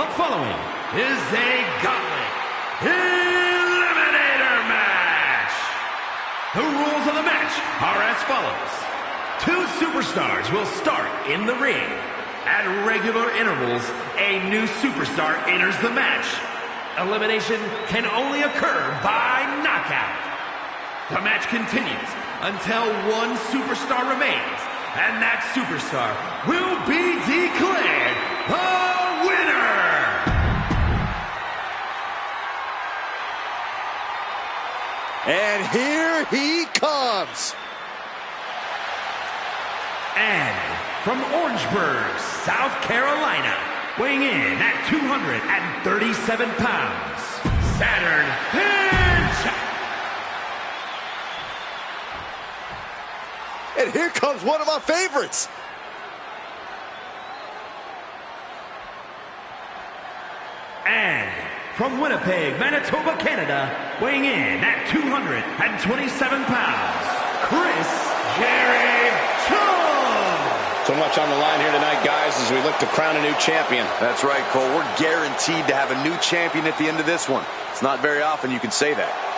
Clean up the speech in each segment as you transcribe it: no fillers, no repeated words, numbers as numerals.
The following is a gauntlet eliminator match. The rules of the match are as follows. Two superstars will start in the ring. At regular intervals, a new superstar enters the match. Elimination can only occur by knockout. The match continues until one superstar remains, and that superstar will be declared the winner! And here he comes! And from Orangeburg, South Carolina, weighing in at 237 pounds, Saturn Hinch! And here comes one of my favorites! And from Winnipeg, Manitoba, Canada, weighing in at 227 pounds, Chris Jerry Chung! So much on the line here tonight, guys, as we look to crown a new champion. That's right, Cole. We're guaranteed to have a new champion at the end of this one. It's not very often you can say that.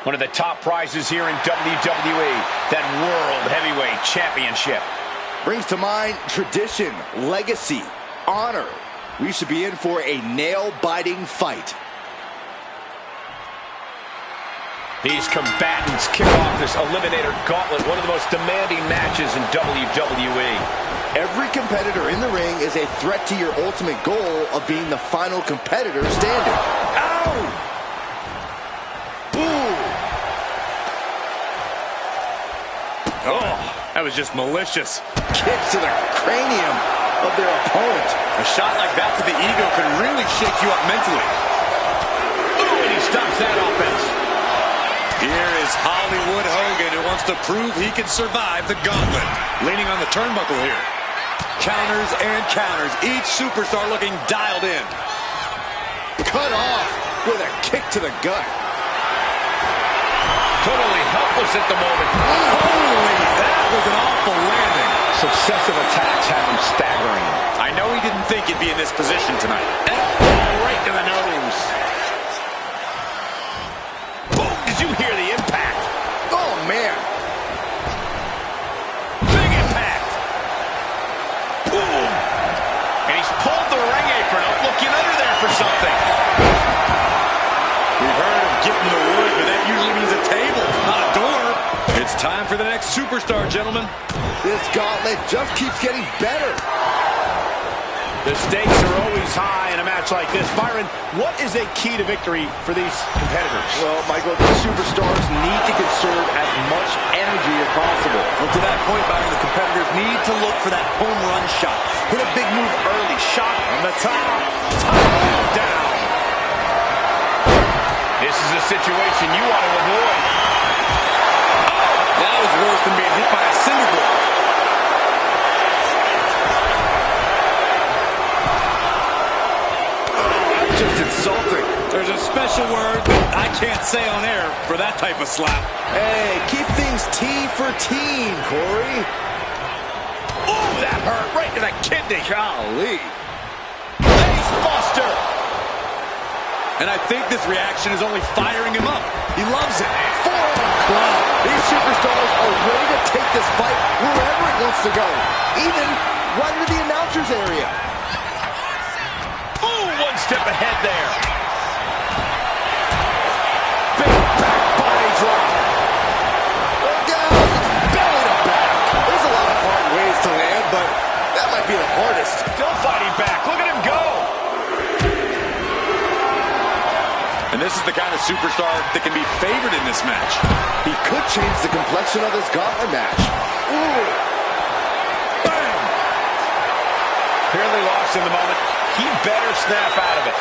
One of the top prizes here in WWE, that World Heavyweight Championship. Brings to mind tradition, legacy, honor. We should be in for a nail-biting fight. These combatants kick off this Eliminator Gauntlet, one of the most demanding matches in WWE. Every competitor in the ring is a threat to your ultimate goal of being the final competitor standing. Ow! Oh, that was just malicious. Kicks to the cranium of their opponent. A shot like that to the ego can really shake you up mentally. Ooh, and he stops that offense. Here is Hollywood Hogan, who wants to prove he can survive the gauntlet. Leaning on the turnbuckle here. Counters and counters. Each superstar looking dialed in. Cut off with a kick to the gut. Totally helpless at the moment. Holy, that was an awful landing. Successive attacks have him staggering. I know he didn't think he'd be in this position tonight. Right to the nose. Boom, did you hear the impact? Oh, man. Big impact. Boom. And he's pulled the ring apron up, looking under there for something. We've heard of getting the wood, but that usually means a table, not a door. It's time for the next superstar, gentlemen. This gauntlet just keeps getting better. The stakes are always high in a match like this. Byron, what is a key to victory for these competitors? Well, Michael, these superstars need to conserve as much energy as possible. Well, to that point, Byron, the competitors need to look for that home run shot. Hit a big move early. Shot on the top. Top down. This is a situation you want to avoid. That was worse than being hit by a cinder block. That's just insulting. There's a special word that I can't say on air for that type of slap. Hey, keep things T for team, Corey. Ooh, that hurt right to the kidney. Golly. Face buster. And I think this reaction is only firing him up. He loves it. Forearm club. These superstars are ready to take this fight wherever it wants to go. Even right into the announcer's area. Ooh, one step ahead there. Big back body drop. Look out. Belly to back. There's a lot of hard ways to land, but that might be the hardest. Still fighting back. Look at him go. And this is the kind of superstar that can be favored in this match. He could change the complexion of this gauntlet match. Ooh. Bam. Clearly lost in the moment. He better snap out of it.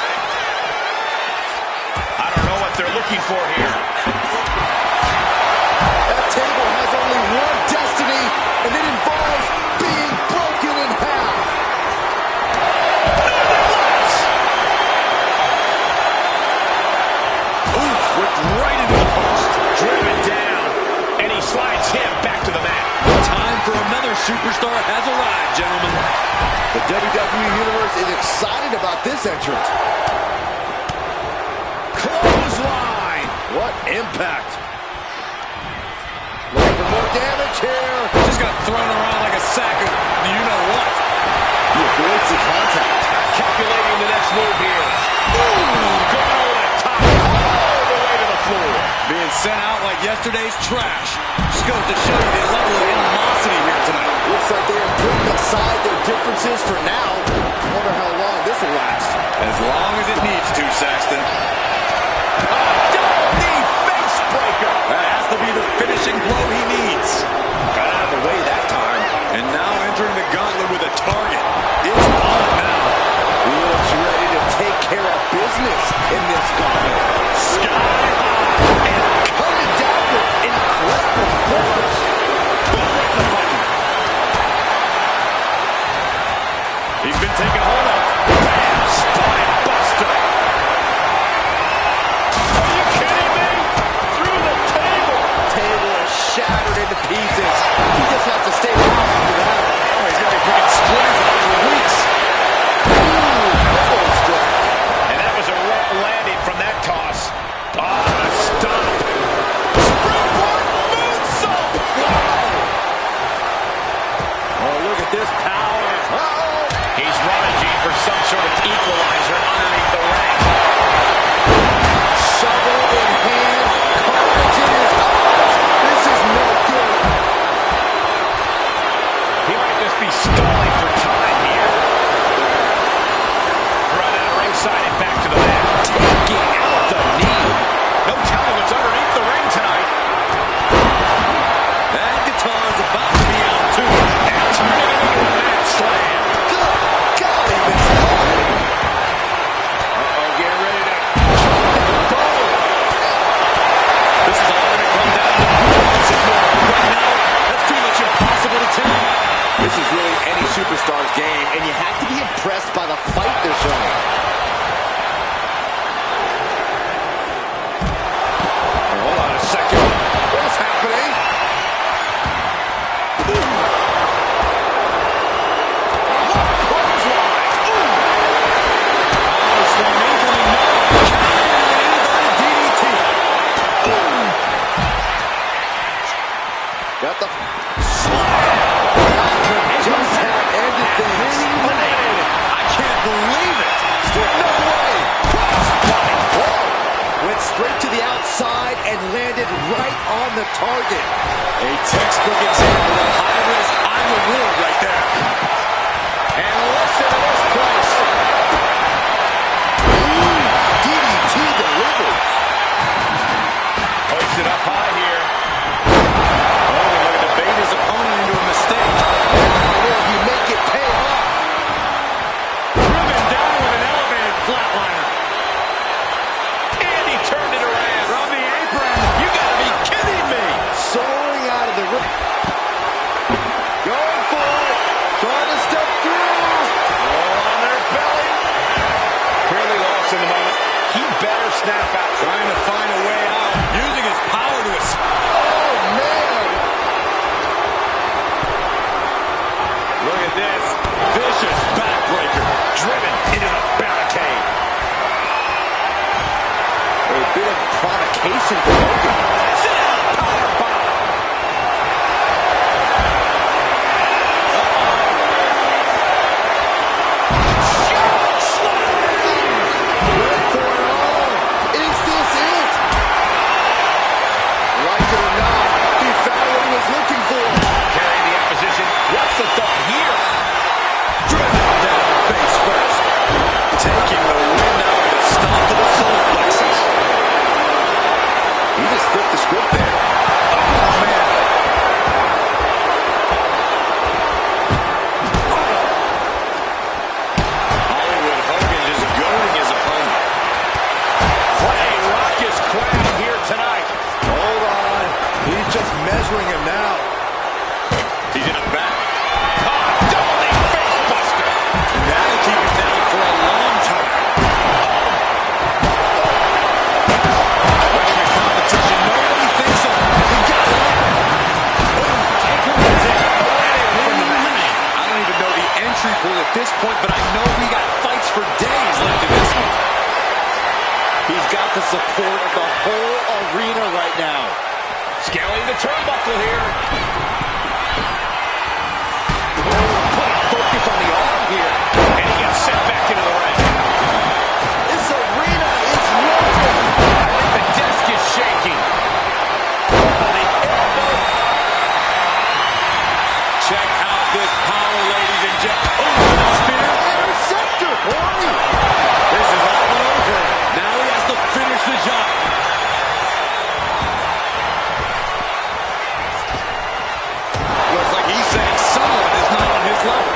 I don't know what they're looking for here. That table has only one and it involves being broken in half. Oof, whipped right into the post. Driven down, and he slides him back to the mat. Time for another superstar has arrived, gentlemen. The WWE Universe is excited about this entrance. Clothesline. What impact. Looking for more damage here. Just got thrown around like a sack of you-know-what. He avoids the contact. Calculating the next move here. Ooh, going over the top, all the way to the floor. Being sent out like yesterday's trash. Just goes to show you the level of animosity here tonight. Looks like they are putting aside their differences for now. I wonder how long this will last. As long as it needs to, Saxton. Double knee face breaker. That has to be the finishing blow he needs. Got out of the way that time. And now entering the gauntlet with a target. It's on now. He looks ready to take care of business in this gauntlet. Sky high. And coming down with incredible force. He's been taken hold of. Bam! Spine buster. Are you kidding me? Through the table. Table is shattered into pieces. He just has to stay down after that. Oh, he's going to be picking splinters out for weeks. Elbow strike. And that was a rough landing from that toss. Oh, the stomp. Springboard moonsault. Oh, look at this power. Uh-oh. He's rummaging for some sort of equalizer underneath the ring. Shovel in hand. Carnage in his eyes. This is no good. He might just be stalling for time here. Run out of ringside and back to the mat. Taking out the knee. No telling what's underneath the ring tonight. That guitar's about to be out, too. And turning it into a mat slam. Good golly, this is hard. Uh-oh, get ready to choke the bone. This is all going to come down to who wants it more. Right now, that's pretty much impossible to tell. This is really any superstar's game, and you have to be impressed by the fight they're showing. Hold on a second. What's happening? Got the slide. Just had ended things. I can't believe it. No way. Crossbody. Whoa. Went straight to the outside and landed right on the target. A textbook example of high risk, high reward right there. And listen to this place. DDT delivered. Hoist it up high here. Logan looking to bait his opponent into a mistake. Will he make it pay off? Driven down with an elevated flatliner. And he turned it around. From the apron. You gotta be kidding me. Soaring out of the ring. Going for it. Trying to step through. All on their belly. Clearly lost in the moment. He better snap out. Trying to find a way out. Using his power to Oh, man. Look at this. Vicious backbreaker. Driven into the barricade. A bit of provocation for Hogan. Sit down. Powerbomb. Went for it all. Is this it? Like it or not, he found what he was looking for. Carrying the opposition. What's the thought here? driven down face first. Taking the wind out of the stomp to the solar plexus. He just flipped the script there. Oh, man. Hollywood Hogan just goading his opponent. What a raucous crowd here tonight. Hold on. He's just measuring him now. He's in a this point, but I know we got fights for days left in this one. He's got the support of the whole arena right now. Scaling the turnbuckle here. Focus on the arm here. And he gets sent back into the ring. This arena is rolling. I think the desk is shaking. Check out this power, ladies and gentlemen. Oh, spear. Interceptor, boy. This is all over. Now he has to finish the job. Looks like he's saying someone is not on his level.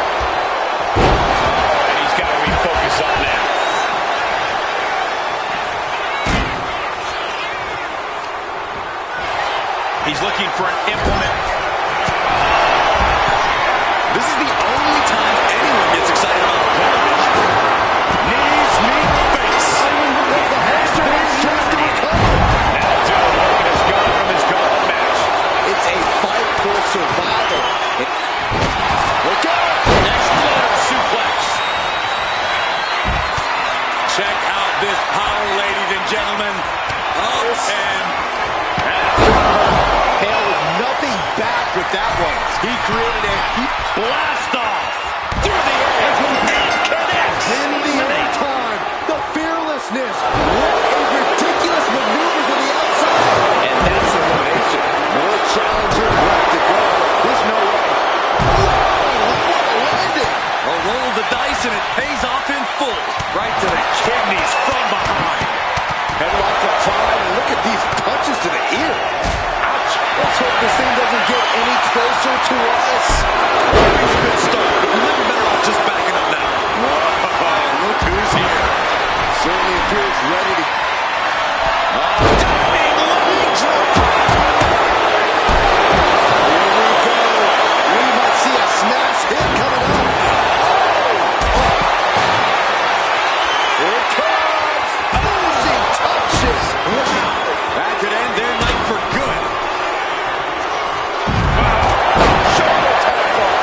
And he's got to refocus on that. He's looking for an implement. This is the only time anyone gets excited about garbage. Knees meet face. The hamstring tries to recover. That'll do it. Logan is gone from his gauntlet match. It's a fight for survival. Look out! Exploder suplex. Check out this power, ladies and gentlemen. Up and Hale with nothing back with that one. He created a Blast off. Through the air. Connects. in the overtime. The fearlessness. What a ridiculous maneuver to the outside. And that's elimination. More challenger left to go. There's no way. What a landing. a roll of the dice, and it pays off in full. Right to the kidneys from behind. Headlock applied, and look at these punches to the ear. Ouch. Let's hope this thing doesn't get any closer to us. It's a good start, but we're never better off just backing up now. Whoa, look who's here. Certainly appears ready to... Diving leg drop. Here we go. We might see a smash hit coming up. Here it comes. Losing touches. That could end their night for good. Shoulder tackle.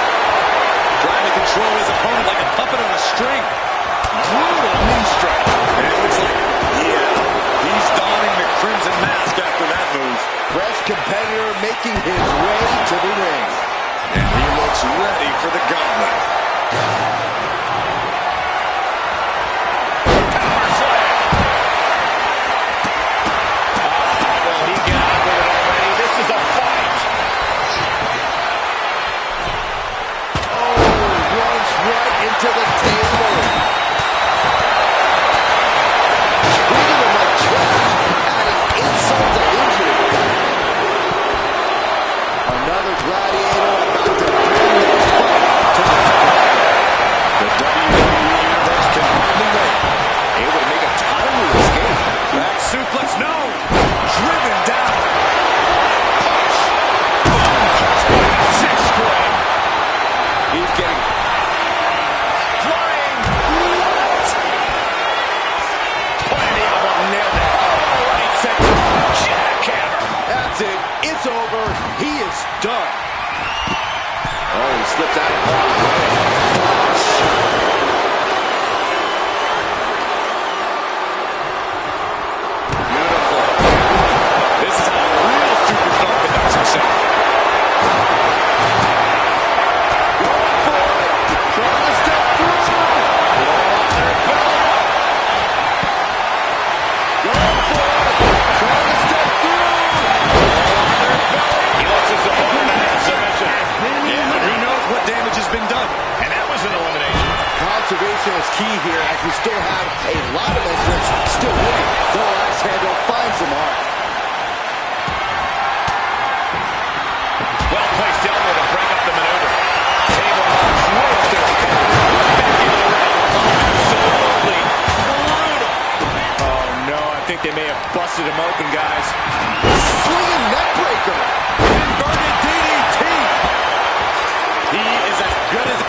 Trying to control his opponent like a puppet on a string. Brutal knee strike. And it looks like, yeah, he's donning the crimson mask after that move. Fresh competitor making his way to the ring. And he looks ready for the gauntlet. Power slam. Well, he got out with it already. This is a fight. Oh, runs right into the table. Treating him like trash, adding insult to injury. Another gladiator about to bring this fight to the ground. The WWE Universe can hardly wait. Able to make a timely escape. Back suplex, no. Driven down. Six straight. He's getting Flying. What? Plenty of them nailed it. All right, center. Jackhammer. That's it. It's over. He is done. Oh, he slipped out of harm's way. Beautiful. This is how a real superstar conducts himself. Going for it. Trying to step through. Going for it. Trying to step through. He lets his opponent in that submission. Yeah, but who knows what damage has been done. And that was an elimination. Conservation is key here as we still have a lot of entrants still winning. The last handle finds the mark. Well placed elbow to break up the maneuver. Table twisted. Back into the ring. Absolutely brutal. Oh no, I think they may have busted him open, guys. Swinging neck breaker. Inverted DDT. He is as good as...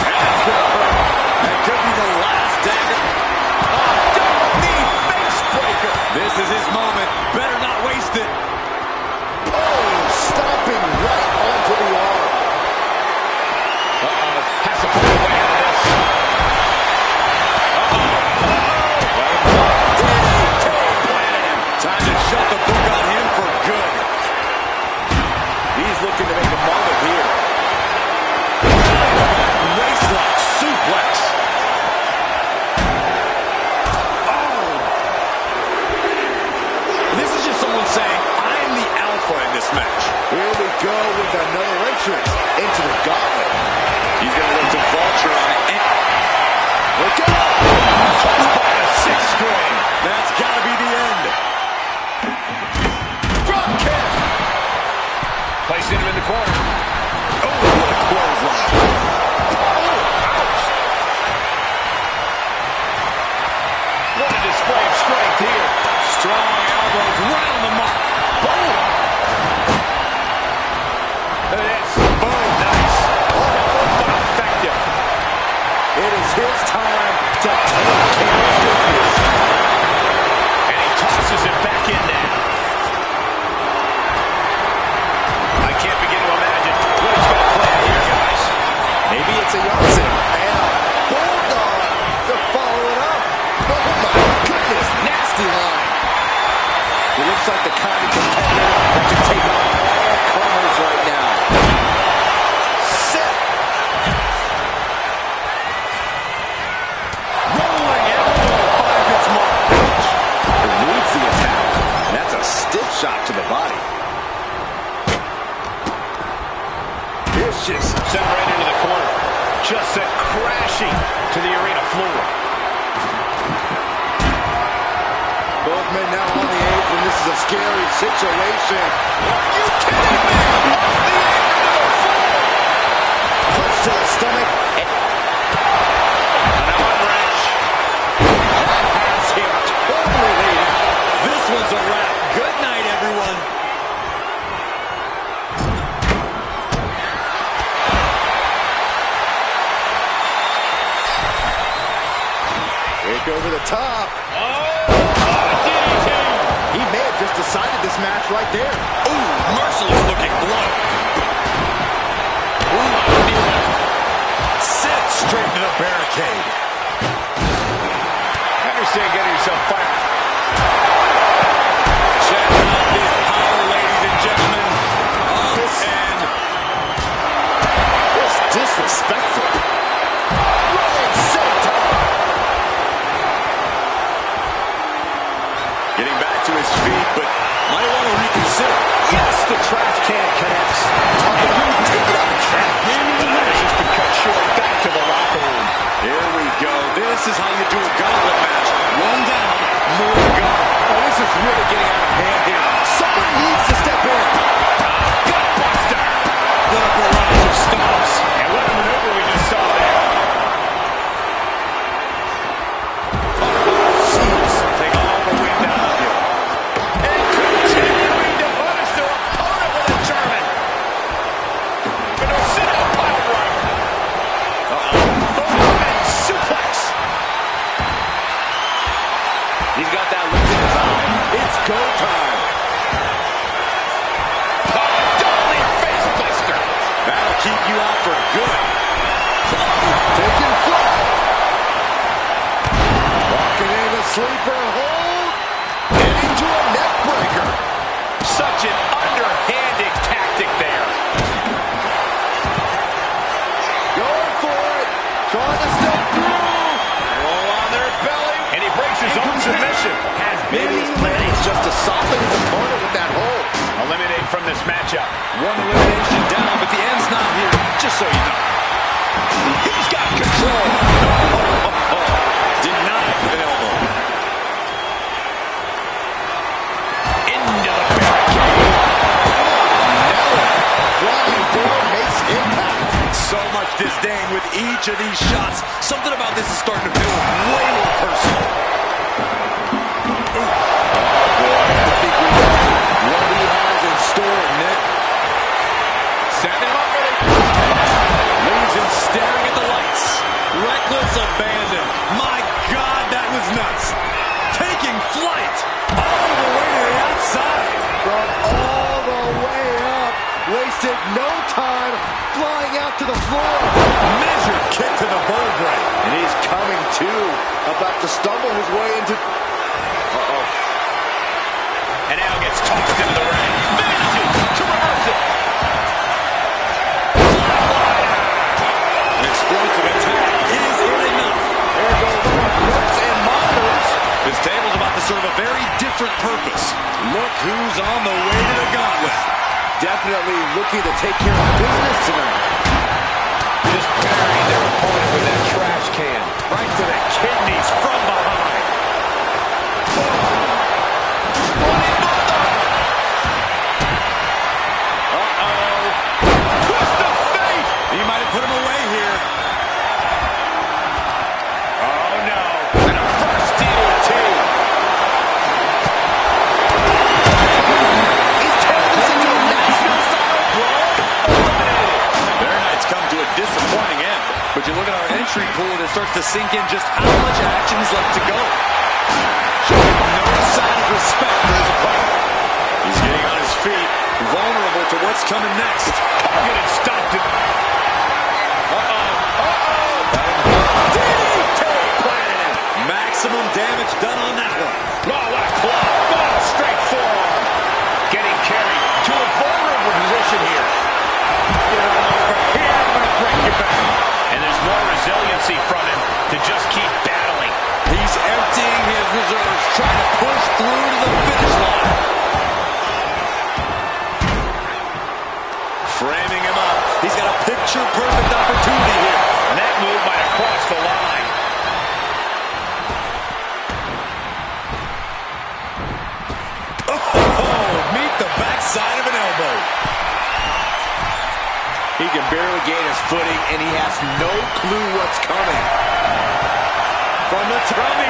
That's gonna hurt. That could be the last dagger. Double knee face breaker. This is his moment. Better not waste it. Oh, stomping right onto the arm. a yardstick. And a bulldog to follow it up. Oh my goodness, nasty line. He looks like the kind of competitor that can take on all comers right now. Set. Rolling elbow finds its mark. Eludes the attack. And that's a stiff shot to the body. Vicious. Sent right into the corner. Just sent crashing to the arena floor. Both men now on the apron. This is a scary situation. Are you kidding me? Off the apron to the floor. Punch to the stomach. An arm wrench. That has him totally laid out. This one's a wrap. Good night, everyone. Kick over the top. DDT. He may have just decided this match right there. Ooh, merciless looking blow. Set straight to the barricade. I understand getting yourself fired. Check out this power, ladies and gentlemen. And It's disrespectful. Rolling senton. getting back to his feet, but might want to reconsider. Yes, the trash can connects. Take it out of the trash. That has just been cut short. Back to the locker room. Here we go. This is how you do a gauntlet match. One down, more to go. Oh, this is really getting out of hand here. Someone needs to step in. Gutbuster. What a barrage of stomps. And what a maneuver we just saw there. Jeez. Take all the wind out of you. And continuing to punish their opponent with a German. And a sit-out pile driver. Overman suplex. He's got that look in his eye. It's go time. Darling face buster. That'll keep you out for good. Taking flight. Walking in a sleeper hold. And into a neck breaker. Such an underhanded tactic there. Going for it. Trying to step through. Roll on their belly. And he breaks his own submission. Has been Maybe his plan is just to soften his opponent with that hold. eliminated from this matchup. One elimination down, but the end's not here. Just so you know. He's got control. Denied with an elbow. Into the barricade. Flying forward makes impact. So much disdain with each of these shots. Something about this is starting to feel way more personal. I think we know what he has in store, Nick. Setting him up for the... Leaves him staring at the lights. Reckless abandon. My God, that was nuts. Taking flight all the way to the outside. From all the way up. Wasted no time flying out to the floor. Measured kick to the vertebrae. And he's coming to. About to stumble his way into... And now gets tossed into the ring. Manages to reverse it. An explosive attack isn't enough. There goes the ropes and monitors. This table's about to serve a very different purpose. Look who's on the way to the gauntlet. Definitely looking to take care of business tonight. Just burying their opponent with that trash can. Right to the kidneys from behind. Twist of fate. He might have put him away here. Oh no. And a first DDT. He's turned this into a national style brawl. Their night's come to a disappointing end. But you look at our entry pool and it starts to sink in just how much action is left to go. Showing no sign of respect for his opponent. He's getting on his feet, vulnerable to what's coming next. Hogan had stopped it. Oh, damage done on that one. Oh, what a club. Oh, straight forearm. Getting carried to a vulnerable position here. Get on over here. I'm going to break your back. And there's more resiliency from him to just keep battling. He's emptying his reserves, trying to push through to the finish line. Framing him up. He's got a picture-perfect opportunity here. And that move might have crossed the line. Oh, meet the backside of an elbow. He can barely gain his footing, and he has no clue what's coming. From the apron,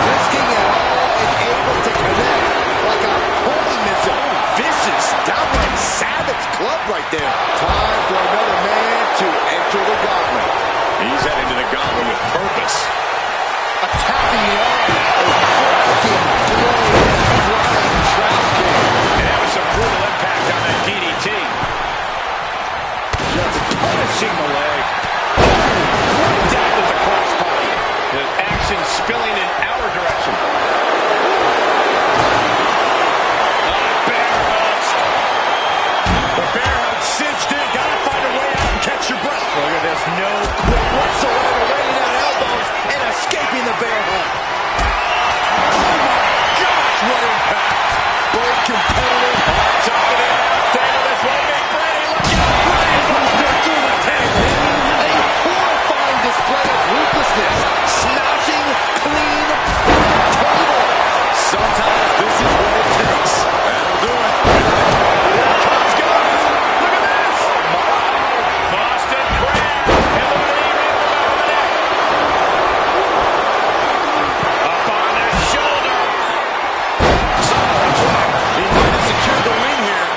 risking it all and able to connect like a holy missile. Vicious, downright savage club right there. Time for another man to enter the gauntlet. He's heading to the gauntlet with purpose. Attacking the arm. Fucking flying trash can. And that was some brutal impact on that DDT. Just punishing the leg. Right down with the crossbody. The action spilling in our direction. Bear hug. The bear hug cinched in. Gotta find a way out and catch your breath. Look at this. No quit whatsoever. Laying out elbows and escaping the bear hug. Oh my gosh, what impact. Both competitive. Top of the table. This won't be Brady. Look out. Brady goes through the table. A horrifying display of ruthlessness. Smashing clean through the table. Sometimes this is what it takes. That'll do it. Here comes guys. Look at this. Boston Crab. And the lead in the dominant. Up on the shoulder. Solid drop. He might have secured the win here.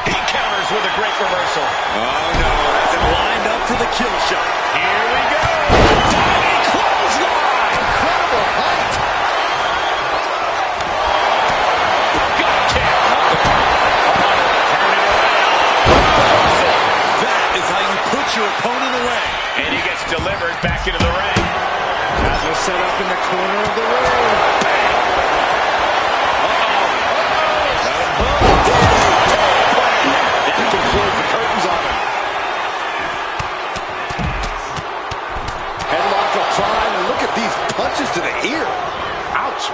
He counters with a great reversal. Oh no, has it lined up for the kill shot. Here we go. Diving clothesline. Incredible height. Gut kick. Turn it around. That is how you put your opponent away. And he gets delivered back into the ring. Guys are set up in the corner of the ring. That can close the curtains on him. Headlock applied, and look at these punches to the ear. Ouch.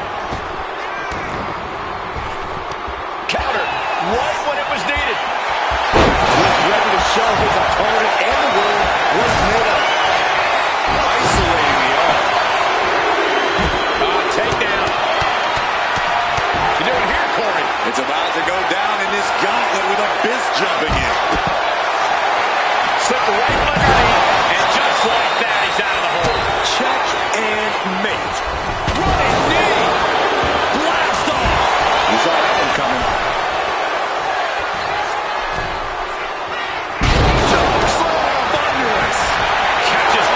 Counter. Right when it was needed. He's ready to show his opponent and the world what he's made of. Isolating the arm. Takedown. You doing here, Corey? It's about to go down in this gauntlet with Abyss jumping in. Slip right underneath. And just like that, he's out of the hole. Check and mate. Running knee. Blast off. You saw that one coming. Thunderous. Catches.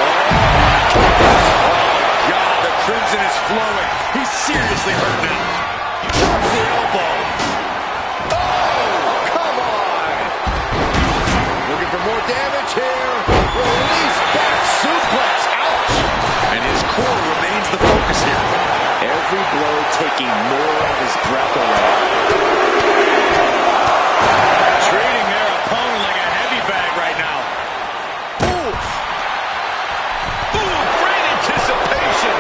God, the crimson is flowing. He's seriously hurt now. Drops the elbow. Oh, come on. Looking for more damage here. Release back suplex. Ouch. And his core remains the focus here. Every blow taking more of his breath away. Treating their opponent like a heavy bag right now. Oof. Ooh, great anticipation.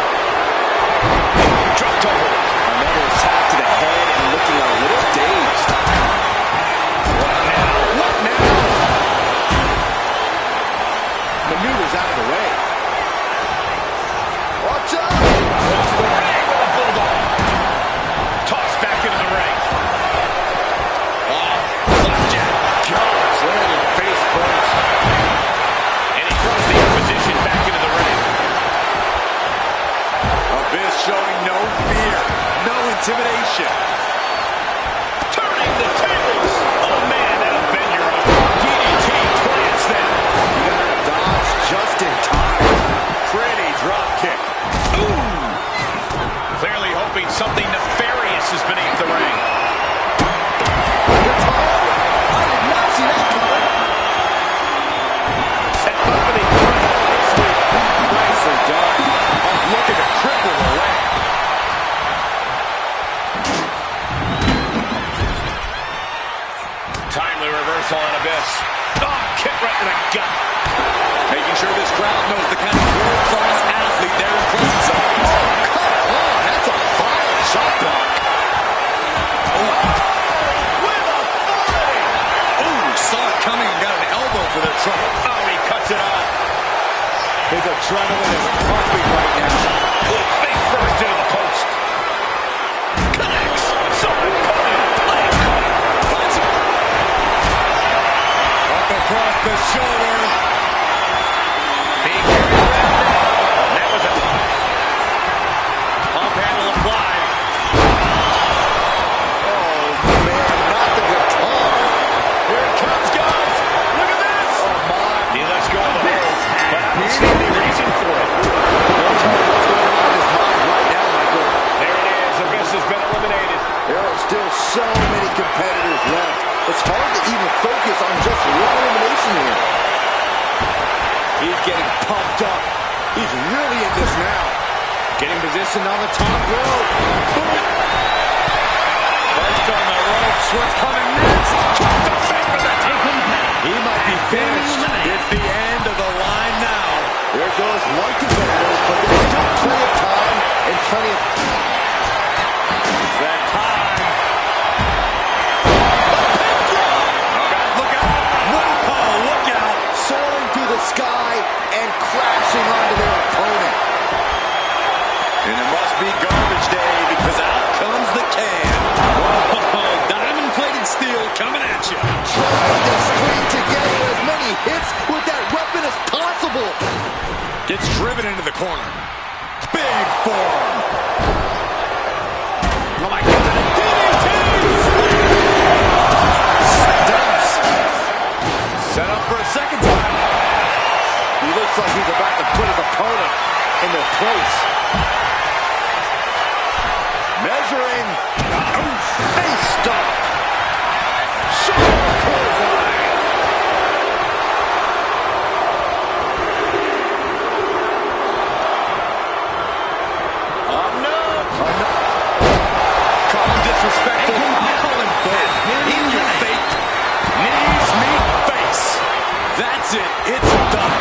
Drop toe hold. Another attack to the head and looking a little dazed. What now? What now? Maneuvers out of the way. Watch out! Across the ring with a bulldog. Tossed back into the ring. Flapjack. Gosh, landing face first. And he throws the opposition back into the ring. Abyss showing no fear, no intimidation. Turning the tables. Oh, man, that'll bend your arm. DDT plants them. You gotta dodge just in time. Pretty drop kick. Ooh. Clearly hoping something nefarious is beneath the ring. I did not see that on Abyss. Oh, kick right to the gut. Making sure this crowd knows the kind of world-class athlete they're in presence of. Oh, come on. That's a violent shot block. Saw it coming and got an elbow for their trouble. Oh, he cuts it off. His adrenaline is pumping right now. Good face first into the post. Connects. Saw it coming. Leg cutter. Finds him. Up across the shoulder. Being carried around. That was a pump handle applied. Oh, man, not the guitar. Here it comes, guys. Look at this. Oh, my. He lets go of the hold, but I don't see any reason for it. Don't tell me what's going on in his mind right now, Michael. There it is. Abyss has been eliminated. There are still so many competitors left. It's hard to even focus on just one elimination here. He's getting pumped up. He's really in this now. Getting positioned on the top rope. First on the ropes. What's coming next? The fake for the taken. He might be finished. It's the end of the line now. There goes one competitor, but there's still plenty of time and plenty of... It's that time. Oh, guys, look out. Whoa, look out. soaring through the sky and crashing onto their opponent. And it must be garbage day because out comes the can. Whoa, diamond-plated steel coming at you. Trying to string together as many hits with that weapon as possible. Gets driven into the corner. Big form. Oh, my God. Stunts. Set up for a second time. He looks like he's about to put his opponent in their place. Measuring. Face stop. Shoulder clothesline. Call him disrespectful. I'll call him both. In your face. Knees meet face. That's it. It's done.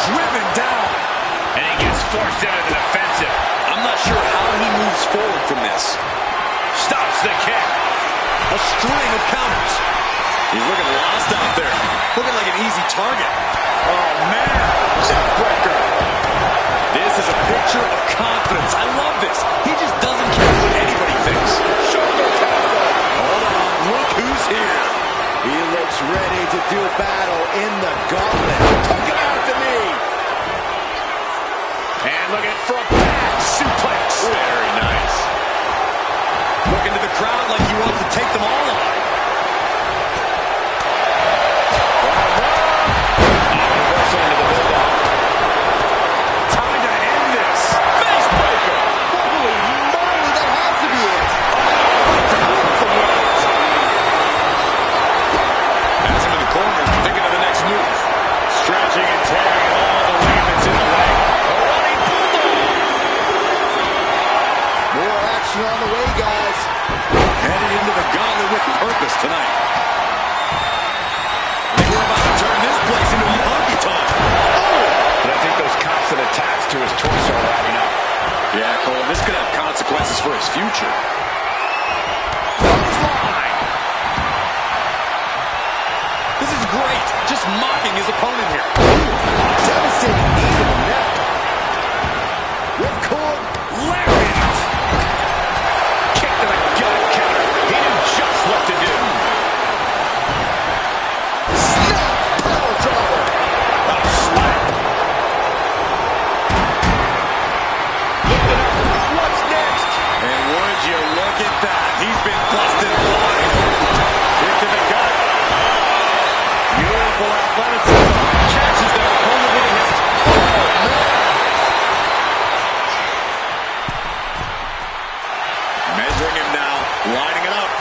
Driven down. And he gets forced into the defensive. I'm not sure how he moves forward from this. Stops the kick. A string of counters. He's looking lost out there. Looking like an easy target. Oh, man. Neckbreaker. This is a picture of confidence. I love this. He just doesn't care what anybody thinks. Shoulder tackle. Hold on. Look who's here. He looks ready to do battle in the gauntlet. Took him out the knee. And looking for a back suplex. Very nice. Looking to the crowd like he wants to take them all on. Reversal into the bulldog. Time to end this. Face breaker. Holy moly, that has to be it. Has him in the corner, thinking of the next move. Stretching and tearing all the ligaments in the leg. A running bulldog. More action on the way, guys. Headed into the gauntlet with purpose tonight. We're about to turn this place into a honky-tonk. But I think those constant attacks to his torso are adding up. Yeah, Cole, this could have consequences for his future. Clothesline. This is great. Just mocking his opponent here. Devastating knee to the neck. Ripcord. Lariat. Kick to the gut counter. He knew just what to do. Snap. Power driver. A slap. Lifted up. What's next? And would you look at that? He's been busted wide. Kick to the gut. Beautiful athleticism. Catches their opponent with a hit. Measuring him now. Lining it up.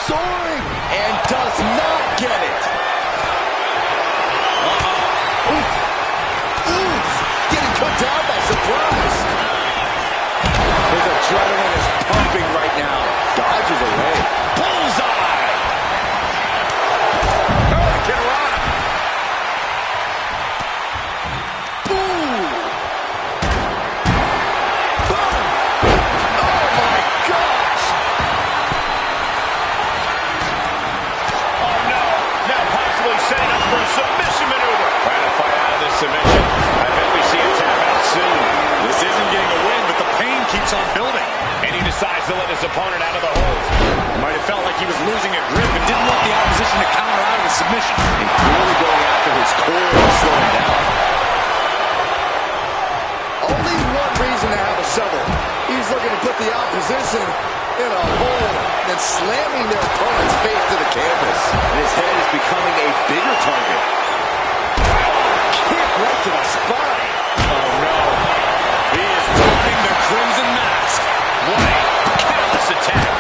Soaring. And does not get it. Oof. Oof. Getting put down by surprise. His adrenaline is pumping right now. Dodges away. Bullseye. keeps on building. And he decides to let his opponent out of the hold. Might have felt like he was losing a grip and didn't want the opposition to counter out of a submission. And clearly going after his core and slowing down. Only one reason to have a shovel. He's looking to put the opposition in a hole and slamming their opponent's face to the canvas. And his head is becoming a bigger target. Kick right to the spine. Oh, no. He is donning the Crimson Mask. What a callous attack.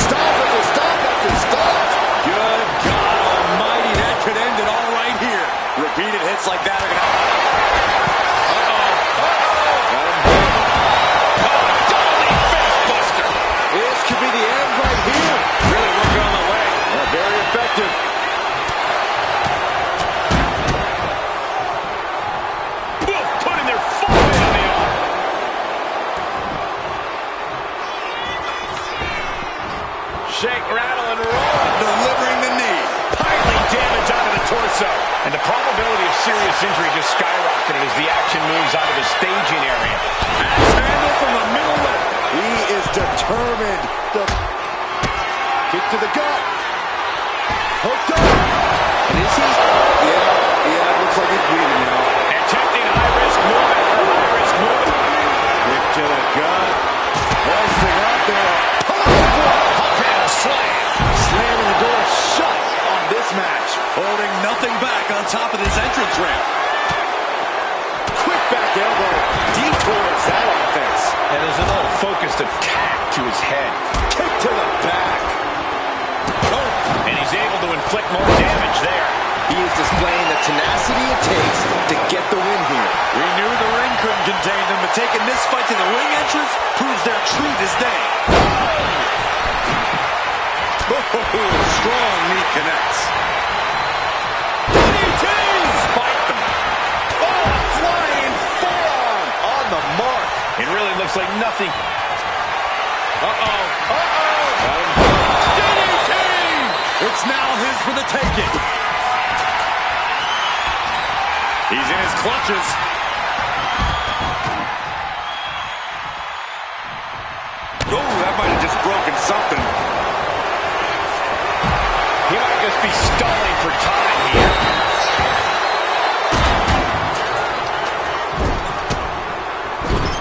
Stop after stop after stop. Good God almighty, that could end it all right here. Repeated hits like that are going to... This could be the end right here. Really working on the leg. Very effective. Putting their full weight on the arm. Shake, rattle, and roll. Delivering the knee. Piling damage onto the torso. And the probability of serious injury just skyrocketed as the action moves out of the staging area. Axe handle from the middle left. He is determined. The kick to the gut. Hooked up. And is he? Yeah, looks like he's bleeding now. Attempting high-risk movement. High-risk movement. Kick to the gut. Resting up there. Up-handle slam. Slamming the door shut on this match. Holding nothing back on top of this entrance ramp. Quick back elbow. Detours that offense. And there's a little focused attack to his head. Kick to the back. Oh, and he's able to inflict more damage there. He is displaying the tenacity it takes to get the win here. We knew the ring couldn't contain them, but taking this fight to the ring entrance proves their true disdain. Strong knee connects. Spike them. Oh, flying forearm on the mark. It really looks like nothing. Uh-oh. DDT! It's now his for the taking. He's in his clutches. Oh, that might have just broken something. He might just be stalling for time here.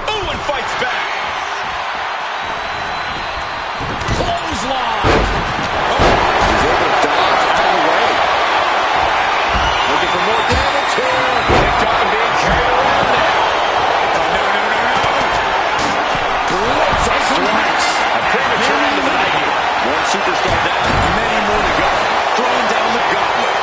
Ooh, and fights back. Clothesline. He's able to dodge out of the way. Looking for more damage here. Picked up and being carried around now. Strikes. A premature end of the night here. One superstar down, many more to go. Throwing down the gauntlet.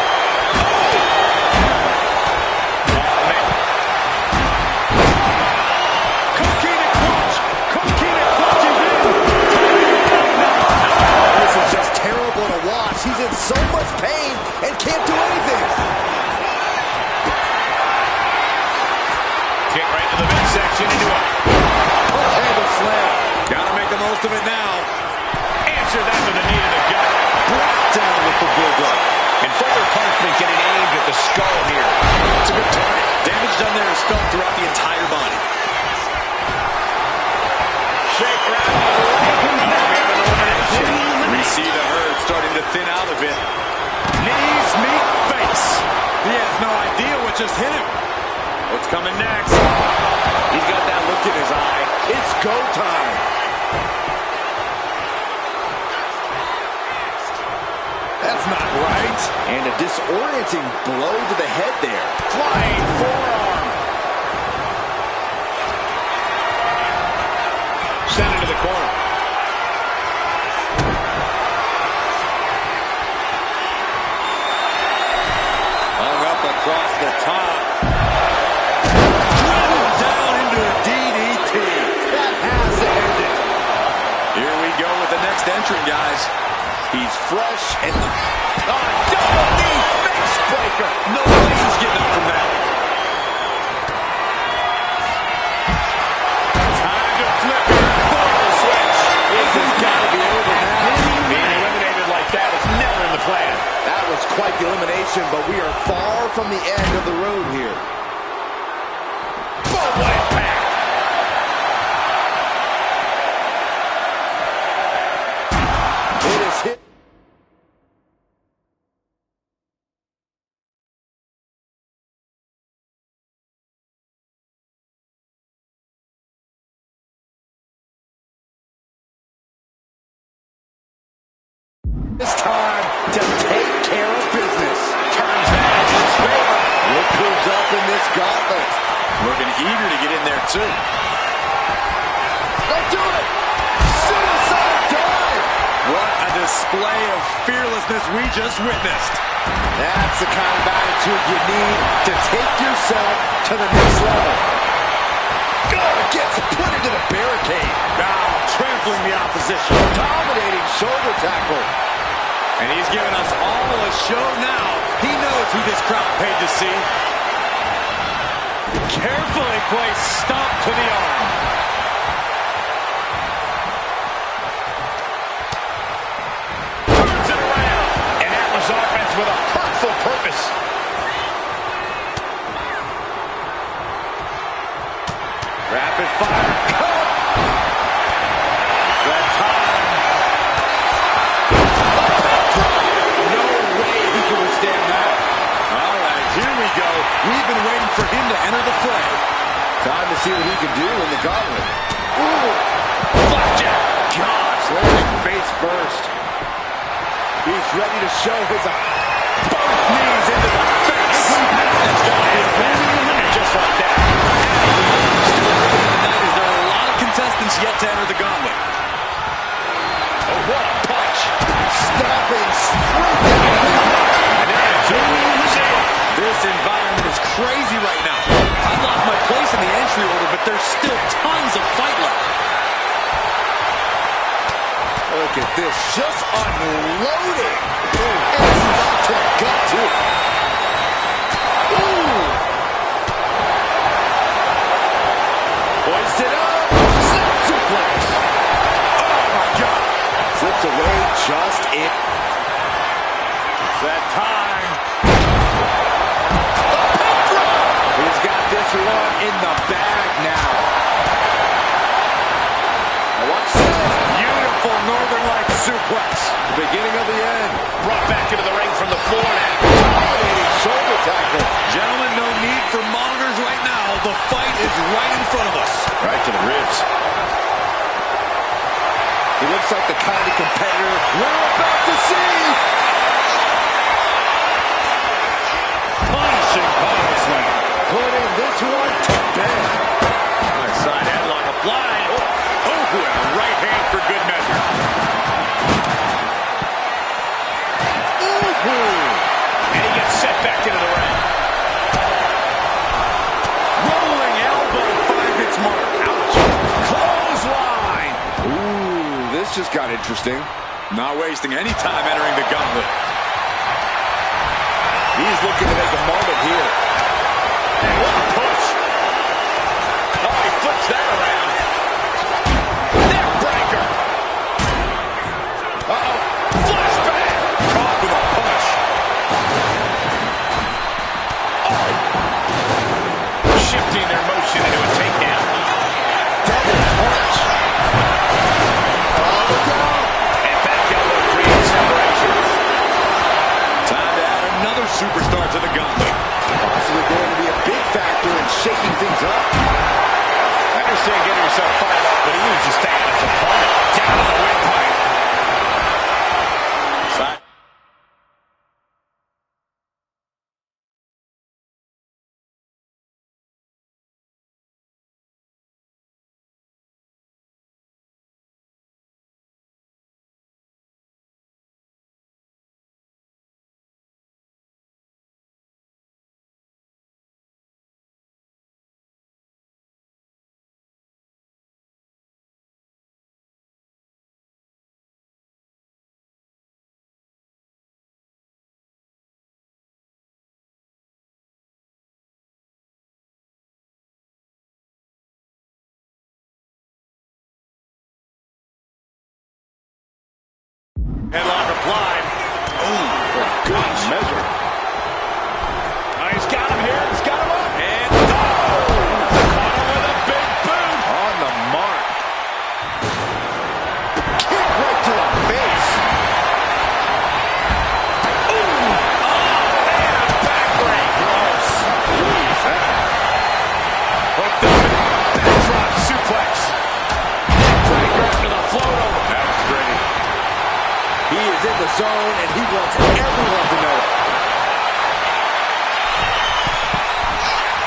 Coquina clutch. Coquina clutch is in. This is just terrible to watch. He's in so much pain and can't do anything. Kick right to the midsection into a Handle slam. Gotta make the most of it now. answer that with a knee to the gut. Brought down with the bulldog. And further punishment getting aimed at the skull here. It's a good target. Damage done there is felt throughout the entire body. Shake, rattle, and roll. We have an elimination. We see the herd starting to thin out a bit. Knees meet face. He has no idea what just hit him. What's coming next? He's got that look in his eye. It's go time. That's not right. And a disorienting blow to the head there. Flying forearm. Send it to the corner. Hung up across the top. Drilled down into a DDT. That has to end it. Here we go with the next entrant, guys. He's fresh and double knee face breaker. No way he's getting up from that. Time to flip it. Full switch. This has got to be over now. Being eliminated like that is never in the plan. That was quite the elimination, but we are far from the end of the road here. Boom, what impact. This time to take care of business. Turns that in his favor. Look who's up in this gauntlet. Looking eager to get in there, too. Don't do it! Suicide dive! What a display of fearlessness we just witnessed. That's the kind of attitude you need to take yourself to the next level. God, gets put into the barricade. Now trampling the opposition. Dominating shoulder tackle. And he's giving us all a show now. He knows who this crowd paid to see. Carefully placed stomp to the arm. Turns it around. And that was offense with a hurtful purpose. Rapid fire. That time. No way he can withstand that. All right, here we go. We've been waiting for him to enter the fray. Time to see what he can do in the gauntlet. Ooh! Flapjack. Gosh, landing face first. He's ready to show his both knees into the face. And just like that. Tonight is there are a lot of contestants yet to enter the gauntlet. Oh, what a punch. Stopping straight down. And then a Julian save. This environment is crazy right now. I've lost my place in the entry order, but there's still tons of fight left. Look at this, just unloading. And not to the gut, too. Ooh! Hoisted up. Snap suplex. Oh, my God. Slips away just in. It's that time. He's got this one in the bag now. Now watch this. Beautiful Northern Lights suplex. Beginning of the end. Brought back into the ring from the floor now. Dominating shoulder tackle. Gentlemen, no need for monitors right now. The fight is right in front of us. Right to the ribs. He looks like the kind of competitor we're about to see. Punishing power slam. Putting this one to bed. Nice side headlock applied. Oh, and a right hand for good measure. And he gets set back into the ring. Rolling elbow finds its mark. Ouch. Clothesline. Ooh, this just got interesting. Not wasting any time entering the gauntlet. He's looking to make a moment here. And what a push. Oh, he flips that around. Neck breaker. Uh-oh. Flashback. Caught with a push. Oh. Shifting their motion into a takedown. Double punch. Oh, no. And back elbow creates separation. Time to add another superstar to the gauntlet. Possibly going to be a big factor in shaking things up. I understand getting yourself fired up, but he needs to stay on his opponent. Down on the windpipe. Side. Headlock applied. Oh, good measure. Oh, he's got him here. He's got him up. And caught him with a big boot. On the mark. Kick right to the face. Ooh. Oh, and a backbreak. Gross. Who's that? Hooked up. Backdrop suplex. Breaker into the float over. That was pretty. He is in the zone, and he wants everyone to know it.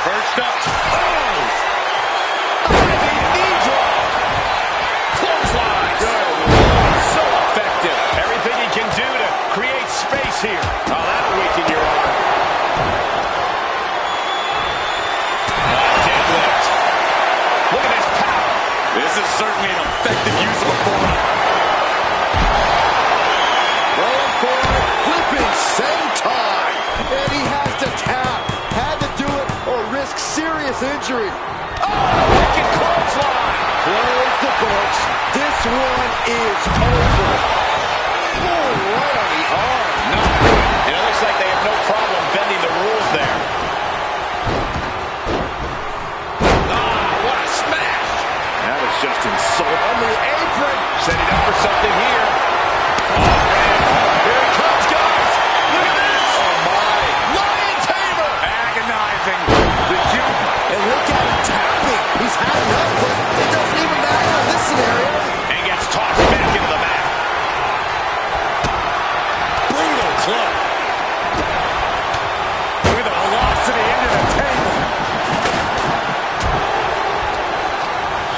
First up. Nitro. Clothesline. Good. So effective. Everything he can do to create space here. Oh, that'll weaken your arm. Deadlift. Look at this power. This is certainly an effective use of a forearm. Rolling forward, flipping senton. And he has to tap. Had to do it or risk serious injury. Wicked clothesline. Close the books. This one is over. Oh, right on the arm. Not good. And it looks like they have no problem bending the rules there. What a smash. That is just insult on the apron. Setting up for something here. Oh, man. Here it comes, guys. Look at this. Oh, my. Lion Tamer. Agonizing. The cute. And look at him tapping. He's had enough, but it doesn't even matter in this scenario. And gets tossed back into the mat. Brutal club. Look at the velocity into the table.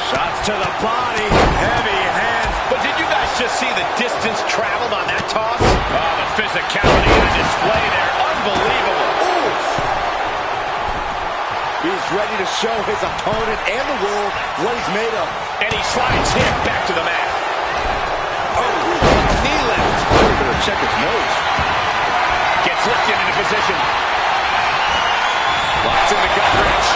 Shots to the body. Heavy hands. But did you guys just see the distance traveled on that toss? Oh, the physicality on display there. Unbelievable. Oof. He's ready to show his opponent and the world what he's made of. And he slides him back to the mat. Oh, knee lift. Better check his nose. Gets lifted into position. Locks in the gut wrench.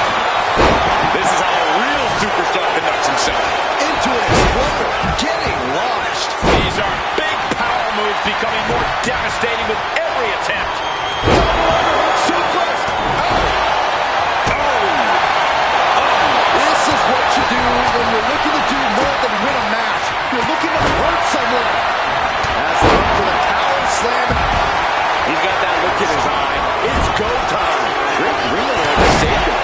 This is how a real superstar conducts himself. Into an exploder. Getting launched. These are big power moves becoming more devastating with every attempt. Suplex. This is what you do when you're looking to do more than win a match. You're looking to hurt someone. That's it up for the power slam. He's got that look in his eye. It's go time. Great real there to save him.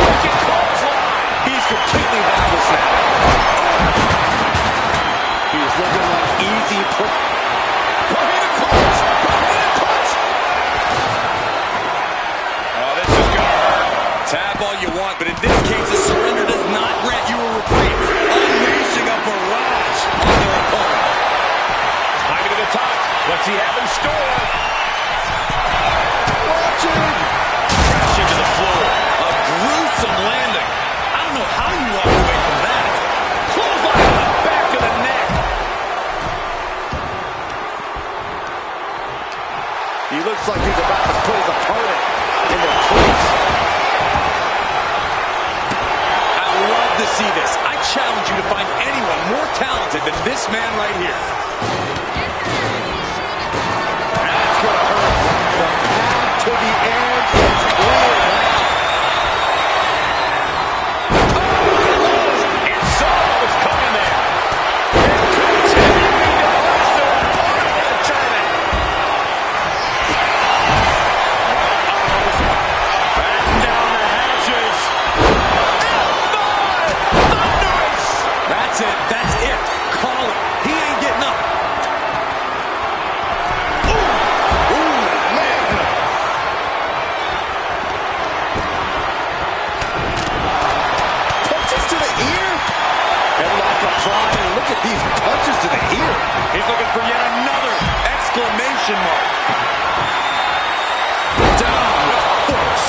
Wicked clothesline. He's completely helpless now. He's looking like easy put. Bahina punch. Bahina punch. Oh, this is gonna hurt. Tap all you want, but in this case, a surrender does not grant you a reprieve. Unleashing a barrage on their opponent. Climbing to the top. What's he have in store? Watching. Crash into the floor. A gruesome landing. I don't know how you walk away from that. Clothesline to the back of the neck. He looks like he's about to put his opponent in the crease. I love to see this. I challenge you to find anyone more talented than this man right here. That's gonna hurt. The path to the end is clear now. And saw what was coming there. And continuing to push the opponent with the German. Batten down the hatches. F5! Thunderous! That's it. That's it. Call it. He ain't getting up. Punches to the ear. Headlock applied, and look at these punches to the ear. He's looking for yet another exclamation mark. Down with force.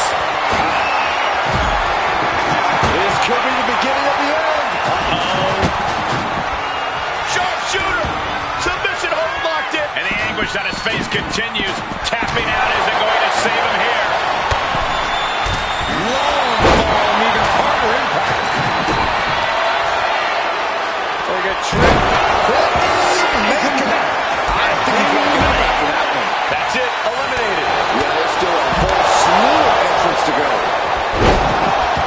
This could be the beginning of the end. Sharpshooter! Submission hold locked in. And the anguish on his face continues. Tapping out isn't going to save him here. Long fall and even harder impact. They get tripped. I think he's going to get back for that one. That's it. Eliminated. Yeah, there's still a whole slew of entrants to go.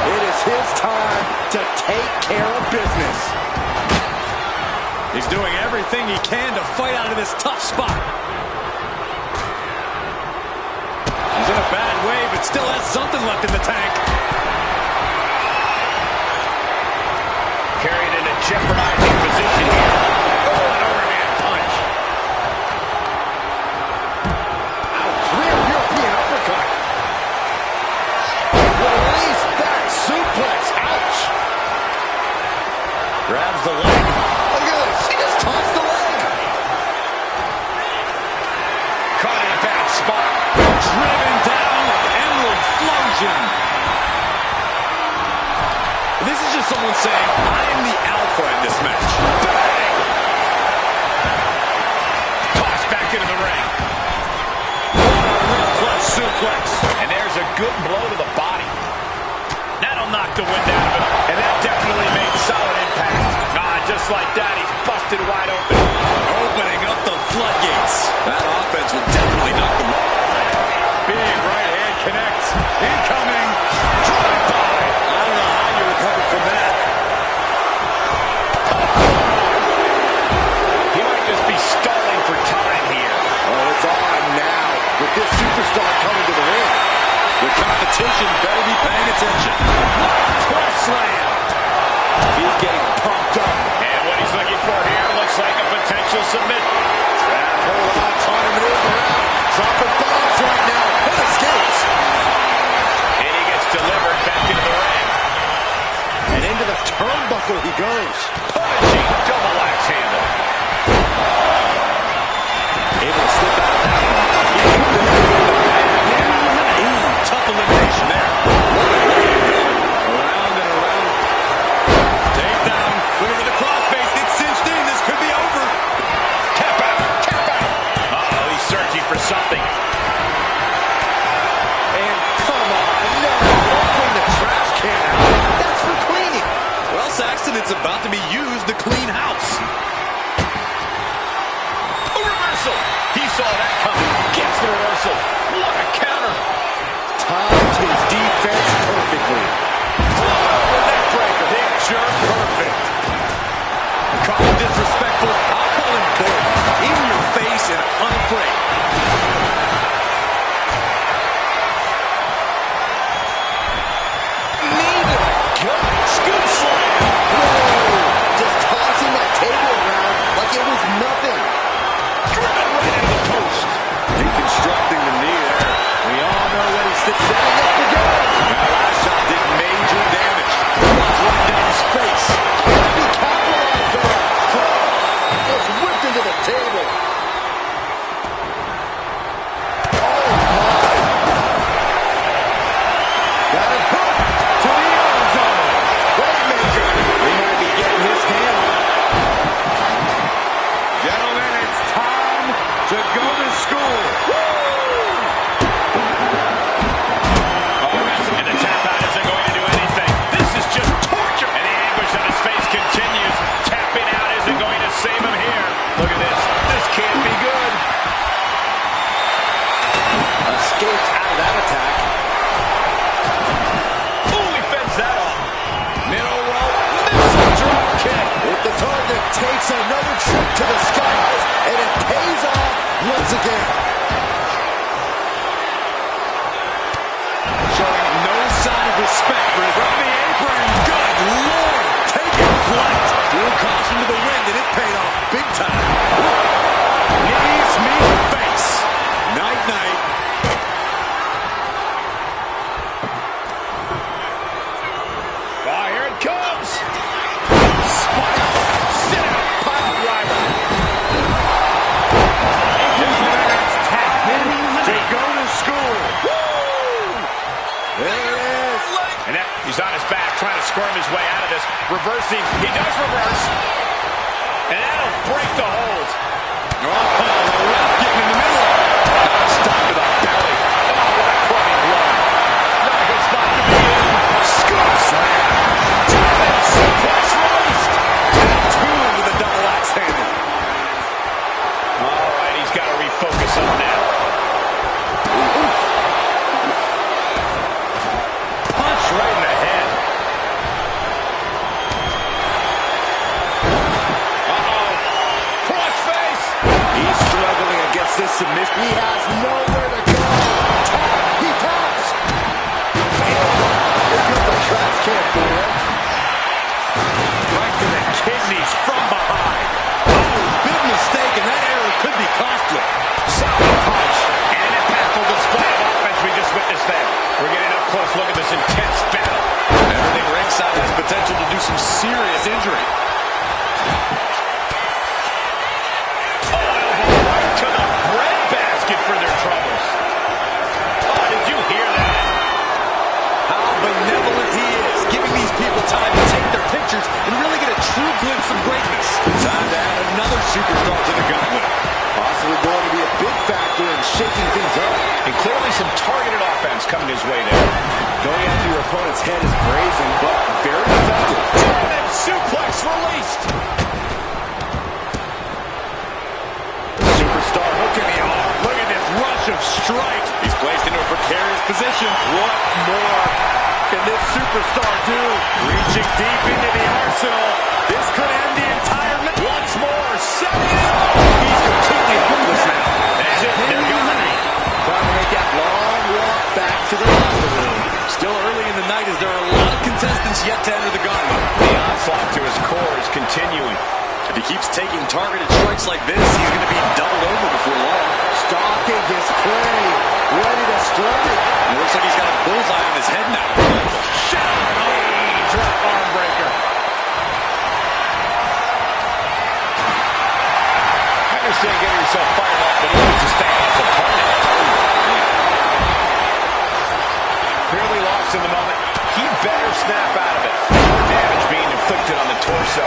It is his time to take care of business. He's doing everything he can to fight out of this tough spot. He's in a bad way, but still has something left in the tank. Carried in a jeopardizing position here. Grabs the leg. Look at this. He just tossed the leg. Caught in a bad spot. Driven down with Emerald Flosion. This is just someone saying, I am the alpha in this match. Bang! Tossed back into the ring. Clutch suplex. And there's a good blow to the body. That'll knock the wind out of him. And that definitely made solid impact. Just like that, he's busted wide open. Opening up the floodgates. That offense will definitely knock them. Big right hand connects. Incoming. Drive by. I don't know how you recover from that. He might just be stalling for time here. Oh, it's on now with this superstar coming to the ring. The competition better be paying attention. Press slam. He's getting pumped up. And what he's looking for here looks like a potential submit. Hold on, trying to maneuver around. Dropping bombs right now. It escapes. And he gets delivered back into the ring. And into the turnbuckle he goes. Punishing double axe handle. Able to slip out of that one. Ooh, tough elimination there. Around and around. Take down. Look at the crossface. It's cinched in. This could be over. Tap out. Tap out. Uh-oh, he's searching for something. And come on, no. Don't bring the trash can out. That's for cleaning. Well, Saxton, it's about to be used to clean house. A reversal. He saw that coming. Gets the reversal. What a counter. Timed his defense perfectly. Neckbreaker. Picture perfect. Call him disrespectful. I'll call him bold. In your face and unafraid. Knee to the gut. Scoop slam. Whoa. Just tossing that table around like it was nothing. Driven right into the post. Deconstructing the knee there. We all know that he sits setting up to go. That last shot did major damage. Running down his face. Can't be capitalized on. Just whipped into the table. Oh my. Got it hooked to the end zone. Playmaker. He might be getting his hand on. Gentlemen, it's time to go to school. And the tap out isn't going to do anything. This is just torture. And the anguish on his face continues. Tapping out isn't going to save him here. Look at this. This can't be good. Escapes out of that attack. Ooh, he fends that off. Middle rope. Missile drop kick. If the target takes another trip to the skies, and it pays off once again. Showing no sign of respect for his from the apron. Good Lord. Taking flight. Threw caution to the wind, and it paid off big time. Knees meet the face. Night, night. Ah, here it comes. Spike. Sit out. Pile driver. To go to school. There it is. And that, he's on his back, trying to squirm his way out of this. Reversing. He does reverse. And that'll break the hold. Oh, the ref getting in the middle. Stop to the belly. Oh, what a crummy blow. Not a good spot to be in. Scoop slam. German suplex released. Two into the double axe handle. All right, he's got to refocus on that. Punch right in the head. Uh-oh. Crossface. He's struggling against this submission. He has nowhere to go. Tap. He taps. Here comes the trash can for him. Right to the kidneys from behind. Oh, big mistake, and that error could be costly. Solid punch. And an impactful display of offense we just witnessed there. We're getting up close. Look at this intense battle. Everything ringside has potential to do some serious injury. his way there. Going after your opponent's head is brazen, but very effective. German suplex released. The superstar hooking the arm. Look at this rush of strikes. He's placed into a precarious position. What more can this superstar do? Reaching deep into the arsenal. This could end the entire match. Once more, setting it up. He's completely hopeless now. That's it. They're gone. Trying to make that long walk back to the locker room. Still early in the night as there are a lot of contestants yet to enter the gauntlet. The onslaught to his core is continuing. If he keeps taking targeted strikes like this, he's going to be doubled over before long. Stalking his prey, ready to strike. It looks like he's got a bullseye on his head now. Shot! Drop arm breaker. I understand getting yourself fired up, but he needs to stay on his opponent. Clearly lost in the moment. He better snap out of it. More damage being inflicted on the torso.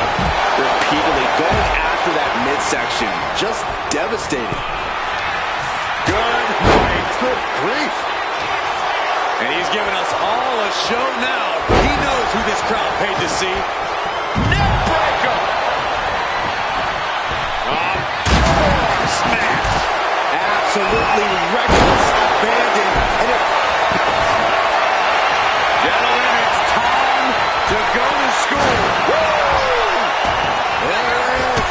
Repeatedly going after that midsection. Just devastating. Good night. Good grief. And he's giving us all a show now. He knows who this crowd paid to see. Neck breaker. Smash. Absolutely reckless abandon. And it... Gentlemen, it's time to go to school. There it is.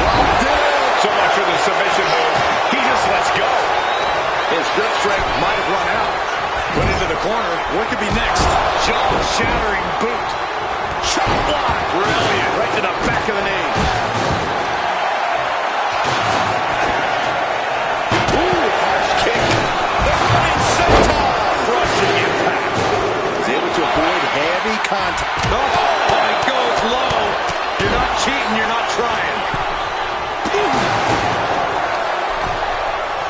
Locked in. So much for the submission move. He just lets go. His grip strength might have run out. Put into the corner. What could be next? Jaw-shattering boot. Chop block. Brilliant. Right to the back of the knee. Ooh, harsh kick. The running senton. Crushing impact. He's able to avoid heavy contact. Oh, he goes low. You're not cheating. You're not trying.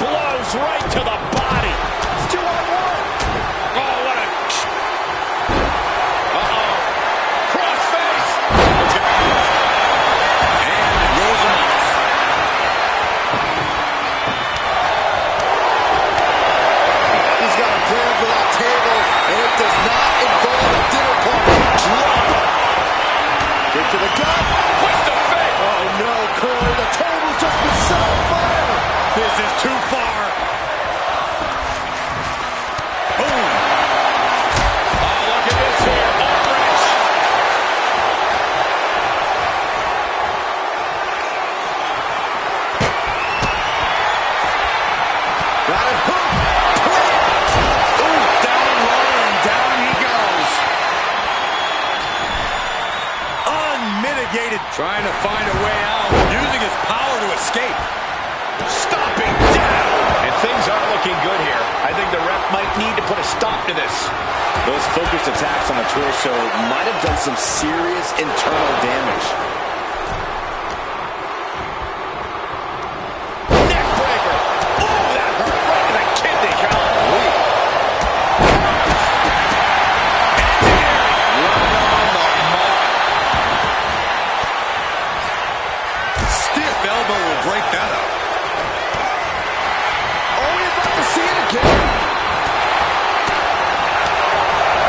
Blows right to the body. It's 2-on-1. Oh, what a... Uh-oh. Crossface. And it rolls him off. He's got a plan for that table, and it does not involve a dinner party. Drop. Kick to the gut. What's the fake? Oh, no, Curly. The table's just been set on fire. This is too far. Boom. Oh, look at this here. Arm wrench. Got it hooked. Ooh, down low and down he goes. Unmitigated. Trying to find a way out. Using his power to escape. Stomping down. And things aren't looking good here. I think the ref might need to put a stop to this. Those focused attacks on the torso might have done some serious internal damage. Neck breaker. Ooh, that hurt right in the kidney. Golly. Right on the mark. Stiff elbow will break that up. Oh, we're about to see it again.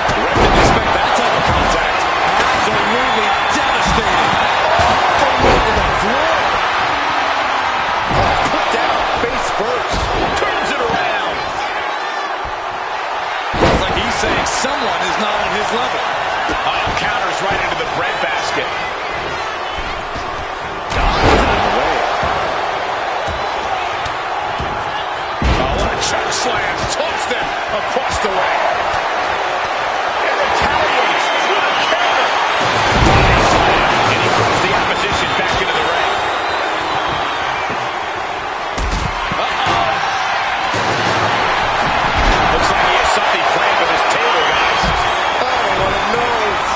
The ref didn't expect that type of contact. Absolutely devastating. Over to the floor. Oh, put down face first. Turns it around. It's like he's saying someone is not on his level. Oh, counters right into the breadbasket. Oh, what a choke slam. Tossed them across the ring. And retaliates with a counter. Body slam. And he puts the opposition back into the ring. Uh-oh. Looks like he has something planned with his table, guys. Oh, what a nose.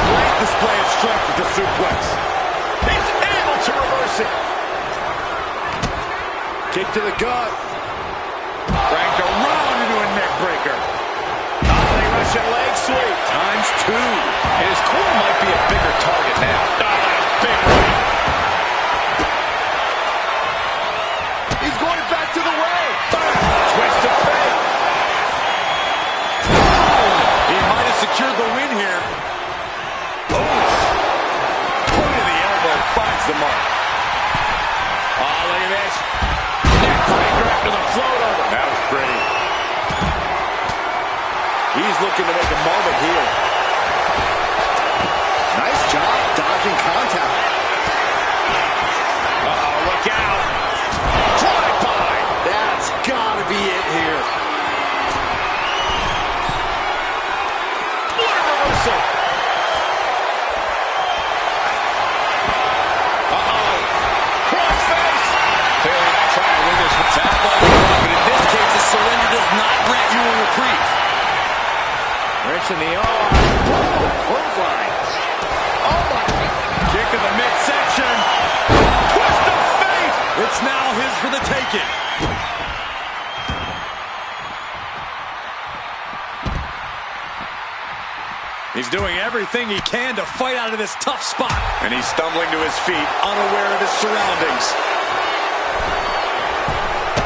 Great display of strength with the suplex. He's able to reverse it. Kick to the gut. Cranked around into a neck breaker. Ollie Russian leg sweep. ×2. His core might be a bigger target now. Oh, big right. He's going back to the well. Twist of fate. looking to make a moment here. Nice job dodging contact. Uh-oh, look out. Drive-by. That's got to be it here. What a reversal. Uh-oh. Crossface. Clearly not trying to win this with tap, but in this case, the surrender does not grant you a reprieve. Wrench in the arm. Clothesline. Oh, my. Kick in the midsection. Twist of fate. It's now his for the taking. He's doing everything he can to fight out of this tough spot. And he's stumbling to his feet, unaware of his surroundings.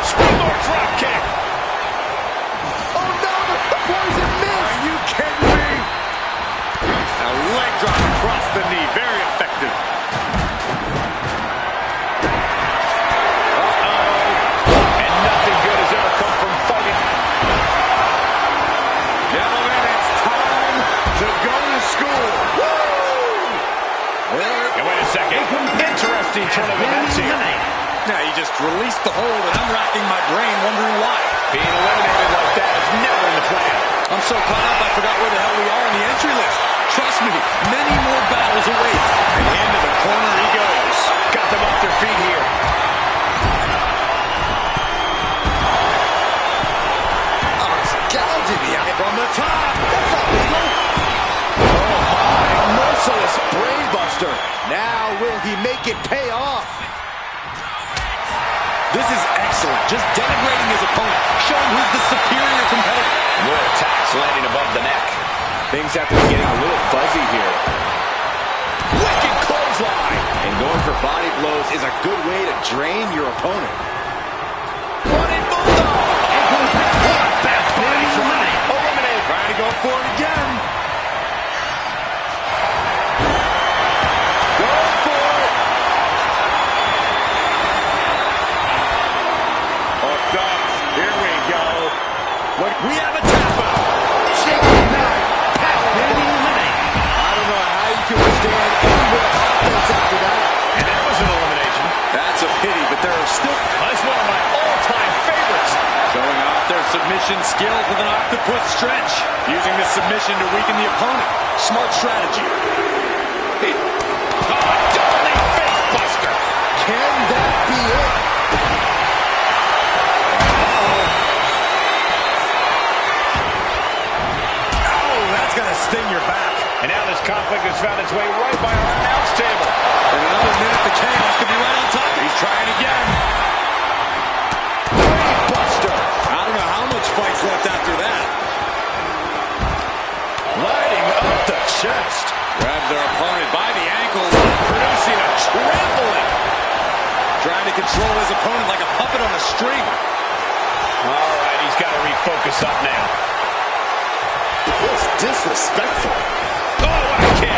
Springboard drop kick. Oh, no, the poison missed. Are you kidding me? A leg drop across the knee. Very effective. Uh-oh. And nothing good has ever come from fighting. Gentlemen, it's time to go to school. Woo! And wait a second. Interesting turn of events here. Now, he just released the hold, and I'm racking my brain wondering why. Being eliminated like that is never in the plan. I'm so caught up, I forgot where the hell we are on the entry list. Trust me, many more battles await. And into the corner he goes. Got them off their feet here. Oh, it's gouging the eye. From the top. That's not legal. Oh, my. Merciless brainbuster. Now will he make it pay off? This is excellent. Just denigrating his opponent, showing who's the superior competitor. More attacks landing above the neck. Things have to be getting a little fuzzy here. Wicked clothesline. And going for body blows is a good way to drain your opponent. Running bulldog. Fast body shot. Eliminated. Trying to go for it again. Going for it. Hooked up. Here we go. Look, we have a tap out. Shaking back. I don't know how you can withstand any more offense after that. And that was an elimination. That's a pity, but there are still... That's one of my all-time favorites. Showing off their submission skills with an octopus stretch. Using this submission to weaken the opponent. Smart strategy. Darling face buster. Can that be it? Oh, that's going to sting your back. And now this conflict has found its way right by our announce table. In another minute, the chaos could be right on top. He's trying again. Buster. I don't know how much fight's left after that. Lighting up the chest. Grabs their opponent by the ankles, producing a trampling. Trying to control his opponent like a puppet on a string. All right, he's got to refocus up now. It's disrespectful. Oh, what a kick.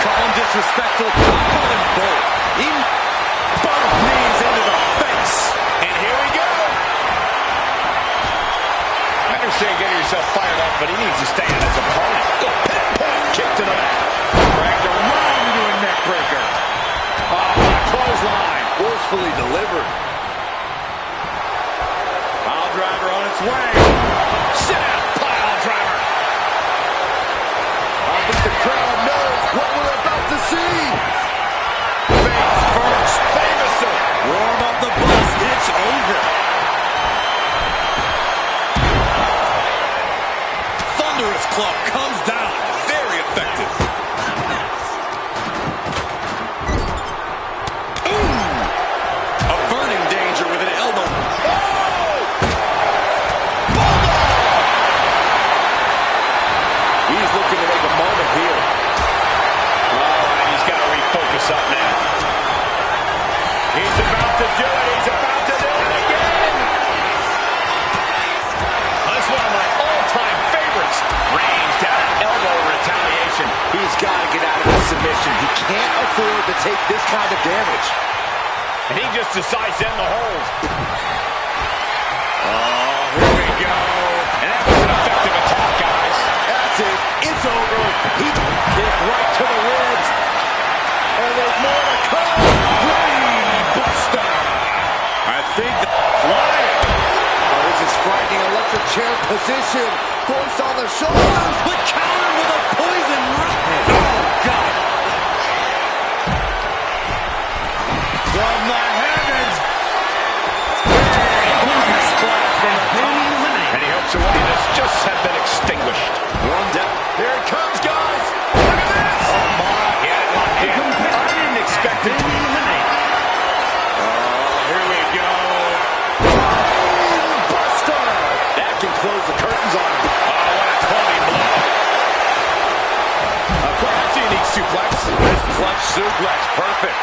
Call him disrespectful. I call him bold. Both knees into the face. And here we go. I understand getting yourself fired up, but he needs to stay on his opponent. Pinpoint kick to the back. Dragged around into a neck breaker. Clothesline. Forcefully delivered. Pile driver on its way. Sit out, pile driver. I think the crowd knows what we're about to see. Face first. Famouser. Warm up the bus. It's over. Thunderous club comes down. Very effective. Averting danger with an elbow. Oh! Bulldog kind of damage. And he just decides to end the hold. Oh, here we go. And that was an effective attack, guys. That's it. It's over. He kick right to the ribs. And there's more to come. Buster. I think flying. Oh, this is frightening. Electric chair position. Force on the shoulders. The counter with a poison right. Oh, God. From the heavens. And he hopes that one of this just had been extinguished. One down. Here it comes, guys. Look at this. Oh, my. Yeah, locked in. I didn't expect it. Here we go. Buster. That can close the curtains on him. Oh, what a clubbing blow. That's a unique suplex. This clutch suplex, perfect.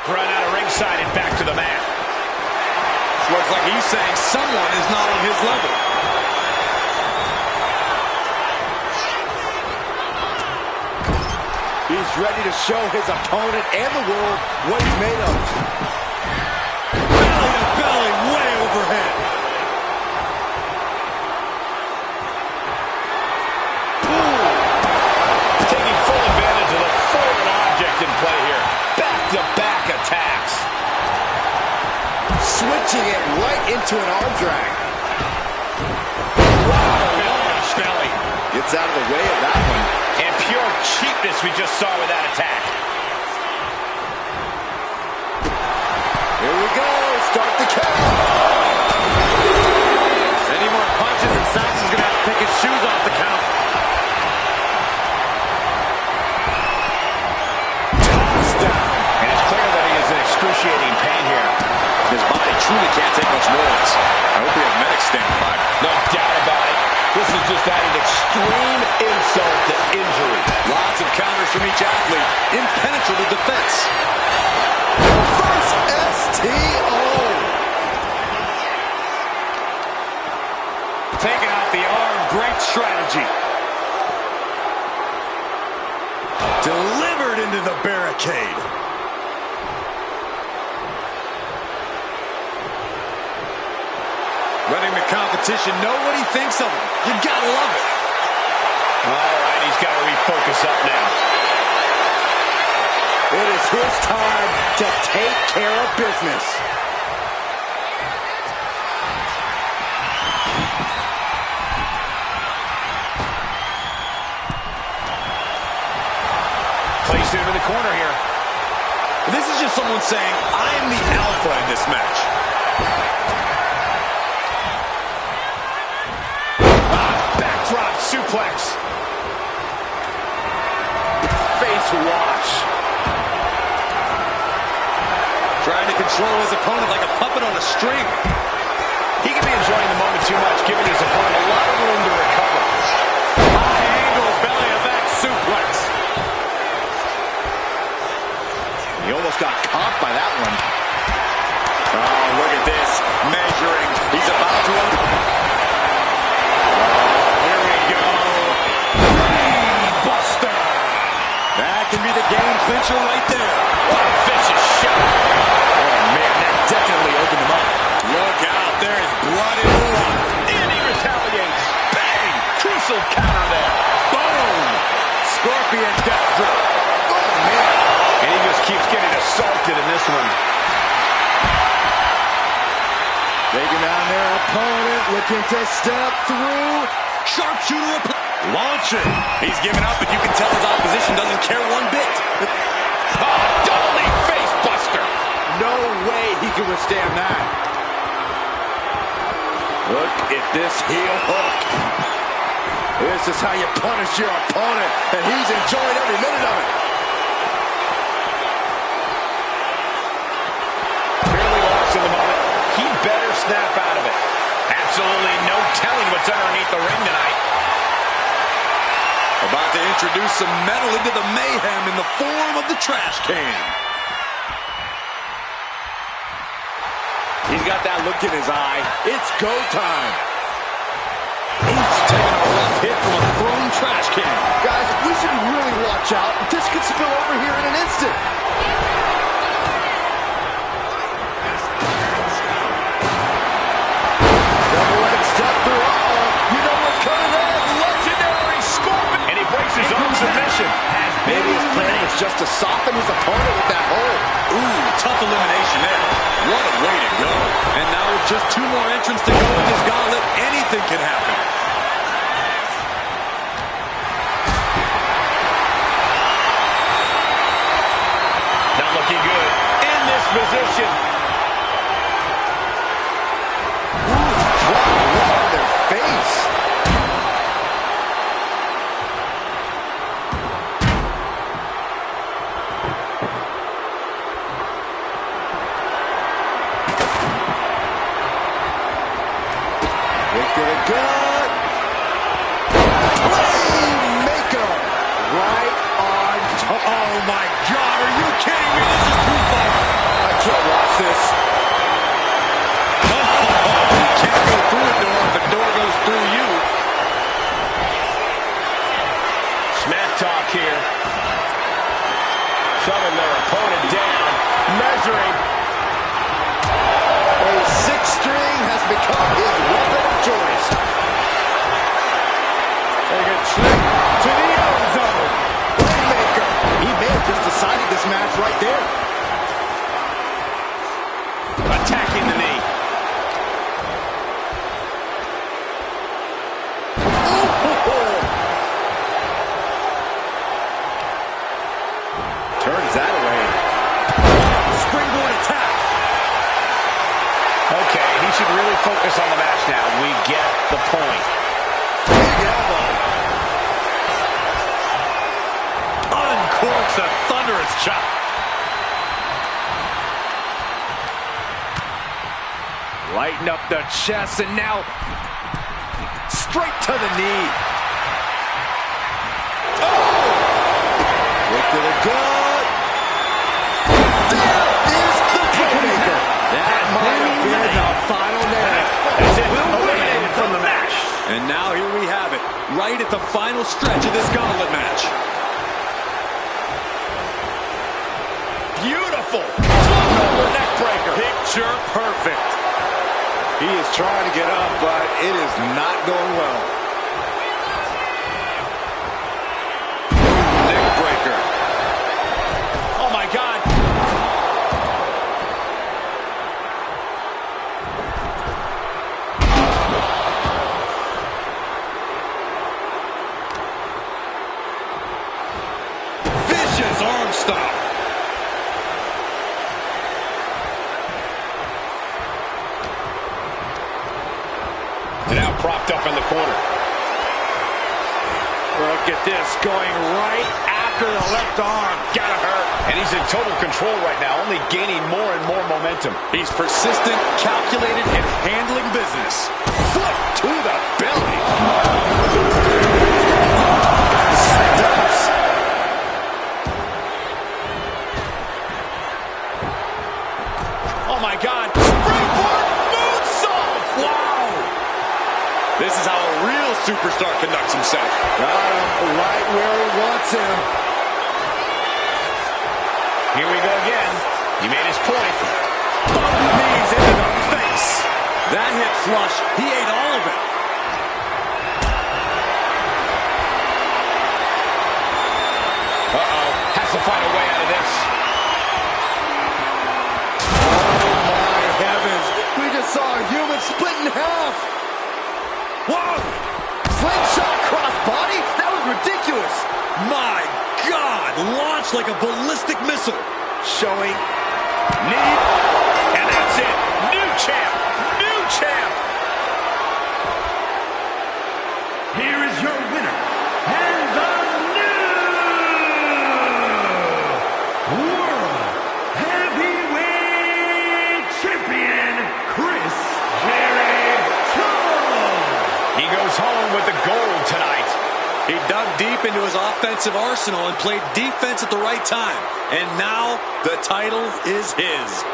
Run out of ringside and back to the mat. Looks like he's saying someone is not on his level. He's ready to show his opponent and the world what he's made of. Belly to belly, way overhead. Taking full advantage of the foreign object in play here. Back-to-back attacks. Switching it right into an arm drag. Belly. Gets out of the way of that one. And pure cheapness we just saw with that attack. Here we go. Start the count. Any more punches and Saxon's going to have to take his shoes off the count. And it's clear that he is in excruciating pain here. His body truly can't take much more of this. I hope we have medics standing by. No doubt about it. This is just adding extreme insult to injury. Lots of counters from each athlete. Impenetrable defense. First STO. Taking out the arm. Great strategy. Delivered into the barricade. Letting the competition know what he thinks of him. You gotta love it. All right, he's got to refocus up now. It is his time to take care of business. Placing him in the corner here. This is just someone saying, I am the alpha in this match. Backdrop suplex. Face wash. Trying to control his opponent like a puppet on a string. He can be enjoying the moment too much, giving his opponent a lot of room to recover. High angle belly of that suplex. He almost got caught by that one. Oh, look at this. Measuring. He's about to... Here we go. Buster. That can be the game clincher right there. What a vicious shot. Oh, man, that definitely opened him up. Look out. There is blood in the water. And he retaliates. Bang! Crucial counter there. Boom. Scorpion death drop. Oh, man. And he just keeps getting assaulted in this one. Taking down their opponent, looking to step through. Sharpshooter launching. He's giving up, but you can tell his opposition doesn't care one bit. Oh, double face buster. No way he can withstand that. Look at this heel hook. This is how you punish your opponent, and he's enjoying every minute of it. Clearly lost in the moment. He better snap out of it. Absolutely no telling what's underneath the ring tonight. About to introduce some metal into the mayhem in the form of the trash can. He's got that look in his eye. It's go time. Taking a rough hit from a thrown trash can. Guys, we should really watch out. This could spill over here in an instant. Double leg step through. You know what's coming there. Legendary scorpion. And he breaks his own submission. Maybe his plan was just to soften his opponent with that hold. Ooh, tough elimination there. What a way to go. And now with just 2 more entrants to go in this gauntlet, anything can happen. Not looking good in this position. Ooh, drop right on their face. Look at it good. Playmaker. Right on top. Oh my God, are you kidding me? This is too far. I can't watch this. You can't go through a door if the door goes through you. Smack talk here. Shoving their opponent down. Measuring. A 6-string has become his weapon of choice. Take a trip to the end zone. Playmaker. He may have just decided this match right there. Attacking the knee. Turns that away. Springboard attack. Okay, he should really focus on the match now. We get the point. Big elbow. Uncorks a thunderous chop. Lighten up the chest and now Straight to the knee. Oh! Look at it good. There is the playmaker. That might have been the final nail. as if eliminated from the match. And now here we have it, right at the final stretch of this gauntlet match. Beautiful. Over neck breaker. Picture perfect. He is trying to get up, but it is not going well. Neck breaker. Oh my God. Vicious arm stop. Now propped up in the corner. Look at this, going right after the left arm. Gotta hurt. And he's in total control right now, only gaining more and more momentum. He's persistent, calculated, and handling business. Foot to the belly. Steps. Oh my God. Springboard moonsault. Wow. This is how a real superstar conducts himself. Right where he wants him. Here we go again. He made his point. Both knees into the face. That hit flush, he ate all of it. Uh-oh. Has to find a way out of this. Oh my heavens. We just saw a human split in half. Whoa! Slingshot crossbody? That was ridiculous. My God! Launched like a ballistic missile. Showing Knee. And that's it. New champ. New champ. Here is your winner, and the new World Heavyweight Champion, Chris Jericho. He goes home with the gold tonight. He dug deep into his offensive arsenal and played defense at the right time. And now the title is his.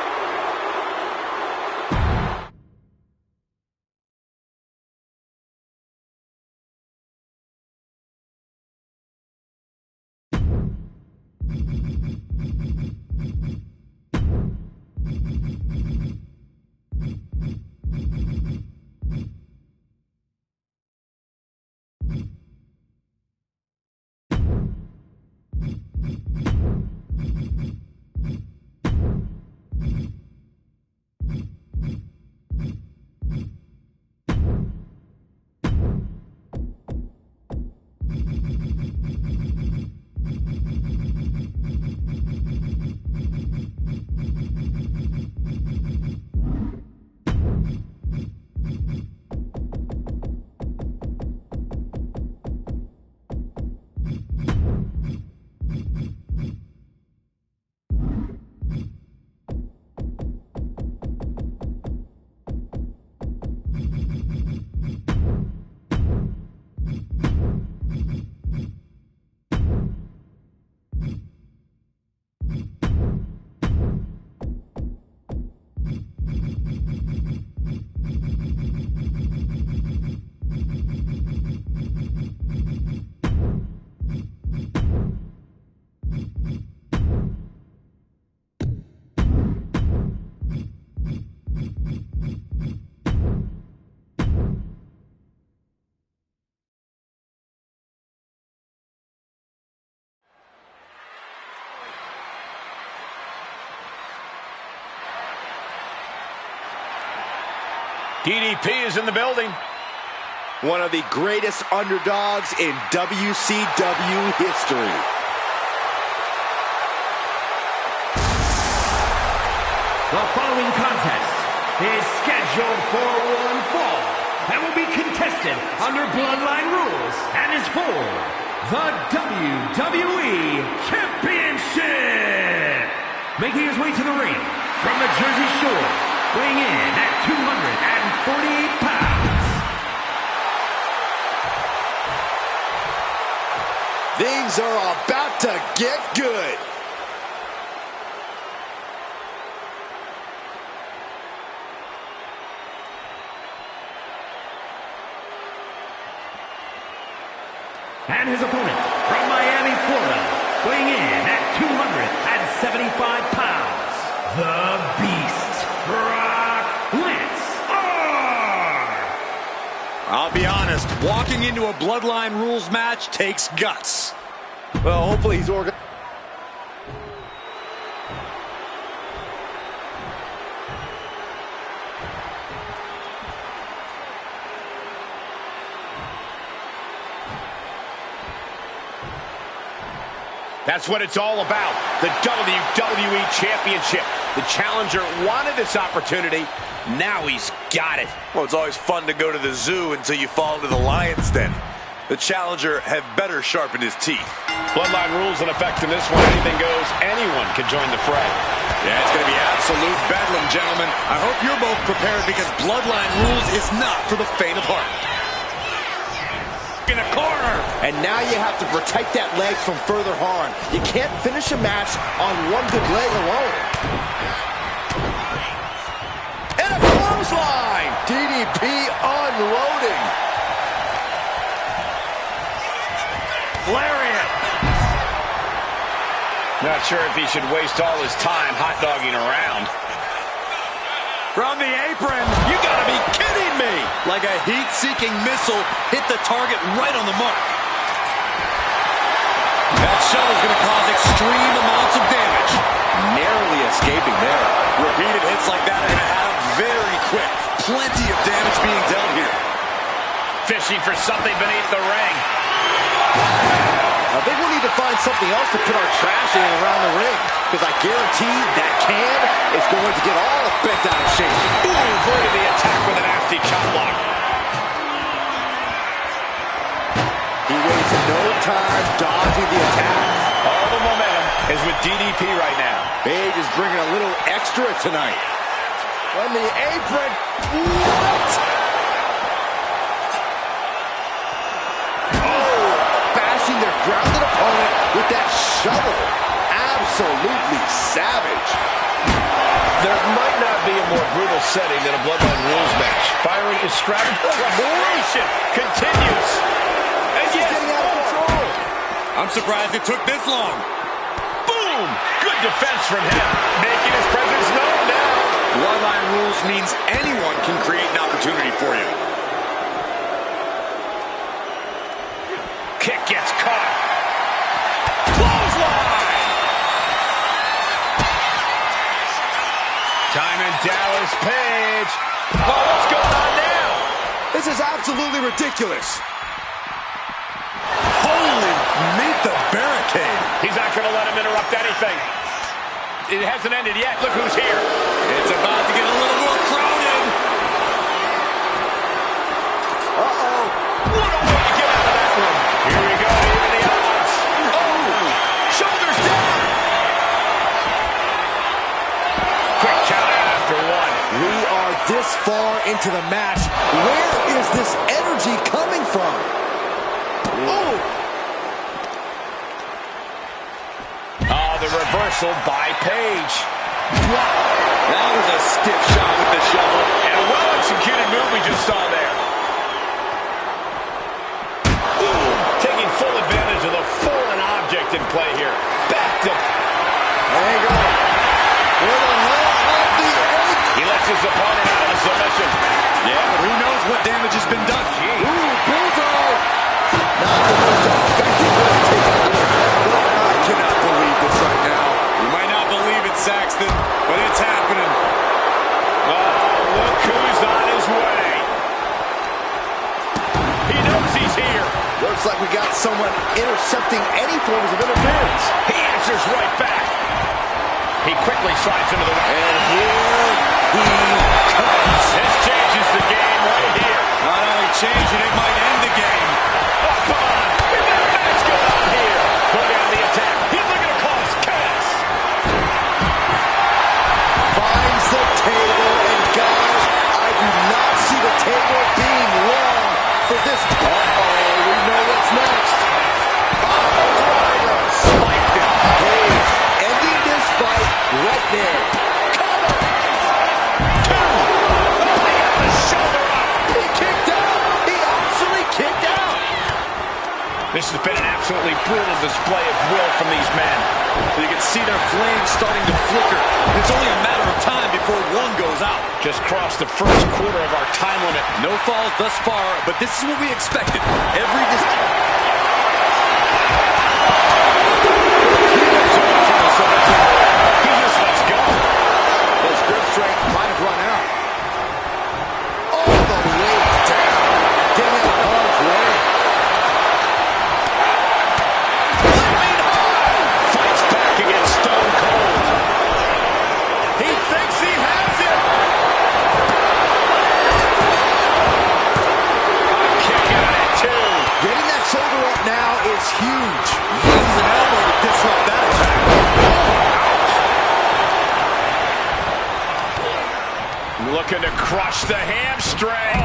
DDP is in the building. One of the greatest underdogs in WCW history. The following contest is scheduled for one fall and will be contested under Bloodline rules and is for the WWE Championship. Making his way to the ring from the Jersey Shore, weighing in at 248 pounds. Things are about to get good. And his opponent from Miami, Florida, weighing in at 275 pounds, the Beast, Brock Lesnar. I'll be honest, walking into a Bloodline rules match takes guts. Well, hopefully he's organized. That's what it's all about, the WWE Championship. The challenger wanted this opportunity. Now he's got it. Well, it's always fun to go to the zoo until you fall into the lion's den. The challenger have better sharpened his teeth. Bloodline rules in effect in this one. Anything goes. Anyone can join the fray. Yeah, it's going to be absolute bedlam, gentlemen. I hope you're both prepared because Bloodline rules is not for the faint of heart. In a corner. And now you have to protect that leg from further harm. You can't finish a match on one good leg alone. And a clothesline! DDP unloading. Lariat. Not sure if he should waste all his time hot-dogging around. From the apron. You gotta be kidding me. Like a heat-seeking missile hit the target right on the mark. That shot is going to cause extreme amounts of damage. Narrowly escaping there. Repeated hits like that are going to add up very quick. Plenty of damage being dealt here. Fishing for something beneath the ring. I think we need to find something else to put our trash in around the ring, because I guarantee that can is going to get all bent out of shape. Ooh, avoided the attack with a nasty chop block. He wastes no time dodging the attack. All the momentum is with DDP right now. Page is bringing a little extra tonight. From the apron. What? Oh, bashing their grounded opponent with that shovel. Absolutely savage. There might not be a more brutal setting than a Bloodline rules match. Byron is strapped. Collaboration continues. And yes, getting out of control. I'm surprised it took this long. Boom! Good defense from him. Making his presence known now. Bloodline rules means anyone can create an opportunity for you. Kick gets caught. Clothesline! Diamond Dallas Page. Oh, what's going on now? This is absolutely ridiculous. Holy meet the barricade. He's not going to let him interrupt anything. It hasn't ended yet. Look who's here. It's about to get a little more crowded. Uh-oh. What a way to get out of that one. Here we go. Even the odds. Oh, shoulders down. Quick count after one. We are this far into the match. Where is this energy coming from? Oh! Oh, the reversal by Page. Wow, that was a stiff shot with the shovel. And a well-executed move we just saw there. Ooh, taking full advantage of the foreign object in play here. Back to... There you go. For the love of the earth. He lets his opponent out of a submission. Yeah, but who knows what damage has been done. Ooh, bullseye. Not the most effective way to take it. I cannot believe this right now. You might not believe it, Saxton, but it's happening. Oh, look who's on his way. answers right back. He quickly slides into the ring. And here he comes. This changes the game right here. Not only changing, it might end the game. Oh, come on. We got a match going on here. Going down the attack. He's looking to cause chaos. Finds the table, and guys, I do not see the table being long for this. Uh-oh, we know what's next. Spiked him. Page ending this fight right there. He kicked out. He actually kicked out. This has been an absolutely brutal display of will from these men. You can see their flames starting to flicker. It's only a matter of time before one goes out. Just crossed the first quarter of our time limit. No falls thus far, but this is what we expected. Every He just lets go. His grip strength might have run out. All the way down. Getting out of harm's way. Fights back against Stone Cold. He thinks he has it. Kick out at two. Getting that shoulder up now is huge. Uses an elbow to disrupt that attack. Looking to crush the hamstring.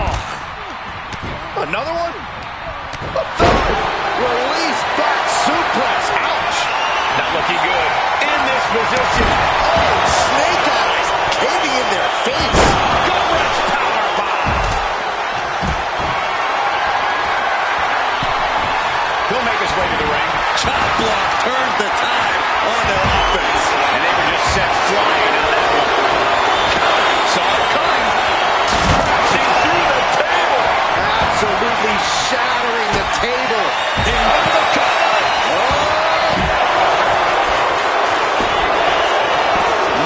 Another one? A third. Release back suplex. Ouch. Not looking good in this position. Oh, snake eyes caving in their face. Gut-wrench powerbomb. He'll make his way to the ring. chop block turns the tide on their offense. And they were just sent flying on that one. Saw it coming. Crashing through the table. Absolutely shattering the table. Into the cover.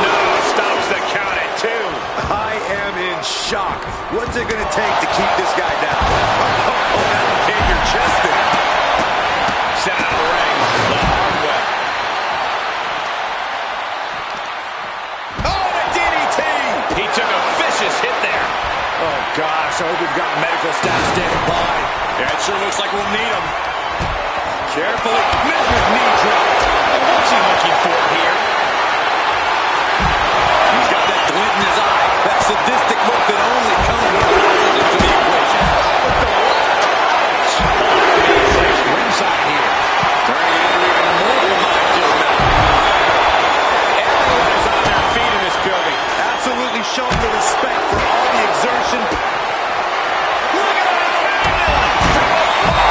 No, stops the count at two. I am in shock. What's it going to take to keep this guy down? Oh, that'll cave your chest in. Sent out of the ring the hard way. Oh, the DDT! He took a vicious hit there. Oh, gosh, I hope we've got medical staff standing by. Yeah, it sure looks like we'll need them. Carefully, measured knee drop. What's he looking for here? He's got that glint in his eye. That sadistic look that only comes when he goes into the equation. Ringside here. Turning into even more of a minefield now. Everyone is on their feet in this building. Absolutely showing the respect for all the exertion. Look at that angle! Oh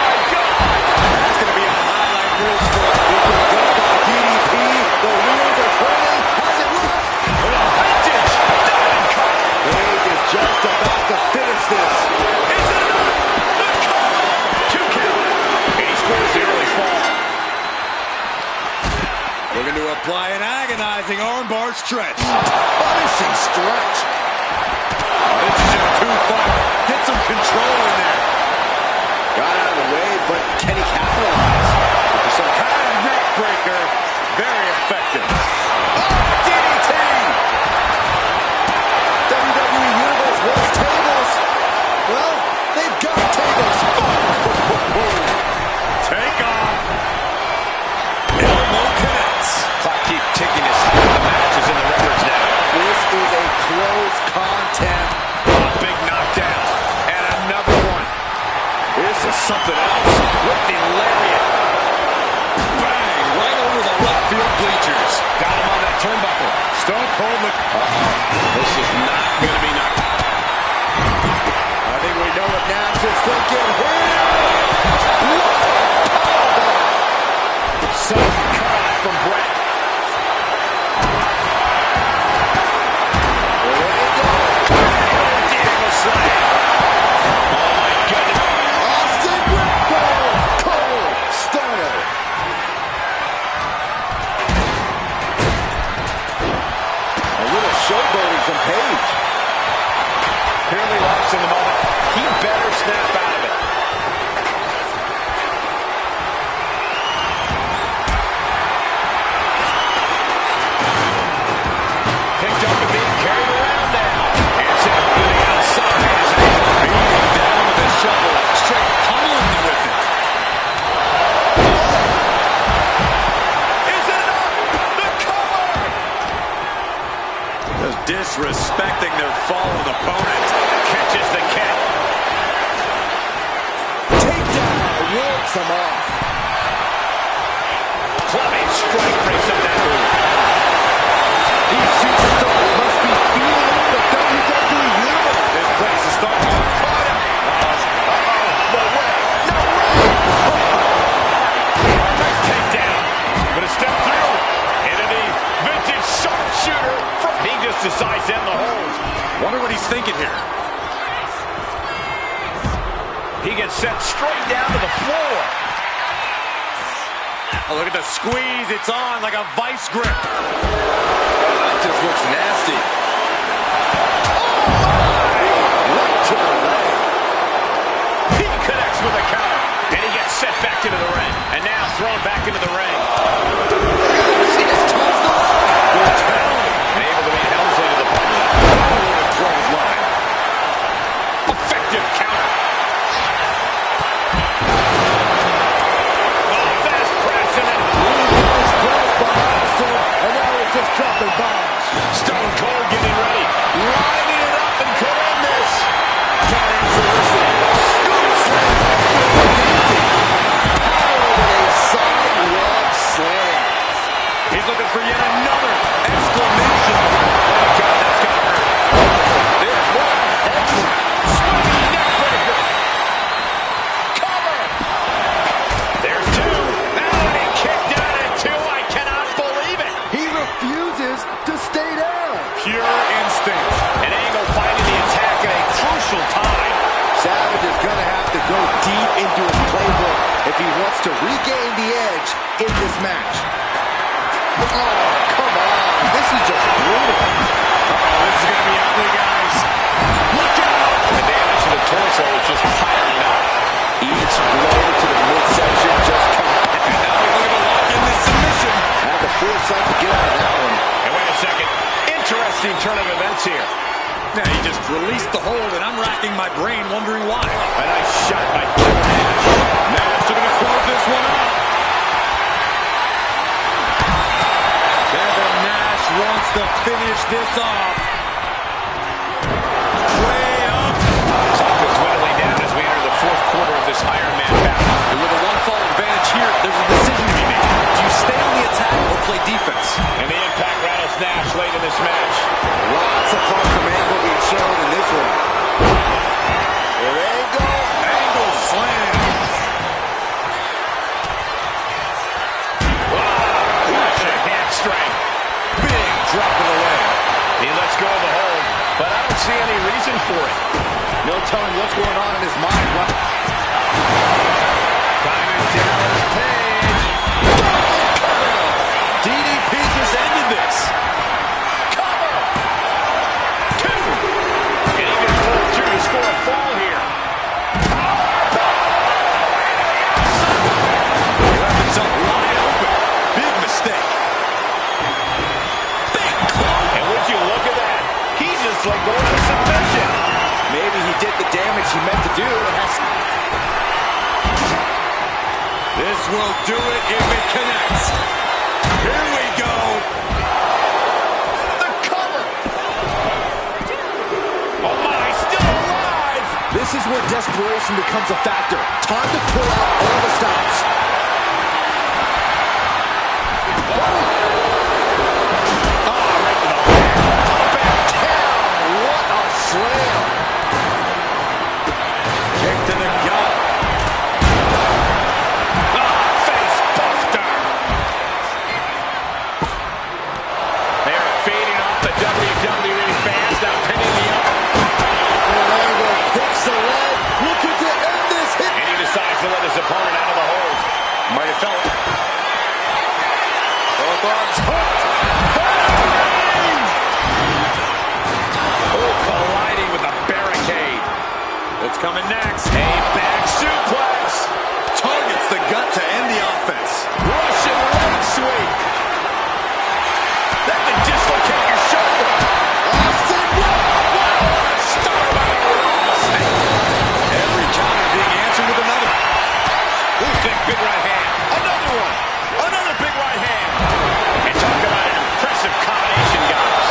my God! That's going to be on highlight reels for us. It will go by DDP. The wheels are turning. How's it look? Vintage diamond cut. Page is just about to finish this. Is it enough? The cover. 2 count. He scores the early fall. Looking to apply an agonizing armbar stretch. Punishing stretch. This is just too far. Get some control in there. Got out of the way, but can he capitalize? Some kind of neck breaker. Very effective. Oh, DDT! WWE Universe wants tables. Well, they've got tables. Take off. Elbow connects. Clock keeps ticking as the match is in the records now. This is a close contest. A big knockdown. And another one. This is something else. With the lariat. Bang! Right over the left field bleachers. Got him on that turnbuckle. Stone Cold look. This is not going to be knocked. I think we know what Nash is thinking here. What a powerbomb. Sudden cut from Brett. Diego slam. Oh my goodness. Austin Whitball. Cole Stunner. A little showboating from Page. Clearly lost in the moment. He better snap out of it. Disrespecting their fallen opponent. Catches the kick. Takedown, walks him off. Clubbing strike breaks up that move. These superstars must be feeling up the WWE Universe. This place is starting to caught him. No way. No way. Nice takedown. Gonna step through into the vintage sharpshooter. He just decides to end the hold. Wonder what he's thinking here. He gets sent straight down to the floor. Oh, look at the squeeze. It's on like a vice grip. That just looks nasty. Oh, right to the leg. He connects with a counter. And he gets set back into the ring. And now thrown back into the ring. He just tossed the leg. And able to be held into the public. Clothesline. Effective counter. Oh, fast press and then And now it's just dropping bombs. Stone Cold getting ready. Lining it up and could end this. Sidewalk slam. He's looking for yet another exclamation. Oh, God, that's got to hurt. There's one. Swinging neckbreaker. Cover. There's two. Now he kicked out at two. I cannot believe it. He refuses to stay down. Pure instinct. An Angle finding the attack at a crucial time. Savage is going to have to go deep into his playbook if he wants to regain the edge in this match. Oh, come on. This is just brutal. This is going to be ugly, guys. Look out. The damage to the torso is just piling up. Each blow to the midsection just compounds. And now he's looking to lock in this submission. Had the foresight to get out of that one. And wait a second. Interesting turn of events here. Now he just released the hold, and I'm racking my brain wondering why. A nice shot by Kevin Nash. Now he's looking to close this one out. Kevin Nash wants to finish this off. Way up. Clock is dwindling down as we enter the fourth quarter of this Iron Man battle. And with a one-fall advantage here, there's a decision to be made. Do you stay on the attack or play defense? And the impact rattles Nash late in this match. Lots of fun from Angle being shown in this one. There they go. Angle slam. Watch a hamstring. Big drop of the leg. He lets go of the hold, but I don't see any reason for it. No telling what's going on in his mind. Diamond Dallas Page. DDP just ended this. Cover. Two. And he gets pulled through to score a fall here. He left himself wide open. Big mistake. Big club. And would you look at that? He's just like going to submission. Maybe he did the damage he meant to do. This will do it if it connects. Here we go. The cover. Oh my, still alive. This is where desperation becomes a factor. Time to pull out all the stops. Right to the back. Back down. What a slam. Kick to the gut. Face buster. They are fading off the WWE fans, now pinning the up. Angle picks the leg. Looking to end this hit. And he decides to let his opponent out of the hold. Might have felt it. Both arms hooked. Oh, colliding with a barricade. What's coming next? A back suplex. Targets the gut to end the offense. Russian leg sweep. That could dislocate your shoulder. Austin, Starbound Ross. Every counter being answered with another. Who's that big right hand? Another one. Another big right hand. And talk about an impressive combination, guys.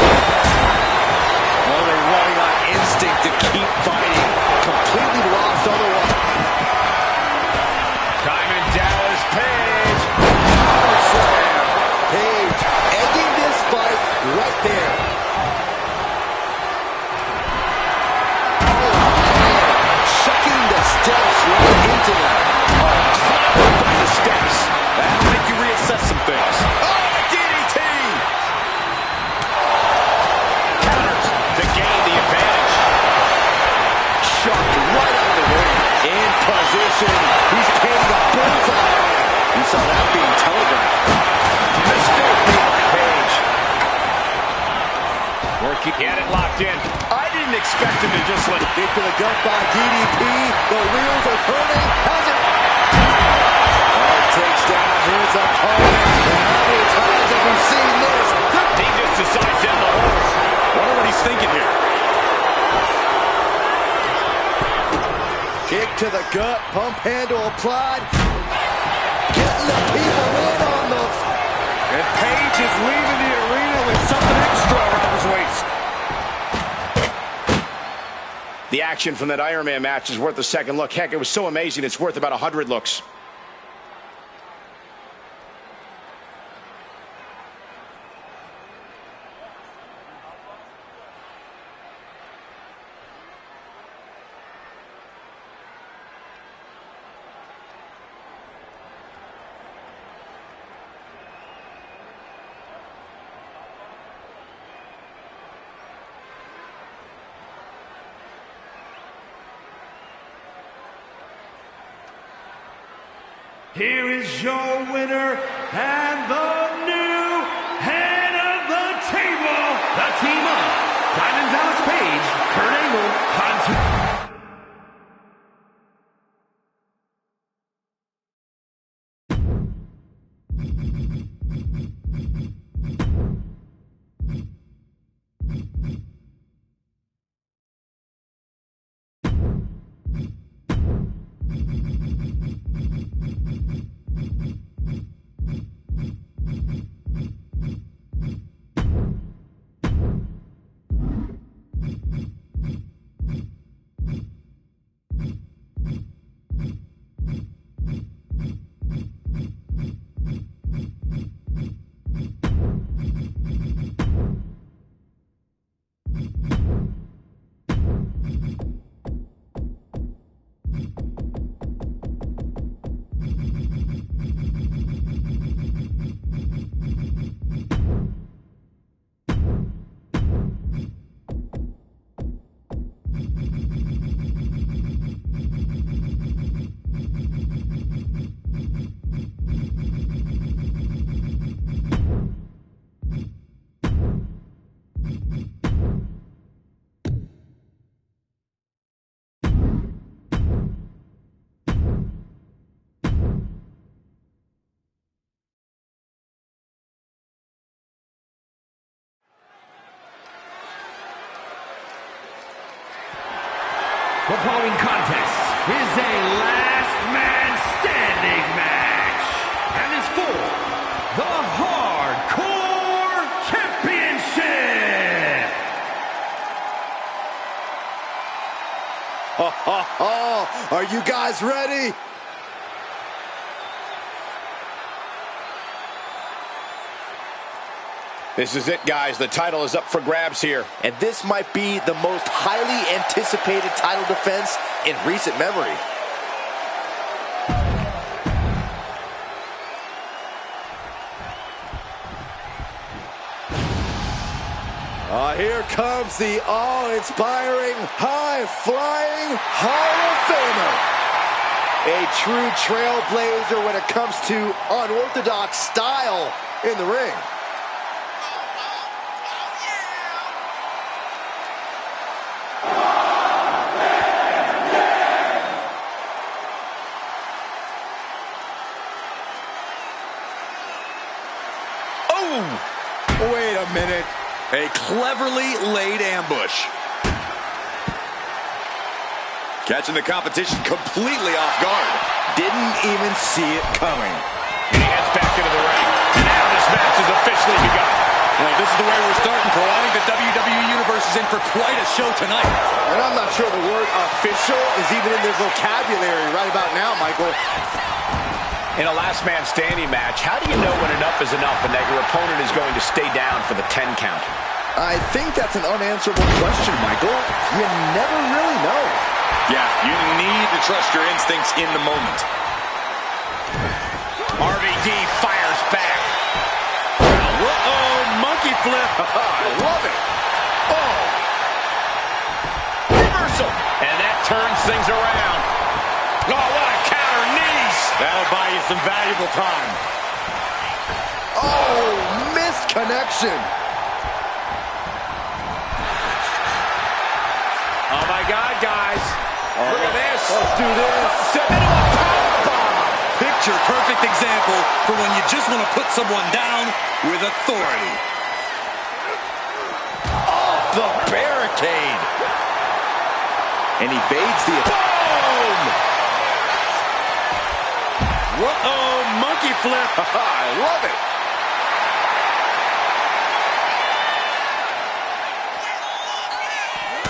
expect him to just like... Into the gut by DDP. The wheels are turning. Has it? Takes down his opponent. And how many times have we seen this? He just decides down the hole. Wonder what he's thinking here. Kick to the gut. Pump handle applied. Getting the people in on the... And Page is leaving the arena with something extra around his waist. The action from that Iron Man match is worth a second look. Heck, it was so amazing, it's worth about 100 looks. Here is your winner and the new head of the table, the team of Diamond Dallas Page, Kurt Angle, The following contest is a last man standing match and is for the Hardcore Championship. Are you guys ready? This is it, guys. The title is up for grabs here. And this might be the most highly anticipated title defense in recent memory. Here comes the awe-inspiring, high-flying Hall of Famer. A true trailblazer when it comes to unorthodox style in the ring. Wait a minute. A cleverly laid ambush. Catching the competition completely off guard. Didn't even see it coming. He heads back into the ring. Now this match is officially begun. Well, if this is the way we're starting, Cole, I think the WWE Universe is in for quite a show tonight. And I'm not sure the word official is even in their vocabulary right about now, Michael. In a last man standing match, how do you know when enough is enough and that your opponent is going to stay down for the 10 count? I think that's an unanswerable question, Michael. You never really know. Yeah, you need to trust your instincts in the moment. RVD fires back. Whoa, monkey flip. I love it. Oh. Reversal. And that turns things around. Oh, what a counter, knees. That'll buy you some valuable time. Oh, missed connection. my God, guys. Look at this. Let's do this. Step into a powerbomb. Picture perfect example for when you just want to put someone down with authority. Off the barricade. And evades the... Boom! Whoa, monkey flip. I love it.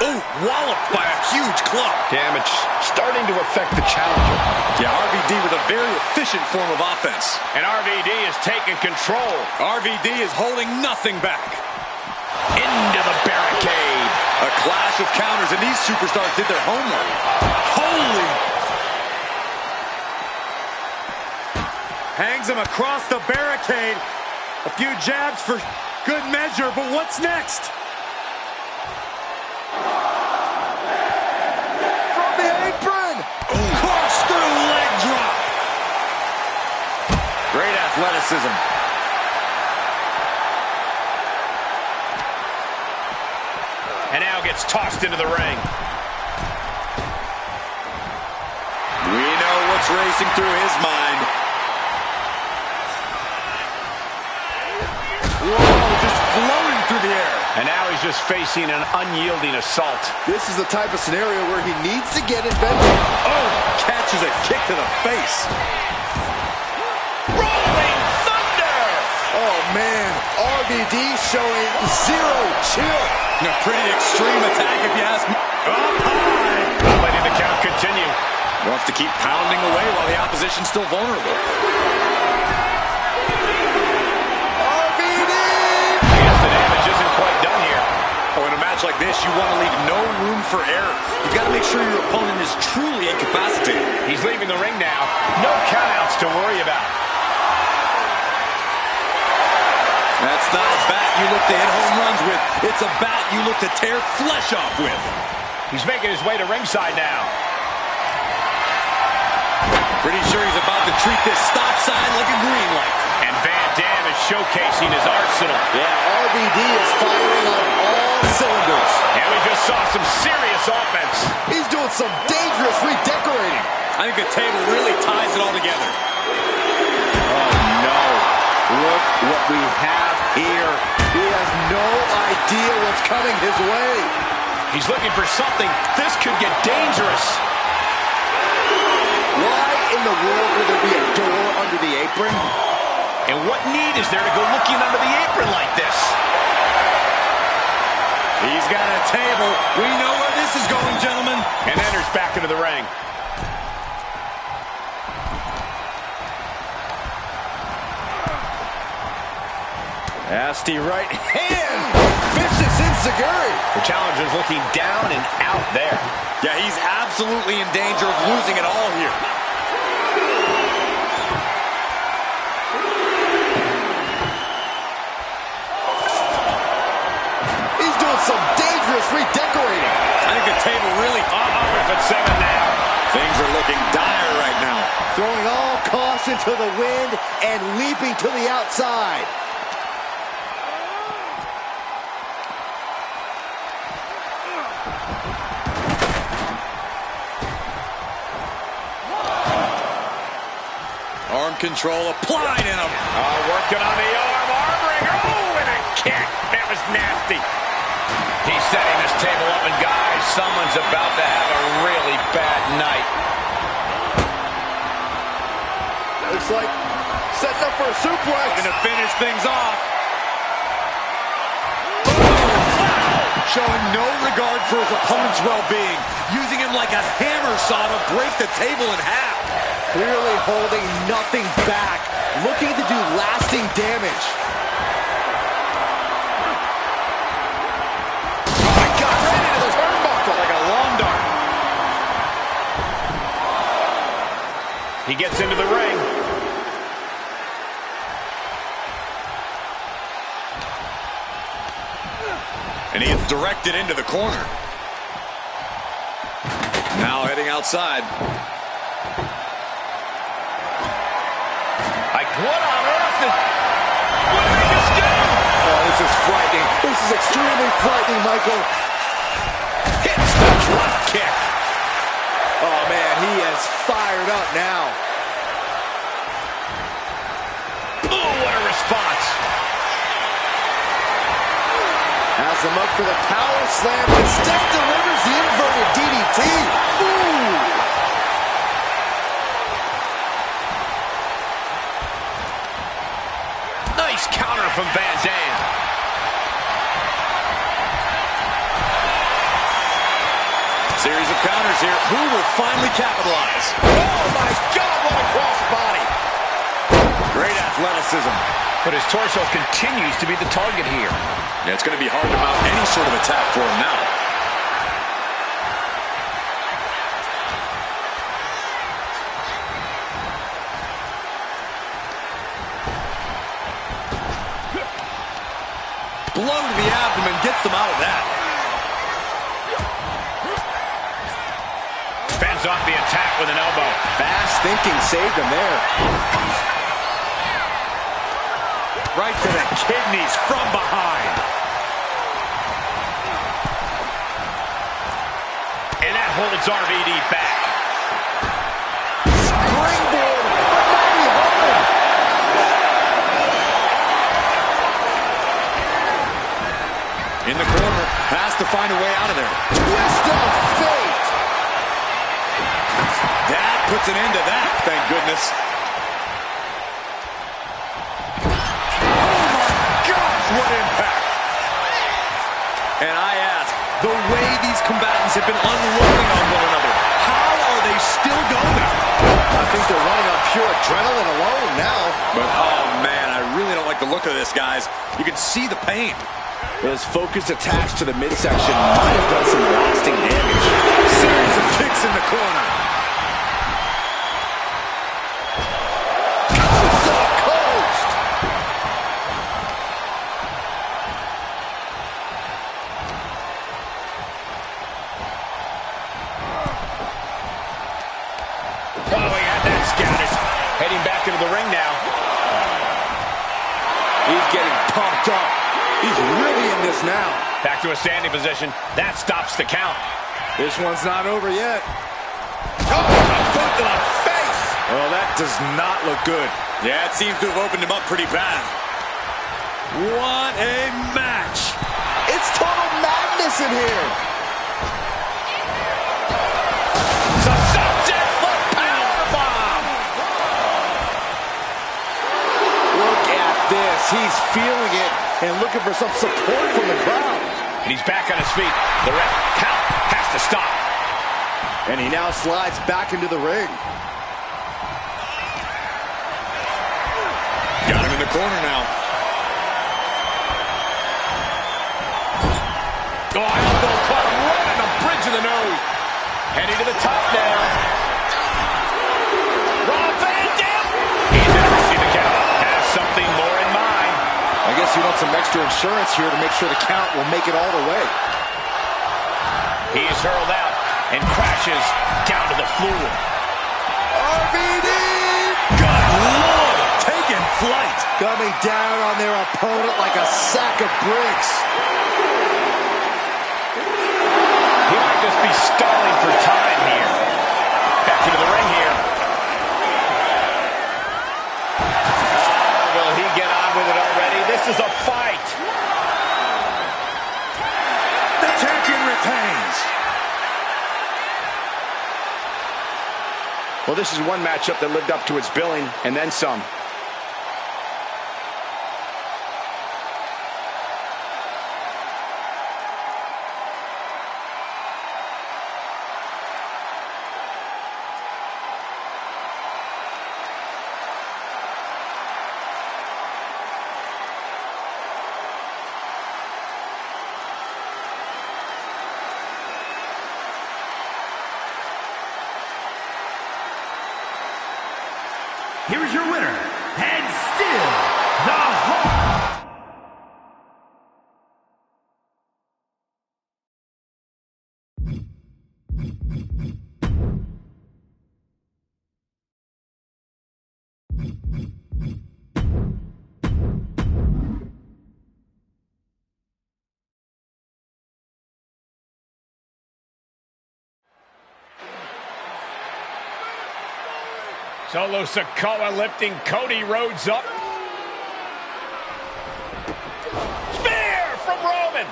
Oh, walloped by a huge club. Damage starting to affect the challenger. Yeah, RVD with a very efficient form of offense. And RVD is taking control. RVD is holding nothing back. Into the barricade. A clash of counters, and these superstars did their homework. Holy! Hangs him across the barricade. A few jabs for good measure, but what's next? From the apron! Cross-through leg drop. Great athleticism. And now gets tossed into the ring. We know what's racing through his mind. Whoa, just floating through the air. And now he's just facing an unyielding assault. This is the type of scenario where he needs to get inventive. Oh, catches a kick to the face. Rolling Thunder! Oh, man. RVD showing zero chill. A pretty extreme attack, if you ask me. Up high. Not letting the count continue. Wants to keep pounding away while the opposition's still vulnerable. RVD! I guess the damage isn't quite done here. Oh, in a match like this, you want to leave no room for error. You've got to make sure your opponent is truly incapacitated. He's leaving the ring now. No countouts to worry about. That's not a bat you look to hit home runs with. It's a bat you look to tear flesh off with. He's making his way to ringside now. Pretty sure he's about to treat this stop sign like a green light. And Van Dam is showcasing his arsenal. Yeah, RVD is firing on all cylinders. And we just saw some serious offense. He's doing some dangerous redecorating. I think the table really ties it all together. Oh, no. Look what we have here. He has no idea what's coming his way. He's looking for something. This could get dangerous. Why in the world would there be a door under the apron? And what need is there to go looking under the apron like this? He's got a table. We know where this is going, gentlemen. And enters back into the ring. Nasty right hand. Vicious enziguri. The challenger's looking down and out there. Yeah, he's absolutely in danger of losing it all here. He's doing some dangerous redecorating. I think the table really... If it's 7 now. Things are looking dire right now. Throwing all caution to the wind and leaping to the outside. Arm control applied in him. Working on the arm wringer. Oh, and a kick. That was nasty. He's setting this table up, and guys, someone's about to have a really bad night. Looks like setting up for a suplex. Going to finish things off. Showing no regard for his opponent's well-being. Using him like a hammer saw to break the table in half. Clearly holding nothing back. Looking to do lasting damage. Oh, my God, right into the turnbuckle like a lawn dart. He gets into the ring. And he is directed into the corner. Now heading outside. Like, what on earth? What did he just do? Oh, this is frightening. This is extremely frightening, Michael. Hits Drop kick. Oh, man, he is fired up now. Oh, what a response. Has him up for the power slam. Instead delivers the inverted DDT. Ooh. Nice counter from Van Dam. Series of counters here. Who will finally capitalize? Oh, my God, what a crossbody. Great athleticism. But his torso continues to be the target here. Yeah, it's going to be hard to mount any sort of attack for him now. Blow to the abdomen gets them out of that. Fends off the attack with an elbow. Fast thinking saved him there. Right to the kidneys from behind. And that holds RVD back. Springboard, but mighty home. In the corner, has to find a way out of there. Twist of fate. That puts an end to that, thank goodness. What impact. And I ask, the way these combatants have been unloading on one another, how are they still going? I think they're running on pure adrenaline alone now. But, oh, man, I really don't like the look of this, guys. You can see the pain. His focused attacks to the midsection might have done some lasting damage. Series of kicks in the corner. Heading back into the ring now. He's getting pumped up. He's really in this now. Back to a standing position. That stops the count. This one's not over yet. Oh, a foot to the face. Well, that does not look good. Yeah, it seems to have opened him up pretty bad. What a match. It's total madness in here. He's feeling it and looking for some support from the crowd. And he's back on his feet. The ref count has to stop. And he now slides back into the ring. Got him in the corner now. Oh, elbow caught him right on the bridge of the nose. Heading to the top now. Rob Van Dam. He's in to see the count. Has something more in mind. I guess he wants some extra insurance here to make sure the count will make it all the way. He's hurled out and crashes down to the floor. RVD! Good Lord! Taking flight. Coming down on their opponent like a sack of bricks. He might just be stalling for time here. Back into the ring here. Will he get on with it already? This is a fight. The champion retains. Well, this is one matchup that lived up to its billing and then some. Here's your winner, and still the Solo Sikoa lifting Cody Rhodes up. Spear from Roman.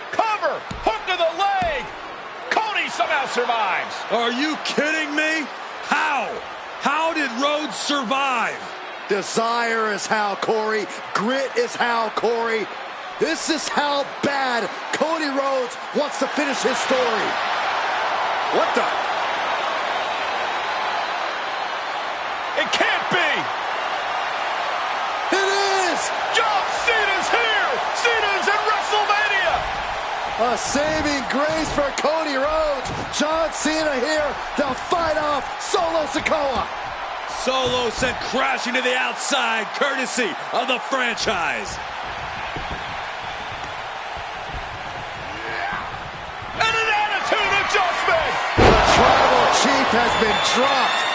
Cover, hook to the leg. Cody somehow survives. Are you kidding me? How? How did Rhodes survive? Desire is how, Corey. Grit is how, Corey. This is how bad Cody Rhodes wants to finish his story. What the? It can't be. It is! John Cena's here. Cena's in WrestleMania. A saving grace for Cody Rhodes. John Cena here to fight off Solo Sikoa. Solo sent crashing to the outside, courtesy of the franchise. And an attitude adjustment. The tribal chief has been dropped.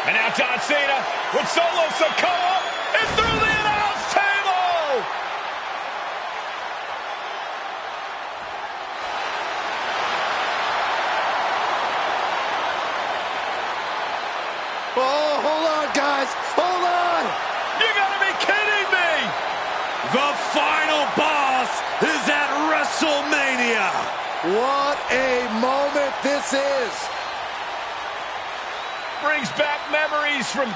And now John Cena with Solo Sikoa is through the announce table. Oh, hold on, guys. Hold on. You gotta be kidding me. The final boss is at WrestleMania. What a moment this is. Brings back memories from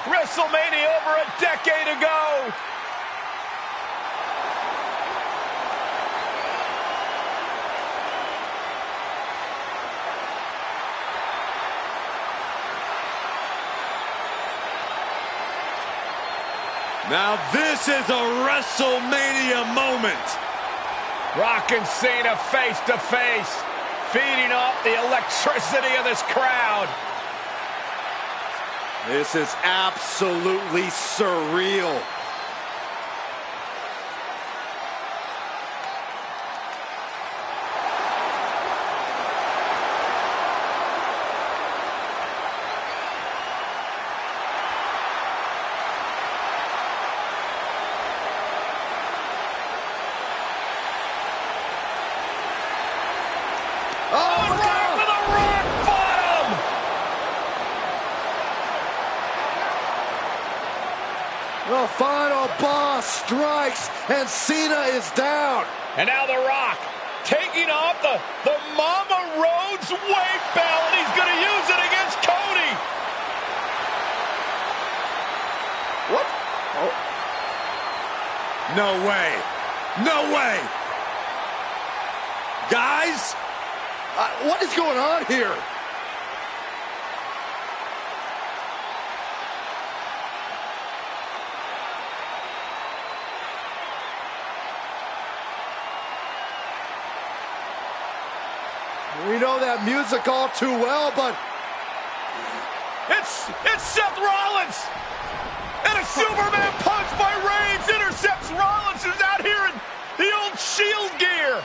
WrestleMania over a decade ago. Now this is a WrestleMania moment. Rock and Cena face to face, feeding off the electricity of this crowd. This is absolutely surreal. The final boss strikes, and Cena is down. And now The Rock taking off the Mama Rhodes weight belt, and he's going to use it against Cody. What? Oh. No way. No way. Guys? What is going on here? We know that music all too well, but it's Seth Rollins, and a Superman punch by Reigns intercepts Rollins, who's out here in the old Shield gear.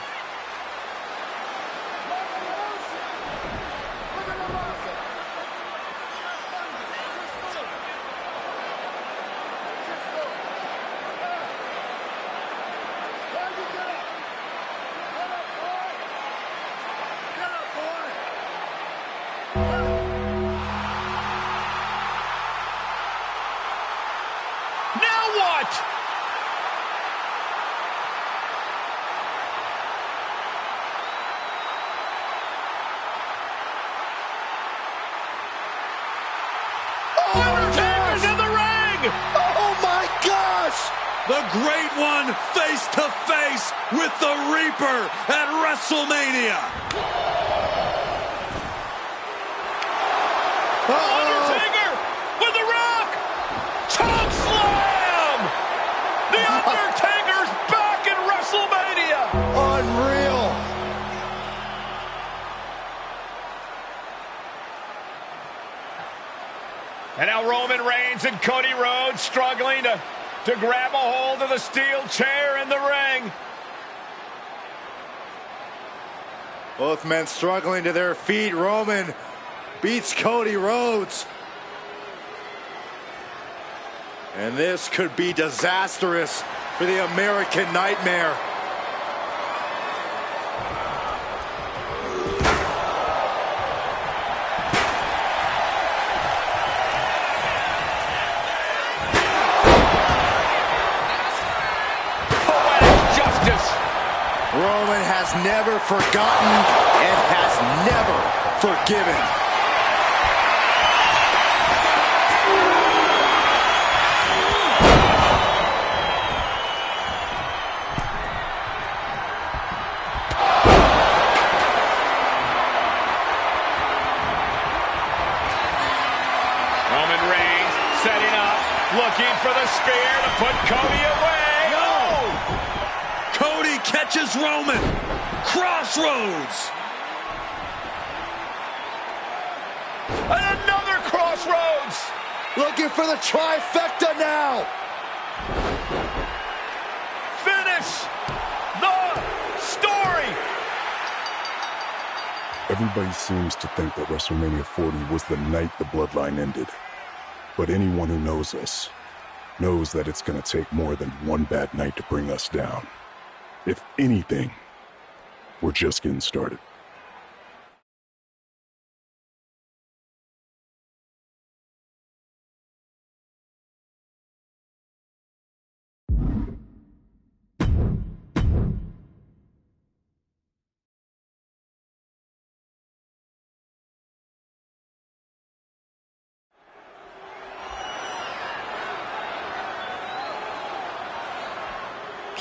The Great One face to face with the Reaper at WrestleMania. Undertaker with the Rock. Choke slam. The Undertaker's back in WrestleMania. Unreal. And now Roman Reigns and Cody Rhodes struggling to grab a hold of the steel chair in the ring. Both men struggling to their feet. Roman beats Cody Rhodes. And this could be disastrous for the American Nightmare. Roman has never forgotten and has never forgiven. Roman Reigns setting up, looking for the spear to put Cody away. Cody catches Roman. Crossroads. And another crossroads. Looking for the trifecta now. Finish the story. Everybody seems to think that WrestleMania 40 was the night the bloodline ended. But anyone who knows us knows that it's going to take more than one bad night to bring us down. If anything, we're just getting started.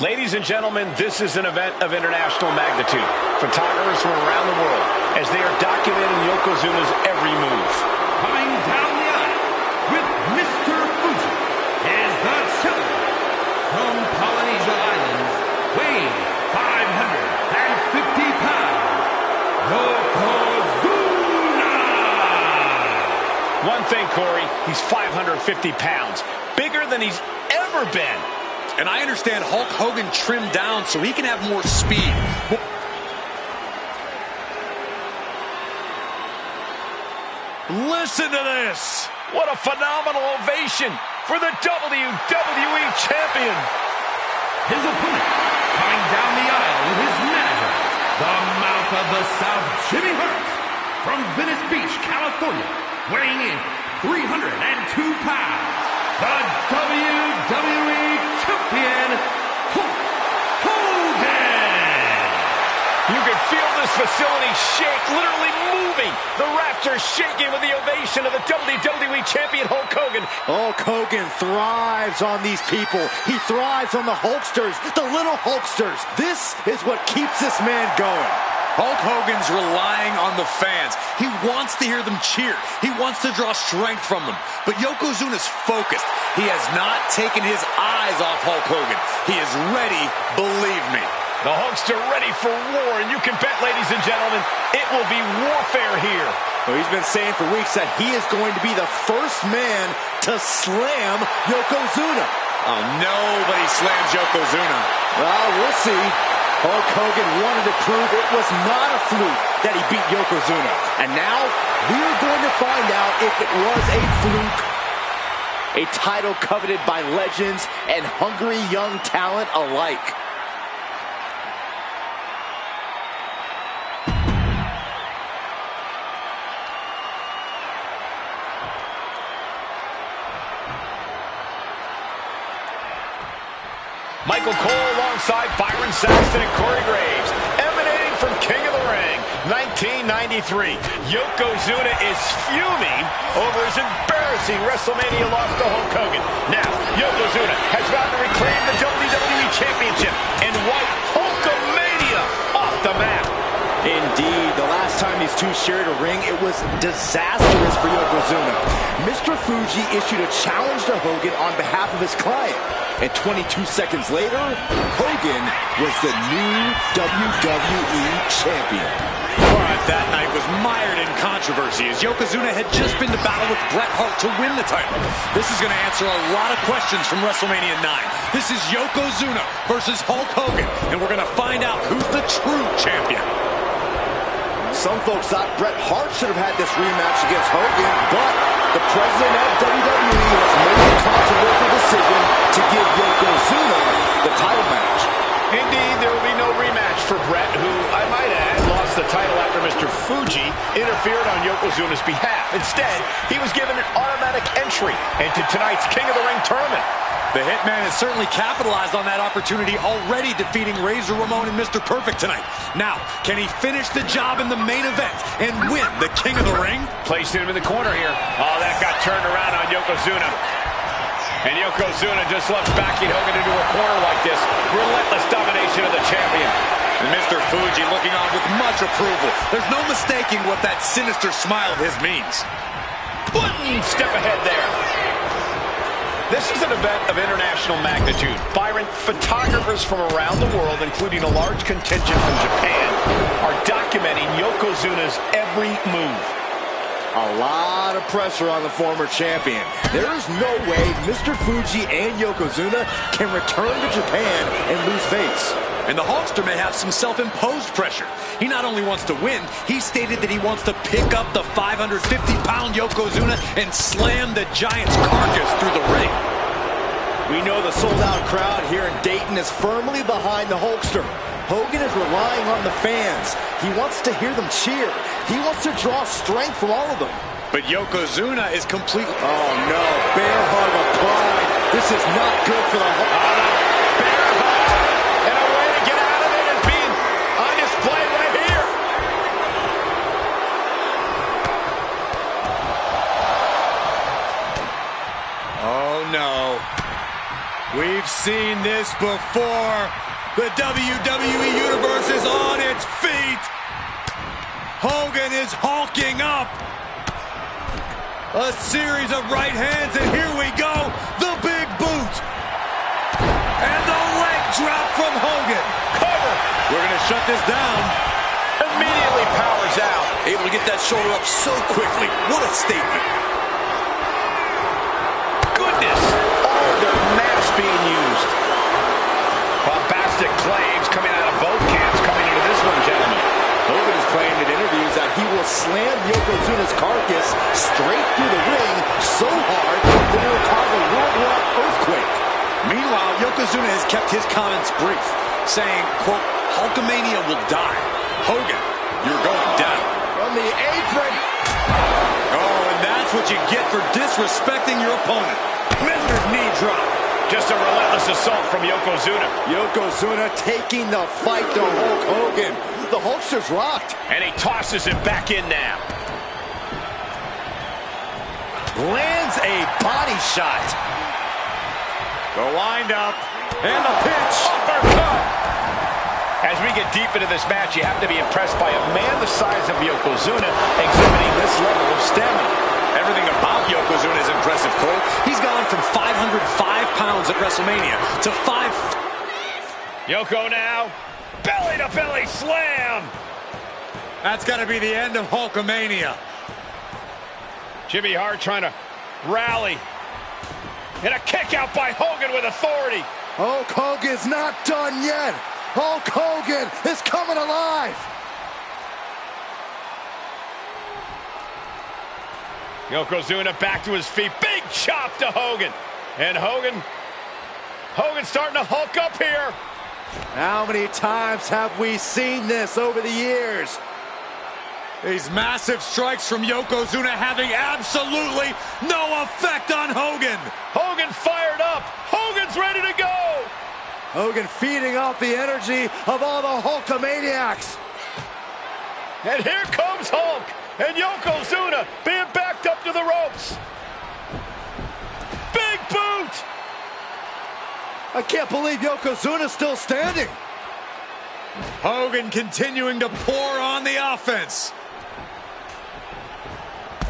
Ladies and gentlemen, this is an event of international magnitude. Photographers from around the world as they are documenting Yokozuna's every move. Coming down the aisle with Mr. Fuji is the challenger from Polynesia Islands, weighing 550 pounds, Yokozuna! One thing, Corey, he's 550 pounds, bigger than he's ever been. And I understand Hulk Hogan trimmed down so he can have more speed. Listen to this. What a phenomenal ovation for the WWE Champion. His opponent coming down the aisle with his manager, the mouth of the South, Jimmy Hart, from Venice Beach, California, weighing in 302 pounds, the WWE Champion, Hulk Hogan. You can feel this facility shake, literally moving. The rafters shaking with the ovation of the WWE Champion, Hulk Hogan. Hulk Hogan thrives on these people. He thrives on the Hulksters, the little Hulksters. This is what keeps this man going. Hulk Hogan's relying on the fans. He wants to hear them cheer. He wants to draw strength from them. But Yokozuna's focused. He has not taken his eyes off Hulk Hogan. He is ready, believe me. The Hulkster ready for war, and you can bet, ladies and gentlemen, it will be warfare here. Well, he's been saying for weeks that he is going to be the first man to slam Yokozuna. Oh, nobody slams Yokozuna. Well, we'll see. Hulk Hogan wanted to prove it was not a fluke that he beat Yokozuna. And now, we're going to find out if it was a fluke. A title coveted by legends and hungry young talent alike. Michael Cole alongside Byron Saxton and Corey Graves, emanating from King of the Ring, 1993. Yokozuna is fuming over his embarrassing WrestleMania loss to Hulk Hogan. Now, Yokozuna has vowed to reclaim the WWE Championship and wipe Hulkamania off the map. Indeed, the last time these two shared a ring, it was disastrous for Yokozuna. Mr. Fuji issued a challenge to Hogan on behalf of his client. And 22 seconds later, Hogan was the new WWE Champion. But that night was mired in controversy as Yokozuna had just been to battle with Bret Hart to win the title. This is going to answer a lot of questions from WrestleMania 9. This is Yokozuna versus Hulk Hogan, and we're going to find out who's the true champion. Some folks thought Bret Hart should have had this rematch against Hogan, but the president of WWE has made a controversial decision to give Yokozuna the title match. Indeed, there will be no rematch for Bret, who, I might add, lost the title after Mr. Fuji interfered on Yokozuna's behalf. Instead, he was given an automatic entry into tonight's King of the Ring tournament. The Hitman has certainly capitalized on that opportunity, already defeating Razor Ramon and Mr. Perfect tonight. Now, can he finish the job in the main event and win the King of the Ring? Placed him in the corner here. Oh, that got turned around on Yokozuna. And Yokozuna just loves backing Hogan into a corner like this. Relentless domination of the champion. And Mr. Fuji looking on with much approval. There's no mistaking what that sinister smile of his means. One step ahead there. This is an event of international magnitude. Byron, photographers from around the world, including a large contingent from Japan, are documenting Yokozuna's every move. A lot of pressure on the former champion. There is no way Mr. Fuji and Yokozuna can return to Japan and lose face. And the Hulkster may have some self-imposed pressure. He not only wants to win, he stated that he wants to pick up the 550-pound Yokozuna and slam the Giant's carcass through the ring. We know the sold-out crowd here in Dayton is firmly behind the Hulkster. Hogan is relying on the fans. He wants to hear them cheer. He wants to draw strength from all of them. But Yokozuna is completely... Oh, no. Bear hug of pride. This is not good for the Hulk. Bear hug. And a way to get out of it is being on display right here. Oh, no. We've seen this before. The WWE Universe is on its feet. Hogan is hulking up. A series of right hands, and here we go. The big boot. And the leg drop from Hogan. Cover. We're going to shut this down. Immediately powers out. Able to get that shoulder up so quickly. What a statement. Goodness. Oh, their maps being used. Bombastic claims coming out of both camps coming into this one, gentlemen. Hogan is claiming in interviews that he will slam Yokozuna's carcass straight through the ring so hard that it will cause a worldwide earthquake. Meanwhile, Yokozuna has kept his comments brief, saying, quote, Hulkamania will die. Hogan, you're going down. From the apron. Oh, and that's what you get for disrespecting your opponent. Measured knee drop. Just a relentless assault from Yokozuna. Yokozuna taking the fight to Hulk Hogan. The Hulkster's rocked. And he tosses him back in now. Lands a body shot. The wind up. And the pitch. Uppercut. As we get deep into this match, you have to be impressed by a man the size of Yokozuna exhibiting this level of stamina. Everything about Yokozuna is impressive, Cole. He's gone from 505 pounds at WrestleMania to 5... Yoko now. Belly-to-belly slam. That's got to be the end of Hulkamania. Jimmy Hart trying to rally. And a kick out by Hogan with authority. Hulk Hogan's not done yet. Hulk Hogan is coming alive. Yokozuna back to his feet. Big chop to Hogan. And Hogan's starting to hulk up here. How many times have we seen this over the years? These massive strikes from Yokozuna having absolutely no effect on Hogan. Hogan fired up. Hogan's ready to go. Hogan feeding off the energy of all the Hulkamaniacs. And here comes Hulk. And Yokozuna being backed up to the ropes. Big boot. I can't believe Yokozuna's still standing. Hogan continuing to pour on the offense.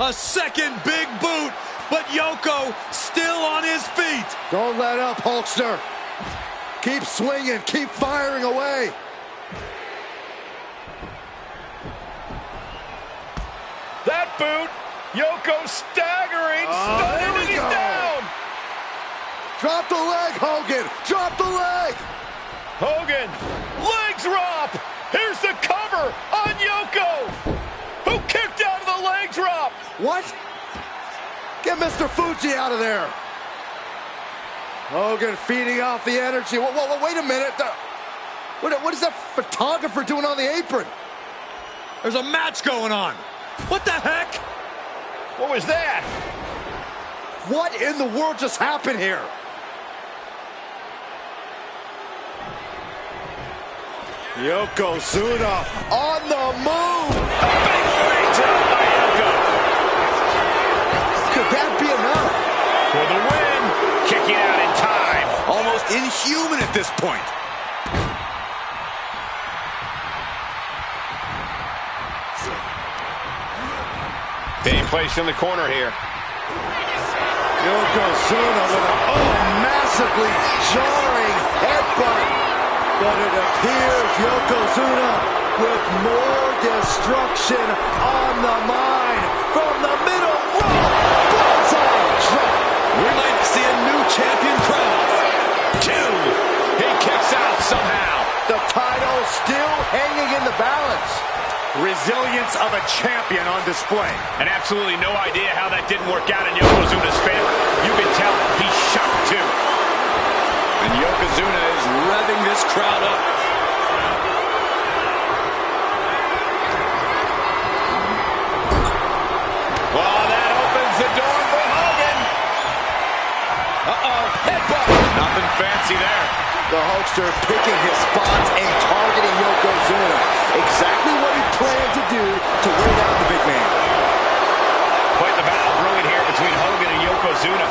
A second big boot, but Yoko still on his feet. Don't let up, Hulkster. Keep swinging, keep firing away. That boot, Yoko staggering, stunning, and he's down. Drop the leg, Hogan. Drop the leg. Hogan, leg drop. Here's the cover on Yoko. What? Get Mr. Fuji out of there. Hogan feeding off the energy. Whoa, wait a minute. What is that photographer doing on the apron? There's a match going on. What the heck? What was that? What in the world just happened here? Yokozuna on the move. Big leg drop by Yoko. Could that be enough? For the win. Kicking out in time. Almost inhuman at this point. Being placed in the corner here. Yokozuna with a massively jarring headbutt. But it appears Yokozuna with more destruction on the mind from the middle rope. Bullseye drop. We might see a new champion crowned. 2. He kicks out somehow. The title still hanging in the balance. Resilience of a champion on display. And absolutely no idea how that didn't work out in Yokozuna's favor. You can tell he's shocked too. And Yokozuna is revving this crowd up. Well, that opens the door for Hogan. Uh-oh, headbutt. Nothing fancy there. The Hulkster picking his spots and targeting Yokozuna. Exactly what he planned to do to wear down the big man. Quite the battle brewing here between Hogan and Yokozuna.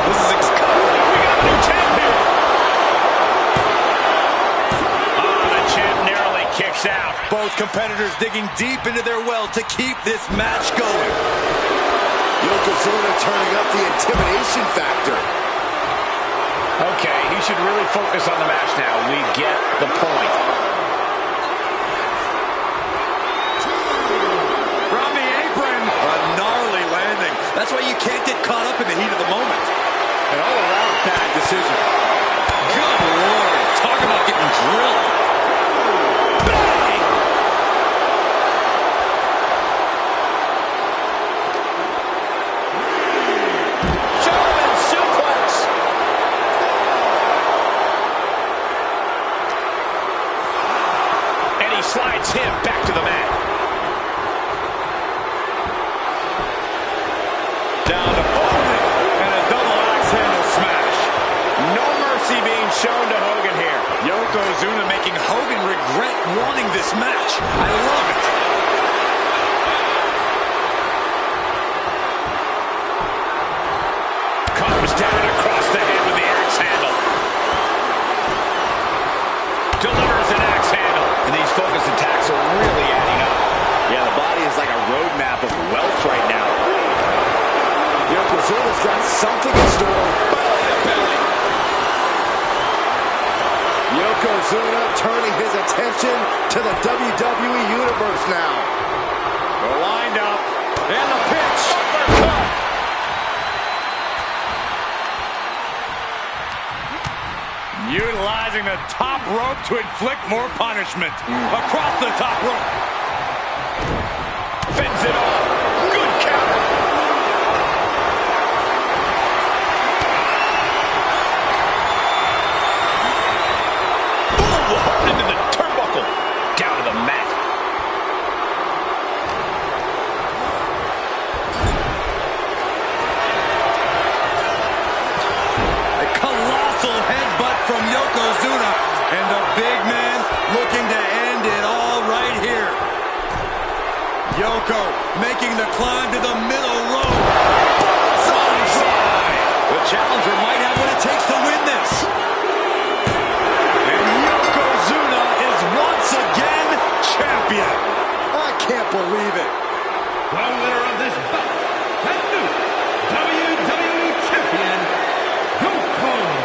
This is exciting. We got a new champ here. The champ narrowly kicks out. Both competitors digging deep into their well to keep this match going. Yokozuna turning up the intimidation factor. Okay, he should really focus on the match now. We get the point. From the apron. A gnarly landing. That's why you can't get caught up in the heat of the moment. An all-around bad decision. Good Lord. Talk about getting drilled. Bang! German suplex. And he slides him back to the mat. Down to Hogan. And a double axe handle smash. No mercy being shown to Hogan here. Yokozuna making Hogan regret wanting this match. I love it. Comes down across the head with the axe handle. Delivers an axe handle. And these focus attacks are really adding up. Yeah, the body is like a roadmap of wealth right now. Yokozuna's got something in store. Belly. Yokozuna turning his attention to the WWE Universe now. They're lined up. And the pitch. Uppercut. Utilizing the top rope to inflict more punishment. Across the top rope. Fends it off. Good counter. Boom! Hard into the turnbuckle. Down to the mat. A colossal headbutt from Yokozuna. And the big man looking to end it all right here. Yoko making the climb to the middle rope. Bullseye! The challenger might have what it takes to win this. And Yokozuna is once again champion. I can't believe it. The winner of this bout, and new WWE Champion, Yokozuna.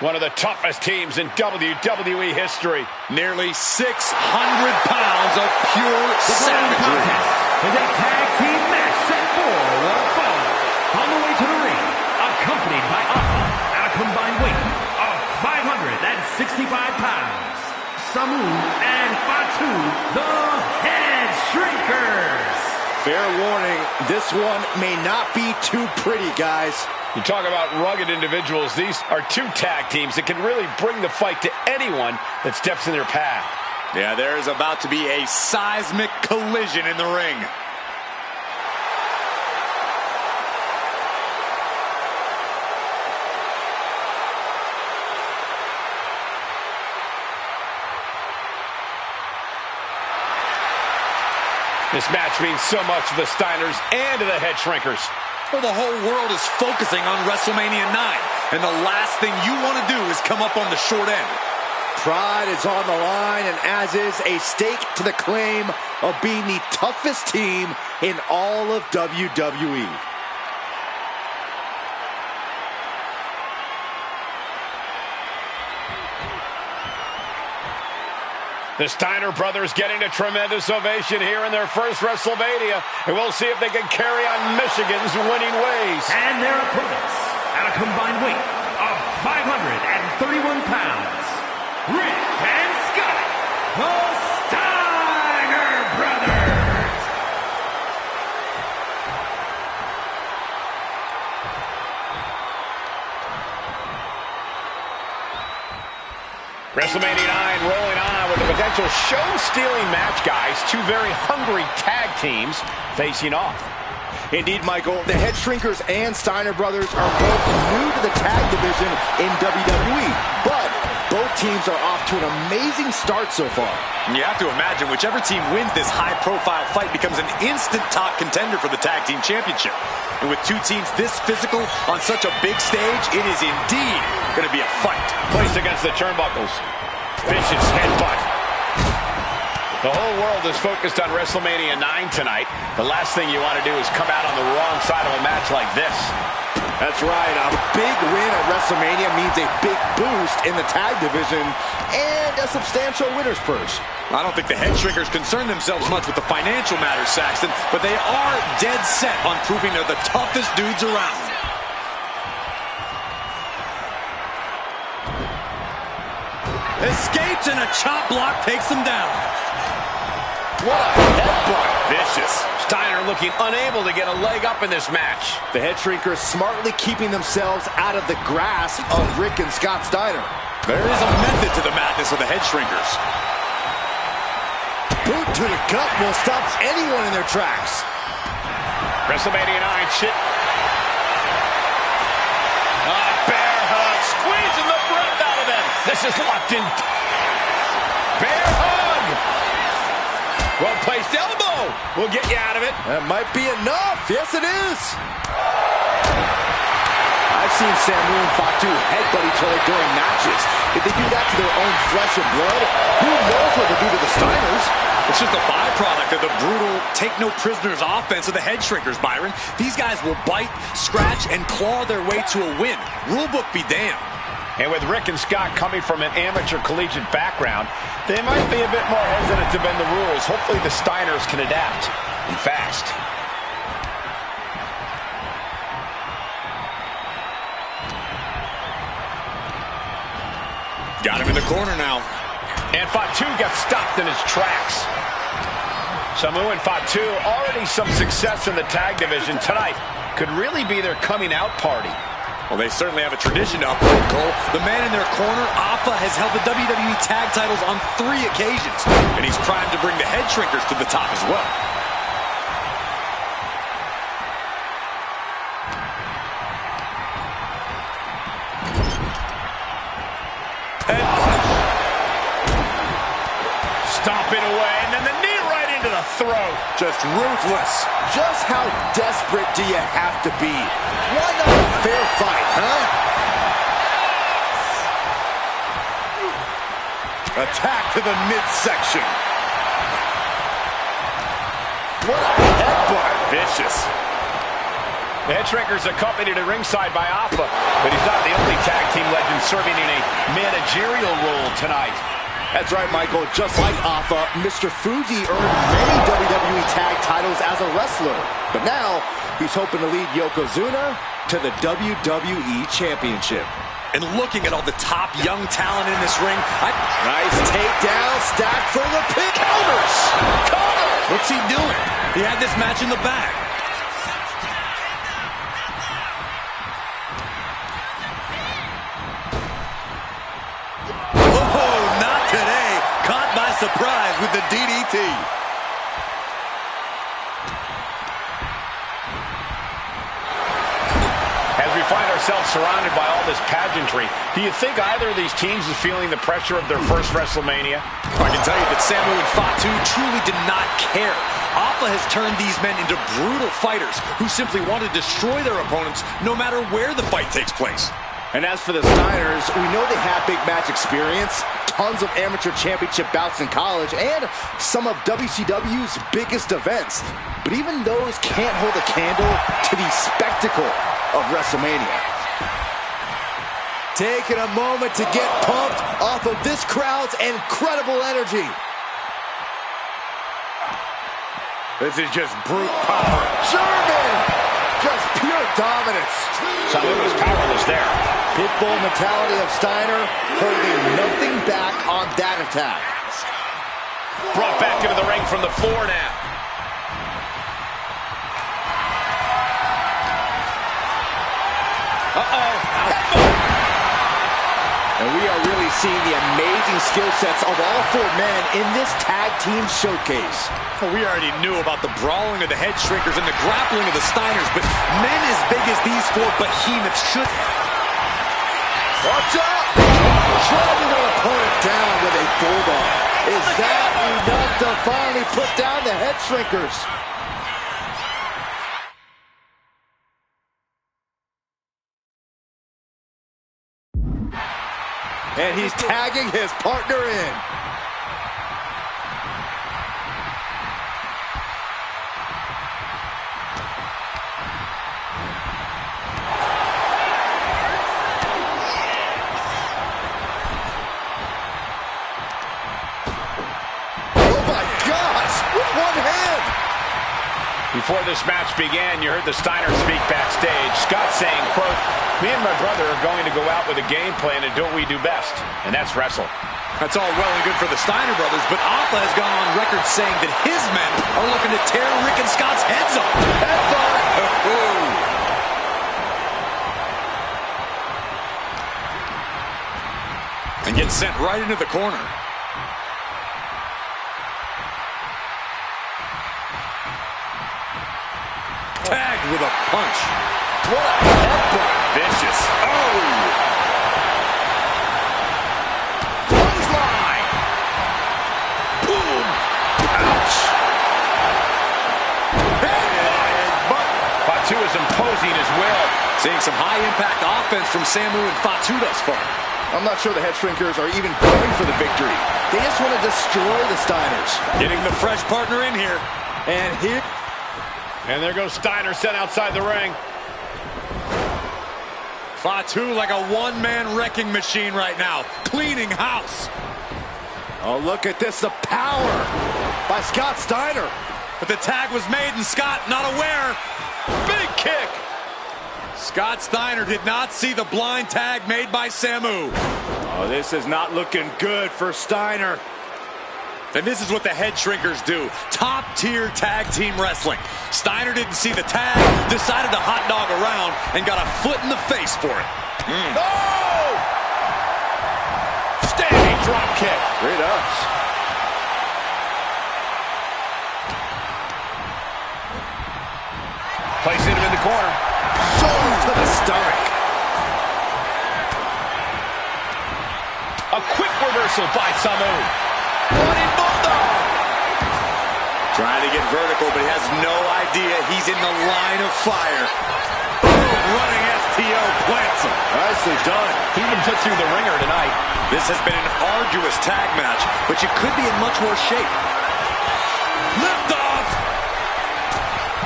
One of the toughest teams in WWE history. Nearly 600 pounds of pure savagery. Is a tag team match set for one fall. On the way to the ring, accompanied by Alpha at a combined weight of 565 pounds. Samu and Fatu, the Head Shrinkers. Fair warning, this one may not be too pretty, guys. You talk about rugged individuals. These are two tag teams that can really bring the fight to anyone that steps in their path. Yeah, there's about to be a seismic collision in the ring. This match means so much to the Steiners and to the Head Shrinkers. Well, the whole world is focusing on WrestleMania 9, and the last thing you want to do is come up on the short end. Pride is on the line, and as is a stake to the claim of being the toughest team in all of WWE. The Steiner brothers getting a tremendous ovation here in their first WrestleMania. And we'll see if they can carry on Michigan's winning ways. And their opponents at a combined weight of 531 pounds. Rick and Scott, the Steiner brothers. WrestleMania 9 rolling on with a potential show-stealing match, guys. Two very hungry tag teams facing off. Indeed, Michael, the Head Shrinkers and Steiner brothers are both new to the tag division in WWE, but both teams are off to an amazing start so far. You have to imagine whichever team wins this high-profile fight becomes an instant top contender for the tag team championship. And with two teams this physical on such a big stage, it is indeed going to be a fight. Placed against the turnbuckles. Vicious headbutt. The whole world is focused on WrestleMania 9 tonight. The last thing you want to do is come out on the wrong side of a match like this. That's right. A big win at WrestleMania means a big boost in the tag division and a substantial winner's purse. I don't think the Head Shrinkers concern themselves much with the financial matters, Saxton, but they are dead set on proving they're the toughest dudes around. Escapes and a chop block takes him down. What a headbutt. Vicious. Steiner looking unable to get a leg up in this match. The Head Shrinkers smartly keeping themselves out of the grasp of Rick and Scott Steiner. There is a method to the madness of the Head Shrinkers. Boot to the gut will stop anyone in their tracks. WrestleMania 9 shit. Bear hug, squeezing the breath out of them. This is locked in. Bear hug. Well-placed elbow will get you out of it. That might be enough. Yes, it is. I've seen Samu and Fatu headbutt each other during matches. If they do that to their own flesh and blood, who knows what they'll do to the Steiners? It's just a byproduct of the brutal take-no-prisoners offense of the Head Shrinkers, Byron. These guys will bite, scratch, and claw their way to a win. Rulebook be damned. And with Rick and Scott coming from an amateur collegiate background, they might be a bit more hesitant to bend the rules. Hopefully the Steiners can adapt, and fast. Got him in the corner now. And Fatu gets stopped in his tracks. Samu and Fatu already some success in the tag division tonight. Could really be their coming out party. Well, they certainly have a tradition to uphold, Cole. The man in their corner, Alpha, has held the WWE tag titles on 3 occasions. And he's primed to bring the Head Shrinkers to the top as well. Stomping away, and then the knee right into the throat. Just ruthless. Just how desperate do you have to be? Why not a fair fight, huh? Attack to the midsection. What a headbutt. Vicious. The head shrinkers accompanied at ringside by Alpha, but he's not the only tag team legend serving in a managerial role tonight. That's right, Michael. Just like Alpha, Mr. Fuji earned many WWE tag titles as a wrestler. But now, he's hoping to lead Yokozuna to the WWE Championship. And looking at all the top young talent in this ring, Nice takedown, stacked for the pin. Counters! what's he doing? He had this match in the bag. Oh, not today. Caught by surprise with the DDT. As we find ourselves surrounded by all this pageantry, do you think either of these teams is feeling the pressure of their first WrestleMania? I can tell you that Samu and Fatu truly did not care. Alpha has turned these men into brutal fighters who simply want to destroy their opponents no matter where the fight takes place. And as for the Steiners, we know they have big match experience, tons of amateur championship bouts in college, and some of WCW's biggest events. But even those can't hold a candle to the spectacle of WrestleMania. Taking a moment to get pumped off of this crowd's incredible energy. This is just brute power. German! Just pure dominance. Samu was powerless there. Pitbull mentality of Steiner, holding nothing back on that attack. Brought back into the ring from the floor now. And we are really seeing the amazing skill sets of all four men in this tag team showcase. Well, we already knew about the brawling of the head shrinkers and the grappling of the Steiners, but men as big as these four behemoths should... Watch out! Driving their opponent down with a bulldog. Is that enough to finally put down the head shrinkers? And he's tagging his partner in. Before this match began, you heard the Steiners speak backstage. Scott saying, quote, "Me and my brother are going to go out with a game plan and do what we do best, and that's wrestle." That's all well and good for the Steiner brothers, but Alpha has gone on record saying that his men are looking to tear Rick and Scott's heads off. And gets sent right into the corner. Tagged with a punch. What a headbutt. Vicious. Oh! Clothesline. Boom. Ouch. Headbutt. Fatu is imposing as well. Seeing some high-impact offense from Samu and Fatu thus far. I'm not sure the head shrinkers are even going for the victory. They just want to destroy the Steiners. Getting the fresh partner in here. And here... And there goes Steiner sent outside the ring. Fatu like a one-man wrecking machine right now. Cleaning house. Oh, look at this. The power by Scott Steiner. But the tag was made and Scott not aware. Big kick. Scott Steiner did not see the blind tag made by Samu. Oh, this is not looking good for Steiner. And this is what the head shrinkers do. Top-tier tag team wrestling. Steiner didn't see the tag, decided to hot dog around, and got a foot in the face for it. Oh! Standing drop kick. Great ups. Placing him in the corner. Shoulder to the stomach. A quick reversal by Samu. Running bulldog. Trying to get vertical, but he has no idea he's in the line of fire. Boom, running STO plants him. Nicely done. He even took through the ringer tonight. This has been an arduous tag match, but you could be in much more shape. Lift off!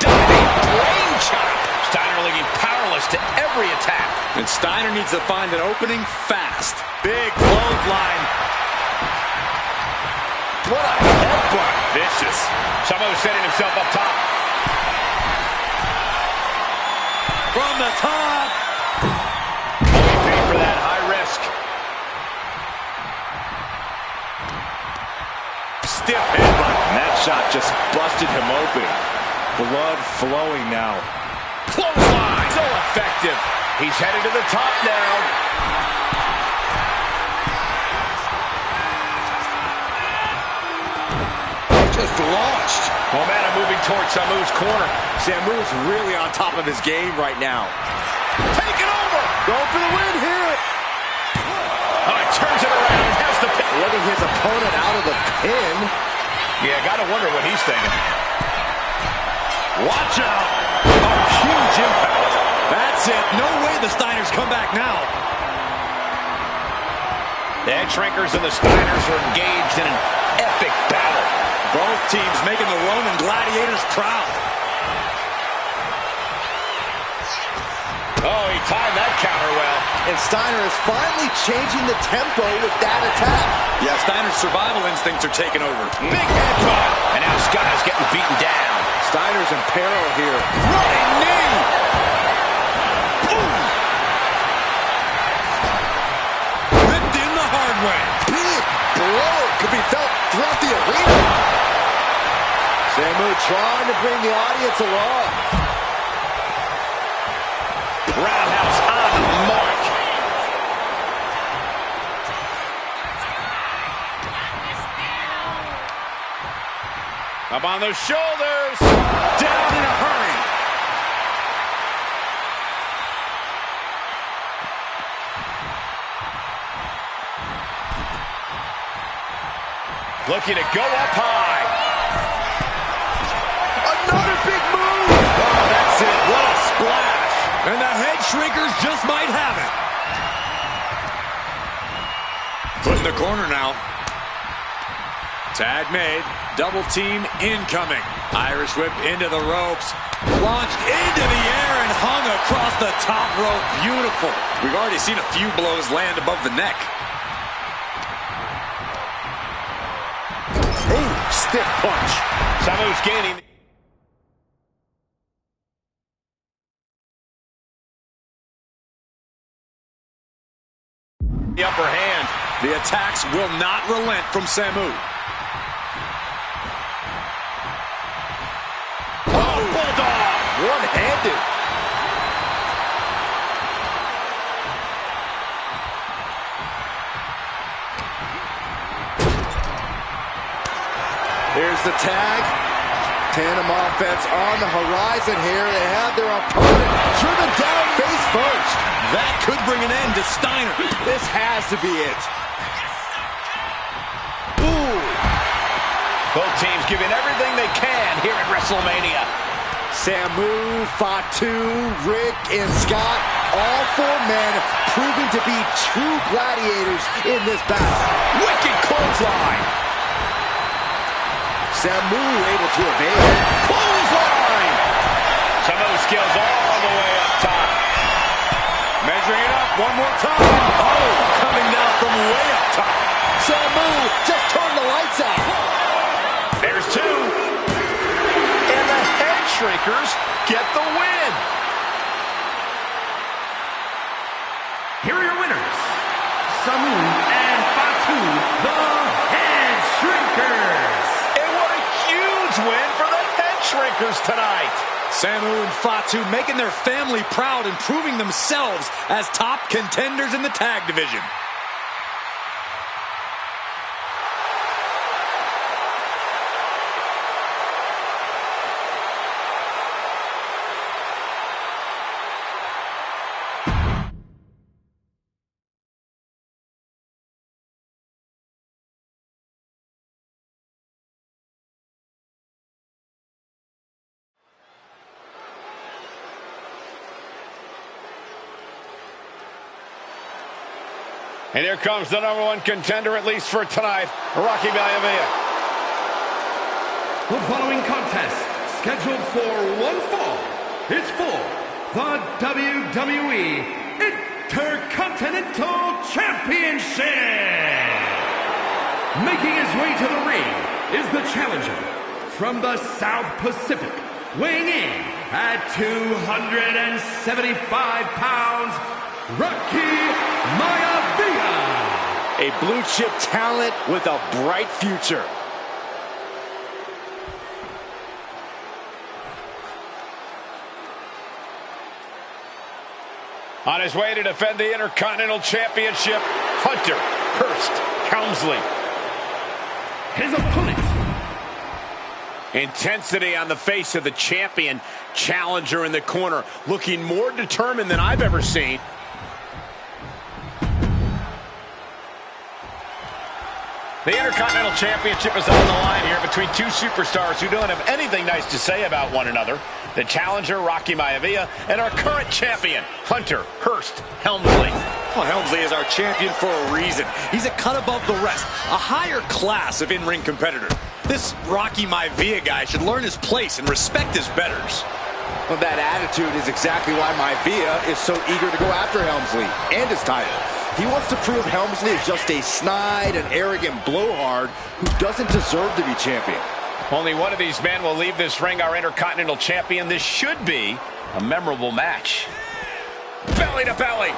Diving rain chop. Steiner looking every attack. And Steiner needs to find an opening fast. Big clothesline. What a headbutt. Vicious. Samu setting himself up top. From the top. He paid for that. High risk. Stiff headbutt. And that shot just busted him open. Blood flowing now. Clothesline. So effective. He's headed to the top now. Just launched. Momentum moving towards Samu's corner. Samu's really on top of his game right now. Take it over. Going for the win here. Oh, he turns it around. Has the pin. Letting his opponent out of the pin. Yeah, gotta wonder what he's thinking. Watch out. A huge impact. That's it. No way the Steiners come back now. The Head Shrinkers and the Steiners are engaged in an epic battle. Both teams making the Roman gladiators proud. Oh, he timed that counter well. And Steiner is finally changing the tempo with that attack. Yeah, Steiner's survival instincts are taking over. Big headbutt. And now Scott is getting beaten down. Steiner's in peril here. Running knee. Boom. Ripped in the hard way. Big blow could be felt throughout the arena. Samu trying to bring the audience along. Roundhouse on the mark. Up on those shoulders. Down in a hurry. Looking to go up high. Another big move. Oh, that's it. What a splash. And the Head Shrinkers just might have it. Put in the corner now. Tag made. Double team incoming. Irish whip into the ropes. Launched into the air and hung across the top rope. Beautiful. We've already seen a few blows land above the neck. Ooh, stiff punch. Samu's gaining the upper hand. The attacks will not relent from Samu. Oh, bulldog. One-handed. Here's the tag. Tandem offense on the horizon here. They have their opponent driven down face first. That could bring an end to Steiner. This has to be it. Ooh. Both teams giving everything they can here at WrestleMania. Samu, Fatu, Rick, and Scott, all four men proving to be true gladiators in this battle. Wicked clothesline. Samu able to evade. Clothesline. Samu skills all the way up top. Measuring it up one more time. Oh, coming down from way up top. Samu just turned the lights out. There's two. And the Head Shrinkers get the win. Here are your winners, Samu and Fatu, the Head Shrinkers. And what a huge win for the Head Shrinkers tonight. Samu and Fatu making their family proud and proving themselves as top contenders in the tag division. And here comes the #1 contender, at least for tonight, Rocky Maivia. The following contest, scheduled for one fall, is for the WWE Intercontinental Championship. Making his way to the ring is the challenger from the South Pacific, weighing in at 275 pounds, Rocky Maivia. A blue chip talent with a bright future. On his way to defend the Intercontinental Championship, Hunter Hearst Helmsley. His opponent. Intensity on the face of the champion. Challenger in the corner, looking more determined than I've ever seen. The Intercontinental Championship is on the line here between two superstars who don't have anything nice to say about one another. The challenger, Rocky Maivia, and our current champion, Hunter Hearst Helmsley. Well, Helmsley is our champion for a reason. He's a cut above the rest, a higher class of in-ring competitor. This Rocky Maivia guy should learn his place and respect his betters. Well, that attitude is exactly why Maivia is so eager to go after Helmsley and his title. He wants to prove Helmsley is just a snide and arrogant blowhard who doesn't deserve to be champion. Only one of these men will leave this ring our Intercontinental Champion. This should be a memorable match. Belly to belly.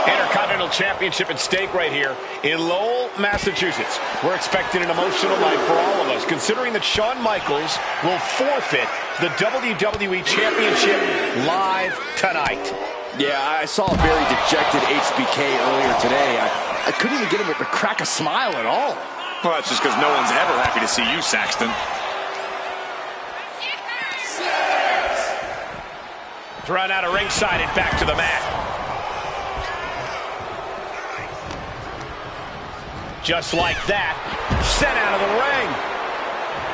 Intercontinental Championship at stake right here in Lowell, Massachusetts. We're expecting an emotional night for all of us, considering that Shawn Michaels will forfeit the WWE Championship live tonight. Yeah, I saw a very dejected HBK earlier today. I couldn't even get him to crack a smile at all. Well, that's just because no one's ever happy to see you, Saxton. Thrown out of ringside and back to the mat. Just like that, sent out of the ring.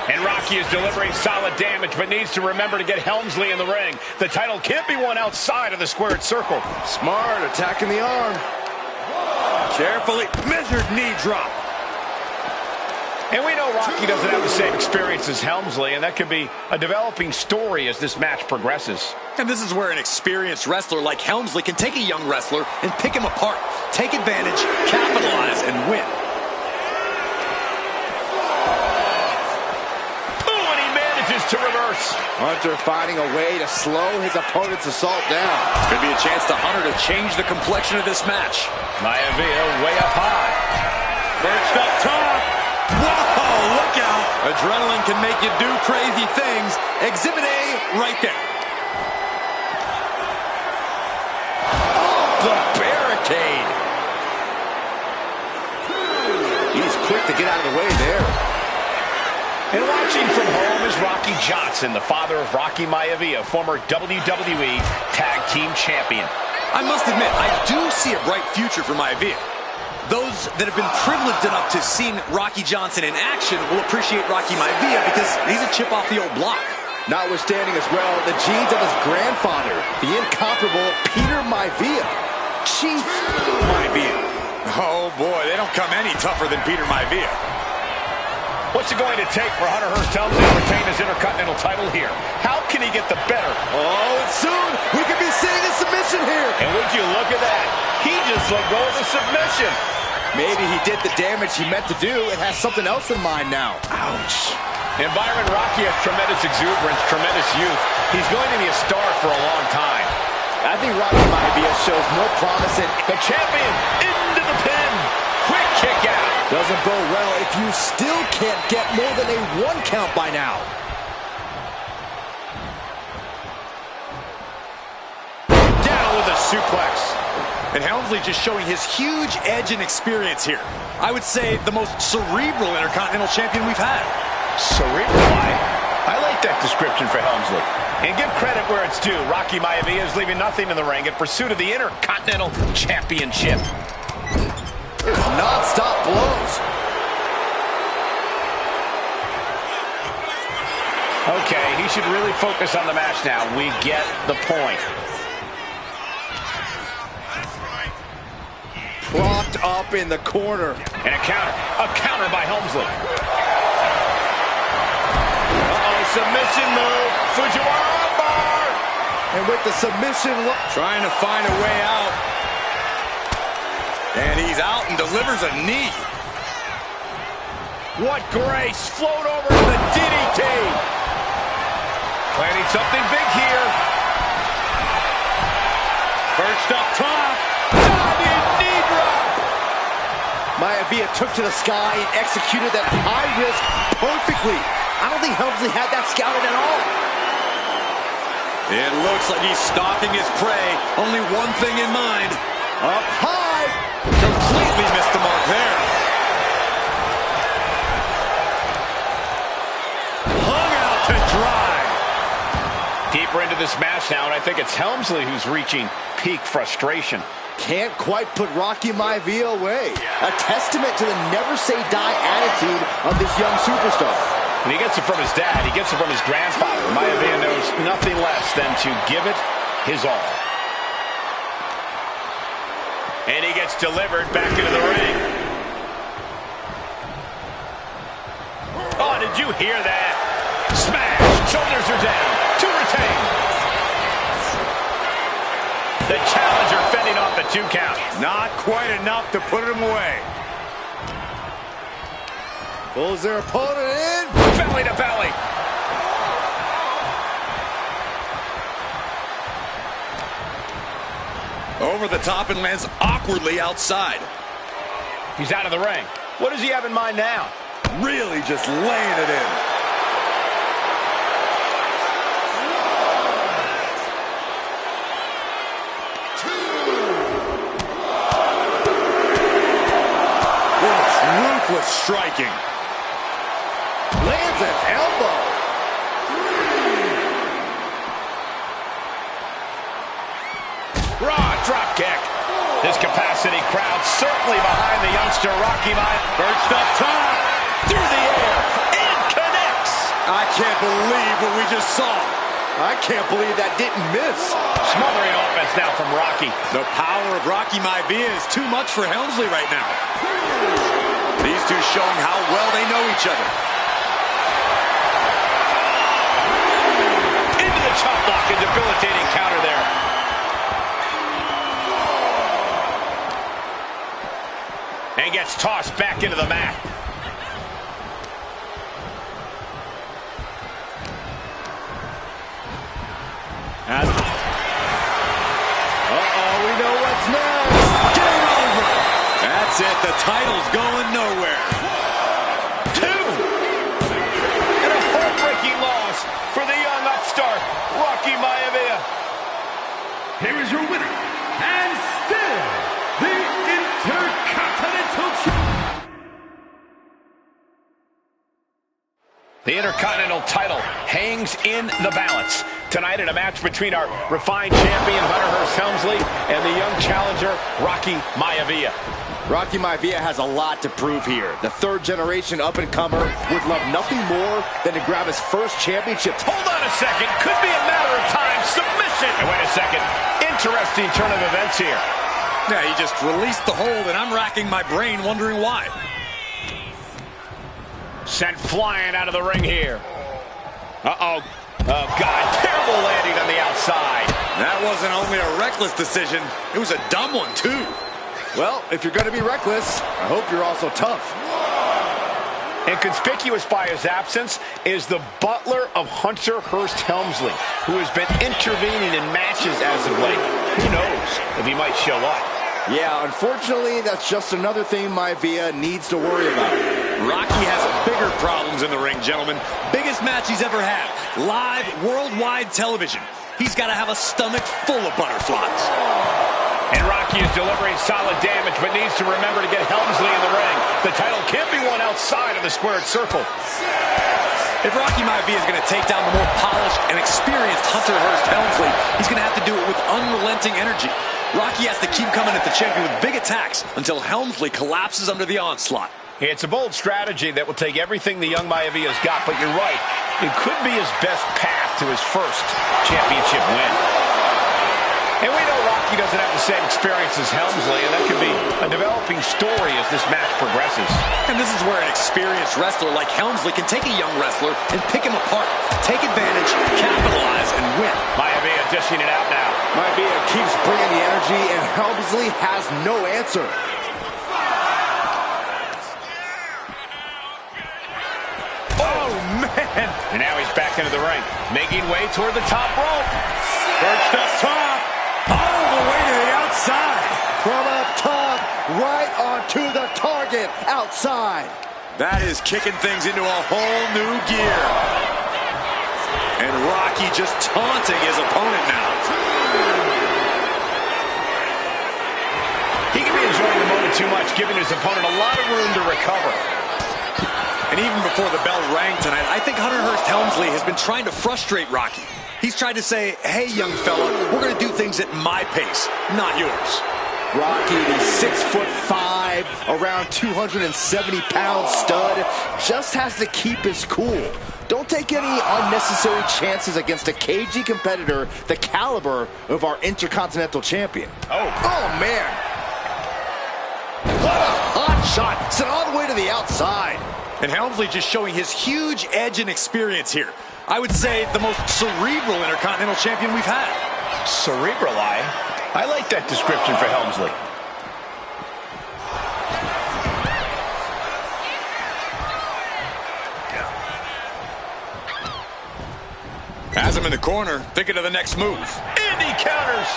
And Rocky is delivering solid damage, but needs to remember to get Helmsley in the ring. The title can't be won outside of the squared circle. Smart, attacking the arm. Carefully measured knee drop. And we know Rocky doesn't have the same experience as Helmsley, and that could be a developing story as this match progresses. And this is where an experienced wrestler like Helmsley can take a young wrestler and pick him apart, take advantage, capitalize, and win. To reverse. Hunter finding a way to slow his opponent's assault down. Could be a chance to Hunter to change the complexion of this match. Maivia way up high. Perched up top. Whoa, look out. Adrenaline can make you do crazy things. Exhibit A right there. Oh, the barricade. He's quick to get out of the way there. And watching from home is Rocky Johnson, the father of Rocky Maivia, former WWE Tag Team Champion. I must admit, I do see a bright future for Maivia. Those that have been privileged enough to see Rocky Johnson in action will appreciate Rocky Maivia because he's a chip off the old block. Notwithstanding as well the genes of his grandfather, the incomparable Peter Maivia. Chief Maivia. Oh boy, they don't come any tougher than Peter Maivia. What's it going to take for Hunter Hearst Helmsley to retain his Intercontinental title here? How can he get the better? Oh, and soon we could be seeing a submission here. And would you look at that? He just let go of the submission. Maybe he did the damage he meant to do and has something else in mind now. Ouch. And Byron, Rocky has tremendous exuberance, tremendous youth. He's going to be a star for a long time. I think Rocky Maivia shows more promise in the champion into the pin. Quick kick out. Doesn't bode well if you still can't get more than a 1 count by now. Down with a suplex. And Helmsley just showing his huge edge and experience here. I would say the most cerebral Intercontinental Champion we've had. Cerebral? I like that description for Helmsley. And give credit where it's due. Rocky Maivia is leaving nothing in the ring in pursuit of the Intercontinental Championship. Non-stop blows. Okay, he should really focus on the match now. We get the point. Propped up in the corner. And a counter by Helmsley. Uh-oh, submission move. Fujiwara bar. And with the submission... Trying to find a way out. And he's out and delivers a knee. What grace! Float over to the DDT! Planning something big here. Perched up top. Diving knee drop. Wwe-Wwf took to the sky and executed that high risk perfectly. I don't think Helmsley had that scouted at all. It looks like he's stalking his prey. Only one thing in mind. Up high. Completely missed the mark there. Hung out to dry. Deeper into this match now, and I think it's Helmsley who's reaching peak frustration. Can't quite put Rocky Maivia away. A testament to the never-say-die attitude of this young superstar. And he gets it from his dad. He gets it from his grandfather. Maivia knows nothing less than to give it his all. And he gets delivered back into the ring. Oh, did you hear that? Smash! Shoulders are down. To retain. The challenger fending off the 2 count. Not quite enough to put him away. Pulls their opponent in. Belly to belly. Over the top and lands awkwardly outside. He's out of the ring. What does he have in mind now? Really just laying it in. Ruthless striking. Lands an elbow. Raw drop kick. This capacity crowd certainly behind the youngster Rocky Maivia. Perched up top. Through the air. And connects. I can't believe what we just saw. I can't believe that didn't miss. Smothering offense now from Rocky. The power of Rocky Maivia is too much for Helmsley right now. These two showing how well they know each other. Into the chop block, a debilitating counter there. And gets tossed back into the mat. We know what's next. Game over. That's it. The title's going nowhere. 2. And a heartbreaking loss for the young upstart, Rocky Maivia. Here is your winner, and still the Intercontinental Champion. The Intercontinental title hangs in the balance. Tonight in a match between our refined champion, Hunter Hearst Helmsley, and the young challenger, Rocky Maivia. Rocky Maivia has a lot to prove here. The third-generation up-and-comer would love nothing more than to grab his first championship. Hold on a second. Could be a matter of time. Submission. And wait a second. Interesting turn of events here. Yeah, he just released the hold, and I'm racking my brain wondering why. Sent flying out of the ring here. Uh-oh. Oh, God. Terrible landing on the outside. That wasn't only a reckless decision, it was a dumb one, too. Well, if you're going to be reckless, I hope you're also tough. And conspicuous by his absence is the butler of Hunter Hearst Helmsley, who has been intervening in matches as of late. Who knows if he might show up? Yeah, unfortunately, that's just another thing Maivia needs to worry about. Rocky has bigger problems in the ring, gentlemen. Biggest match he's ever had. Live, worldwide television. He's got to have a stomach full of butterflies. And Rocky is delivering solid damage, but needs to remember to get Helmsley in the ring. The title can't be won outside of the squared circle. If Rocky Maivia is going to take down the more polished and experienced Hunter Hearst Helmsley, he's going to have to do it with unrelenting energy. Rocky has to keep coming at the champion with big attacks until Helmsley collapses under the onslaught. It's a bold strategy that will take everything the young Maivia's got, but you're right. It could be his best path to his first championship win. And we know Rocky doesn't have the same experience as Helmsley, and that could be a developing story as this match progresses. And this is where an experienced wrestler like Helmsley can take a young wrestler and pick him apart, take advantage, capitalize, and win. Maivia dishing it out now. Maivia keeps bringing the energy, and Helmsley has no answer. Oh, man. And now he's back into the ring, making way toward the top rope. Perched up top, all the way to the outside. From up top, right onto the target, outside. That is kicking things into a whole new gear. And Rocky just taunting his opponent now. He can be enjoying the moment too much, giving his opponent a lot of room to recover. And even before the bell rang tonight, I think Hunter Hearst Helmsley has been trying to frustrate Rocky. He's tried to say, hey, young fella, we're going to do things at my pace, not yours. Rocky, the 6'5", around 270-pound stud, just has to keep his cool. Don't take any unnecessary chances against a cagey competitor the caliber of our Intercontinental Champion. Oh, man. What a hot shot. Sent all the way to the outside. And Helmsley just showing his huge edge and experience here. I would say the most cerebral Intercontinental Champion we've had. Cerebral, I like that description for Helmsley. Has him in the corner, thinking of the next move. And he counters.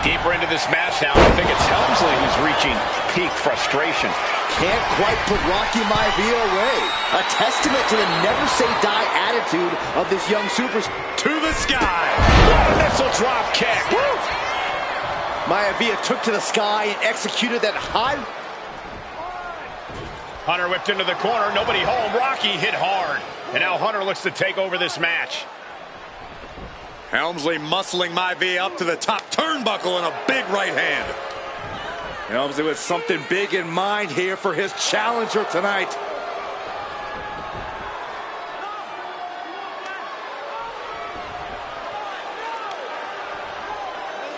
Deeper into this match now, I think it's Helmsley who's reaching peak frustration. Can't quite put Rocky Maivia away. A testament to the never-say-die attitude of this young superstar. To the sky. What a missile drop kick. Woo! Maivia took to the sky and executed that high... Hunter whipped into the corner, nobody home. Rocky hit hard. And now Hunter looks to take over this match. Helmsley muscling Maivia up to the top turnbuckle in a big right hand. Helmsley with something big in mind here for his challenger tonight.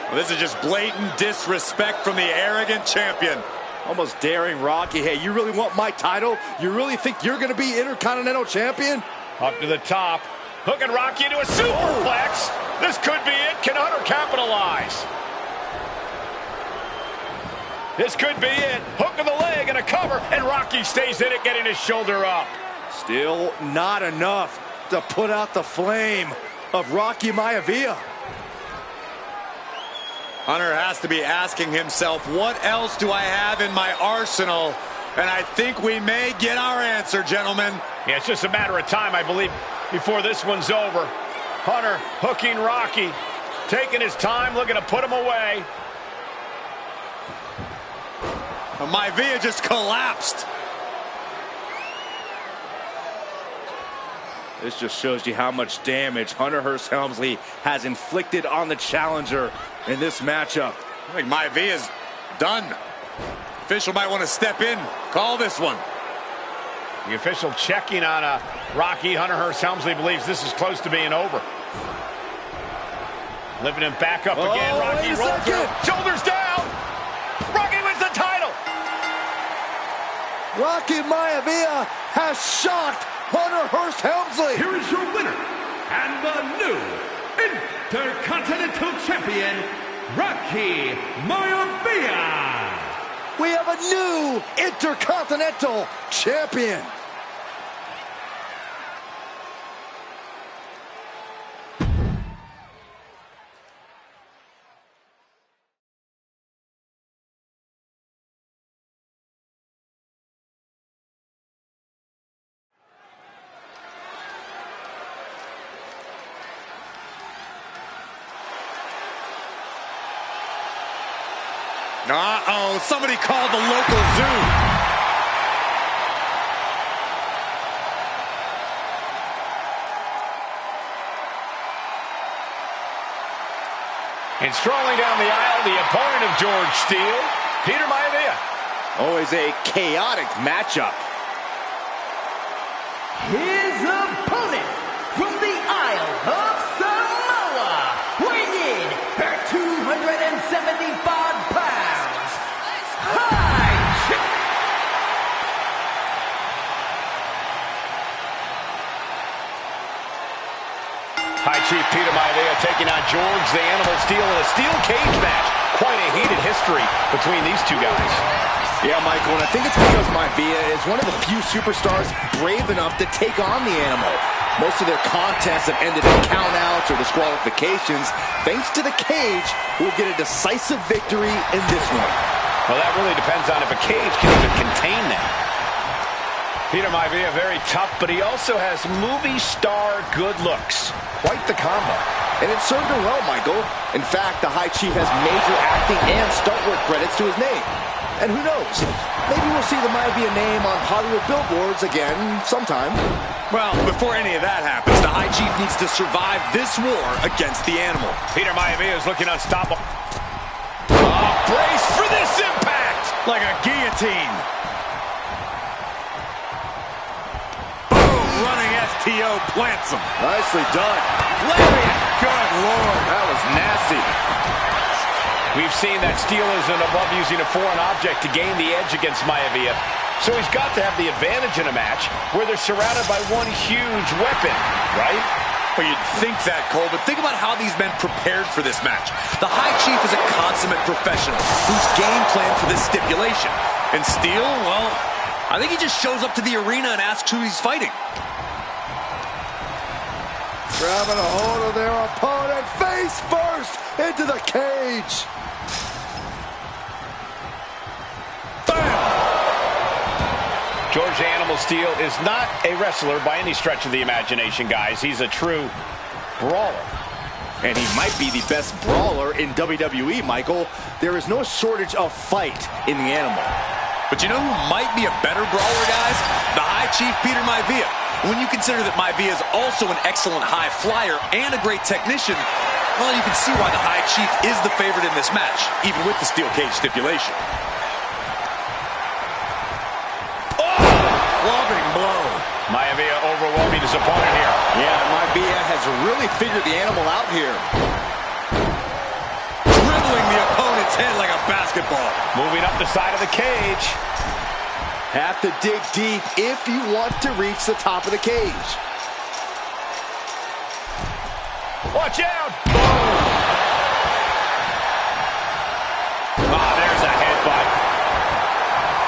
Well, this is just blatant disrespect from the arrogant champion. Almost daring Rocky. Hey, you really want my title? You really think you're going to be Intercontinental Champion? Up to the top. Hooking Rocky into a superplex. This could be it. Can Hunter capitalize? This could be it. Hook to the leg and a cover. And Rocky stays in it, getting his shoulder up. Still not enough to put out the flame of Rocky Maivia. Hunter has to be asking himself, what else do I have in my arsenal? And I think we may get our answer, gentlemen. Yeah, it's just a matter of time, I believe, before this one's over. Hunter hooking Rocky, taking his time, looking to put him away. Maivia just collapsed. This just shows you how much damage Hunter Hearst Helmsley has inflicted on the challenger in this matchup. I think Maivia's done. Official might want to step in, call this one. The official checking on Rocky. Hunter Hearst Helmsley believes this is close to being over. Lifting him back up again. Rocky rolls through. Shoulders down. Rocky wins the title. Rocky Maivia has shocked Hunter Hearst Helmsley. Here is your winner and the new Intercontinental Champion, Rocky Maivia. We have a new Intercontinental Champion. Uh-oh, somebody called the local zoo. And strolling down the aisle, the opponent of George Steele, Peter Maivia. Always a chaotic matchup. His opponent from the Isle of Samoa, weighing in at 275 pounds, High Chief Peter Maivia taking on George the Animal Steel in a steel cage match. Quite a heated history between these two guys. Yeah, Michael, and I think it's because Maivia is one of the few superstars brave enough to take on the Animal. Most of their contests have ended in countouts or disqualifications. Thanks to the cage, we'll get a decisive victory in this one. Well, that really depends on if a cage can even contain them. Peter Maivia very tough, but he also has movie star good looks. Quite the combo. And it served him well, Michael. In fact, the High Chief has major acting and stunt work credits to his name. And who knows? Maybe we'll see the Maivia name on Hollywood billboards again sometime. Well, before any of that happens, the High Chief needs to survive this war against the Animal. Peter Maivia is looking unstoppable. Brace for this impact! Like a guillotine. Running STO plants him. Nicely done. Lariat. Good Lord. That was nasty. We've seen that Steel isn't above using a foreign object to gain the edge against Maivia. So he's got to have the advantage in a match where they're surrounded by one huge weapon, right? Well, you'd think that, Cole, but think about how these men prepared for this match. The High Chief is a consummate professional who's game planned for this stipulation. And Steel, well, I think he just shows up to the arena and asks who he's fighting. Grabbing a hold of their opponent face first into the cage. George the Animal Steel is not a wrestler by any stretch of the imagination, guys. He's a true brawler. And he might be the best brawler in WWE, Michael. There is no shortage of fight in the Animal. But you know who might be a better brawler, guys? The High Chief Peter Maivia. When you consider that Maivia is also an excellent high flyer and a great technician, well, you can see why the High Chief is the favorite in this match, even with the steel cage stipulation. Clubbing blow. Maivia overwhelming his opponent here. Yeah, Maivia has really figured the Animal out here. Dribbling the opponent's head like a basketball. Moving up the side of the cage. Have to dig deep if you want to reach the top of the cage. Watch out! There's a headbutt.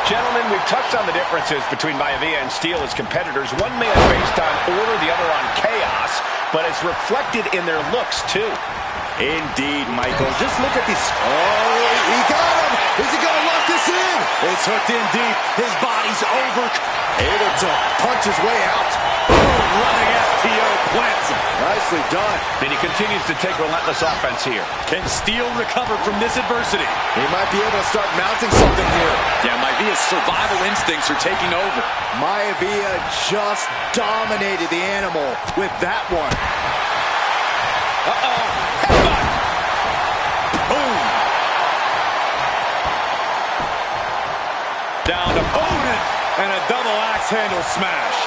Gentlemen, we've touched on the differences between Maivia and Steel as competitors. One man based on order, the other on chaos, but it's reflected in their looks, too. Indeed, Michael. Just look at these. Oh, he got him! Is he going to lock this in? It's hooked in deep. His body's over. Able to punch his way out. Running STO plants him. Nicely done. And he continues to take relentless offense here. Can Steel recover from this adversity? He might be able to start mounting something here. Yeah, Maivia's survival instincts are taking over. Maivia just dominated the Animal with that one. Uh-oh. Headbutt. Boom. Down to Odin. And a double axe handle smash.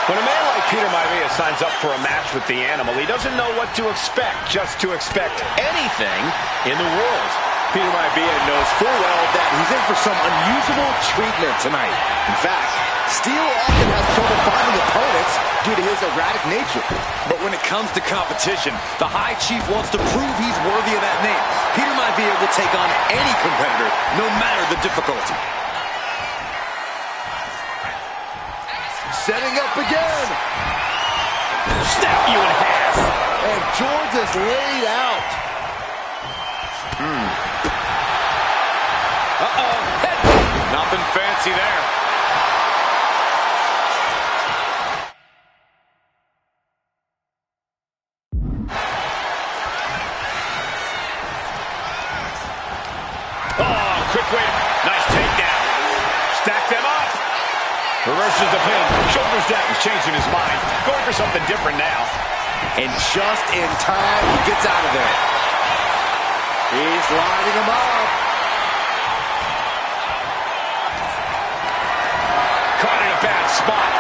When a man like Peter Maivia signs up for a match with the Animal, he doesn't know what to expect, just to expect anything in the world. Peter Maivia knows full well that he's in for some unusual treatment tonight. In fact, Steel often has trouble finding opponents due to his erratic nature. But when it comes to competition, the High Chief wants to prove he's worthy of that name. Peter Maivia will take on any competitor, no matter the difficulty. Setting up again. Snap you in half. And George is laid out. Uh-oh. Nothing fancy there. Oh, quick way. Nice takedown. Stack them up. Reverses the pin. Shoulders down. He's changing his mind. Going for something different now. And just in time, he gets out of there. He's lining him up. Caught in a bad spot.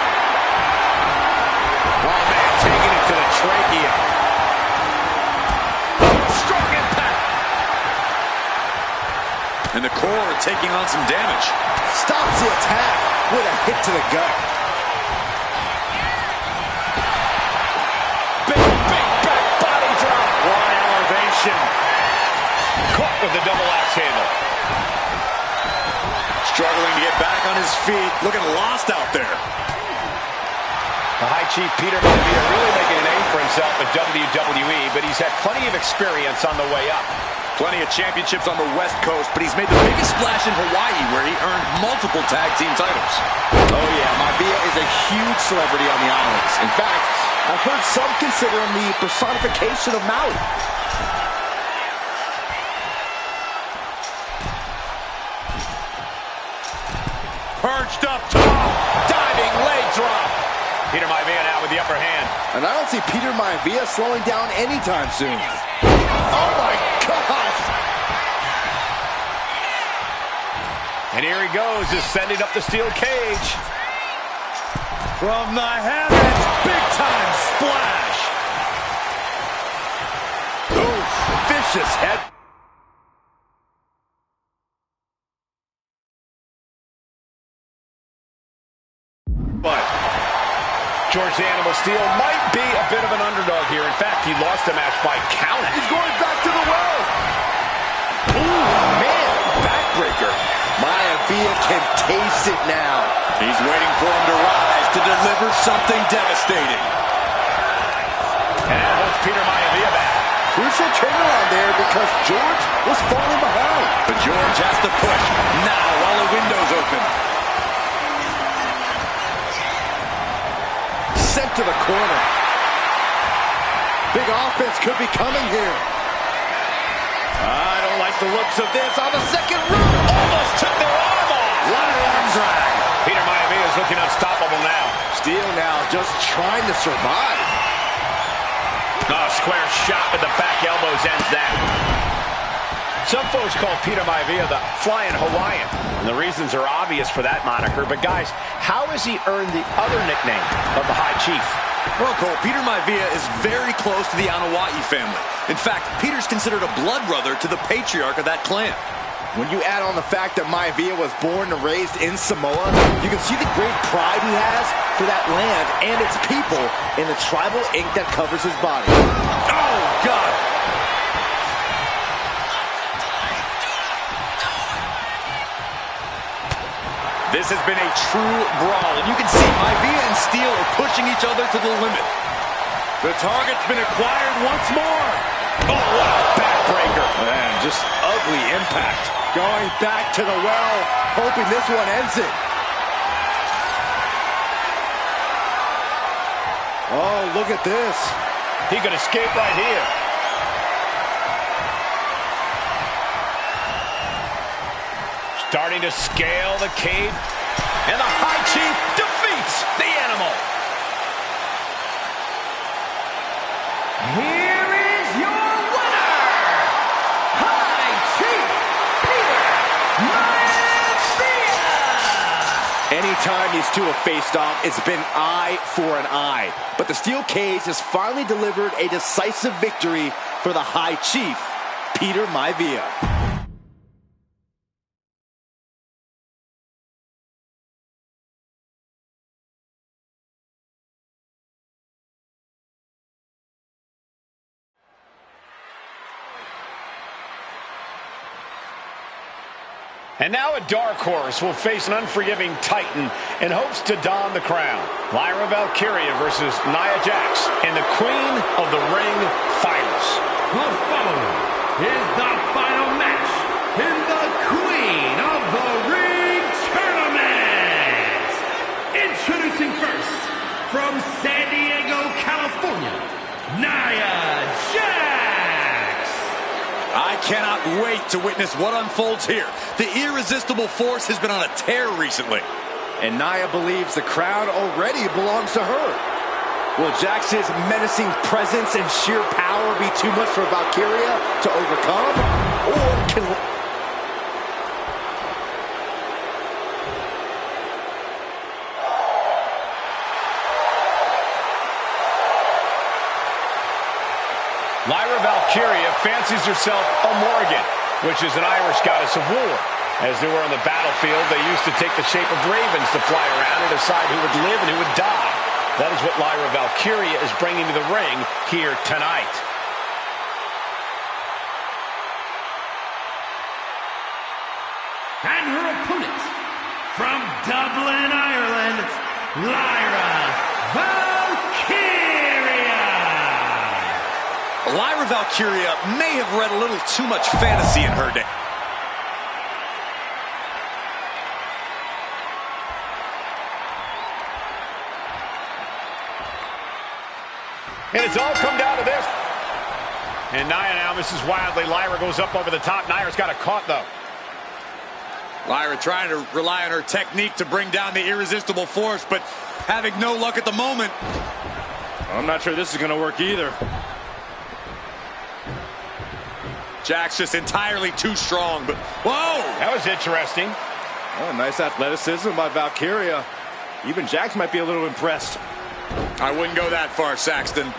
Oh, man, taking it to the trachea. Strong impact. And the core taking on some damage. Stops the attack with a hit to the gut. Big with the double axe handle. Struggling to get back on his feet. Looking lost out there. The High Chief Peter Maivia really making a name for himself at WWE, but he's had plenty of experience on the way up. Plenty of championships on the West Coast, but he's made the biggest splash in Hawaii, where he earned multiple tag team titles. Oh yeah, Maivia is a huge celebrity on the islands. In fact, I've heard some consider him the personification of Maui. Perched up top, diving leg drop. Peter Maivia now with the upper hand. And I don't see Peter Maivia slowing down anytime soon. Oh my gosh! And here he goes, just sending up the steel cage. From the heavens, big time splash. Oof, vicious head. But George the Animal Steel might be a bit of an underdog here. In fact, he lost the match by count. He's going back to the well. Ooh, man, backbreaker. Maivia can taste it now. He's waiting for him to rise to deliver something devastating. And that holds Peter Maivia back. Crucial turnaround there because George was falling behind. But George has to push now while the window's open. Sent to the corner. Big offense could be coming here. I don't like the looks of this on the second rope. Almost took their arm off. What an arm drag. Peter Maivia is looking unstoppable now. Steel now just trying to survive. Oh, square shot with the back elbows ends that. Some folks call Peter Maivia the Flying Hawaiian. And the reasons are obvious for that moniker. But guys, how has he earned the other nickname of the High Chief? Well, Cole, Peter Maivia is very close to the Wwe-Wwf family. In fact, Peter's considered a blood brother to the patriarch of that clan. When you add on the fact that Maivia was born and raised in Samoa, you can see the great pride he has for that land and its people in the tribal ink that covers his body. Oh, God. This has been a true brawl, and you can see Maivia and Steel are pushing each other to the limit. The target's been acquired once more. Oh, what a backbreaker. Man, just ugly impact. Going back to the well, hoping this one ends it. Oh, look at this. He could escape right here. Starting to scale the cage. And the High Chief defeats the Animal. Here is your winner, High Chief Peter Maivia! Anytime these two have faced off, it's been eye for an eye. But the steel cage has finally delivered a decisive victory for the High Chief, Peter Maivia. And now a dark horse will face an unforgiving Titan in hopes to don the crown. Lyra Valkyria versus Nia Jax in the Queen of the Ring Finals. The following is the final match in the Queen of the Ring Tournament. Introducing first, from San Diego, California, Nia Jax. I cannot wait to witness what unfolds here. The irresistible force has been on a tear recently. And Nia believes the crown already belongs to her. Will Jax's menacing presence and sheer power be too much for Valkyria to overcome? Or can... Lyra Valkyria fancies herself a Morgan, which is an Irish goddess of war. As they were on the battlefield, they used to take the shape of ravens to fly around and decide who would live and who would die. That is what Lyra Valkyria is bringing to the ring here tonight. opponent, from Dublin, Ireland, Lyra Valkyria! Lyra Valkyria may have read a little too much fantasy in her day. And it's all come down to this. And Nia now misses wildly. Lyra goes up over the top. Nia's got it caught, though. Lyra trying to rely on her technique to bring down the irresistible force, but having no luck at the moment. I'm not sure this is going to work either. Jack's just entirely too strong, but whoa! That was interesting. Oh, nice athleticism by Valkyria. Even Jax might be a little impressed. I wouldn't go that far, Saxton.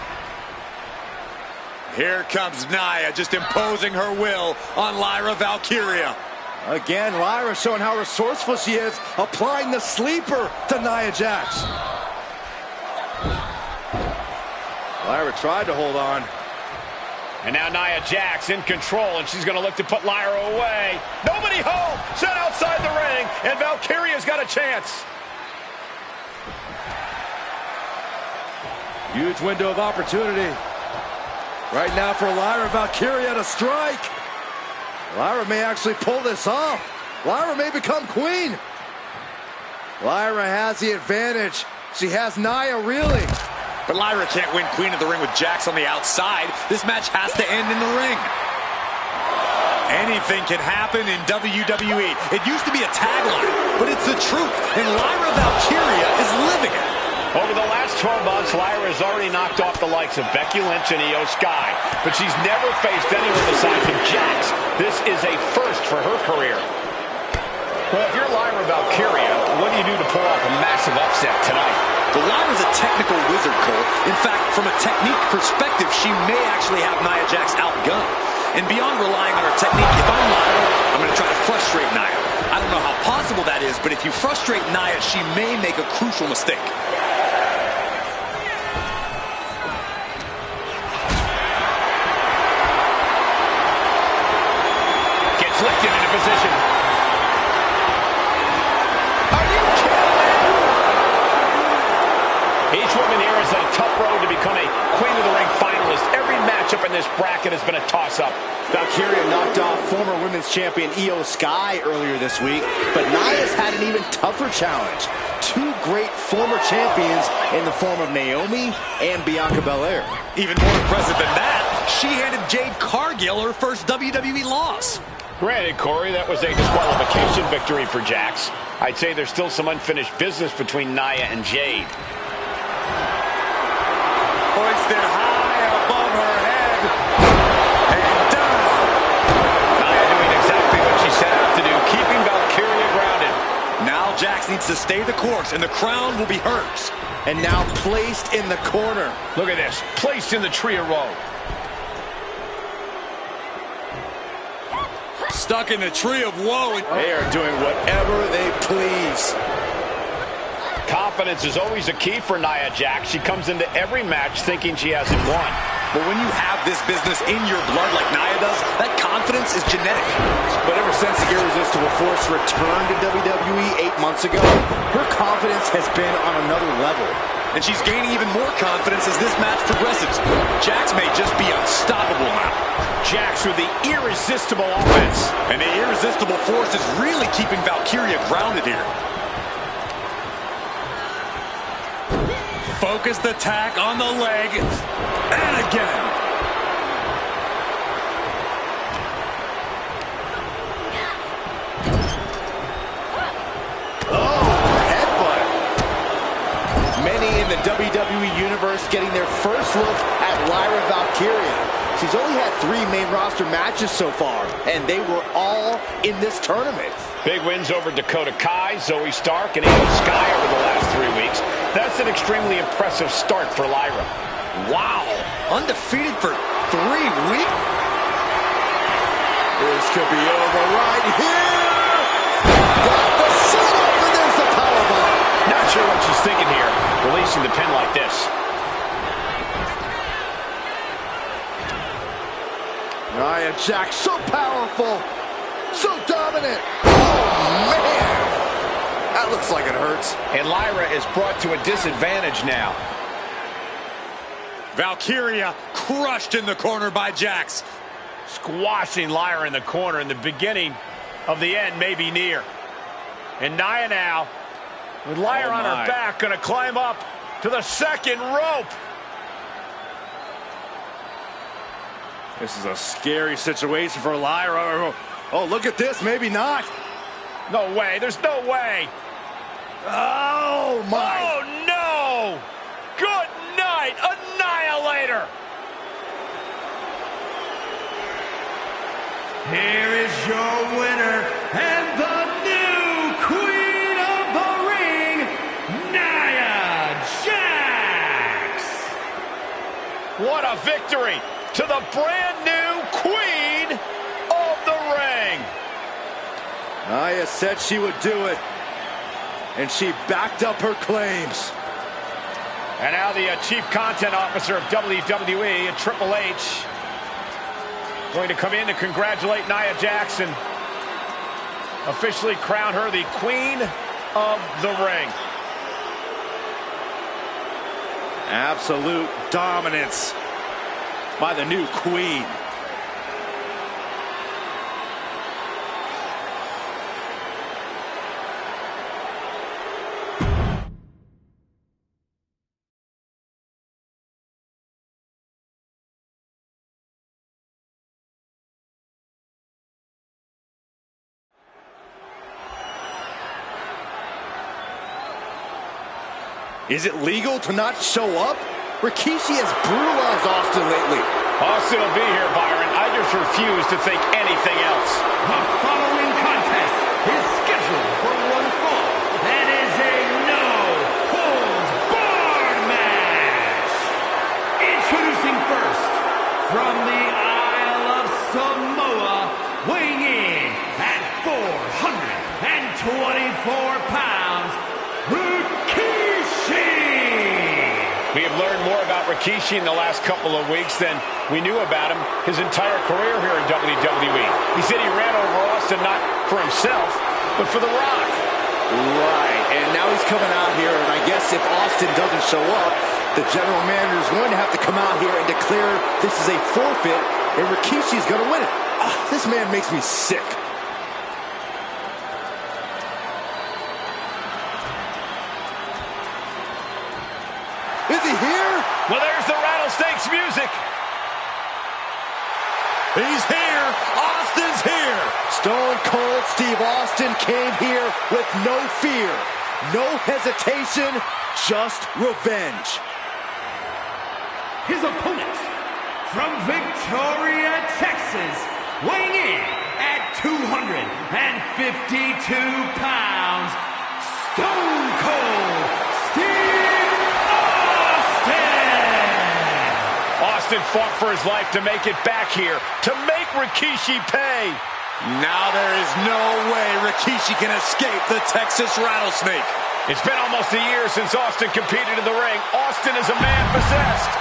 Here comes Nia, just imposing her will on Lyra Valkyria. Again, Lyra showing how resourceful she is, applying the sleeper to Nia Jax. Lyra tried to hold on. And now Nia Jax in control, and she's going to look to put Lyra away. Nobody home! Set outside the ring, and Valkyria's got a chance. Huge window of opportunity. Right now for Lyra Valkyria to strike. Lyra may actually pull this off. Lyra may become queen. Lyra has the advantage. She has Nia reeling. But Lyra can't win Queen of the Ring with Jax on the outside. This match has to end in the ring. Anything can happen in WWE. It used to be a tagline, but it's the truth. And Lyra Valkyria is living it. Over the last 12 months, Lyra has already knocked off the likes of Becky Lynch and Io Sky, but she's never faced anyone the size of Jax. This is a first for her career. Well, if you're Lyra Valkyria, what do you do to pull off a massive upset tonight? Well, Lyra's a technical wizard, Cole. In fact, from a technique perspective, she may actually have Nia Jax outgunned. And beyond relying on her technique, if I'm Lyra, I'm going to try to frustrate Nia. I don't know how possible that is, but if you frustrate Nia, she may make a crucial mistake. Lifted into position. Are you kidding me? Each woman here is on a tough road to become a Queen of the Ring finalist. Every matchup in this bracket has been a toss-up. Valkyria knocked off former women's champion Io Sky earlier this week, but Nia's had an even tougher challenge. Two great former champions in the form of Naomi and Bianca Belair. Even more impressive than that, she handed Jade Cargill her first WWE loss. Granted, Corey, that was a disqualification victory for Jax. I'd say there's still some unfinished business between Nia and Jade. Hoisted high above her head. And down. Nia doing exactly what she set out to do, keeping Valkyria grounded. Now Jax needs to stay the course, and the crown will be hers. And now placed in the corner. Look at this, placed in the tree of woe. Stuck in the tree of woe. They are doing whatever they please. Confidence is always a key for Nia Jax. She comes into every match thinking she hasn't won. But when you have this business in your blood like Nia does, that confidence is genetic. But ever since the Irresistible Force returned to WWE 8 months ago, her confidence has been on another level. And she's gaining even more confidence as this match progresses. Jax may just be unstoppable now. Jax with the irresistible offense. And the Irresistible Force is really keeping Valkyria grounded here. Focused attack on the leg. And again. Many in the WWE Universe getting their first look at Lyra Valkyria. She's only had 3 main roster matches so far, and they were all in this tournament. Big wins over Dakota Kai, Zoe Stark, and Io Sky over the last 3 weeks. That's an extremely impressive start for Lyra. Wow, undefeated for 3 weeks? This could be over right here. Got the setup, and there's the powerbomb. Not sure what she's thinking here, releasing the pin like this. Nia Jax, so powerful. So dominant. Oh, man. That looks like it hurts. And Lyra is brought to a disadvantage now. Valkyria crushed in the corner by Jax. Squashing Lyra in the corner, and the beginning of the end may be near. And Nia now, with Lyra on her back, going to climb up to the second rope. This is a scary situation for Lyra. Oh, look at this. Maybe not. No way. There's no way. Oh, my. Oh, no. Good night, Annihilator. Here is your winner and the new Queen of the Ring, Nia Jax. What a victory to the brand new Queen of the Ring. Nia said she would do it, and she backed up her claims. And now the Chief Content Officer of WWE, Triple H, going to come in to congratulate Nia Jax and officially crown her the Queen of the Ring. Absolute dominance by the new queen. Is it legal to not show up? Rikishi has brutalized Austin lately. Austin will be here, Byron. I just refuse to think anything else. The following contest is scheduled for one fall and is a no-holds-barred match. Introducing first, from the Isle of Samoa, weighing in at 424 pounds, we have learned more about Rikishi in the last couple of weeks than we knew about him his entire career here in WWE. He said he ran over Austin not for himself, but for The Rock. Right, and now he's coming out here, and I guess if Austin doesn't show up, the general manager is going to have to come out here and declare this is a forfeit, and Rikishi's going to win it. This man makes me sick. Is he here? Well, there's the Rattlesnakes music. He's here. Austin's here. Stone Cold Steve Austin came here with no fear, no hesitation, just revenge. His opponent from Victoria, Texas, weighing in at 252 pounds, Stone Cold Steve Austin fought for his life to make it back here, to make Rikishi pay. Now there is no way Rikishi can escape the Texas Rattlesnake. It's been almost a year since Austin competed in the ring. Austin is a man possessed.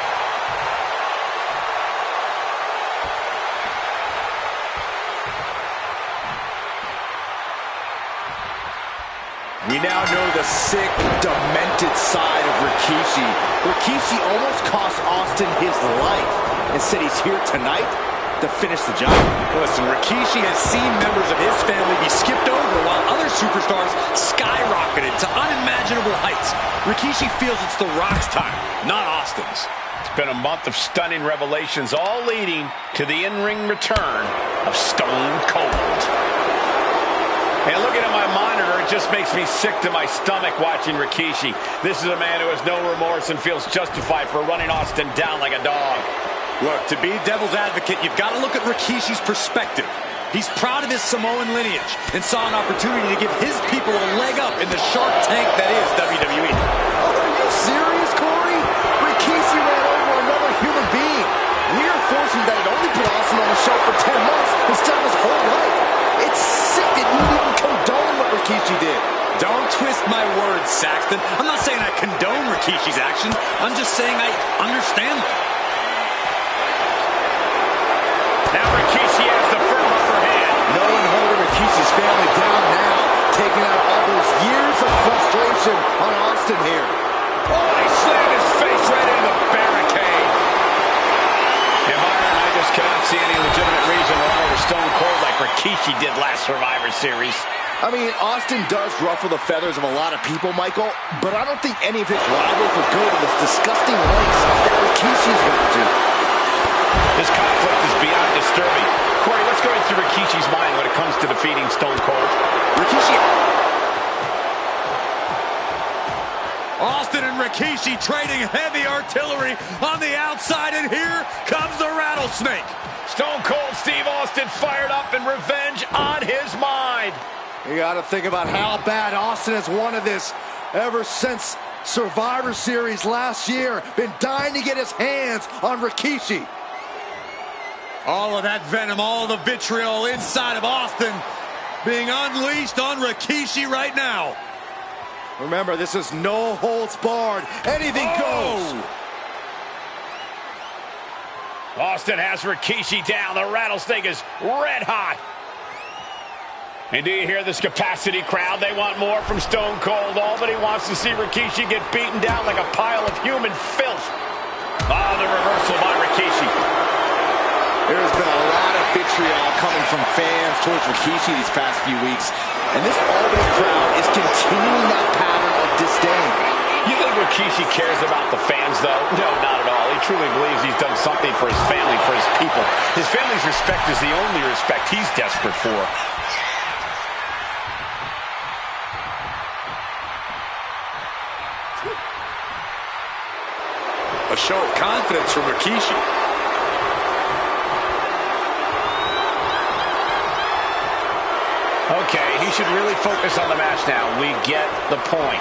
We now know the sick, demented side of Rikishi. Rikishi almost cost Austin his life and said he's here tonight to finish the job. Listen, Rikishi has seen members of his family be skipped over while other superstars skyrocketed to unimaginable heights. Rikishi feels it's The Rock's time, not Austin's. It's been a month of stunning revelations, all leading to the in-ring return of Stone Cold. And looking at my monitor, it just makes me sick to my stomach watching Rikishi. This is a man who has no remorse and feels justified for running Austin down like a dog. Look, to be devil's advocate, you've got to look at Rikishi's perspective. He's proud of his Samoan lineage and saw an opportunity to give his people a leg up in the Shark Tank that is WWE. Oh, are you serious, Corey? Rikishi ran over another human being. We're forcing that it only put Austin on the show for 10 months instead of his whole life. It's sick that you even condone what Rikishi did. Don't twist my words, Saxton. I'm not saying I condone Rikishi's actions. I'm just saying I understand them. Now Rikishi has the firm upper hand. No one holding taking out all those years of frustration on Austin here. Oh, he slammed his face right into the barricade. And Byron, I just cannot see any legitimate reason to run over Stone Cold like Rikishi did last Survivor Series. I mean, Austin does ruffle the feathers of a lot of people, Michael, but I don't think any of his rivals would go to this disgusting lengths that Rikishi's gone to. This conflict is beyond disturbing. Corey, let's go into Rikishi's mind when it comes to defeating Stone Cold. Rikishi... Austin and Rikishi trading heavy artillery on the outside, and here comes the rattlesnake. Stone Cold Steve Austin fired up and revenge on his mind. You got to think about how bad Austin has wanted this ever since Survivor Series last year. Been dying to get his hands on Rikishi. All of that venom, all of the vitriol inside of Austin being unleashed on Rikishi right now. Remember, this is no holds barred. Anything goes. Austin has Rikishi down. The rattlesnake is red hot. And do you hear this capacity crowd? They want more from Stone Cold. Albany wants to see Rikishi get beaten down like a pile of human filth. Ah, the reversal by Rikishi. There's been a lot of vitriol coming from fans towards Rikishi these past few weeks. And this Albany crowd is continuing that pattern of disdain. You think Rikishi cares about the fans, though? No, not at all. He truly believes he's done something for his family, for his people. His family's respect is the only respect he's desperate for. A show of confidence from Rikishi. Okay, he should really focus on the match now. We get the point.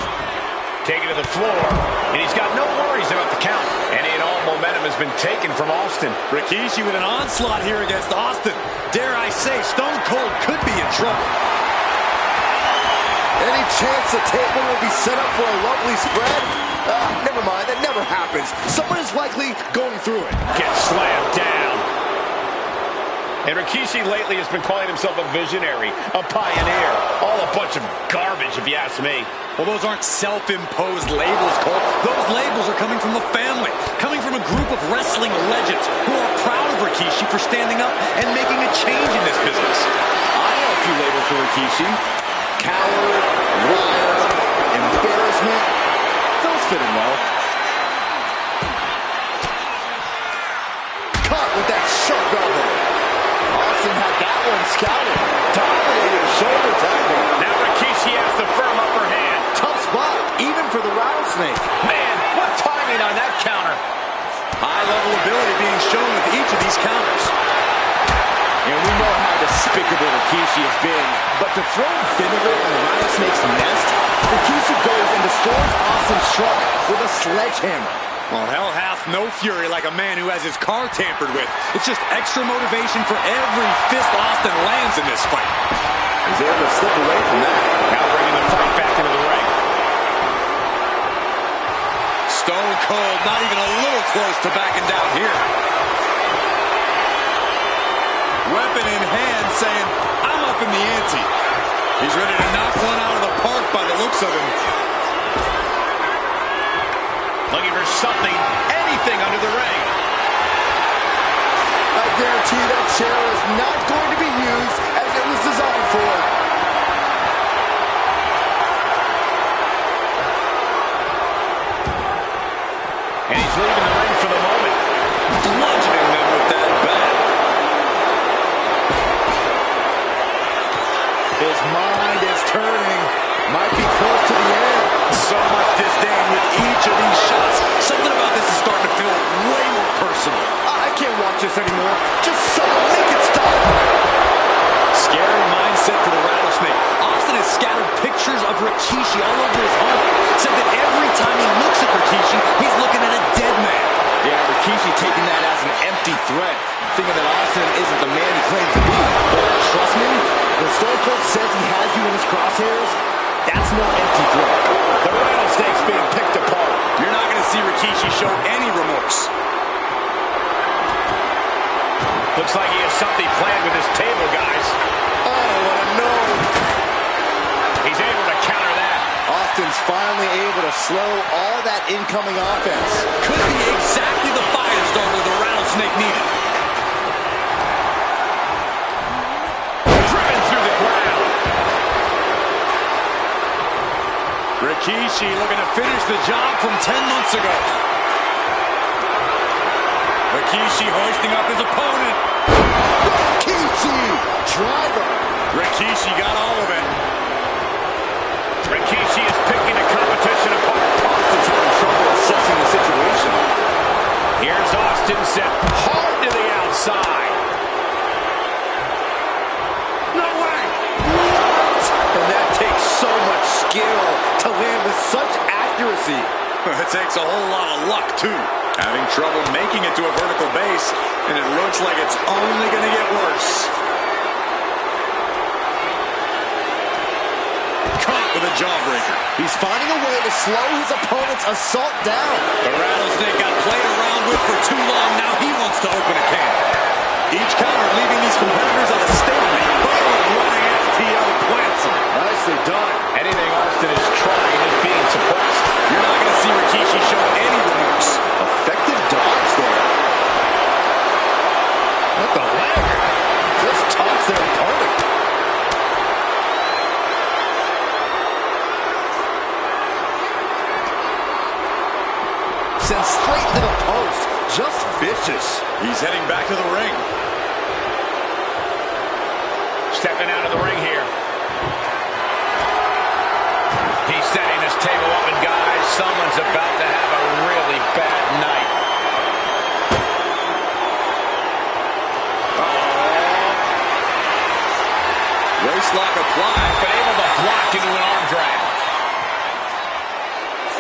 Take it to the floor, and he's got no worries about the count. Any and all momentum has been taken from Austin. Rikishi with an onslaught here against Austin. Dare I say, Stone Cold could be in trouble. Any chance the table will be set up for a lovely spread? Never mind, that never happens. Someone is likely going through it. Gets slammed down. And Rikishi lately has been calling himself a visionary, a pioneer. All a bunch of garbage, if you ask me. Well, those aren't self-imposed labels, Cole. Those labels are coming from the family, coming from a group of wrestling legends who are proud of Rikishi for standing up and making a change in this business. I know a few labels for Rikishi. Coward, liar, embarrassment. Those fit him well. Caught with that sharp elbow. Austin had that one scouted. Dominated shoulder tackle. Now Rikishi has the firm upper hand. Tough spot, even for the rattlesnake. Man, what timing on that counter. High-level ability being shown with each of these counters. And we know how despicable Rikishi has been, but to throw vinegar on the rattlesnake's nest, Rikishi goes and destroys Austin's truck with a sledgehammer. Well, hell hath no fury like a man who has his car tampered with. It's just extra motivation for every fist Austin lands in this fight. He's able to slip away from that. Now bringing the fight back into the ring. Stone Cold not even a little close to backing down here. Weapon in hand saying, I'm up in the ante. He's ready to knock one out of the park by the looks of him. Looking for something, anything under the ring. I guarantee that chair is not going to be used as it was designed for. And he's leaving the ring for the moment. Bludgeoning them with that bat. His mind is turning. Might be close to the end. So much disdain with each of these shots. Something about this is starting to feel way more personal. I can't watch this anymore. Just someone make it stop. Scary mindset for the rattlesnake. Austin has scattered pictures of Rikishi all over his home. Said that every time he looks at Rikishi, he's looking at a dead man. Yeah, Rikishi taking that as an empty threat, thinking that Austin isn't the man he claims to be. But trust me, when Stone Cold says he has you in his crosshairs, that's no empty threat. The rattlesnake's being picked apart. You're not going to see Rikishi show any remorse. Looks like he has something planned with his table, guys. Oh, what a no. He's he's able to counter that. Austin's finally able to slow all that incoming offense. Could be exactly the firestarter the Rattlesnake needed. Driven through the ground. Rikishi looking to finish the job from 10 months ago. Rikishi hoisting up his opponent. Rikishi! Driver! Rikishi got all of it. Rikishi is picking the competition apart. Austin's having trouble assessing the situation. Here's Austin set hard to the outside. No way! What? And that takes so much skill to land with such accuracy. It takes a whole lot of luck, too. Having trouble making it to a vertical base, and it looks like it's only going to get worse. Caught with a jawbreaker. He's finding a way to slow his opponent's assault down. The Rattlesnake got played around with for too long. Now he wants to open a can. Each counter leaving these competitors at a stalemate. Boom! Running FTO plants him. Nicely done. Anything Austin is trying is being suppressed. You're not going to see Rikishi show any remorse. Effective dodge there. What the leg? Just tops their opponent. Sent straight to the post. Just vicious. He's heading back to the ring. Stepping out of the ring here. He's setting this table up, and guys, someone's about to have a really bad night. Waistlock applied, But able to block into an arm drag.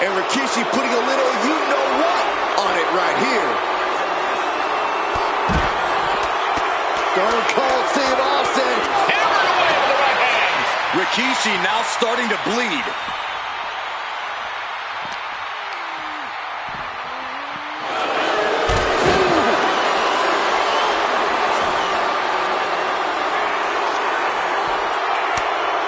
And Rikishi putting a little you-know-what on it right here. Stone Cold Steve Austin. Hammered away with the right hand. Rikishi now starting to bleed.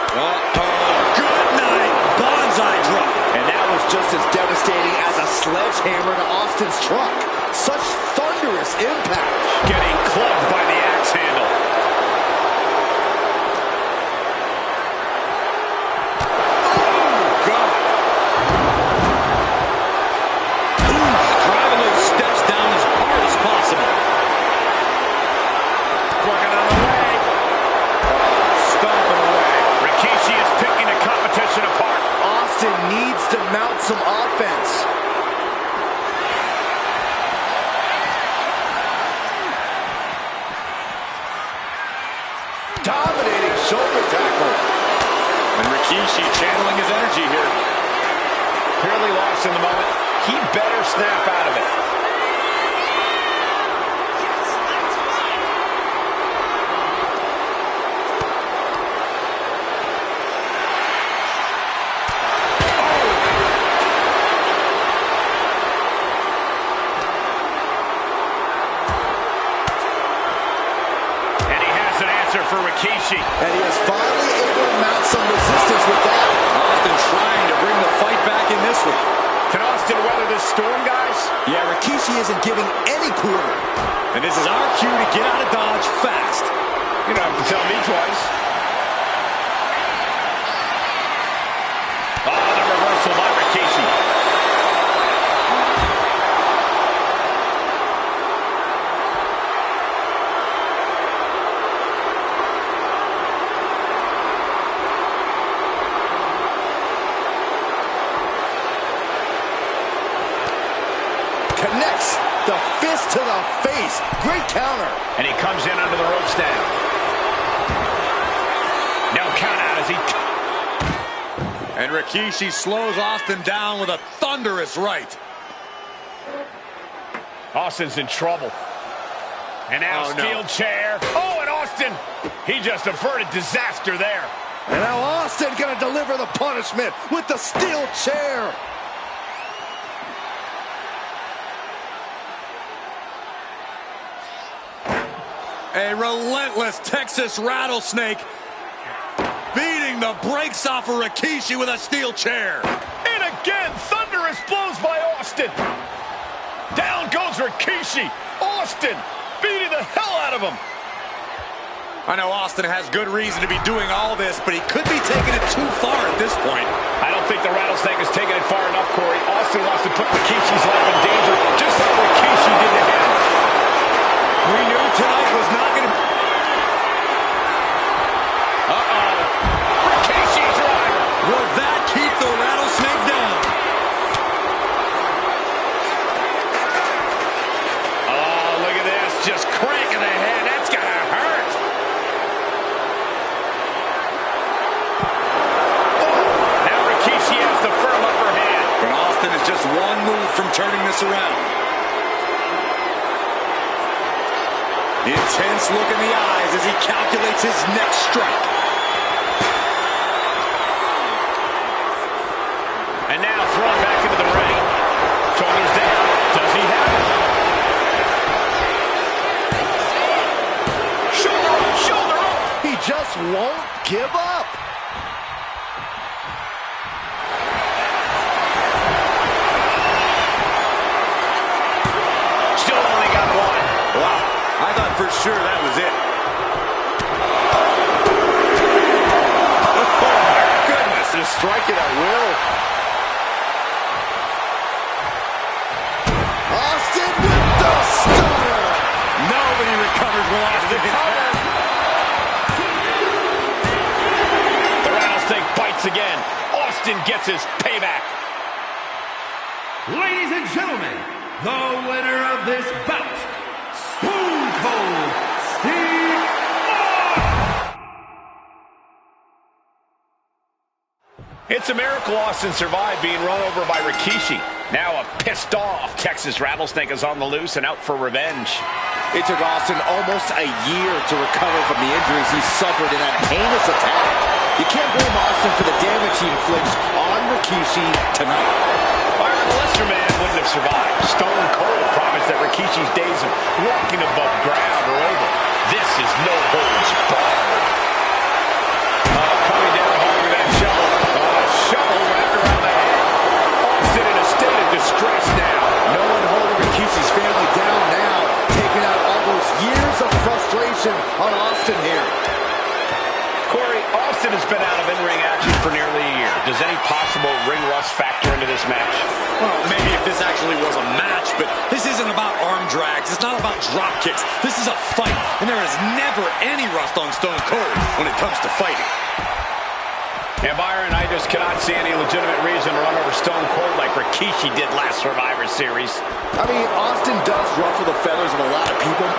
Good night. Bonsai drop. And that was just as devastating as a sledgehammer to Austin's truck. Such thunderous impact. Getting clubbed by the axe handle. God. Driving those steps down as hard as possible. Working on the leg. Stomping away. Rikishi is picking the competition apart. Austin needs to mount some offense. Dominating shoulder tackle. And Rikishi channeling his energy here. Clearly lost in the moment. He better snap out of it. And he has an answer for Rikishi. And he is finally able to mount some resistance with that. Austin trying to bring the fight back in this one. Can Austin weather this storm, guys? Yeah, Rikishi isn't giving any quarter. And this is our cue to get out of Dodge fast. You don't have to tell me twice. Oh, the reversal by Rikishi. Connects the fist to the face. Great counter. And he comes in under the ropes now. No count out as he... And Rikishi slows Austin down with a thunderous right. Austin's in trouble. And now Oh, no. steel chair. Oh, and Austin, he just averted disaster there. And now Austin gonna deliver the punishment with the steel chair. A relentless Texas rattlesnake beating Knocking the brakes off of Rikishi with a steel chair. And again, thunderous blows by Austin. Down goes Rikishi. Austin beating the hell out of him. I know Austin has good reason to be doing all this, but he could be taking it too far at this point. I don't think the Rattlesnake is taking it far enough, Corey. Austin wants to put Rikishi's life in danger, just like Rikishi did to him. We knew tonight was not going to... Uh-oh. Rikishi driver. Will that keep the Rattlesnake down? Oh, look at this. Just cranking the head. That's going to hurt. Now Rikishi has the firm upper hand. And Austin is just one move from turning this around. Intense look in the eyes as he calculates his next strike. And now thrown back into the ring. Shoulders down. Does he have it? Shoulder up, shoulder up. He just won't give up. Still only got one. Wow, I thought for sure that was it. Oh my goodness, just striking at will. Austin with the stunner. Nobody recovers when Austin gets hurt. The Rattlesnake bites again. Austin gets his payback. Ladies and gentlemen, the winner of this bout, Stone Cold Steve Austin. It's a miracle Austin survived being run over by Rikishi. Now a pissed off Texas Rattlesnake is on the loose and out for revenge. It took Austin almost a year to recover from the injuries he suffered in that heinous attack. You can't blame Austin for the damage he inflicts on Rikishi tonight. Byron, the lesser man wouldn't have survived. Stone Cold promised that Rikishi's days of walking above ground are over. This is no holds barred. Coming down hard with that shovel. Shovel wrapped around the head. Austin in a state of distress now. No one holding Rikishi's family down now, taking out all those years of frustration on Austin here. Corey, Austin has been out of in-ring action for nearly a year. Does any possible ring rust factor into this match? Well, maybe if this actually was a match, but this isn't about arm drags. It's not about drop kicks. This is a fight, and there is never any rust on Stone Cold when it comes to fighting. And Byron, I just cannot see any legitimate reason to run over Stone Cold like Rikishi did last Survivor Series. I mean, Austin does ruffle the feathers of a lot of people.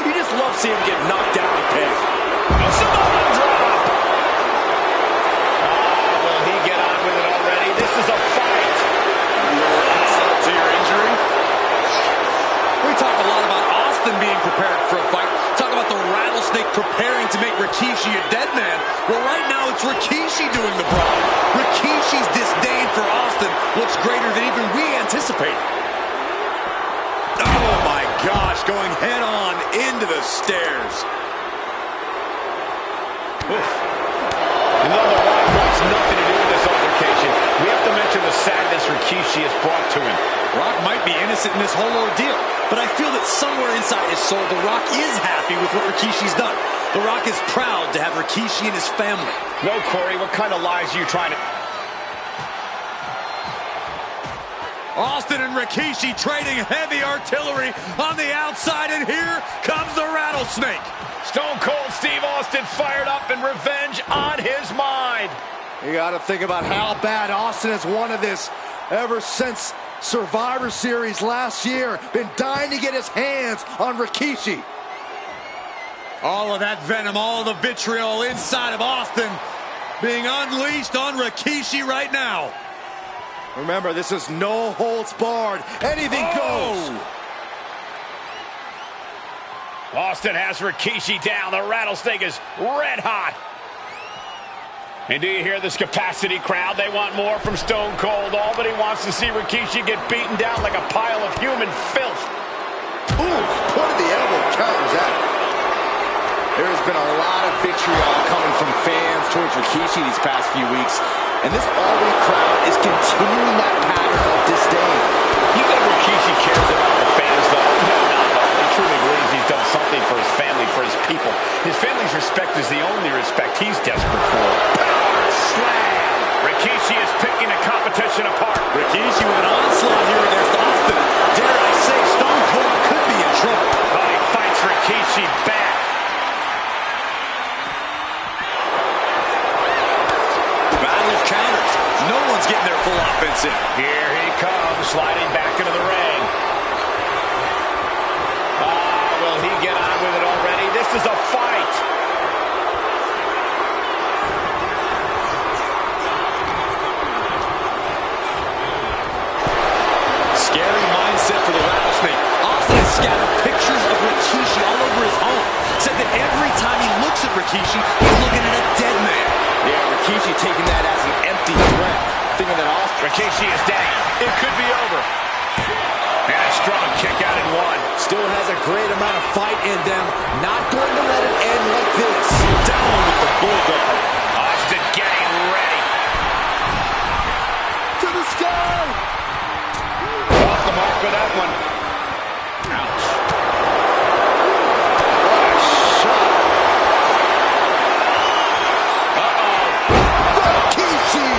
You just love seeing him get knocked down and pinned. Samoan drop! Will he get on with it already? This is a fight. Insult to your injury. We talk a lot about Austin being prepared for a fight. Talk about the Rattlesnake preparing to make Rikishi a dead man. Well, right now it's Rikishi doing the brawl. Rikishi's disdain for Austin looks greater than even we anticipated. Oh my gosh, going head on into the stairs. Oof. And though The Rock wants nothing to do with this altercation, we have to mention the sadness Rikishi has brought to him. Rock might be innocent in this whole ordeal, but I feel that somewhere inside his soul, The Rock is happy with what Rikishi's done. The Rock is proud to have Rikishi and his family. No, Corey, what kind of lies are you trying to... Austin and Rikishi trading heavy artillery on the outside, and here comes the Rattlesnake. Stone Cold Steve Austin fired up and revenge on his mind. You got to think about how bad Austin has wanted this ever since Survivor Series last year. Been dying to get his hands on Rikishi. All of that venom, all of the vitriol inside of Austin being unleashed on Rikishi right now. Remember, this is no holds barred. Anything goes. Austin has Rikishi down. The Rattlesnake is red hot. And do you hear this capacity crowd? They want more from Stone Cold. Albany wants to see Rikishi get beaten down like a pile of human filth. Ooh, what did the elbow counters that? There has been a lot of vitriol coming from fans towards Rikishi these past few weeks, and this Albany crowd is continuing that pattern of disdain. You think Rikishi cares about the fans, though? No, not at all. He truly believes he's done something for his family, for his people. His family's respect is the only respect he's desperate for. Power slam! Rikishi is picking the competition apart. Rikishi with an onslaught here against Austin. Dare I say, Stone Cold could be in trouble. Oh, he fights Rikishi back. Battle of counters. No one's getting their full offense in. Here he comes, sliding back into the ring. Will he get on with it already? This is a fight. Scary mindset for the rattlesnake. Austin has scattered pictures of Rikishi all over his home. Said that every time he looks at Rikishi, he's looking at a dead man. Yeah, Rikishi taking that as an empty threat, thinking that Austin... Rikishi is down. It could be over. And a strong kick out in one. Still has a great amount of fight in them. Not going to let it end like this. Down with the bulldog. Austin getting ready. To the sky! Off the mark with that one. Ouch. What a shot! Rikishi!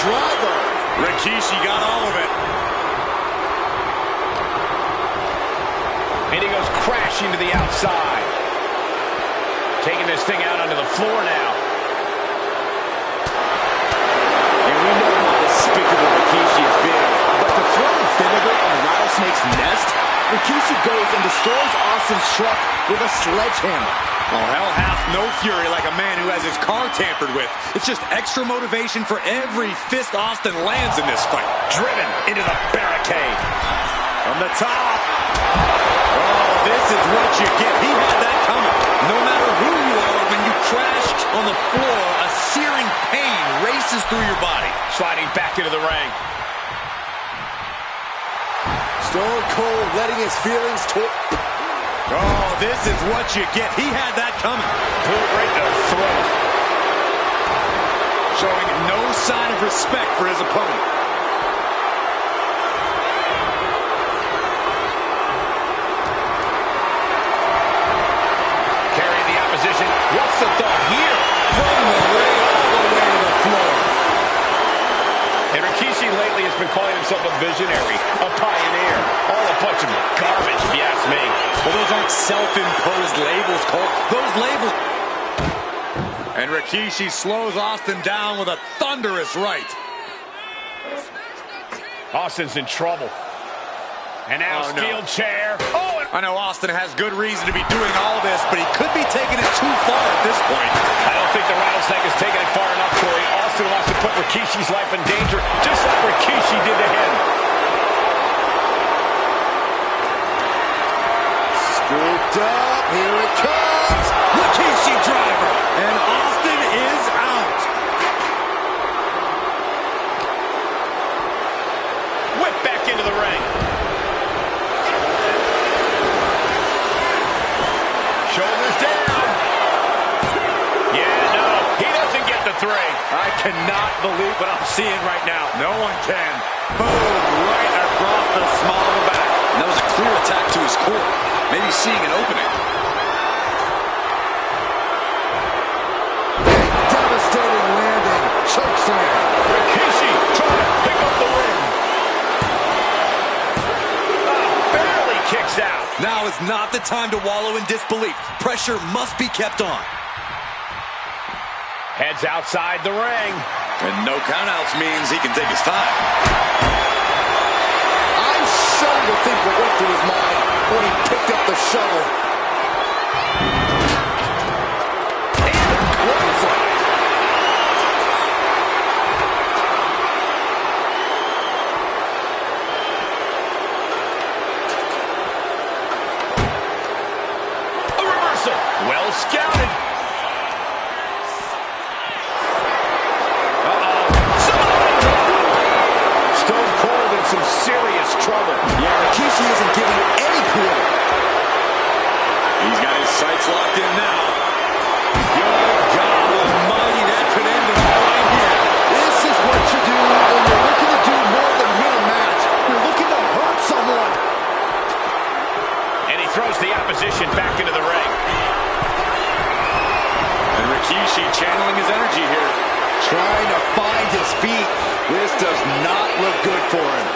Driver! Rikishi got all of it. And he goes crashing to the outside. Taking this thing out onto the floor now. And we know how despicable Rikishi has been. But to throw the vinegar on the rattlesnake's nest, Rikishi goes and destroys Austin's truck with a sledgehammer. Oh, hell hath no fury like a man who has his car tampered with. It's just extra motivation for every fist Austin lands in this fight. Driven into the barricade. From the top. Oh, this is what you get. He had that coming. No matter who you are, when you crash on the floor, a searing pain races through your body. Sliding back into the ring. Stone Cold letting his feelings Oh, this is what you get. He had that coming. Boot right to the throat. Showing no sign of respect for his opponent. Carrying the opposition. What's the thought here? from the ring all the way to the floor. And Rikishi lately has been calling himself a visionary, a pioneer. All a bunch of garbage, if you ask me. Well, those aren't self-imposed labels, Cole. Those labels... And Rikishi slows Austin down with a thunderous right. Austin's in trouble. And now steel chair. Oh, and I know Austin has good reason to be doing all this, but he could be taking it too far at this point. I don't think the rattlesnake is taking it far enough, Corey. Austin wants to put Rikishi's life in danger, just like Rikishi did to him. Scooped up, here it comes. Rikishi driver, and Austin is out. Whip back into the ring. Shoulders down. Yeah, no, he doesn't get the three. I cannot believe what I'm seeing right now. No one can. Boom, right across the small of the back. And that was a clear attack to his core. Maybe seeing an opening. Devastating landing. Chokeslam. Rikishi trying to pick up the win. Barely kicks out. Now is not the time to wallow in disbelief. Pressure must be kept on. Heads outside the ring. And no countouts means he can take his time. I shudder to think what went through his mind when he picked up the shovel. And a clothesline. A reversal. Well scouted. Stone Cold in some serious trouble. Yeah, Rikishi isn't giving any quarter. He's got his sights locked in now. throws the opposition back into the ring. And Rikishi channeling his energy here. Trying to find his feet. This does not look good for him.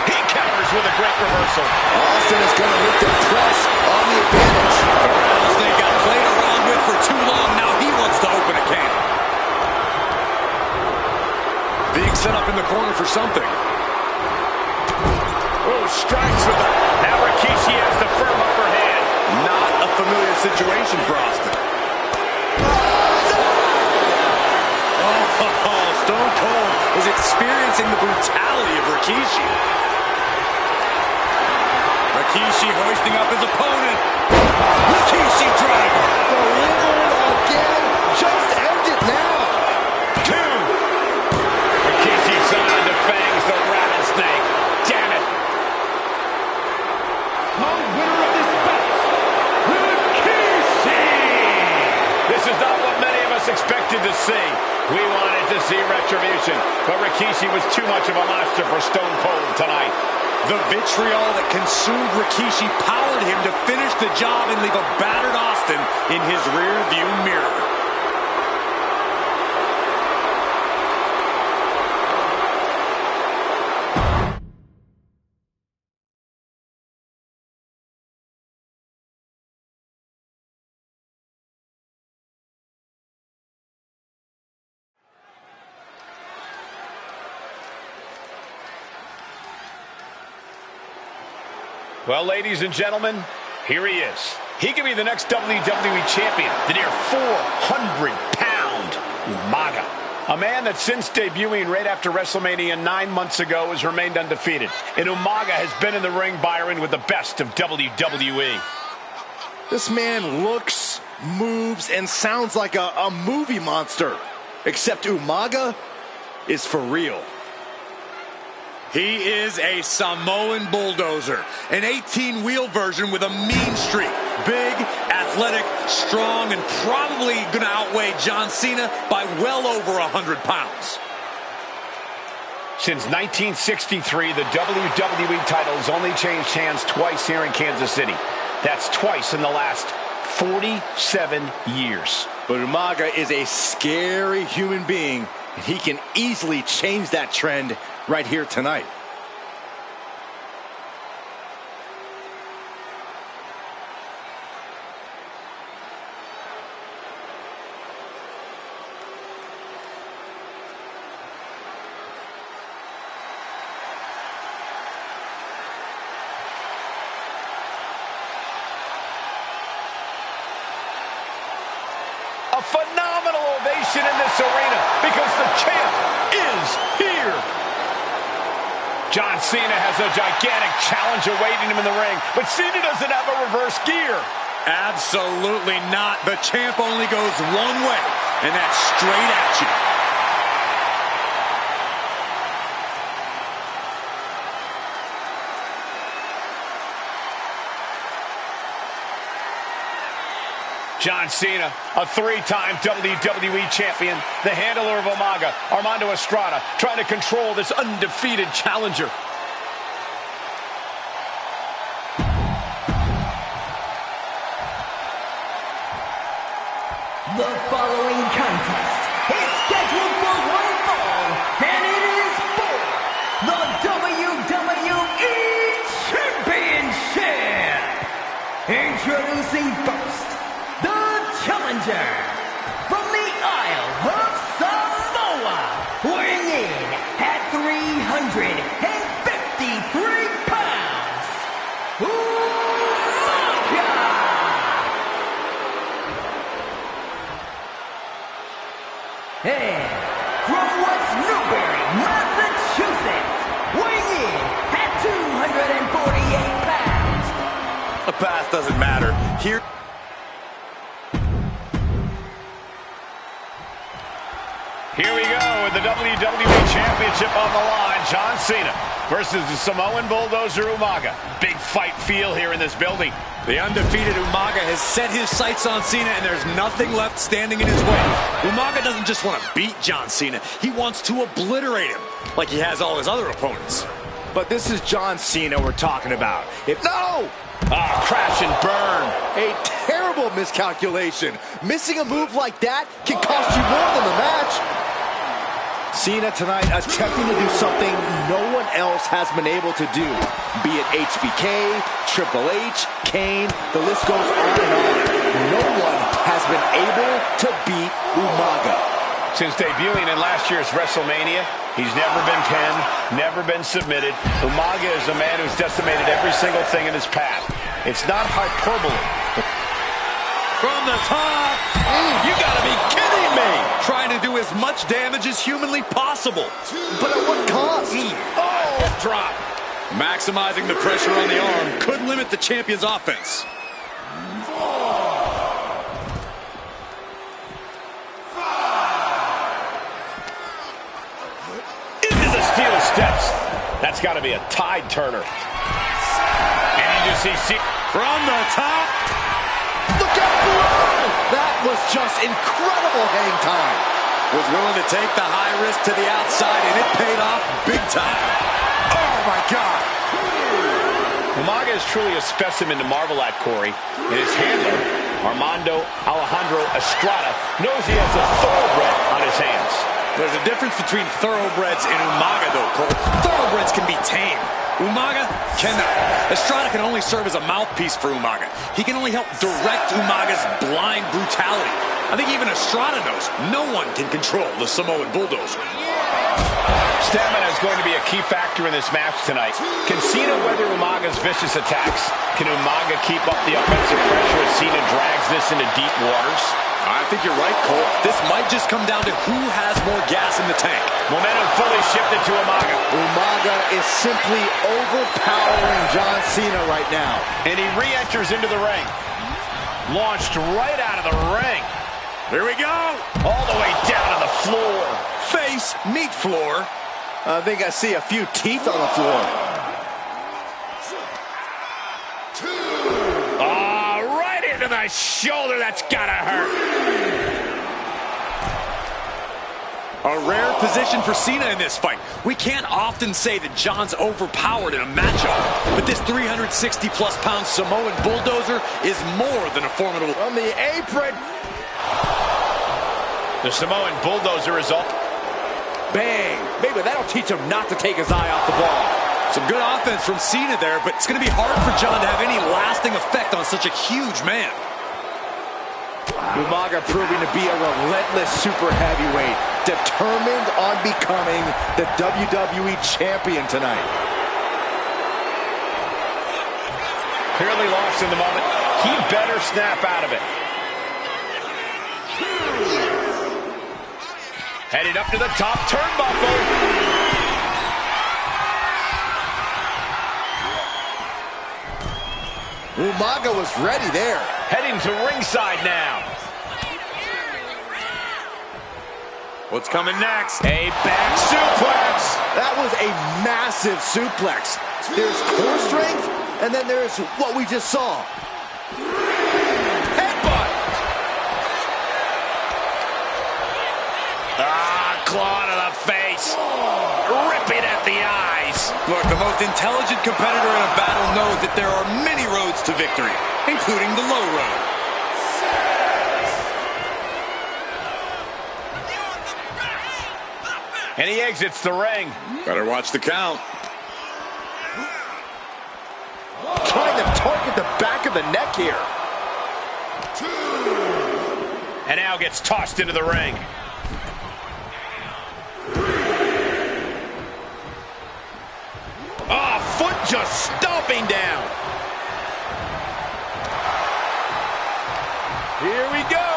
He counters with a great reversal. Austin is going to look to press on the advantage. The rattlesnake got played around with for too long. Now he wants to open a can. Being set up in the corner for something. Oh, strikes with it. Now Rikishi has the firm upper hand. Not a familiar situation for Austin. Oh, Stone Cold is experiencing the brutality of Rikishi. Rikishi hoisting up his opponent. Rikishi driver. Delivered again. Just end it now. 2. Rikishi signed to fangs the rattlesnake. Damn it. The winner of this bout, Rikishi! This is not what many of us expected to see. We wanted to see retribution, but Rikishi was too much of a monster for Stone Cold tonight. The vitriol that consumed Rikishi powered him to finish the job and leave a battered Austin in his rear-view mirror. Well, ladies and gentlemen, here he is. He can be the next WWE champion, the near 400-pound Umaga. A man that since debuting right after WrestleMania 9 months ago has remained undefeated. And Umaga has been in the ring, Byron, with the best of WWE. This man looks, moves, and sounds like a movie monster. Except Umaga is for real. He is a Samoan bulldozer, an 18-wheel version with a mean streak. Big, athletic, strong, and probably going to outweigh John Cena by well over 100 pounds. Since 1963, the WWE title has only changed hands twice here in Kansas City. That's twice in the last 47 years. But Umaga is a scary human being, and he can easily change that trend right here tonight. A phenomenal ovation in this arena because the champ is here. John Cena has a gigantic challenge awaiting him in the ring, but Cena doesn't have a reverse gear. Absolutely not. The champ only goes one way, and that's straight at you. John Cena, a 3-time WWE champion, the handler of Umaga, Armando Estrada, trying to control this undefeated challenger. The following contest is scheduled for one fall, and it is for the WWE Championship. Introducing first, the challenger from the Isle of Samoa, weighing in at 353 pounds, Umaga. And from West Newbury, Massachusetts, weighing in at 248 pounds. The past doesn't matter. Here. Here we go with the WWE Championship on the line. John Cena versus the Samoan bulldozer Umaga. Big fight feel here in this building. The undefeated Umaga has set his sights on Cena, and there's nothing left standing in his way. Umaga doesn't just want to beat John Cena. He wants to obliterate him, like he has all his other opponents. but this is John Cena we're talking about. No! Crash and burn. A terrible miscalculation. Missing a move like that can cost you more than the match. Cena tonight attempting to do something no one else has been able to do. Be it HBK, Triple H, Kane, the list goes on and on. No one has been able to beat Umaga. Since debuting in last year's WrestleMania, he's never been pinned, never been submitted. Umaga is a man who's decimated every single thing in his path. It's not hyperbole. From the top. You gotta be kidding me. Trying to do as much damage as humanly possible. But at what cost? Oh, drop. Maximizing the pressure on the arm could limit the champion's offense. Into the steel steps. That's got to be a tide turner. And you just see From the top. Look out below! That was just incredible hang time. Was willing to take the high risk to the outside, and it paid off big time. Oh, my God. Umaga is truly a specimen to marvel at, Corey. And his handler, Armando Alejandro Estrada, knows he has a thoroughbred on his hands. There's a difference between thoroughbreds and Umaga, though, Cole. Thoroughbreds can be tamed. Umaga cannot. Estrada can only serve as a mouthpiece for Umaga. He can only help direct Umaga's blind brutality. I think even Estrada knows no one can control the Samoan bulldozer. Stamina is going to be a key factor in this match tonight. Can Cena weather Umaga's vicious attacks? Can Umaga keep up the offensive pressure as Cena drags this into deep waters? I think you're right, Cole. This might just come down to who has more gas in the tank. Momentum fully shifted to Umaga. Umaga is simply overpowering John Cena right now. And he re-enters into the ring. Launched right out of the ring. Here we go. All the way down to the floor. Face, meat floor. I think I see a few teeth on the floor. Right into the shoulder. That's gotta hurt. A rare position for Cena in this fight. We can't often say that John's overpowered in a matchup, but this 360-plus pound Samoan bulldozer is more than a formidable. On the apron. The Samoan bulldozer is up. Bang. Maybe that'll teach him not to take his eye off the ball. Some good offense from Cena there, but it's going to be hard for John to have any lasting effect on such a huge man. Umaga proving to be a relentless super heavyweight, determined on becoming the WWE champion tonight. Clearly lost in the moment. He better snap out of it. Headed up to the top turnbuckle. Umaga was ready there. Heading to ringside now. What's coming next? A back suplex. That was a massive suplex. There's core strength, and then there's what we just saw. Headbutt. Claw to the face. Ripping at the eyes. Look, the most intelligent competitor in a battle knows that there are many roads to victory, including the low road. And he exits the ring. Better watch the count. Trying to target the back of the neck here. And now gets tossed into the ring. Foot just stomping down. Here we go.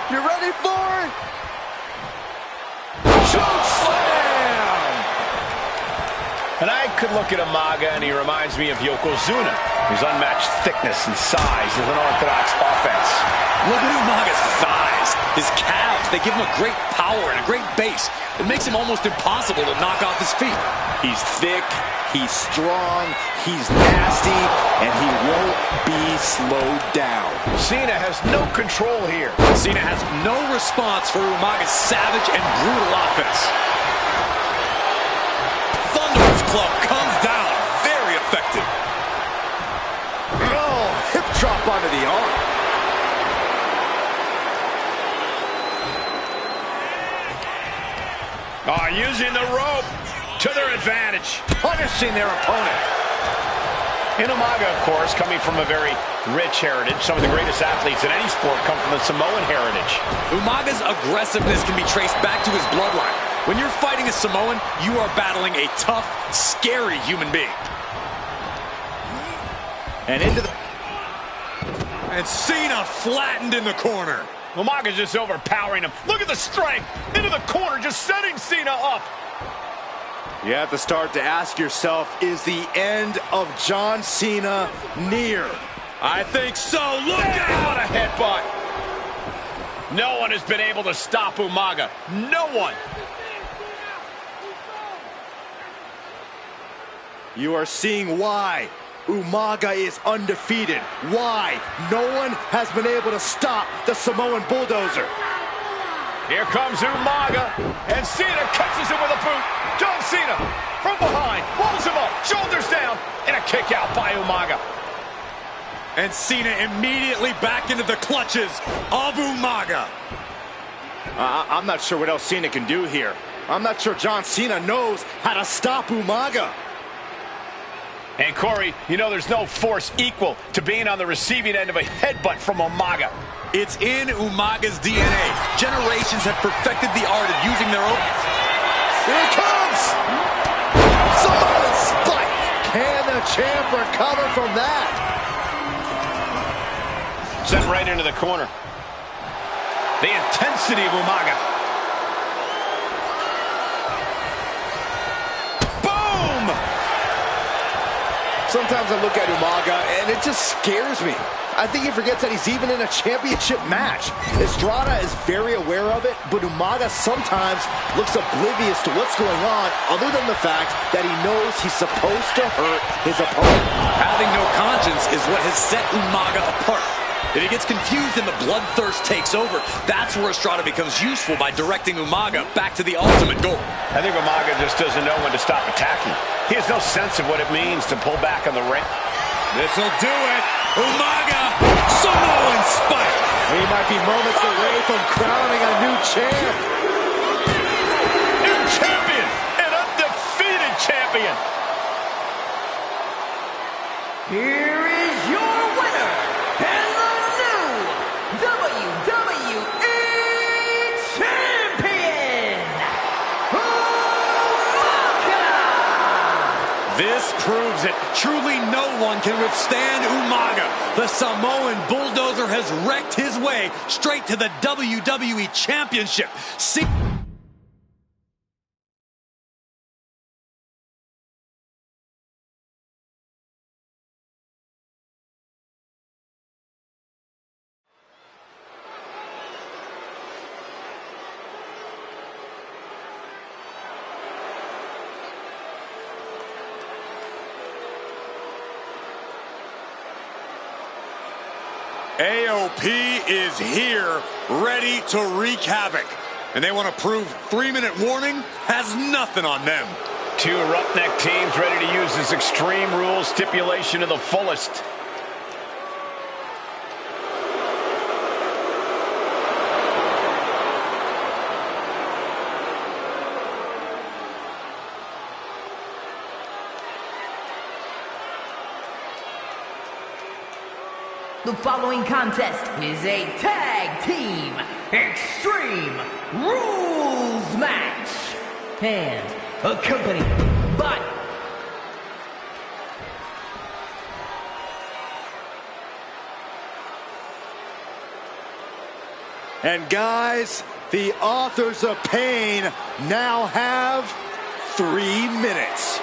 You ready for it? Choke slam. And I could look at Umaga and he reminds me of Yokozuna, whose unmatched thickness and size is an orthodox offense. Look at Umaga's thighs, his calves. They give him a great power and a great base. It makes him almost impossible to knock off his feet. He's thick, he's strong, he's nasty, and he won't be slowed down. Cena has no control here. Cena has no response for Umaga's savage and brutal offense. Thunderous Club comes using the rope to their advantage. Punishing their opponent. And Umaga, of course, coming from a very rich heritage. Some of the greatest athletes in any sport come from the Samoan heritage. Umaga's aggressiveness can be traced back to his bloodline. When you're fighting a Samoan, you are battling a tough, scary human being. And into the... And Cena flattened in the corner. Umaga's just overpowering him. Look at the strength. Into the corner, just setting Cena up. You have to start to ask yourself, is the end of John Cena near? I think so. Look What out! a headbutt. No one has been able to stop Umaga. No one. You are seeing why Umaga is undefeated. Why no one has been able to stop the Samoan bulldozer. Here comes Umaga, and Cena catches him with a boot. John Cena from behind, rolls him up, shoulders down, and a kick out by Umaga. And Cena immediately back into the clutches of Umaga. I'm not sure what else Cena can do here. I'm not sure John Cena knows how to stop Umaga. And Corey, you know there's no force equal to being on the receiving end of a headbutt from Umaga. It's in Umaga's DNA. Generations have perfected the art of using their own... Here it comes! Samoan spike! Can the champ recover from that? Sent right into the corner. The intensity of Umaga. Boom! Sometimes I look at Umaga and it just scares me. I think he forgets that he's even in a championship match. Estrada is very aware of it, but Umaga sometimes looks oblivious to what's going on, other than the fact that he knows he's supposed to hurt his opponent. Having no conscience is what has set Umaga apart. If he gets confused and the bloodthirst takes over, that's where Estrada becomes useful by directing Umaga back to the ultimate goal. I think Umaga just doesn't know when to stop attacking. He has no sense of what it means to pull back on the ring. This'll do it. Umaga, Samoan spike. He might be moments away from crowning a new champ. New champion, an undefeated champion. Here is your winner, and the new WWE Champion, Umaga! This proves it. Truly no one can withstand Umaga. The Samoan bulldozer has wrecked his way straight to the WWE Championship. AOP is here, ready to wreak havoc. And they want to prove 3-minute warning has nothing on them. Two roughneck teams ready to use this Extreme Rules stipulation to the fullest. The following contest is a tag team Extreme Rules match and accompanied by And guys, the authors of pain now have 3 minutes.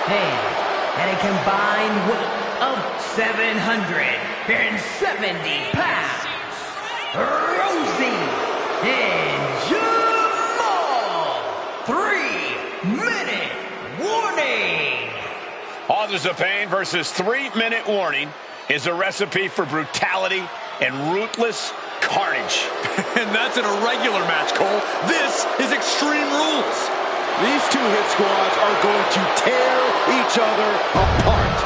and at a combined weight of 770 pounds, Rosie and Jamal. 3-minute warning. Authors of Pain versus 3-minute warning is a recipe for brutality and ruthless carnage. And that's in a regular match, Cole. This is Extreme Rules. These two hit squads are going to tear each other apart.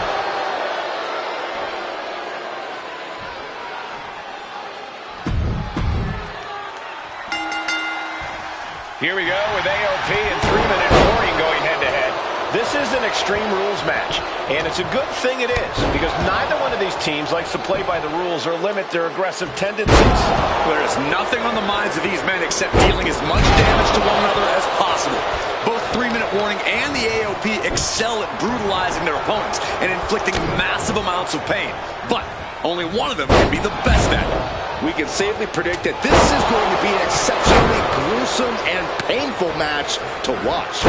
Here we go with AOP and 3-minute warning going head-to-head. This is an Extreme Rules match, and it's a good thing it is, because neither one of these teams likes to play by the rules or limit their aggressive tendencies. There is nothing on the minds of these men except dealing as much damage to one another as possible. Both 3-minute warning and the AOP excel at brutalizing their opponents and inflicting massive amounts of pain. But only one of them can be the best at it. We can safely predict that this is going to be an exceptionally gruesome and painful match to watch.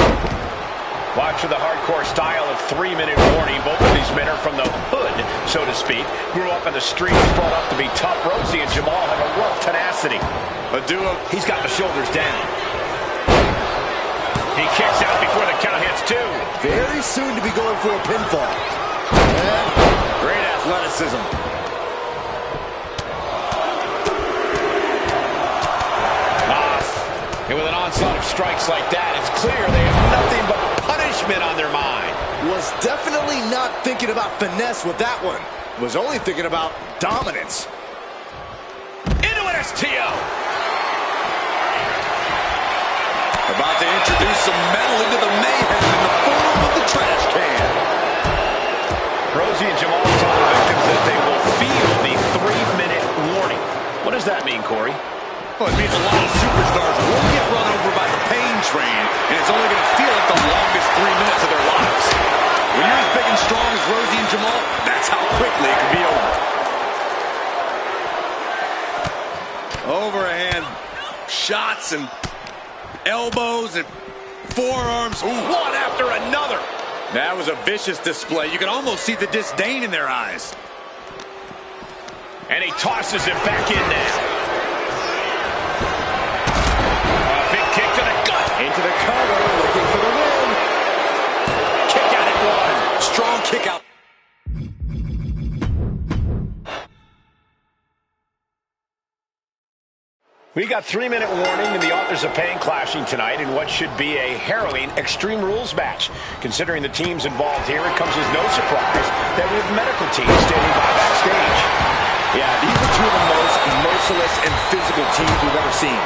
Watch for the hardcore style of 3-minute warning. Both of these men are from the hood, so to speak. Grew up in the streets, brought up to be tough. Rosie and Jamal have a rough tenacity. A duo. He's got the shoulders down. He kicks out before the count hits 2. Very soon to be going for a pinfall. Great athleticism. And with an onslaught of strikes like that, it's clear they have nothing but punishment on their mind. Was definitely not thinking about finesse with that one. Was only thinking about dominance. Into an STO. About to introduce some metal into the mayhem in the form of the trash can. Rosie and Jamal tell the victims that they will feel the 3-minute warning. What does that mean, Corey? Well, it means a lot of superstars won't get run over by the pain train, and it's only going to feel like the longest 3 minutes of their lives. When you're as big and strong as Rosie and Jamal, that's how quickly it can be over. Overhand shots and elbows and forearms, one after another. That was a vicious display. You can almost see the disdain in their eyes. And he tosses him back in now. Into the cover, looking for the win. Kick out at 1. Strong kick out. We got 3-minute warning and the authors of pain clashing tonight in what should be a harrowing Extreme Rules match. Considering the teams involved here, it comes as no surprise that we have medical teams standing by backstage. Yeah, these are two of the most merciless and physical teams we've ever seen.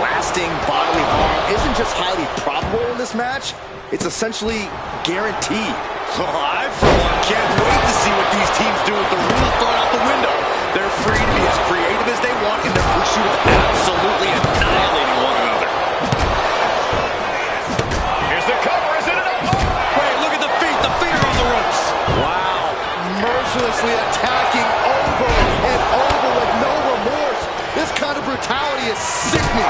Lasting bodily harm isn't just highly probable in this match, it's essentially guaranteed. I, for one, can't wait to see what these teams do with the rules thrown out the window. They're free to be as creative as they want in their pursuit of absolutely annihilating one another. Here's the cover, is it enough? Wait, look at the feet. The feet are on the ropes. Wow, mercilessly attacking over and over with no remorse. This kind of brutality is sickening.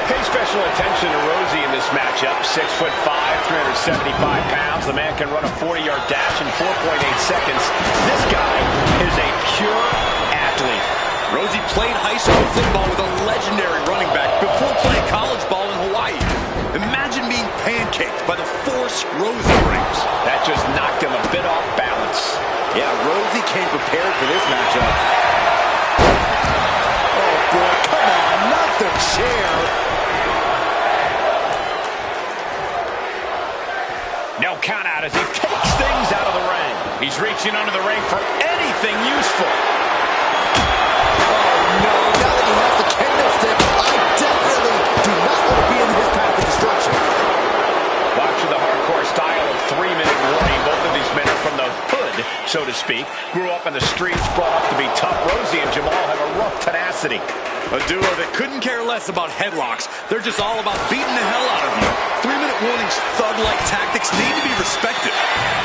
Pay special attention to Rosie in this matchup. 6'5", 375 pounds. The man can run a 40-yard dash in 4.8 seconds. This guy is a pure athlete. Rosie played high school football with a legendary running back before playing college ball in Hawaii. Imagine being pancaked by the force Rosie brings. That just knocked him a bit off balance. Yeah, Rosie came prepared for this matchup. Oh boy, come on, not the chair. No count out as he takes things out of the ring. He's reaching under the ring for anything useful. Oh no, now that he has the kendo stick, I definitely do not want to be in his path of destruction. Watch for the hardcore style of 3-minute warning. Both of these men are from the hood, so to speak. Grew up in the streets, brought up to be tough. Rosie and Jamal have a rough tenacity. A duo that couldn't care less about headlocks. They're just all about beating the hell out of you. 3-minute warning's thug-like tactics need to be respected.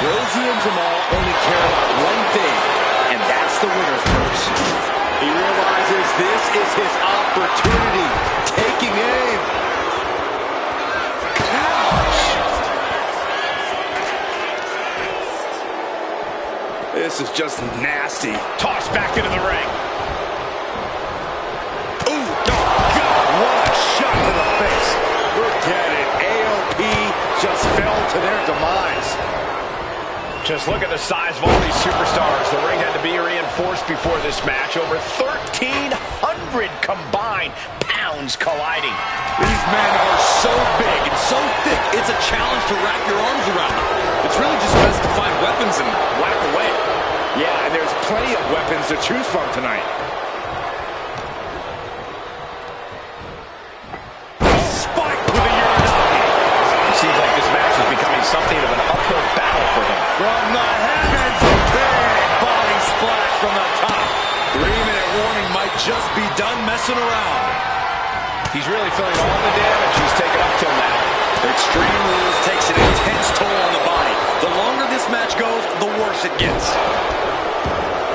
Rosie and Jamal only care about one thing, and that's the winner's purse. He realizes this is his opportunity. Taking aim. This is just nasty. Tossed back into the ring. To their demise. Just look at the size of all these superstars. The ring had to be reinforced before this match. Over 1,300 combined pounds colliding. These men are so big and so thick, it's a challenge to wrap your arms around them. It's really just best to find weapons and whack away. Yeah, and there's plenty of weapons to choose from tonight. be something of an uphill battle for him. From the heavens, a big body splash from the top. 3-minute warning might just be done messing around. He's really feeling all the damage he's taken up till now. Extreme Rules takes an intense toll on the body. The longer this match goes, the worse it gets.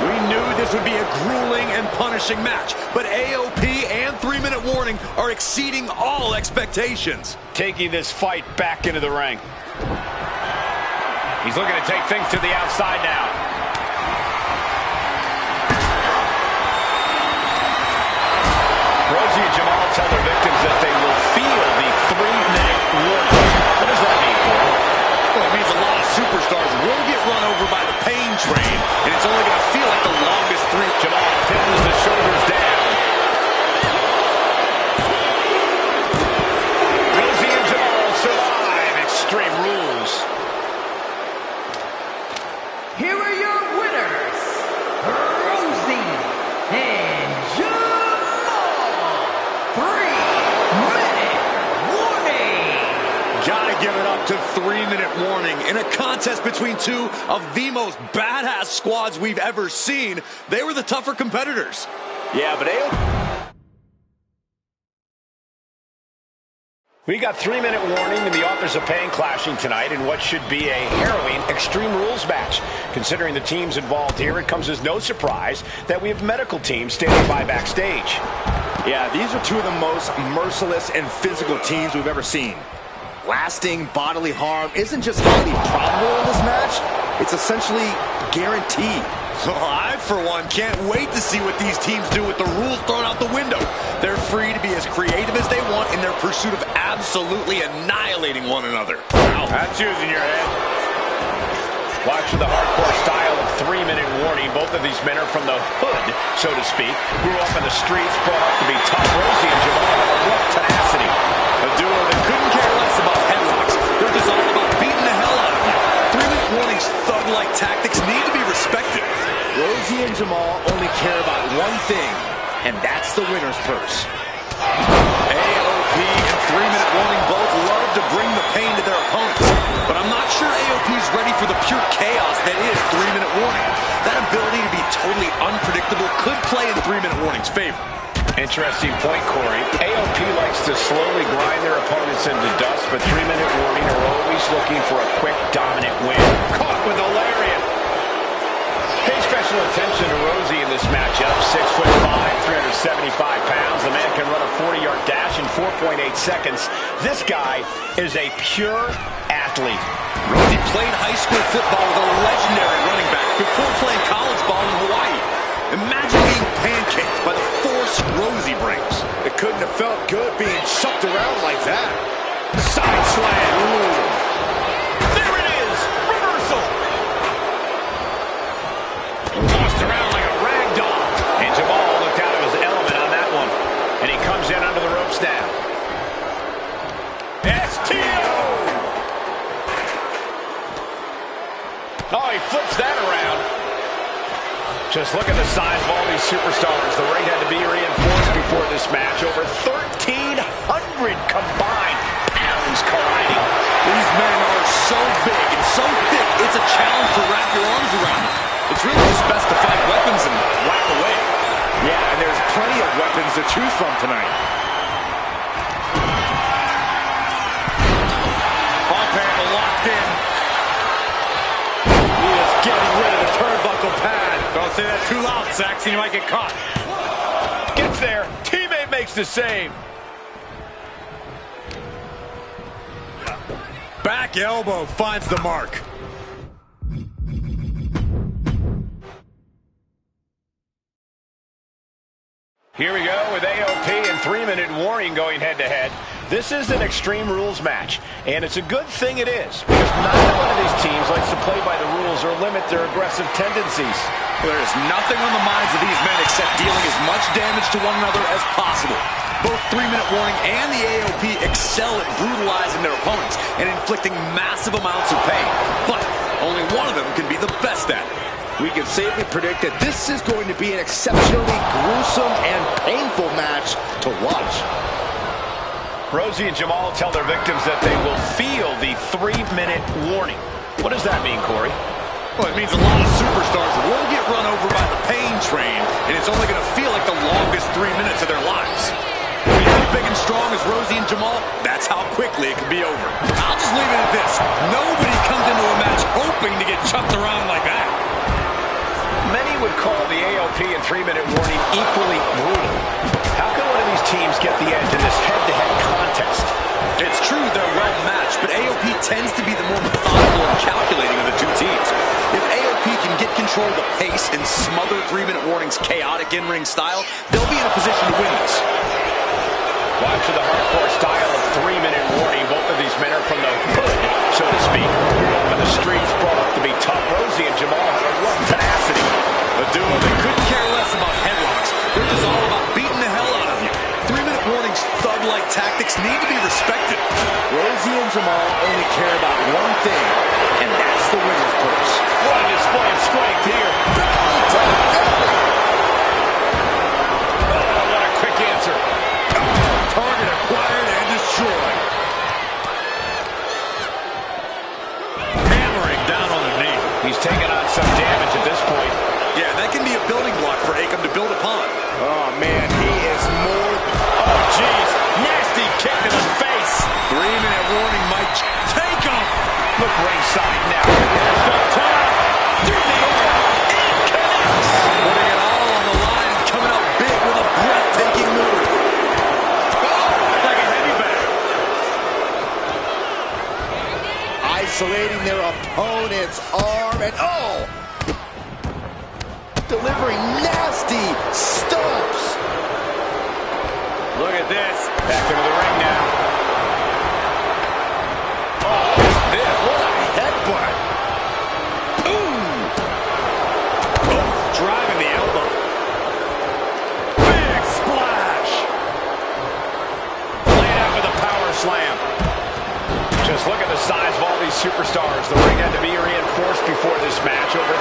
We knew this would be a grueling and punishing match, but AOP and 3-minute warning are exceeding all expectations. Taking this fight back into the ring. He's looking to take things to the outside now. Rosie and Jamal tell their victims that they will feel the 3-minute warning. What does that mean for them? Well, it means a lot of superstars will get run over by the pain train, and it's only going to feel like the longest 3. Jamal pins the shoulders down. Rosie and Jamal survive Extreme Rules. Here are your winners, Rosie and Jamal. 3-minute warning. Gotta give it up to 3-minute warning. In a contest between two of the most badass squads we've ever seen, they were the tougher competitors. Yeah, but we got 3-minute warning and the authors of pain clashing tonight in what should be a harrowing Extreme Rules match. Considering the teams involved here, it comes as no surprise that we have medical teams standing by backstage. Yeah, these are two of the most merciless and physical teams we've ever seen. Lasting bodily harm isn't just highly probable in this match, it's essentially guaranteed. I, for one, can't wait to see what these teams do with the rules thrown out the window. They're free to be as creative as they want in their pursuit of absolutely annihilating one another. Wow, that's using your head. Watching the hardcore style of 3-minute warning. Both of these men are from the hood, so to speak. Grew up in the streets, brought up to be tough. Rosie and Jamal have a rough tenacity. A duo that couldn't care less about headlocks. They're just all about beating the hell out of you. 3-minute warning's thug-like tactics need to be respected. Rosie and Jamal only care about one thing, and that's the winner's purse. AOP and 3-minute warning both love to bring the pain to their opponents. But I'm not sure AOP's ready for the pure chaos that is 3-minute warning. That ability to be totally unpredictable could play in 3-minute warning's favor. Interesting point, Corey. AOP likes to slowly grind their opponents into dust, but 3-minute warning are always looking for a quick, dominant win. Caught with a lariat. Pay special attention to Rosie in this matchup. 6'5", 375 pounds. The man can run a 40-yard dash in 4.8 seconds. This guy is a pure athlete. Rosie played high school football with a legendary running back before playing college ball in Hawaii. Imagine being pancaked by the force Rosie brings. It couldn't have felt good being chucked around like that. Side slam. Ooh. There it is. Reversal. Tossed around like a rag doll. And Jamal looked out of his element on that one. And he comes in under the ropes now. STO. Oh, he flips that around. Just look at the size of all these superstars. The ring had to be reinforced before this match. Over 1,300 combined pounds colliding. These men are so big and so thick, it's a challenge to wrap your arms around. It's really just best to find weapons and whack away. Yeah, and there's plenty of weapons to choose from tonight. Pump handle locked in. He is getting rid of the turnbuckle pad. Don't say that too loud, Saxon. You might get caught. Gets there. Teammate makes the save. Back elbow finds the mark. Here we go with AOP and 3-minute warning going head-to-head. This is an Extreme Rules match, and it's a good thing it is, because neither one of these teams likes to play by the rules or limit their aggressive tendencies. There is nothing on the minds of these men except dealing as much damage to one another as possible. Both 3-minute warning and the AOP excel at brutalizing their opponents and inflicting massive amounts of pain. But only one of them can be the best at it. We can safely predict that this is going to be an exceptionally gruesome and painful match to watch. Rosie and Jamal tell their victims that they will feel the 3-minute warning. What does that mean, Corey? Well, it means a lot of superstars will get run over by the pain train, and it's only going to feel like the longest 3 minutes of their lives. When you're as big and strong as Rosie and Jamal, that's how quickly it can be over. I'll just leave it at this. Nobody comes into a match hoping to get chucked around like that. Many would call the AOP and 3-minute warning equally brutal. How can one of these teams get the edge in this head-to-head contest? It's true they're well matched, but AOP tends to be the more methodical and calculating of the two teams. If AOP can get control of the pace and smother 3-minute warning's chaotic in-ring style, they'll be in a position to win this. Watch for the hardcore style of 3-minute warning. Both of these men are from the hood, so to speak. But the streets brought up to be tough. Rosie and Jamal have a rough tenacity. A duo that couldn't care less about headlocks. They're just all about beating the hell out of you. 3-minute warning's thug-like tactics need to be respected. Rosie and Jamal only care about one thing, and that's the winner's purse. What a display of strength here. Oh, what a quick answer. Target acquired and destroyed. Hammering down on the knee. He's taking on some damage at this point. Yeah, that can be a building block for Akam to build upon. Oh, man, he is more... Oh, jeez. Nasty kick to the face. 3-minute warning might take him. Look ringside now. There's no time. Through the air. It connects. Putting it all on the line and coming up big with a breathtaking move. Like a heavy bag. Isolating their opponent's arm, and oh! Delivering nasty stomps. Look at this. Back into the ring now. Oh, this. What a headbutt. Ooh. Oh, driving the elbow. Big splash. Laid out with a power slam. Just look at the size of all these superstars. The ring had to be reinforced before this match. Over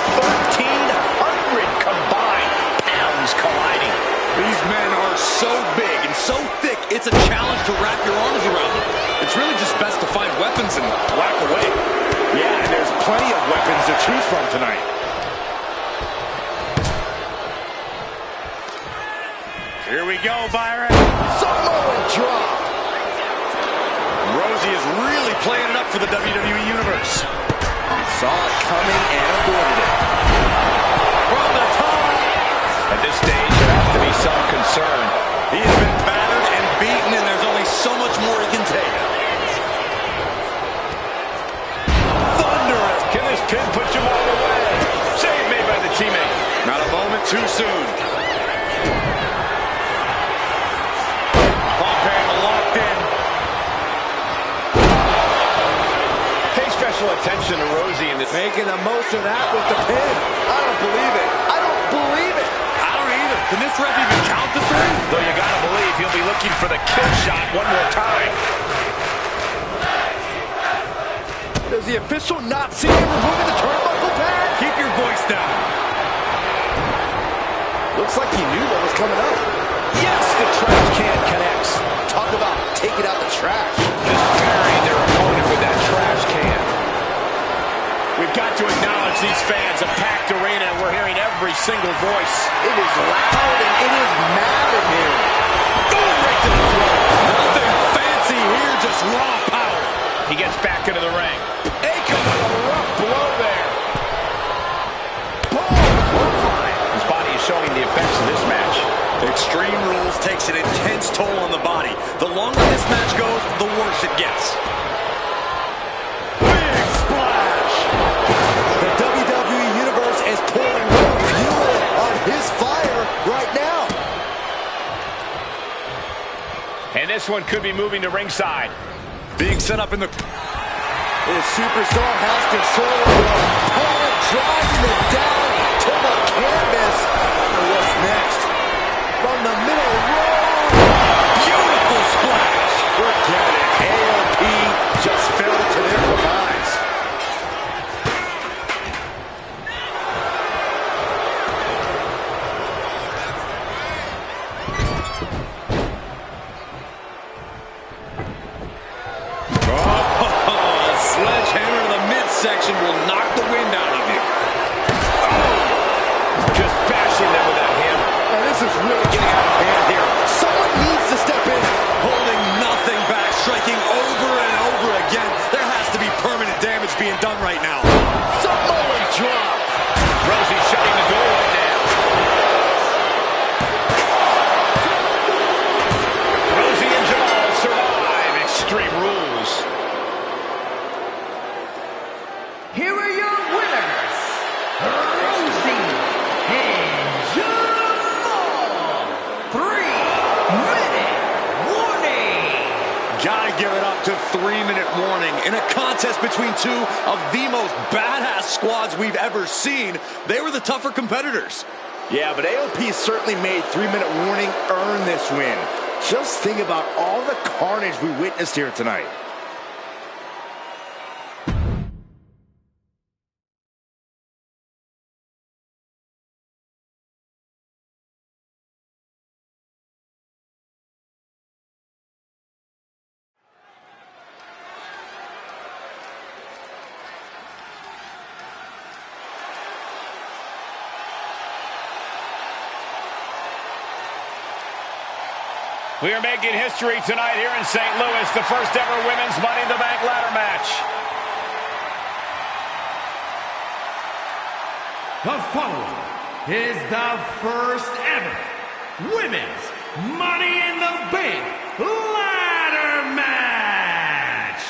1,300 combined pounds colliding. These men are so big and so thick, it's a challenge to wrap your arms around them. It's really just best to find weapons and whack away. Yeah, and there's plenty of weapons to choose from tonight. Here we go, Byron. Samoan drop. Rosie is really playing it up for the WWE Universe. Saw it coming and avoided it. From the top. At this stage, there has to be some concern. He has been battered and beaten, and there's only so much more he can take. Thunderous. Can this pin put Jamal away? Save made by the teammate. Not a moment too soon. Pump handle locked in. Pay special attention to Rosie in this. Making the most of that with the pin. I don't believe it. I don't believe it. I don't either. Can this ref even count the three? Though you gotta believe he'll be looking for the kill shot one more time. Does the official not see him removing the turnbuckle pad? Keep your voice down. Looks like he knew what was coming up. Yes, the trash can connects. Talk about taking out the trash. Just burying their opponent with that trash can. We've got to acknowledge these fans, a packed arena, and we're hearing every single voice. It is loud and it is mad in here. Boom, right to the throat. Nothing fancy here, just raw power. He gets back into the ring. Akam with a rough blow there. Boom! His body is showing the effects of this match. Extreme Rules takes an intense toll on the body. The longer this match goes, the worse it gets. Big splash! The WWE Universe is pouring more fuel on his fire right now. And this one could be moving to ringside. Being set up in the... This superstar has control of the opponent, driving it down to the canvas. What's next? From the middle row. Beautiful splash. Forget it. AOP just fell to their demise. midsection will knock the wind out of you. Just bashing them with that hammer. And this is really getting out of hand here. Someone needs to step in. Holding nothing back, striking over and over again. There has to be permanent damage being done right now. Samoan drop. Rosie shutting the door right now. Rosie and Jamal survive Extreme Rules. Here are your winners, Rosie and Jamal. 3-minute warning. Gotta give it up to 3-minute warning. In a contest between two of the most badass squads we've ever seen, they were the tougher competitors. Yeah, but AOP certainly made 3-minute warning earn this win. Just think about all the carnage we witnessed here tonight. We are making history tonight here in St. Louis, the first ever women's Money in the Bank ladder match. The following is the first ever women's Money in the Bank ladder match.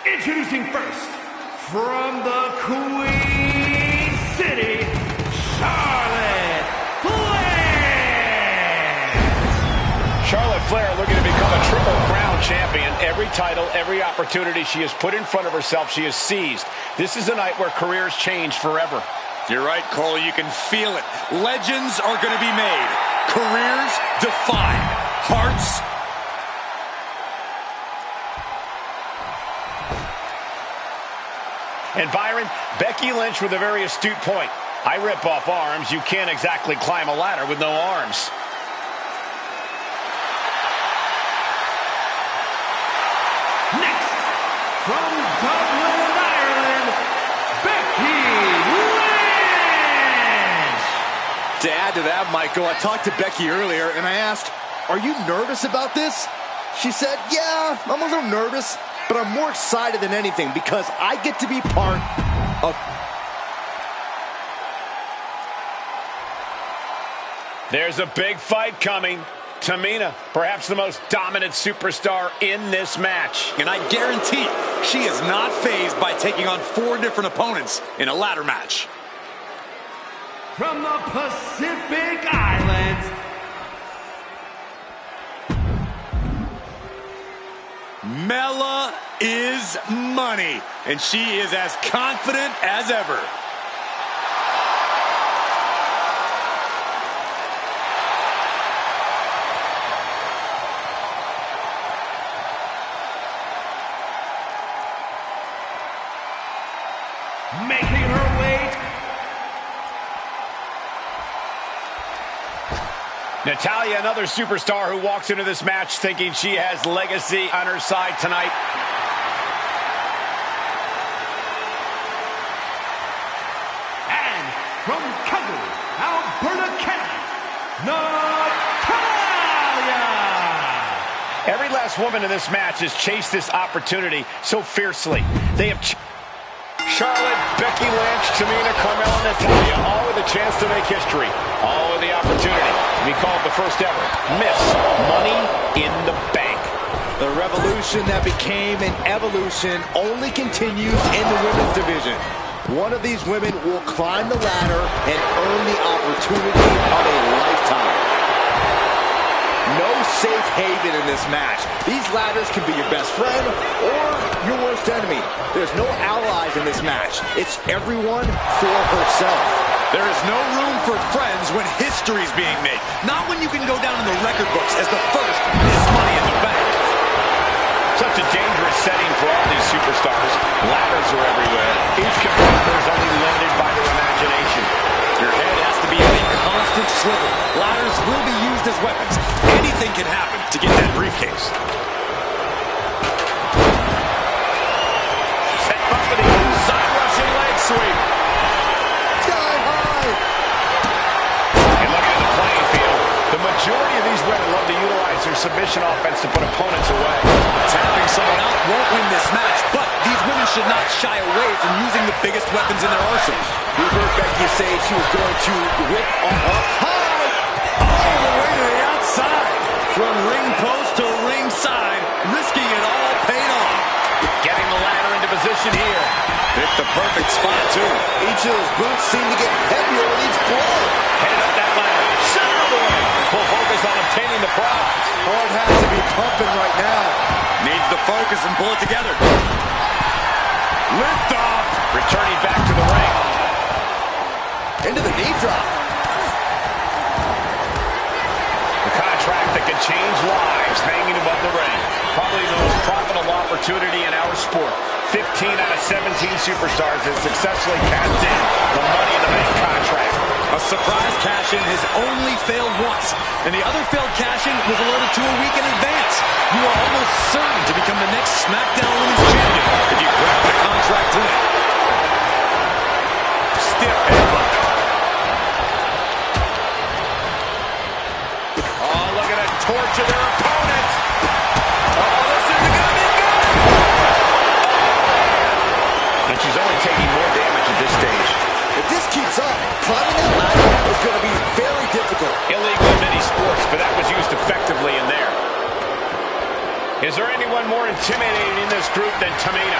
Introducing first, from the Queen City, Charlotte Flair. Charlotte Flair looking to become a Triple Crown champion. Every title, every opportunity she has put in front of herself, she has seized. This is a night where careers change forever. You're right, Cole. You can feel it. Legends are going to be made. Careers defined. Hearts. And Byron, Becky Lynch with a very astute point. I rip off arms. You can't exactly climb a ladder with no arms. Next, from Dublin, Ireland, Becky Lynch. To add to that, Michael, I talked to Becky earlier and I asked, are you nervous about this? She said, yeah, I'm a little nervous, but I'm more excited than anything because I get to be part of... There's a big fight coming. Tamina, perhaps the most dominant superstar in this match. And I guarantee she is not fazed by taking on 4 different opponents in a ladder match. From the Pacific Islands, Mela is money, and she is as confident as ever. making her way. Natalya, another superstar who walks into this match thinking she has legacy on her side tonight. And from Calgary, Alberta, Canada, Natalya! Every last woman in this match has chased this opportunity so fiercely. They have Charlotte, Becky Lynch, Tamina, Carmella, Natalya, all with a chance to make history. All with the opportunity to be called the first ever Miss Money in the Bank. The revolution that became an evolution only continues in the women's division. One of these women will climb the ladder and earn the opportunity of a lifetime. No safe haven in this match. These ladders can be your best friend or your worst enemy. There's no allies in this match. It's everyone for herself. There is no room for friends when history's being made. Not when you can go down in the record books as the first Miss Money in the Bank. Such a dangerous setting for all these superstars. Ladders are everywhere. Each competitor is only limited by their imagination. Your head has to be in a constant swivel. Ladders will be used as weapons. Anything can happen to get that briefcase. Set up for the side rush their submission offense to put opponents away. Tapping someone out won't win this match, but these women should not shy away from using the biggest weapons in their arsenal. We heard Becky say she was going to whip on up high, all the way to the outside. From ring post to ringside, risking it all paid off. Getting the ladder into position here. Picked the perfect spot, too. Each of those boots seem to get heavier with each blow. Headed up that ladder. Center of the ring. Full focus on obtaining the prize. Heart has to be pumping right now. Needs to focus and pull it together. Lift off. Returning back to the ring. Into the knee drop. The contract that can change lives hanging above the ring. Probably the most profitable opportunity in our sport. 15 out of 17 superstars have successfully cashed in the Money in the Bank contract. A surprise cash-in has only failed once, and the other failed cash-in was alerted to a week in advance. You are almost certain to become the next SmackDown Women's Champion if you grab the contract tonight. Stiff headbutt. Oh, look at that torture their opponent. Oh, this isn't going to be good. And she's only taking more damage at this stage. If this keeps up, climbing that ladder is going to be very difficult. Illegal in many sports, but that was used effectively in there. Is there anyone more intimidating in this group than Tamina?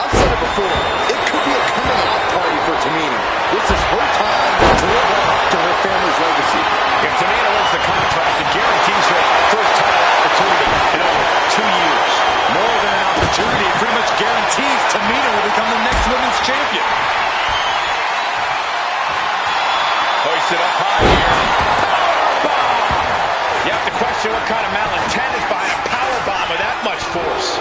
I've said it before, it could be a coming out party for Tamina. This is her time to live up to her family's legacy. If Tamina wins the contract, it guarantees her first title opportunity in over 2 years. More than an opportunity, it pretty much guarantees Tamina will become the next Women's Champion. Hoisted up high here. Powerbomb! You have to question what kind of malintent is behind a powerbomb with that much force.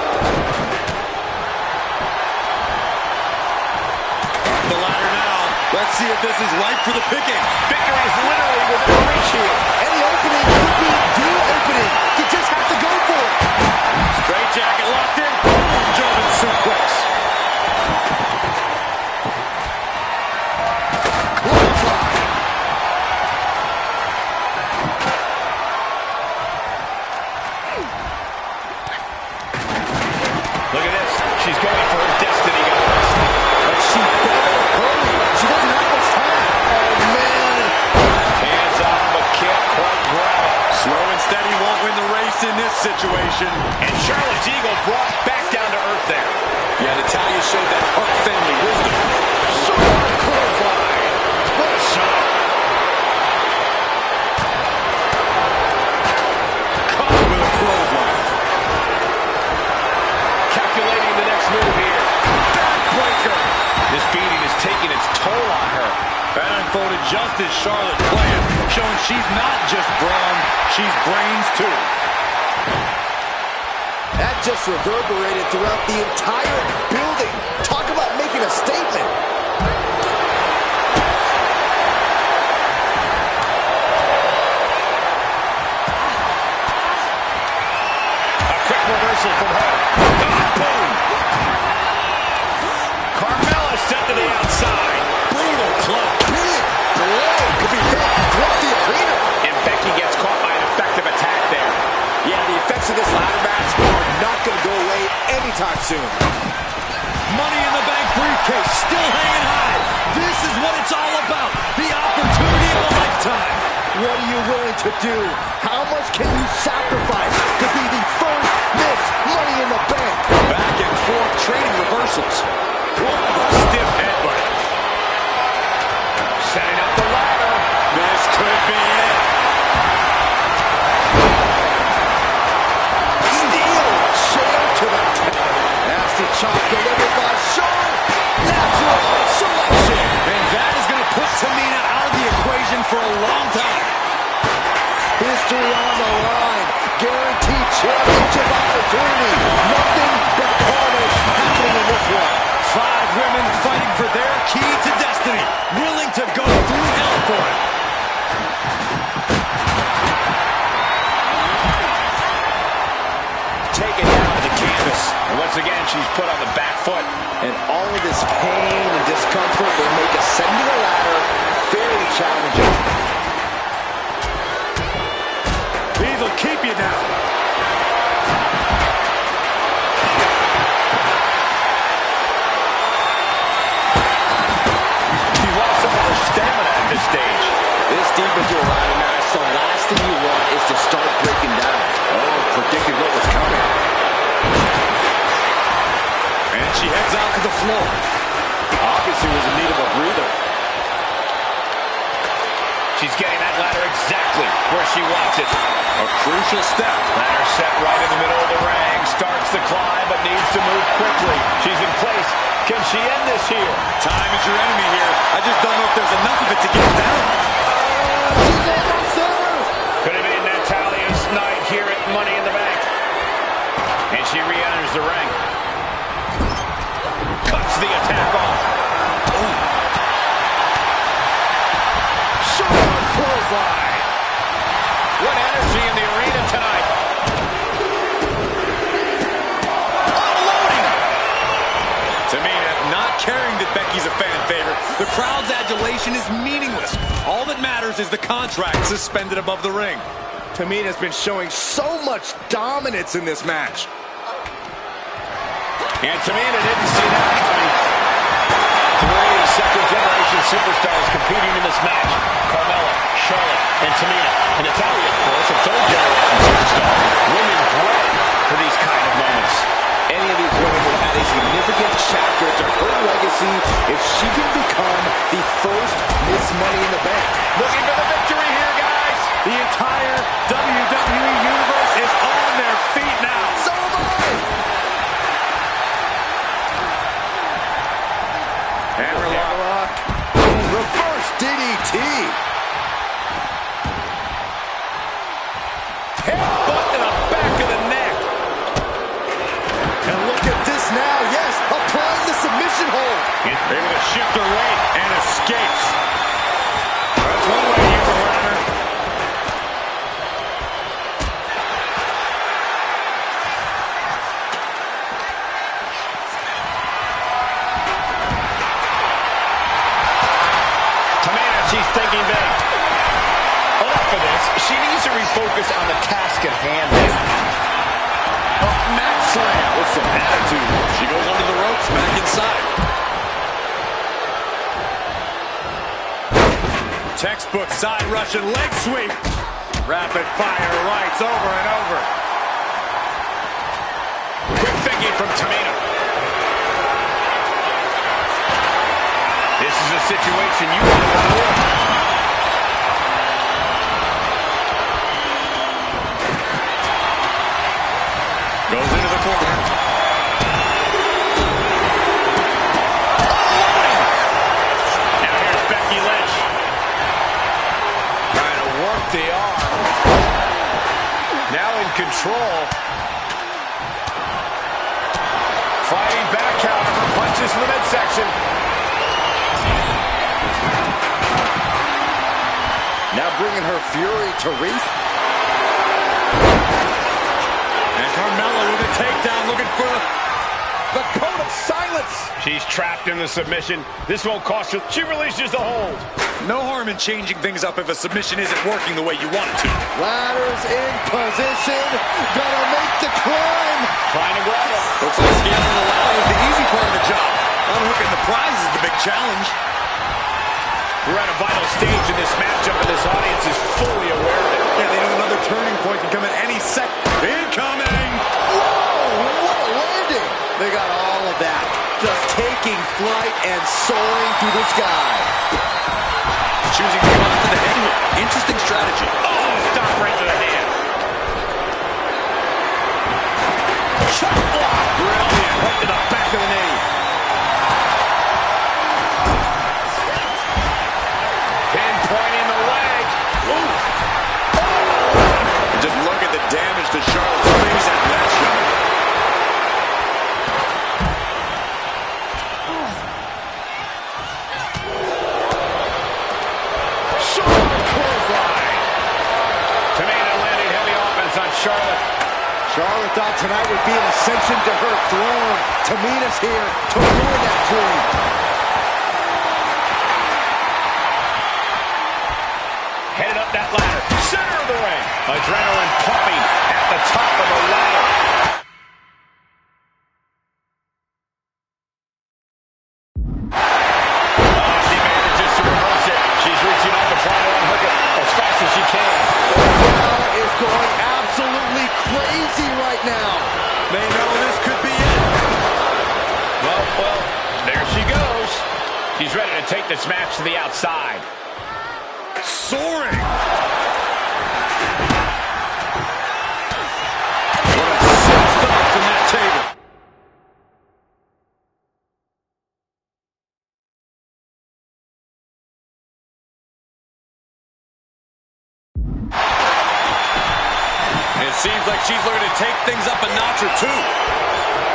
The ladder now. Let's see if this is ripe for the picking. Victory is literally within reach here. Any opening could be the opening. You just have to go for it. Straight jacket locked in. German suplex. Look at this. She's going for her destiny, guys. But she better hurry. She doesn't have much time. Oh, man. Hands on, but can't quite grab it. Slow and steady won't win the race in this situation. And Charlotte's Eagle brought back down to earth there. Yeah, Natalya showed that Hart family wisdom. Super clothesline. What a shot. Caught with a clothesline. Calculating the next move here. Backbreaker. This beating is taking its toll on her. That unfolded just as Charlotte planned, showing she's not just brawn, she's brains too. That just reverberated throughout the entire building. Talk about making a statement. A quick reversal from her. Boom. Carmella sent to the outside. Brutal club. Big blow could be felt throughout the arena. And Becky gets caught by an effective attack there. Yeah, the effects of this ladder match are not going to go away anytime soon. Money in the Bank briefcase still hanging high. This is what it's all about. The opportunity of a lifetime. What are you willing to do? How much can you sacrifice to be the first Miss Money in the Bank? Back and forth trading reversals. Stiff headbutt. Setting up the ladder. This could be it. Steel chair to the top. Nasty chop delivered by Shawn. Natural selection. And that is going to put Tamina out of the equation for a long time. History on the line. Guaranteed championship opportunity. Nothing but carnage happening in this one. 5 women fighting for their key to destiny. Willing to go through hell for it. Taken down to the canvas. And once again, she's put on the back foot. And all of this pain and discomfort will make ascending a ladder very challenging. These will keep you champion now. She lost some of her stamina at this stage. This deep into a ladder match, the last thing you want is to start breaking down. Oh, predicted what was coming. And she heads out to the floor. Obviously was in need of a breather. She's getting that ladder exactly where she wants it. A crucial step. Ladder set right in the middle of the ring. Starts the climb, but needs to move quickly. She's in place. Can she end this here? Time is your enemy here. I just don't know if there's enough of it to get it down. Could have been Natalia's night here at Money in the Bank. And she re-enters the ring. Cuts the attack off. Sharp clothesline. What energy in the arena tonight. Unloading. Tamina not caring that Becky's a fan favorite. The crowd's adulation is meaningless. All that matters is the contract suspended above the ring. Tamina's been showing so much dominance in this match. And Tamina didn't see that coming. Three second-generation superstars competing in this match. Carmella, Charlotte, and Tamina. And Natalya, of course, a third-generation superstar. Women bred for these kind of moments. Any of these women will add a significant chapter to her legacy if she can become the first Miss Money in the Bank. Looking for the victory here, guys. The entire WWE Universe is on their feet now. So am I! Hammerlock. Reverse DDT. Headbutt to the back of the neck. And look at this now. Yes, applying the submission hold. Able to shift her weight and escapes. That's one way to use a ladder. Tamina, she's thinking big. Enough of this. She needs to refocus on the task at hand now. Mat slam with some attitude. She goes under the ropes, back inside. Textbook side Russian leg sweep. Rapid fire rights over and over. Quick thinking from Tamina. This is a situation you want to avoid. Goes into the corner. Now here's Becky Lynch. Trying to work the arm. Now in control. Fighting back counter for punches in the midsection. Now bringing her fury to wreath. And Carmella with a takedown, looking for The code of silence. She's trapped in the submission. This won't cost her. She releases the hold. no harm in changing things up if a submission isn't working the way you want it to. Ladders in position. Gonna make the climb. Trying to grab it. Looks like scaling the ladder is the easy part of the job. Unhooking the prize is the big challenge. We're at a vital stage in this matchup, and this audience is fully aware of it. Yeah, they know another turning point can come at any second. Incoming! Whoa, what a landing. They got all of that. Just taking flight and soaring through the sky. Choosing to go after the head here. Interesting strategy. Oh, stop right to the hand. Shot block. Brilliant. Right to the back of the knee. Pinpointing the leg. Ooh. Just look at the damage to Charlotte's face after that shot. Charlotte. Charlotte thought tonight would be an ascension to her throne. Tamina's here to ruin that dream. Headed up that ladder. Center of the ring. Adrenaline pumping She's ready to take this match to the outside. Soaring. What a sick start from that table. It seems like she's looking to take things up a notch or two.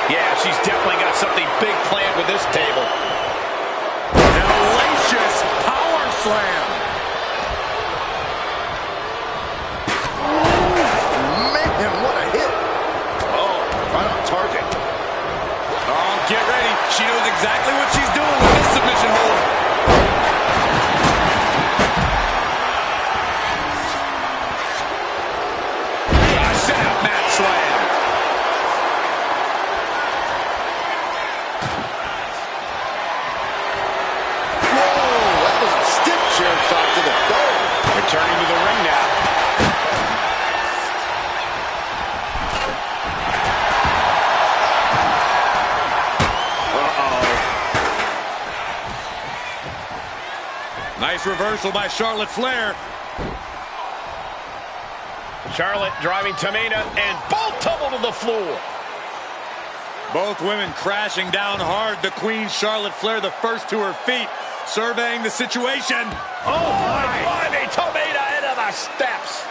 Yeah, she's definitely got something big planned with this table. Hellacious power slam. Man, what a hit. Oh, right on target. Oh, get ready. She knows exactly what she's doing with this submission hold. Set up mat slam. Whoa, that was a stiff chair shot to the dome. Returning to the ring now. Nice reversal by Charlotte Flair. Charlotte driving Tamina, and both tumble to the floor. Both women crashing down hard. The Queen, Charlotte Flair, the first to her feet, surveying the situation. Oh, my blimey, Tamina into the steps.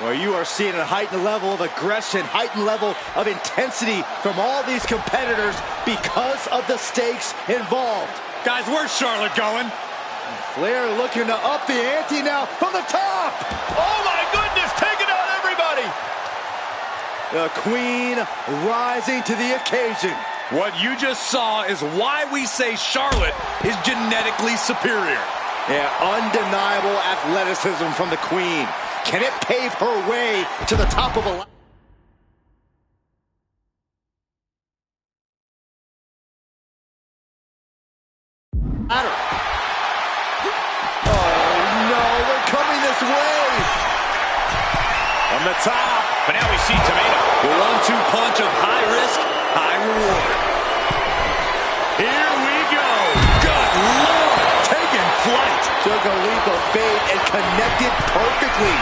Well, you are seeing a heightened level of aggression, heightened level of intensity from all these competitors because of the stakes involved. Guys, where's Charlotte going? Flair looking to up the ante now from the top. Oh, my goodness, taking out everybody. The Queen rising to the occasion. What you just saw is why we say Charlotte is genetically superior. Yeah, undeniable athleticism from the Queen. Can it pave her way to the top of a ladder? Oh no, they're coming this way. From the top. But now we see Tamina. The 1-2 punch of high risk, high reward. Here we go. Good Lord. Taking flight. Took a leap of faith and connected perfectly.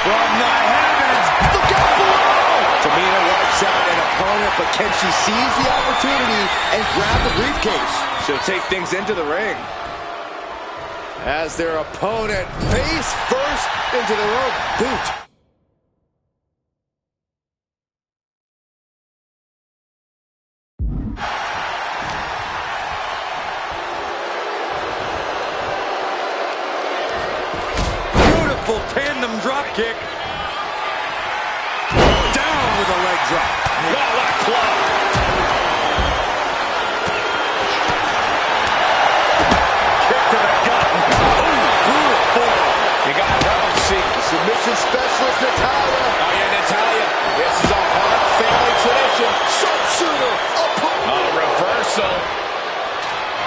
From the heavens. Look out below! Tamina wipes out an opponent, but can she seize the opportunity and grab the briefcase? She'll take things into the ring. As their opponent face first into the rope boot. Beautiful tandem drop kick. Down with a leg drop. Wow, what a club. Kick to the gut. Beautiful. You got to see. Submission specialist Natalia. Oh, yeah, Natalia. This is a Hart family tradition. Sharpshooter. Oh, reversal.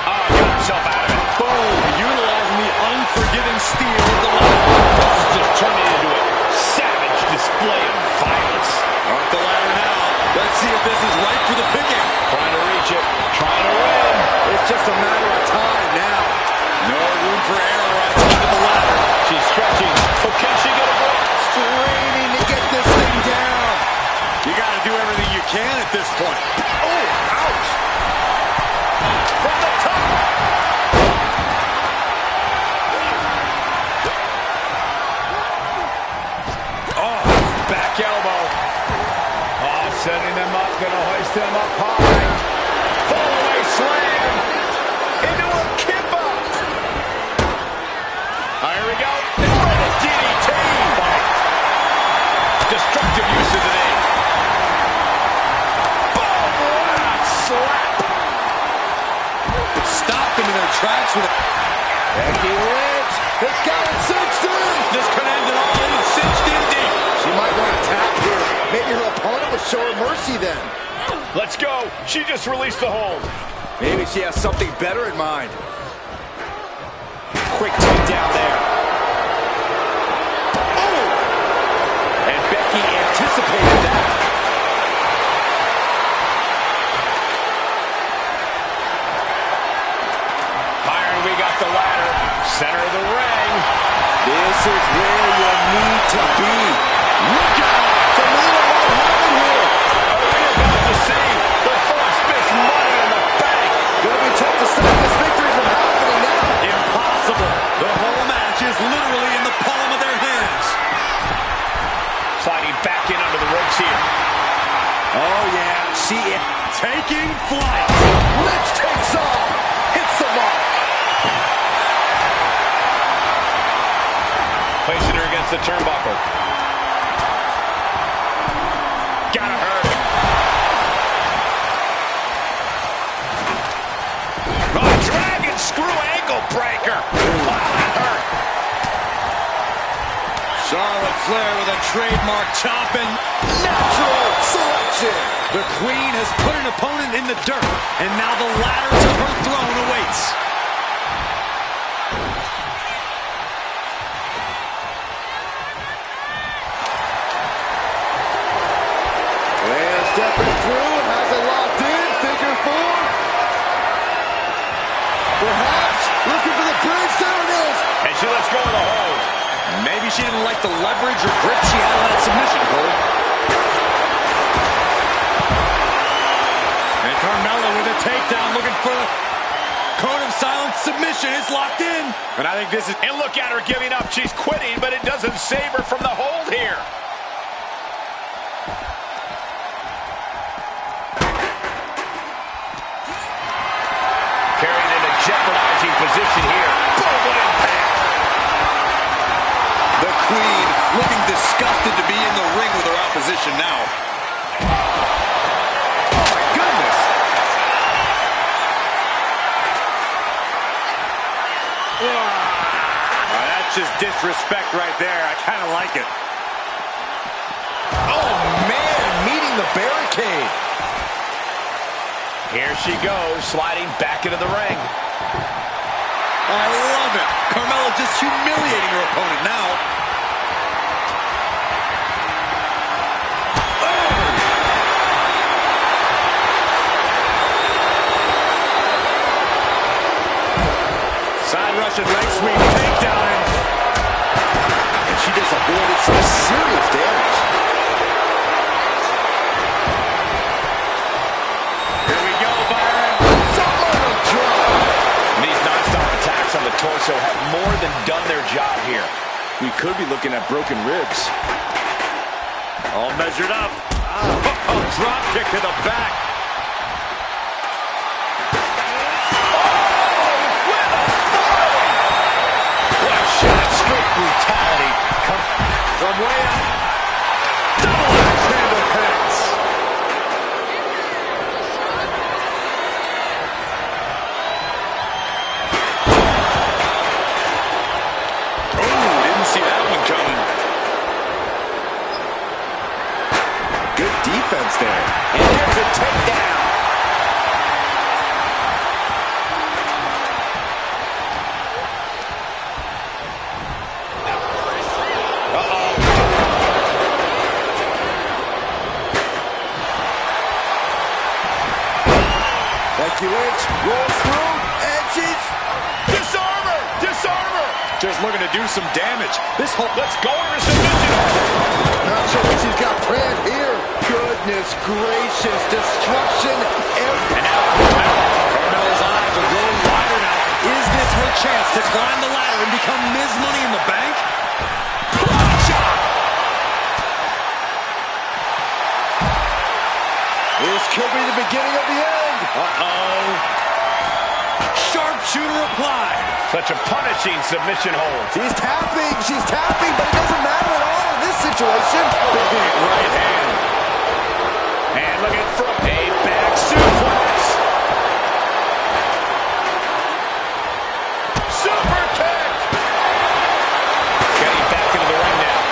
Oh, got himself out of it. Boom. Utilizing the unforgiving steel of the ladder. This is just turning into a savage display of violence. Off the ladder now. Let's see if this is right for the picking. Trying to reach it. Trying to win. It's just a matter of time now. No room for error on top of the ladder. She's stretching. Oh, can she get a break? Straining to get this thing down. You got to do everything you can at this point. Oh, ouch. From the top. Oh, back elbow. Oh, setting them up. Gonna hoist them up high. Fall-away slam. Into a kipper. Here we go. Right at DDT. Destructive use of the knee. Boom! What a slap. Stopped them in their tracks with a... Becky Lynch has got it cinched in. This could end it all. It's cinched in deep. She might want to tap here. Maybe her opponent will show her mercy then. Let's go. She just released the hold. Maybe she has something better in mind. Quick takedown there. Oh! And Becky anticipated that. Iron we center of the ring. This is where you need to be. Look out! Tamina might have it here. Are we about to see the first Miss Money in the Bank? Gonna be tough to stop this victory from happening now. Impossible. The whole match is literally in the palm of their hands. Sliding back in under the ropes here. Oh, yeah. She is taking flight. Lynch takes off. Hits the mark. Placing her against the turnbuckle. Gotta hurt. Oh, dragon screw ankle breaker. Wow, that hurt. Charlotte Flair with a trademark chopping. Natural selection. The Queen has put an opponent in the dirt, and now the ladder to her throne awaits. And stepping through, has it locked in, figure four. Perhaps looking for the bridge, there it is. And she lets go of the hold. Maybe she didn't like the leverage or grip she had on that submission, Cole. And Carmella with a takedown, looking for a code of silence submission. It's locked in. And I think this is... And look at her giving up. She's quitting, but it doesn't save her from the hold here. Carrying into jeopardizing position here. Boom, what impact. The Queen looking disgusted to be in the ring with her opposition now. Oh my goodness. That's just disrespect right there. I kind of like it. Oh man, meeting the barricade. Here she goes, sliding back into the ring. I love it. Carmella just humiliating her opponent now. Side Russian leg sweep, takedown. And she just avoided some serious damage. Here we go, Byron. Samoan drop. These non-stop attacks on the torso have more than done their job here. We could be looking at broken ribs. All measured up. Oh, drop kick to the back. Brutality from way up. Double axe handle connects. Oh, didn't see that one coming. Good defense there. And there's a takedown. Becky Lynch rolls through, and she's... Disarm her! Disarm her! Just looking to do some damage. This whole... Let's go over submission. Not sure what she's got planned here. Goodness gracious, destruction. And now Carmella's eyes are growing wider now. Is this her chance to climb the ladder and become Ms. Money in the Bank? This could be the beginning of the end. Uh-oh. Sharpshooter applied. Such a punishing submission hold. She's tapping, but it doesn't matter at all in this situation. Big right hand. And looking for a back suplex. Super kick. Getting back into the ring now.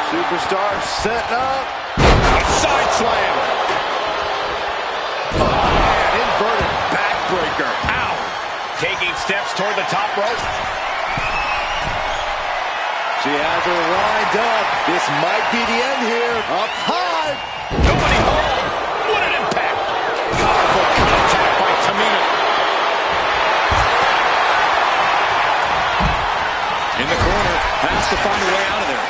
Superstar setting up. A side slam. Oh, man, inverted backbreaker. Ow. Taking steps toward the top rope. She has her lined up. This might be the end here. Up high. Nobody home. What an impact. Powerful contact by Tamina. to find a way out of there.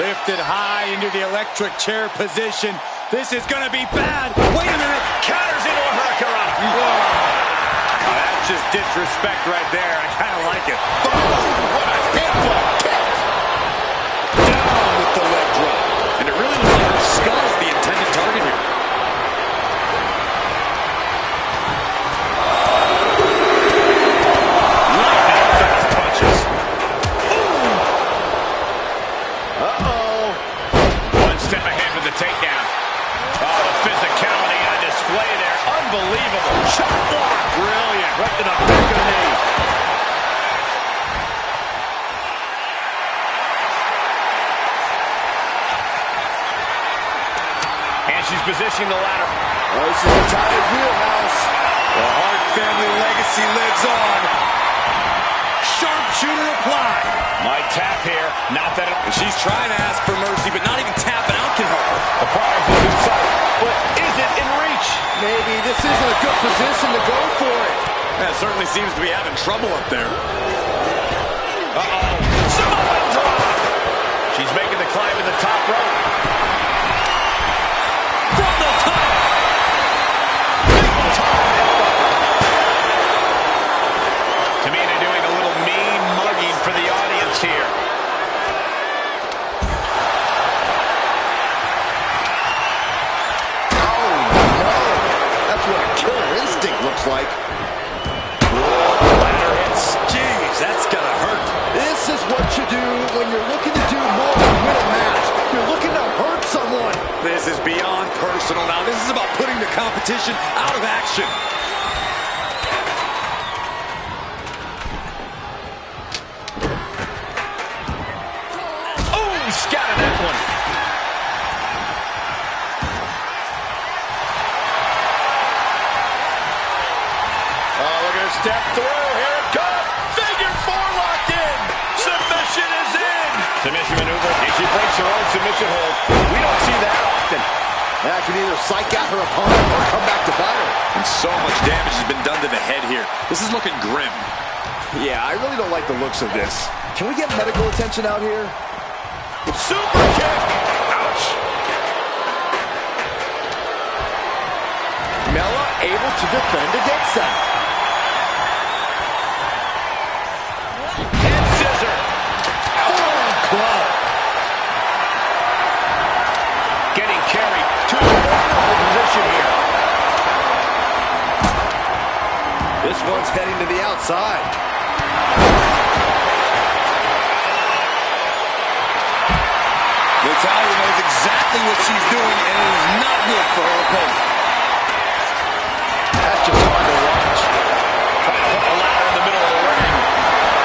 Lifted high into the electric chair position. This is going to be bad. Wait a minute. Counters into a hurricanrana. Oh, that's just disrespect right there. I kind of like it. What a pinfall kick. Down with the leg drop. And it really looks like her skull is the intended target here. Lightning fast punches. One step ahead with the takedown. Oh, the physicality on display there. Unbelievable. Chop block. Brilliant. Right to the back of the knee. And she's positioning the ladder. Oh, this is Natalya's wheelhouse. The Hart family legacy lives on. Sharpshooter applied. Might tap here. Not that And she's trying to ask for mercy, but not even tapping out can help her. the prize is in sight. But is it in reach? Maybe this isn't a good position to go for it. That certainly seems to be having trouble up there. Uh-oh. Samoan drop. She's making the climb to the top rope. From the top. Tamina doing a little mean mugging for the audience here. Oh, no. That's what a killer instinct looks like. Ladder hits. Jeez, that's gonna hurt. This is what you do when you're looking to do more than win a match. You're looking to hurt someone. This is beyond personal now. This is about putting the competition out of action. Oh, he scattered that one. Oh, look at her step through. Here it comes. Figure four locked in. Submission is in. Submission maneuver. And she breaks her own submission hold. We don't see that often. That can either psych out her opponent or come back to bite her. And so much damage has been done to the head here. This is looking grim. Yeah, I really don't like the looks of this. Can we get medical attention out here? Super kick. Ouch. Mella able to defend against that. Head scissor. Club. Getting carried to a vulnerable position here. This one's heading to the outside. Natalya knows exactly what she's doing, and it is not good for her opponent. That's just hard to watch. Trying to put the ladder in the middle of the ring.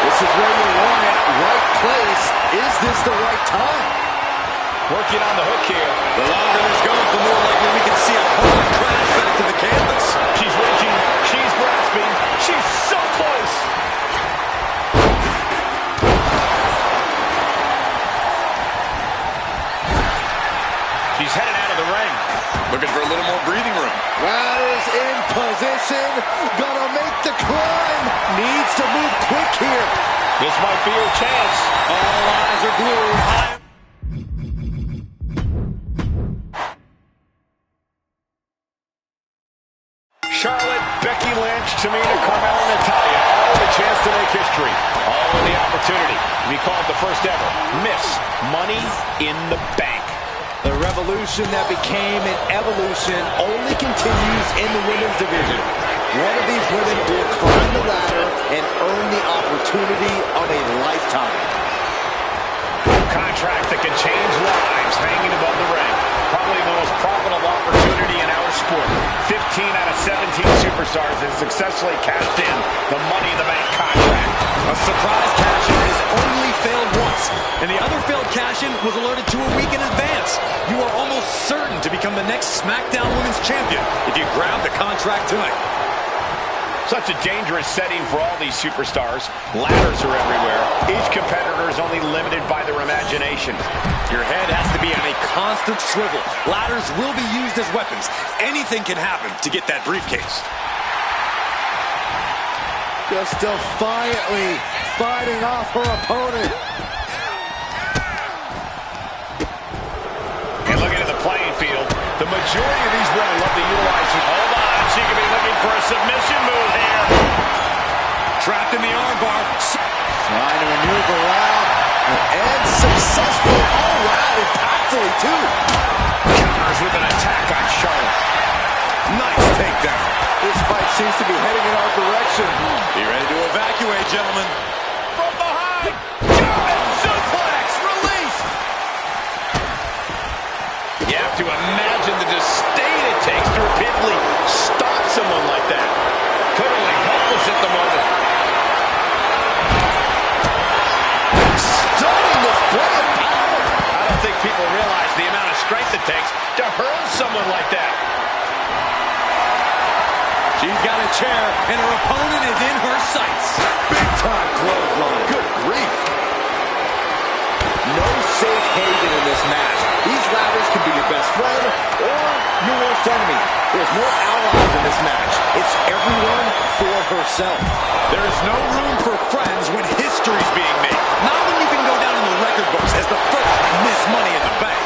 This is where you want it. Right place. Is this the right time? Working on the hook here. The longer this goes, the more likely we can see a hard crash back to the canvas. She's reaching. She's grasping. She's so close. She's headed out of the ring. Looking for a little more breathing room. Ladder's in position. Gonna make the climb. Needs to move quick here. This might be her chance. All eyes are glued high. Charlotte, Becky Lynch, Tamina, Carmella, and Natalya, all with a chance to make history. All with the opportunity to be called the first ever Miss Money in the Bank. The revolution that became an evolution only continues in the women's division. One of these women will climb the ladder and earn the opportunity of a lifetime. Contract that can change lives hanging above the ring. Probably the most profitable opportunity in our sport. 15 out of 17 superstars have successfully cashed in the Money in the Bank contract. A surprise cash-in has only failed once, and the other failed cash-in was alerted to a week in advance. You are almost certain to become the next SmackDown Women's Champion if you grab the contract tonight. Such a dangerous setting for all these superstars. Ladders are everywhere. Each competitor is only limited by their imagination. Your head has to be on a constant swivel. Ladders will be used as weapons. Anything can happen to get that briefcase. Just defiantly fighting off her opponent. And looking at the playing field, the majority of these women love to utilize it. Hold on, she could be looking for a submission move here. Trapped in the armbar. Trying to maneuver out. And successful. Oh, wow. Impactfully, too. Counters with an attack on Charlotte. Nice takedown. This fight seems to be heading in our direction. Be ready to evacuate, gentlemen. From behind. German suplex. Release. You have to imagine the disdain it takes to repeatedly stop someone like that. Totally helpless at the moment. Stunning display of power. I don't think people realize the amount of strength it takes to hurl someone like that. She's got a chair, and her opponent is in her sights. Big time clothesline. Good grief. No safe haven in this match. These ladders can be your best friend or your worst enemy. There's no allies in this match. It's everyone for herself. There is no room for friends when history's being made. Not when you can go down in the record books as the first Miss Money in the Bank.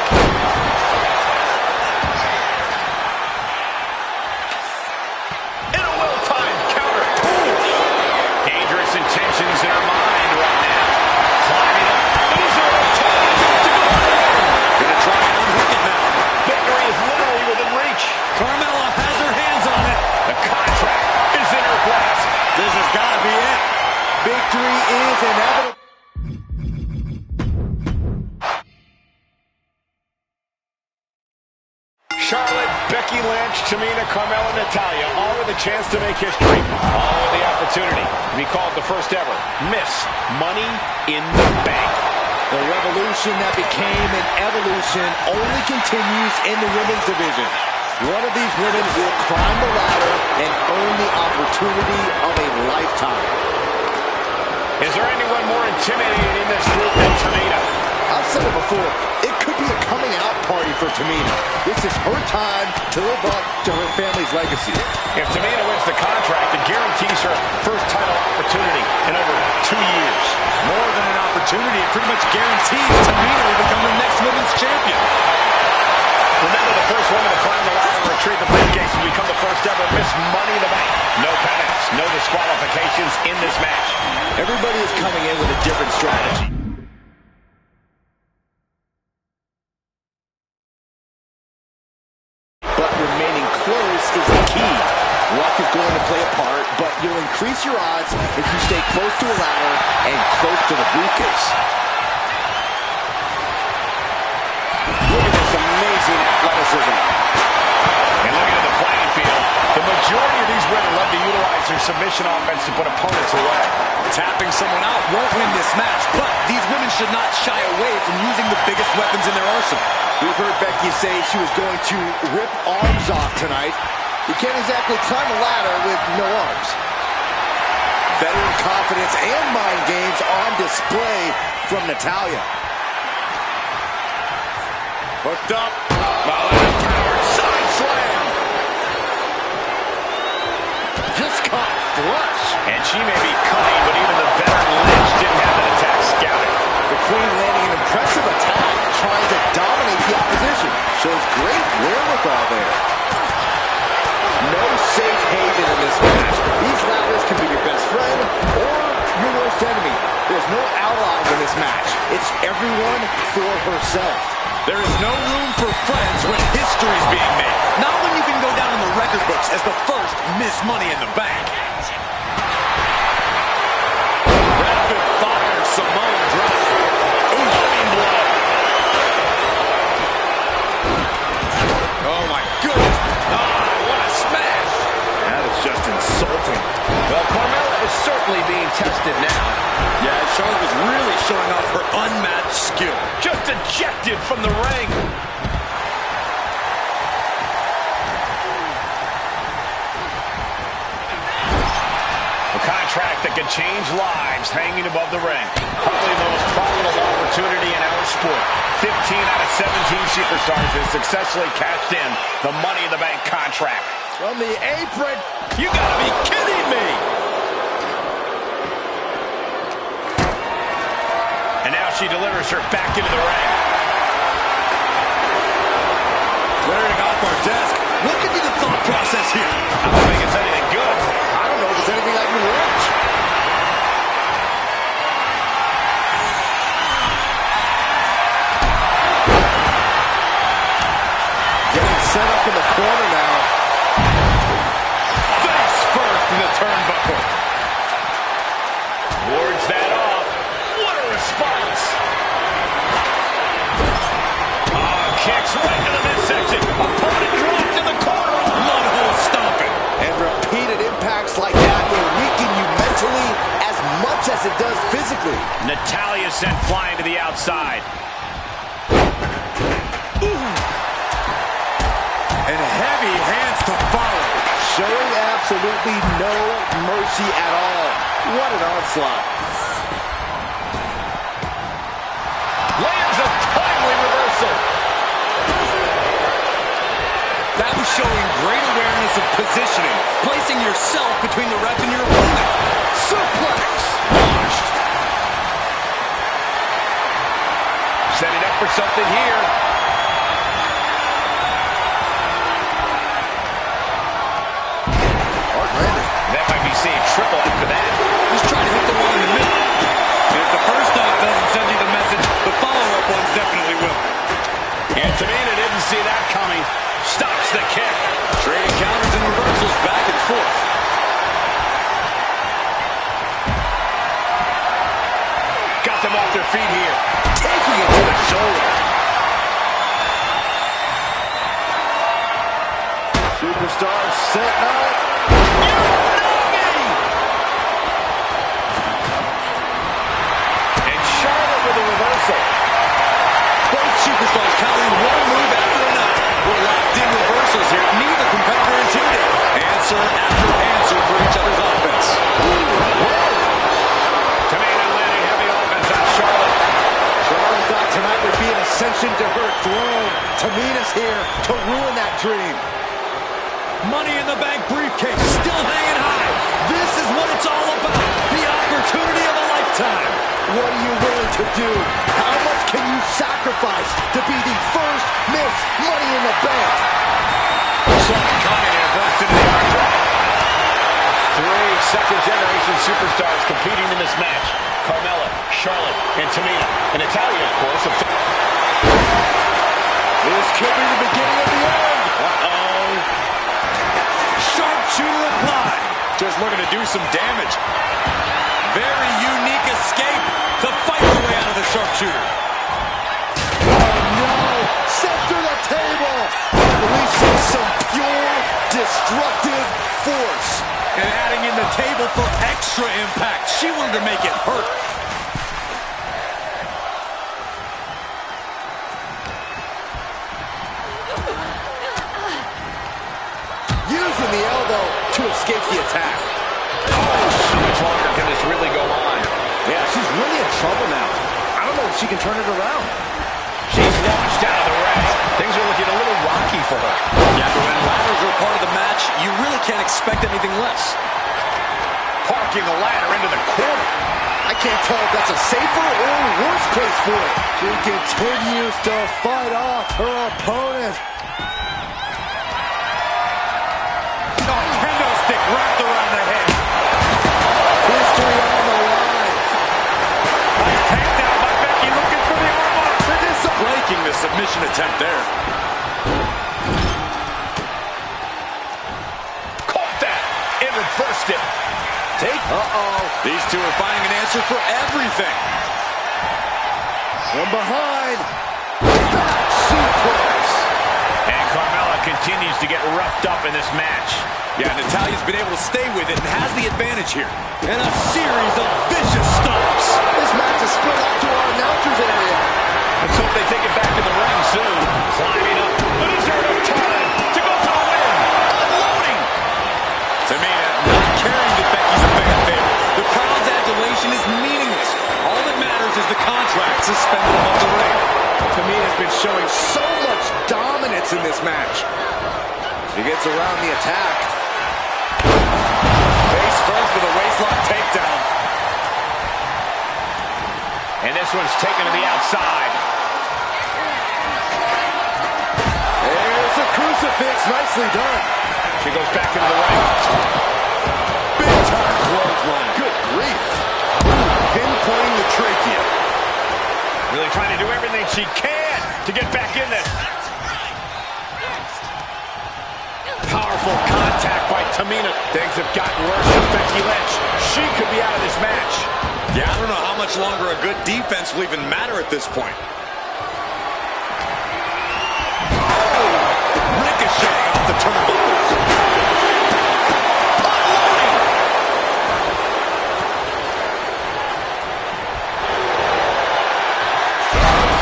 In a well-timed counter. Dangerous intentions in her mind right now. Climbing up. These are her toes. Gonna try and unhook it now. Victory is literally within reach. Carmella has her hands on it. The contract is in her grasp. This has got to be it. Victory is inevitable. Charlotte, Becky Lynch, Tamina, Carmella, Natalya, all with a chance to make history. All with the opportunity to be called the first ever Miss Money in the Bank. The revolution that became an evolution only continues in the women's division. One of these women will climb the ladder and earn the opportunity of a lifetime. Is there anyone more intimidating in this group than Tamina? I've said it before, it could be a coming out party for Tamina. This is her time to live up to her family's legacy. If Tamina wins the contract, it guarantees her first title opportunity in over 2 years. More than an opportunity, it pretty much guarantees Tamina will become the next women's champion. Remember, the first woman to climb the ladder and retrieve the briefcase will become the first ever Miss Money in the Bank. No countouts, no disqualifications in this match. Everybody is coming in with a different strategy. But remaining close is the key. Luck is going to play a part, but you'll increase your odds if you stay close to a ladder and close to the briefcase. Look at this amazing athleticism. And looking at the playing field, the majority of these women love to utilize their submission offense to put opponents away. Tapping someone out won't win this match, but these women should not shy away from using the biggest weapons in their arsenal. We've heard Becky say she was going to rip arms off tonight. You can't exactly climb a ladder with no arms. Veteran confidence and mind games on display from Natalya. Hooked up. Powered side slam. Just caught flush. And she may be cunning, but even the veteran Lynch didn't have that attack scouted. The Queen landing an impressive attack, trying to dominate the opposition. Shows great wherewithal there. No safe haven in this match. These ladders can be your best friend or your worst enemy. There's no allies in this match. It's everyone for herself. There is no room for friends when history's being made. Not when you can go down in the record books as the first Miss Money in the Bank. Rapid fire Samoan drop. Running blow. Oh my goodness. What a smash. That is just insulting. Well, Carmella is certainly being tested now. Yeah, Charlotte was really showing off her unmatched skill. Just ejected from the ring. A contract that could change lives hanging above the ring. Probably the most profitable opportunity in our sport. 15 out of 17 superstars have successfully cashed in the Money in the Bank contract. From the apron. You gotta be kidding me! she delivers her back into the ring. Clearing off our desk. What could be the thought process here? I don't think it's anything good. I don't know if there's anything I can watch. Getting set up in the corner now. Face first in the turnbuckle. Wards that off. What a response. Oh, kicks right to the midsection. Opponent dropped in the corner. Mud hole stomping. And repeated impacts like that will weaken you mentally as much as it does physically. Natalya sent flying to the outside. And heavy hands to follow. Showing absolutely no mercy at all. What an onslaught. Lands a timely reversal. That was showing great awareness of positioning, placing yourself between the ref and your opponent. Suplex. Launched. Setting up for something here. That might be seeing triple after that. Just trying to hit the one in the middle. And if the first off doesn't send you the message, the follow-up ones definitely will. And Tamina didn't see that coming. Stops the kick. Trading counters and reversals back and forth. Got them off their feet here. Taking it to the shoulder. Superstar setting up. And Charlotte with a reversal. Both superstars countering one move after another. We're locked in reversals here. Neither competitor intimidated. Answer after answer for each other's offense. Tamina landing heavy offense on Charlotte. Charlotte thought tonight would be an ascension to her throne. Tamina's here to ruin that dream. Money in the Bank briefcase still hanging high. This is what it's all about. The opportunity of a lifetime. What are you willing to do? How much can you sacrifice to be the first Miss Money in the Bank? Saw it coming and burst into the arm drag. Three second-generation superstars competing in this match. Carmella, Charlotte, and Tamina. And Natalya, of course. This could be the beginning of the end. Uh-oh. Sharpshooter applied. Just looking to do some damage. Very unique escape to fight her way out of the sharpshooter. Oh no! Set through the table! Releasing some pure, destructive force. And adding in the table for extra impact. She wanted to make it hurt. Using the elbow to escape the attack. How much longer can this really go on? Yeah, she's really in trouble now. I don't know if she can turn it around. She's launched out of the ring. Things are looking a little rocky for her. Yeah, but when ladders are part of the match, you really can't expect anything less. Parking the ladder into the corner. I can't tell if that's a safer or worse place for it. She continues to fight off her opponent. Kendo stick wrapped around the head. History on the line. Takedown by Becky, looking for the armbar. Breaking the submission attempt there. Caught that and reversed it. Uh-oh. These two are finding an answer for everything. From behind. Back suplex. And Carmella continues to get roughed up in this match. Yeah, Natalya's been able to stay with it and has the advantage here. And a series of vicious stomps. This match is split out to our announcers area. Let's hope they take it back to the ring soon. Climbing up, but is there enough time to go for the win? Unloading. Tamina not caring that Becky's a fan favorite. The crowd's adulation is meaningless. All that matters is the contract suspended above the ring. Tamina's been showing so much dominance in this match. She gets around the attack. Face first with a waistlock takedown. And this one's taken to the outside. There's a crucifix. Nicely done. She goes back into the ring. Big time clothesline. Good grief. Pinpointing the trachea. Really trying to do everything she can to get back in this. Powerful contact by Tamina. Things have gotten worse for Becky Lynch. She could be out of this match. Yeah, I don't know how much longer a good defense will even matter at this point. Ricocheting off the turnbuckles.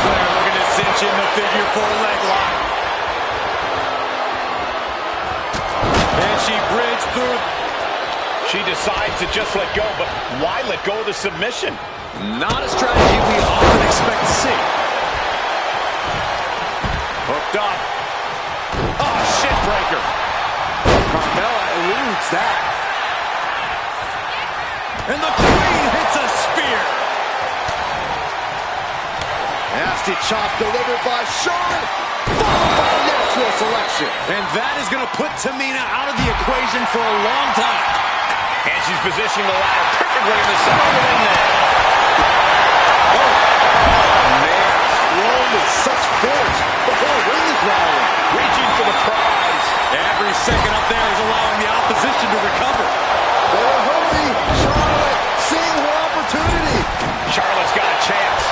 Flair looking to cinch in the figure 4 leg lock. And she bridged through. She decides to just let go, but why let go of the submission? Not a strategy we often expect to see. Hooked up. Oh, shit breaker. Carmella eludes that. And the Queen hits a spear. Nasty chop delivered by Charlotte. Followed by a natural selection. And that is going to put Tamina out of the equation for a long time. And she's positioning the ladder perfectly in the center of the ring there. Oh, man, thrown with such force. The whole ring is rattling. Reaching for the prize. Every second up there is allowing the opposition to recover. Better hurry. Charlotte seeing her opportunity. Charlotte's got a chance.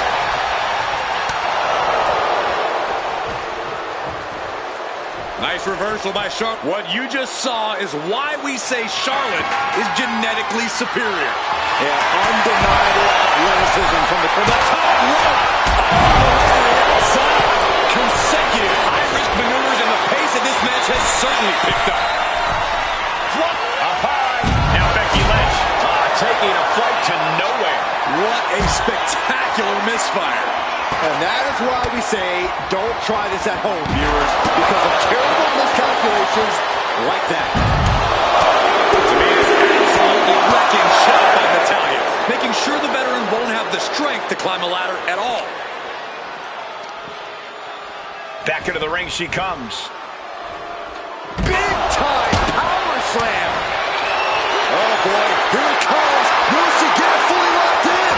Nice reversal by Charlotte. What you just saw is why we say Charlotte is genetically superior. Yeah, undeniable athleticism from the top rope. Outside. Consecutive high-risk maneuvers, and the pace of this match has certainly picked up. Flop up high. Now Becky Lynch taking a flight to nowhere. What a spectacular misfire. And that is why we say, don't try this at home, viewers, because of terrible miscalculations like that. Tamina's absolutely wrecking shot by Natalya, making sure the veteran won't have the strength to climb a ladder at all. Back into the ring she comes. Big time power slam. Oh boy, here it comes. Will she get it fully locked in?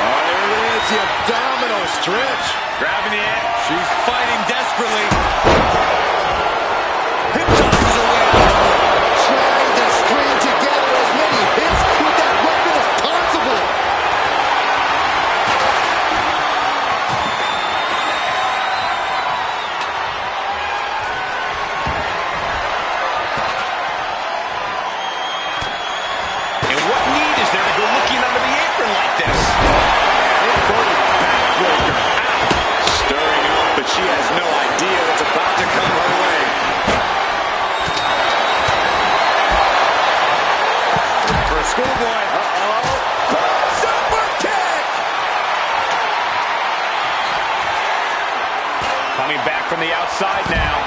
Oh, there it is, the abdominal stretch. Grabbing the edge. She's fighting desperately. Hip tosses away. Trying to string together as many hits with that weapon as possible. And what need is there to go looking under the apron like this? Inverted backbreaker. Stirring up, but she has no idea what's about to come her way. For a schoolboy. Super kick. Coming back from the outside now.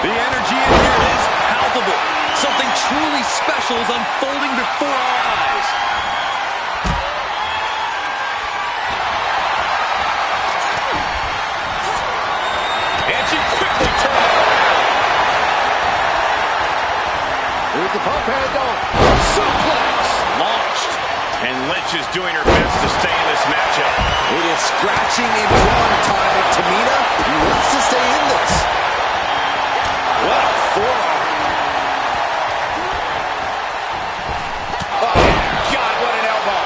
The energy in here is palpable. Something truly special is unfolding before our eyes. And she quickly turned it around. Here's the pump handle. Suplex. Launched. And Lynch is doing her best to stay in this matchup. It is scratching and clawing time of Tamina. He wants to stay in this. What a forearm. Oh, God, what an elbow.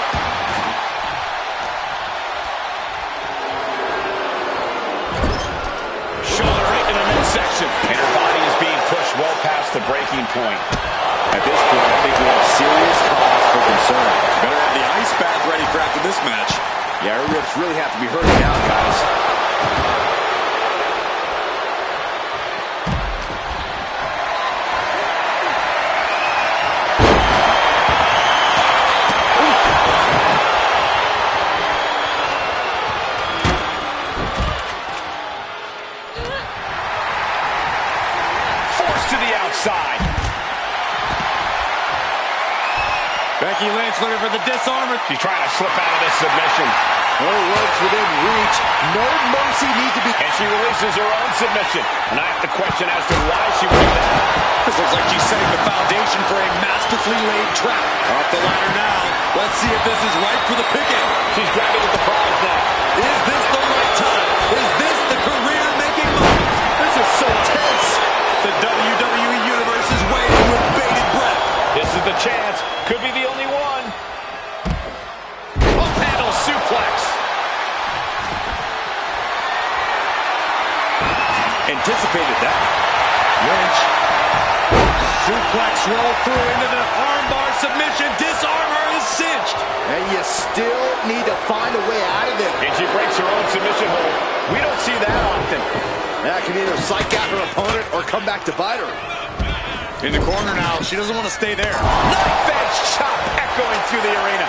Shoulder right in the midsection. And her body is being pushed well past the breaking point. At this point, I think we have serious cause for concern. Better have the ice bath ready for after this match. Yeah, her ribs really have to be hurting now, guys. Forced to the outside. Becky Lynch looking for the disarmer. She's trying to slip out of this submission. No ropes within reach. No mercy need to be... And she releases her own submission. And I have to question as to why she would do that. This looks like she's setting the foundation for a masterfully laid trap. Up the ladder now. Let's see if this is right for the picking. She's grabbing at the prize now. Is this the right time? Is this the career-making moment? This is so tense. The WWE Universe is waiting with bated breath. This is the chance. Could be the only one. Up handle suplex. Anticipated that. Lynch. Suplex roll through into the armbar submission. Disarmer is cinched. And you still need to find a way out of there. And she breaks her own submission hold. We don't see that often. That can either psych out her opponent or come back to bite her. In the corner now. She doesn't want to stay there. Knife edge chop echoing through the arena.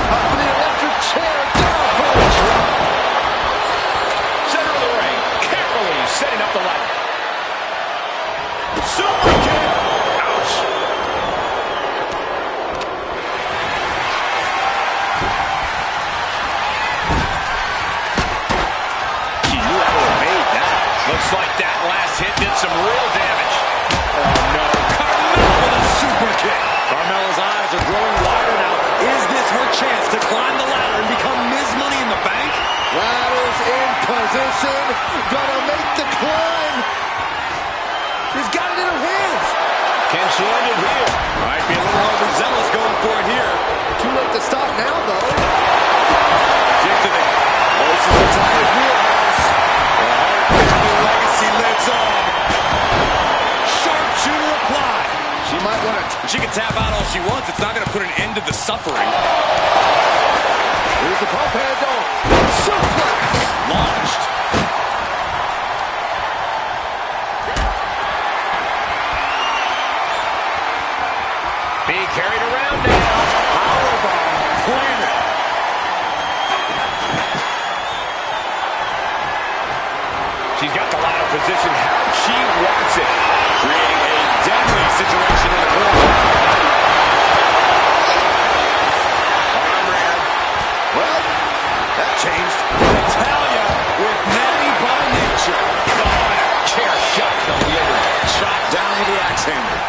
Up in the electric chair, down for a drop. Center of the ring, carefully setting up the ladder. Super kick. Ouch. She knew how to evade that. Looks like that last hit did some real damage. Oh no. Carmella with a super kick. Carmella's eyes are growing wider now. Is this her chance to climb the ladder and become Ms. Money in the Bank? Ladder's in position. Gonna make the climb. She's got it in her hands. Can she end it here? Might be a little overzealous going for it here. Too late to stop now, though. Kick to the... This is the Tiger's wheelhouse. The Hart family legacy lives on. Sharpshooter applied. She might want to... She can tap out all she wants. It's not going to put an end to the suffering. Here's the pump handle. Suplex. Launched. Being carried around now. Powerbomb planted. She's got the ladder positioned how she wants it. Creating a deadly situation in the corner. Armbar. Well, that changed. Natalia with Natty by nature. Chair shot delivered. Shot down with the axe handle.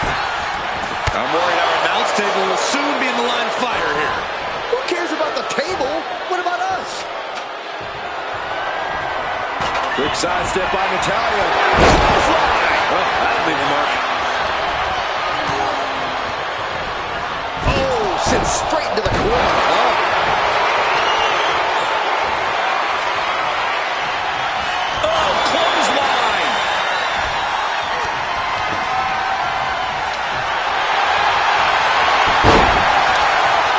I'm worried our announce table will soon be in the line of fire here. Who cares about the table? What about us? Quick sidestep by Natalia. Well, that'll leave a mark. Oh, sent straight into the corner. Oh. Oh, clothesline.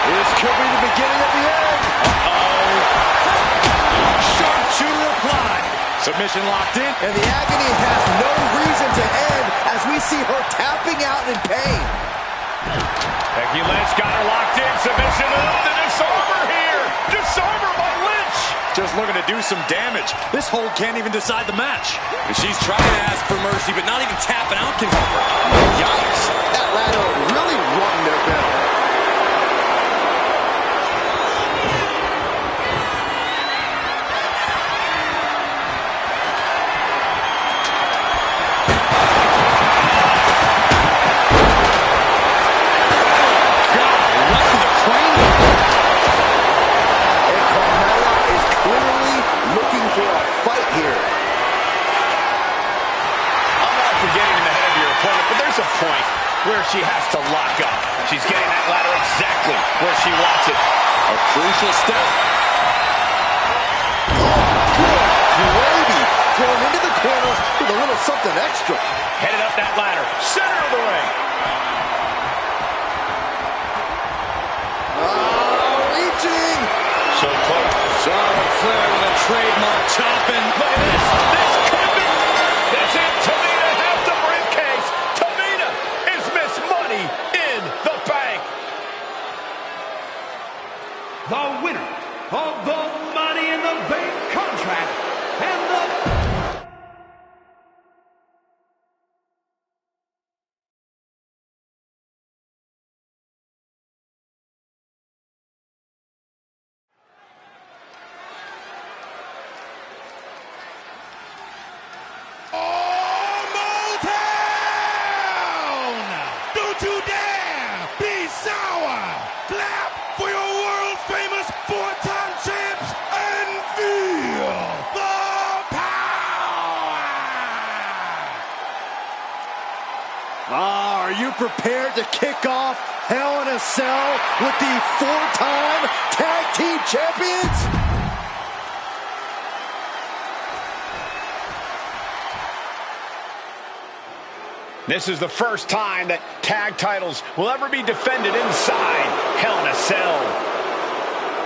This could be the beginning of the end. Sharpshooter applied. Submission locked in. And the agony has no reason to end as we see her tapping out in pain. Becky Lynch got her locked in. Submission up. The disarmer here. Disarmer by Lynch. Just looking to do some damage. This hold can't even decide the match. And she's trying to ask for mercy, but not even tapping out can help her. Yikes. That ladder really rung their bell. Where she has to lock up. She's getting that ladder exactly where she wants it. A crucial step. Gravy thrown into the corner with a little something extra. Headed up that ladder. Center of the ring. Reaching. So close. Charlotte Flair with a trademark chopping. Look at this. This could be. That's it. Tamina has the briefcase. Tamina is Miss Money in the Bank. The winner of the Money in the Bank contract and the Are you prepared to kick off Hell in a Cell with the 4-time Tag Team Champions? This is the first time that tag titles will ever be defended inside Hell in a Cell.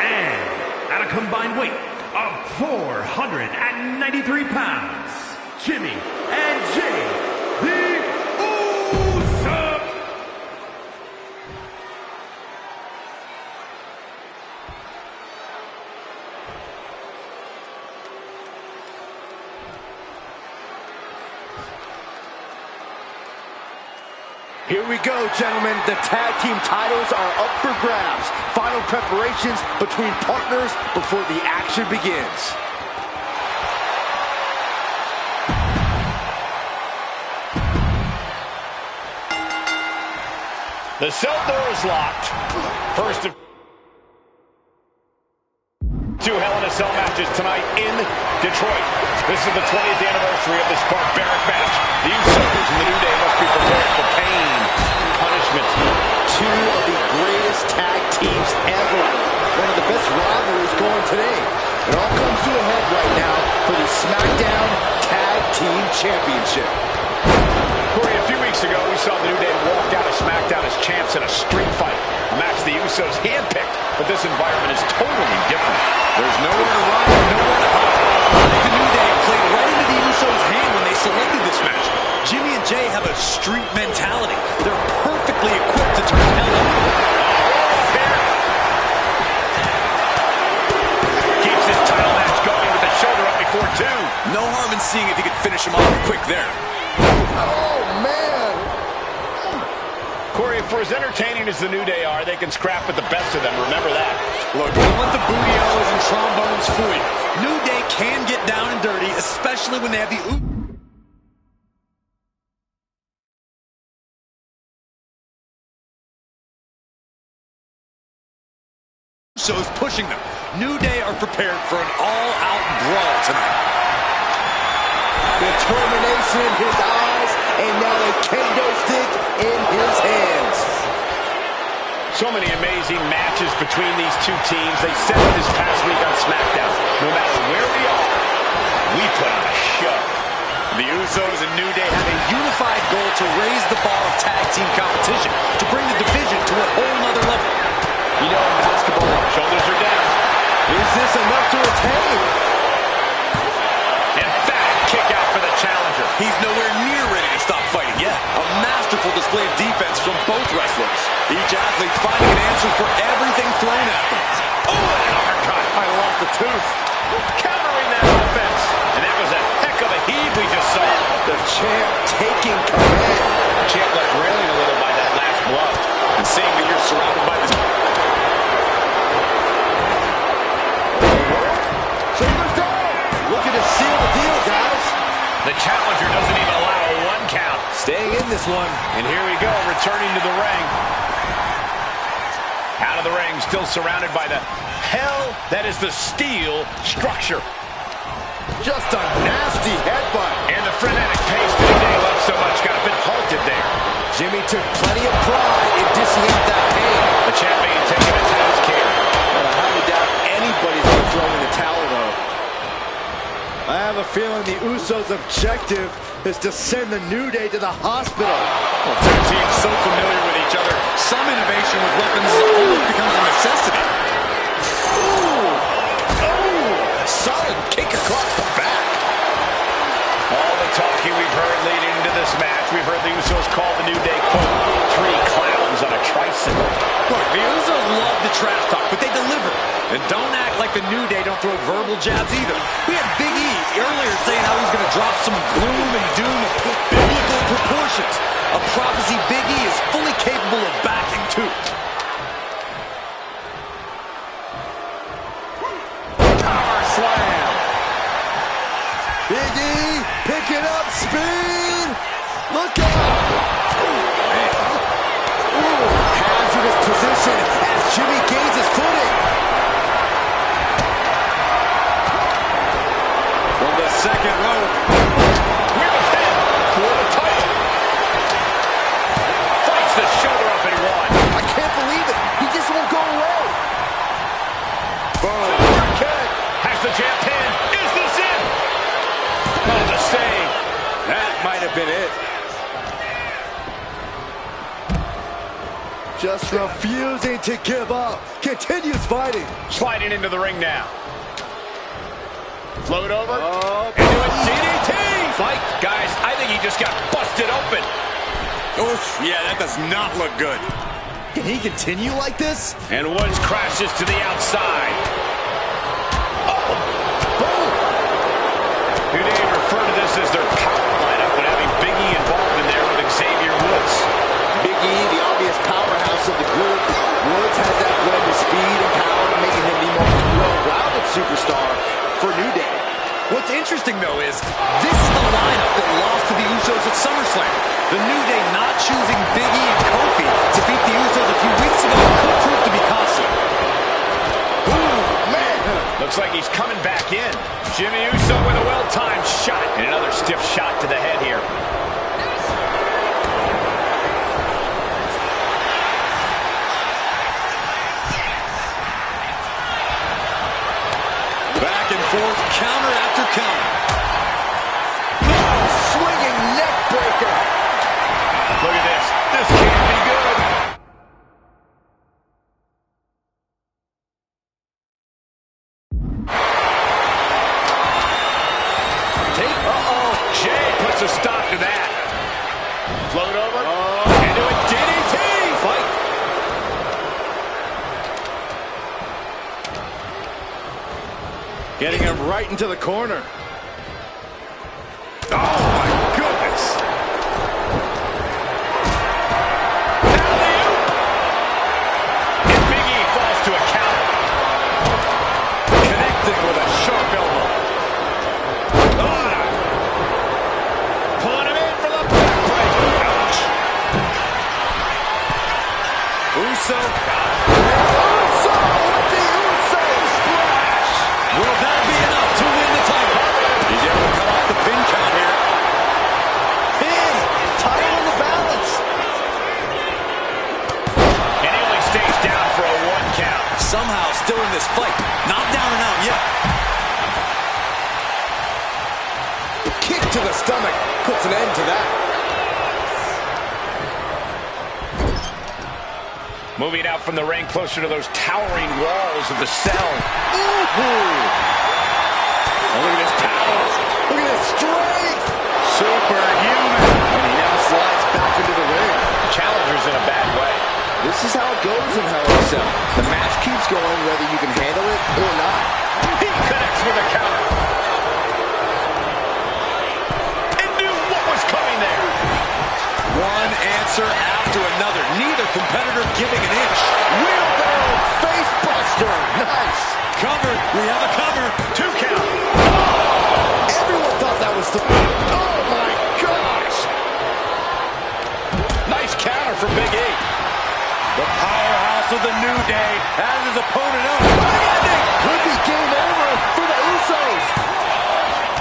And at a combined weight of 493 pounds, Jimmy and Jay, the Usos. Here we go, gentlemen. The tag team titles are up for grabs. Final preparations between partners before the action begins. The cell door is locked. First of two Hell in a Cell matches tonight in Detroit. This is the 20th anniversary of this barbaric match. The Usos and the New Day must be prepared for pain, punishment. Two of the greatest tag teams ever. One of the best rivalries going today. It all comes to a head right now for the SmackDown Tag Team Championship. Corey, a few weeks ago, we saw the New Day walk out of SmackDown as champs in a street fight. A match the Usos handpicked, but this environment is totally different. There's nowhere to run, nowhere to hide. I think the New Day played right into the Usos' hand when they selected this match. Jimmy and Jay have a street mentality. They're perfectly equipped to turn hell up. Keeps his title match going with the shoulder up before two. No harm in seeing if he can finish him off quick there. Oh, man. Corey, for as entertaining as the New Day are, they can scrap with the best of them. Remember that. Look, don't let the booty-o's and trombones fool you. New Day can get down and dirty, especially when they have the Usos pushing them. New Day are prepared for an all-out brawl tonight. Determination in his eyes, and now a kendo stick in his hands. So many amazing matches between these two teams. They set it this past week on SmackDown. No matter where we are, we put on a show. The Usos and New Day have a unified goal to raise the bar of tag team competition, to bring the division to a whole nother level. You know, in basketball, shoulders are down. Is this enough to retain? Emphatic kick out for the challenger. He's nowhere near ready to stop fighting yet. A masterful display of defense from both wrestlers. Each athlete finding an answer for everything thrown at them. Oh, an uppercut. I lost the tooth. Countering that offense. And that was a heck of a heave we just saw. The champ taking command. The champ left railing a little by that last blow. And seeing that you're surrounded by this... Looking to seal the deal, guys. The challenger doesn't even allow a one count. Staying in this one. And here we go, returning to the ring. Out of the ring, still surrounded by the hell that is the steel structure. Just a nasty headbutt. And the frenetic pace that they left so much got a bit halted there. Jimmy took plenty of pride in dishing out that pain. The champion taking a task here. But I highly doubt anybody's going to throw in the towel, though. I have a feeling the Usos' objective is to send the New Day to the hospital. Well, two teams so familiar with each other, some innovation with weapons almost becomes a necessity. Ooh! Oh! Solid kick across the back. All the talking we've heard leading into this match, we've heard the Usos call the New Day, quote, three clowns on a tricycle. Look, the Usos love the trash talk, but they deliver. And don't act like the New Day don't throw verbal jabs either. We had Big E earlier saying how he's going to drop some gloom and doom of biblical proportions. A prophecy Big E is fully capable of backing too. Power slam. Big E picking up speed. Look out. Ooh, hazardous position as Jimmy gains his footing. From the second rope. We're the 10 for the title. been it. Just refusing to give up. Continues fighting. Sliding into the ring now. Float over. Into a DDT. Fight, guys. I think he just got busted open. Oof, yeah, that does not look good. Can he continue like this? And Woods crashes to the outside. New Day refer to this as their power lineup when having Big E involved in there with Xavier Woods. Big E, the obvious powerhouse of the group. Woods has that blend of speed and power, making him the most well-rounded superstar for New Day. What's interesting, though, is this is the lineup that lost to the Usos at SummerSlam. The New Day not choosing Big E and Kofi to beat the Usos a few weeks ago could prove to be costly. Ooh, man. Looks like he's coming back in. Jimmy Uso with a well-timed shot. And another stiff shot to the head here. Back and forth, counter after counter. Swinging neck breaker. Look at this. This can't be good. Jay puts a stop to that. Float over. Into a DDT. Fight. Getting him right into the corner. Oh, my goodness. And Big E falls to a counter. Connecting with a sharp elbow. Pulling him in for the backbreaker. Ouch. Uso. Uso with the Uso splash. Will that be enough to win the title? He's able to cut off the pin count here. Pin. Title in the balance. And he only stays down for a 1 count. Somehow still in this fight. Not down and out yet. Kick to the stomach puts an end to that. Moving out from the ring closer to those towering walls of the cell. Ooh. Oh, look at his powers. Look at his strength. Superhuman. And he now slides back into the ring. Challenger's in a bad way. This is how it goes in Hell in a Cell. The match keeps going whether you can handle it or not. He connects with a counter. And knew what was coming there. One answer after another. Neither competitor giving an inch. Wheelbarrow face buster. Nice. Covered. We have a cover. 2 count. Everyone thought that was the... Oh, my gosh. Nice counter for Big E. The powerhouse of the New Day has his opponent up. Could be game over for the Usos.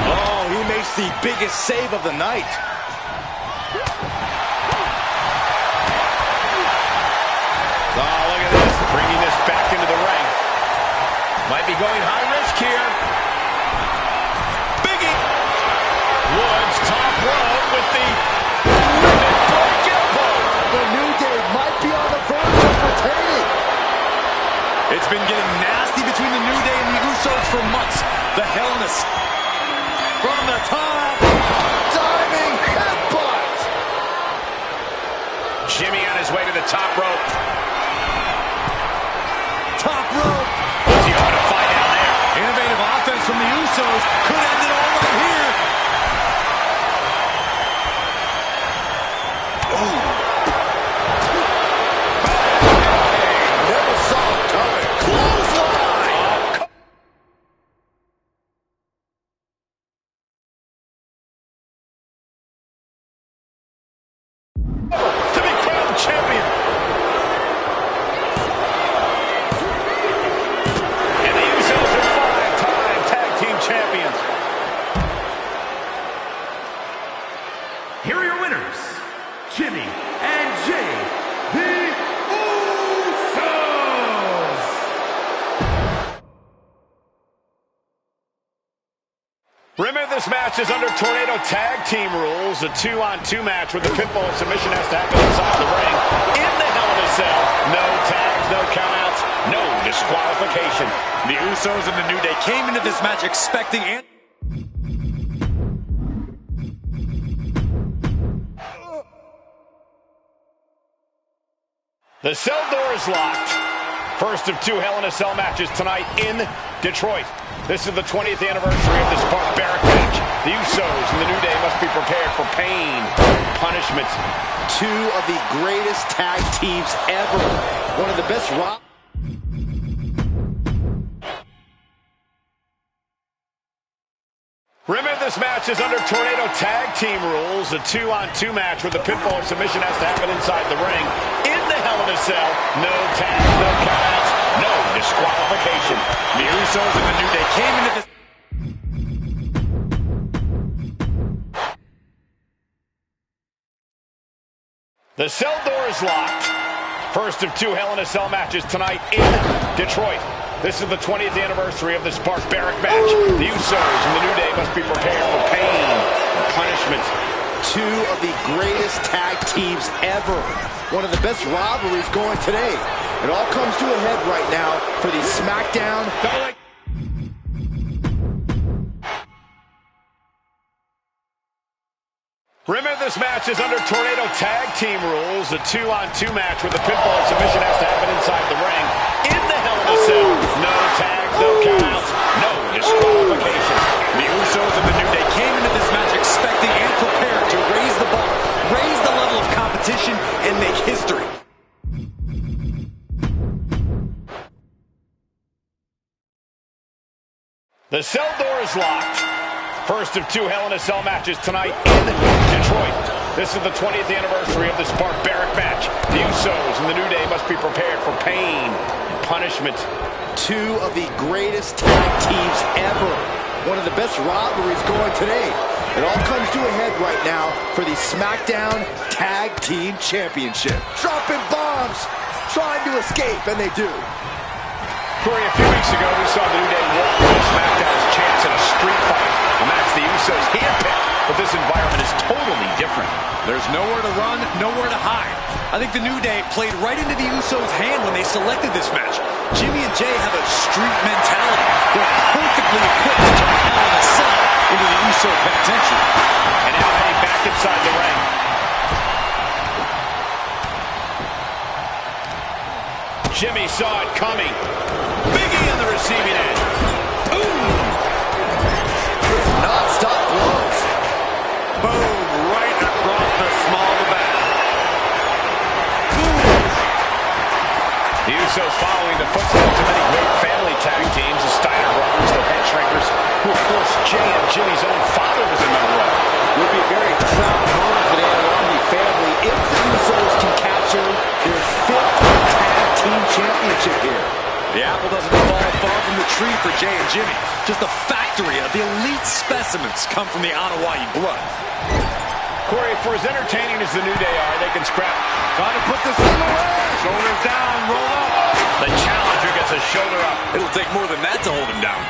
Oh, he makes the biggest save of the night. Oh, look at this. Bringing this back into the ring. Might be going high risk here. Big E. Woods top rope with the limit break elbow. The New Day might be on the verge of retaining. It's been getting nasty between the New Day and the Usos for months. The Hell in a from the top. Diving headbutt. Jimmy on his way to the top rope. Top rope. What's he going to find down there? Innovative offense from the Usos could end it all right here. Never saw it coming. Clothesline. To be crowned champion. And the Usos are 5-time tag team champions. Here are your winners, Jimmy and Jay, the Usos! Remember this match is under Tornado Tag Team rules. A 2-on-2 match with the pinfall submission has to happen inside the ring. In the Hell in a Cell. No tags, no countouts, no disqualification. The Usos and the New Day came into this match expecting The cell door is locked. First of 2 Hell in a Cell matches tonight in Detroit. This is the 20th anniversary of this barbaric match. The Usos and the New Day must be prepared for pain, punishment. 2 of the greatest tag teams ever. One of the best rock. Remember, this match is under Tornado Tag Team rules. A 2-on-2 match with the pinfall submission has to happen inside the ring. In the Hell in a Cell. No tags, no countouts, no disqualification. the Usos and the New Day came into this. The cell door is locked. First of 2 Hell in a Cell matches tonight in Detroit. This is the 20th anniversary of this barbaric match. The Usos and the New Day must be prepared for pain and punishment. 2 of the greatest tag teams ever. One of the best rivalries going today. It all comes to a head right now for the SmackDown. Remember, this match is under Tornado Tag Team rules. A 2-on-2 match with the pinfall submission has to happen inside the ring. In the Hell in a Cell. No tags, no countouts, no disqualification. The Usos and the New Day came into this match expecting and prepared to raise the bar, raise the level of competition, and make history. The cell door is locked. First of 2 Hell in a Cell matches tonight in Detroit. This is the 20th anniversary of this barbaric match. The Usos and the New Day must be prepared for pain and punishment. 2 of the greatest tag teams ever. One of the best rivalries going today. It all comes to a head right now for the SmackDown Tag Team Championship. Dropping bombs, trying to escape, and they do. Corey, a few weeks ago, we saw the New Day walk into SmackDown's chance in a street fight. A match the Usos handpicked, but this environment is totally different. There's nowhere to run, nowhere to hide. I think the New Day played right into the Usos' hand when they selected this match. Jimmy and Jay have a street mentality. They're perfectly equipped to turn Hell in a Cell into the Uso penitentiary. And now heading back inside the ring. Jimmy saw it coming. Biggie on the receiving end. Boom! Non-stop blows. Boom, right across the small of the back. The Usos following the footsteps of many great family tag teams, the Steiner brothers, the Head Shrinkers, who of course Jay and Jimmy's own father was a member of. It would be a very proud moment for the Army family if the Usos can capture their 5th tag team championship here. The apple doesn't fall far from the tree for Jay and Jimmy. Just a factory of the elite specimens come from the Anoa'i blood. Corey, for as entertaining as the New Day are, they can scrap. Trying to put this one away. Shoulders down, roll up. The challenger gets a shoulder up. It'll take more than that to hold him down.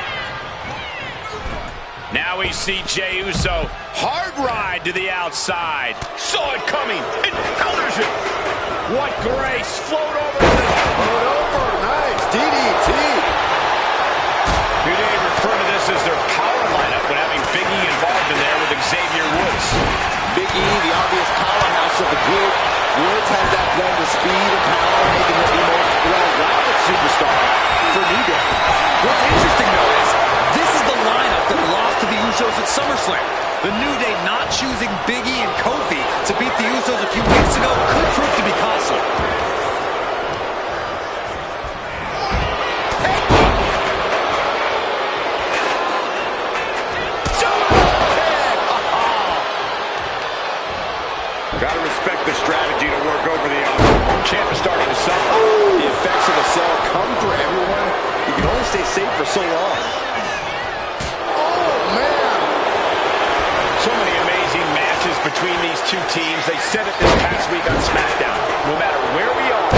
Now we see Jey Uso. Hard ride to the outside. Saw it coming. And counters it. What grace. Float over. Float over. Nice. DDT. New Day refer to this as their power lineup when having Big E involved in there with Xavier Woods. Big E, the obvious powerhouse of the group. Woods has that blend of speed and power, making him the most well-rounded superstar for New Day. What's interesting, though, is this is the lineup that lost to the Usos at SummerSlam. The New Day not choosing Big E and Kofi to beat the Usos a few weeks ago could prove to be costly. Gotta respect the strategy to work over the other. Champ is starting to suffer. The effects of the cell come for everyone. You can only stay safe for so long. Oh, man. So many amazing matches between these two teams. They said it this past week on SmackDown. No matter where we are,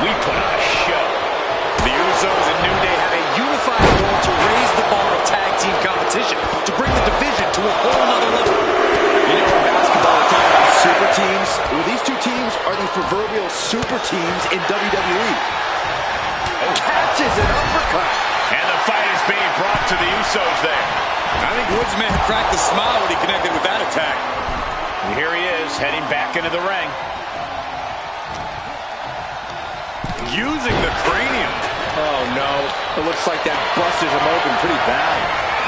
we put on a show. The Usos and New Day have a unified goal to raise the bar of tag team competition, to bring the division to a whole nother level. You know, in basketball, we're talking about super teams. Well, these two teams are the proverbial super teams in WWE. Oh, catches an uppercut. And the fight is being brought to the Usos there. I think Woods may have cracked a smile when he connected with that attack. And here he is, heading back into the ring. Using the cranium. Oh, no. It looks like that busted him open pretty bad.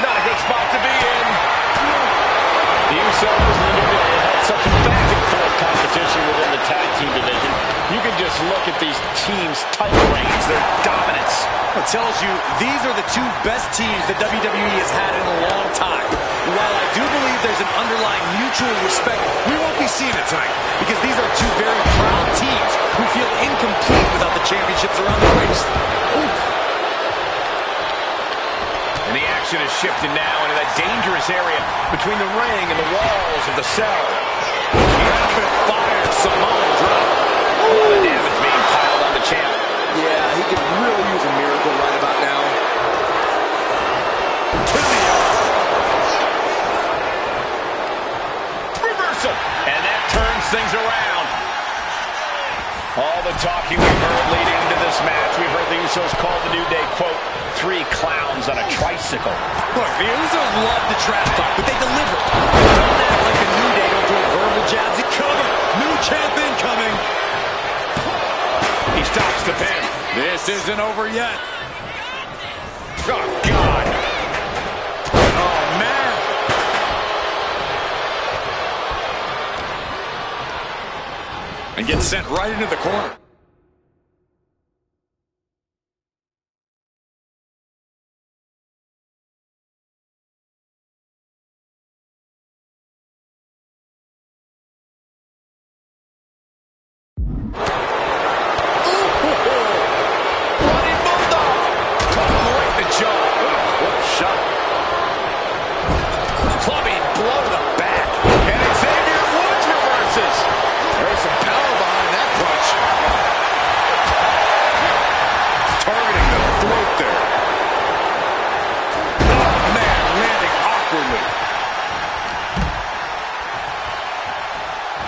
Not a good spot to be in. The Usos and the New Day have had such back and forth competition within the tag team division. You can just look at these teams' title reigns, their dominance. It tells you these are the two best teams that WWE has had in a long time. While I do believe there's an underlying mutual respect, we won't be seeing it tonight because these are two very proud teams who feel incomplete without the championships around their waist. Oof. And the action is shifted now into that dangerous area between the ring and the walls of the cell. Rapid fire Samoan drop. A lot of damage being piled on the champ. Yeah, he could really use a miracle right about now. Reversal. And that turns things around. All the talking we've heard leading into this match, we've heard the Usos call the New Day, quote, 3 clowns on a tricycle. Look, the Usos love the trash talk, but they deliver. Don't act like the New Day don't throw verbal jabs at cover. New champ incoming. He stops the pin. This isn't over yet. Oh, God. Oh, man. And gets sent right into the corner.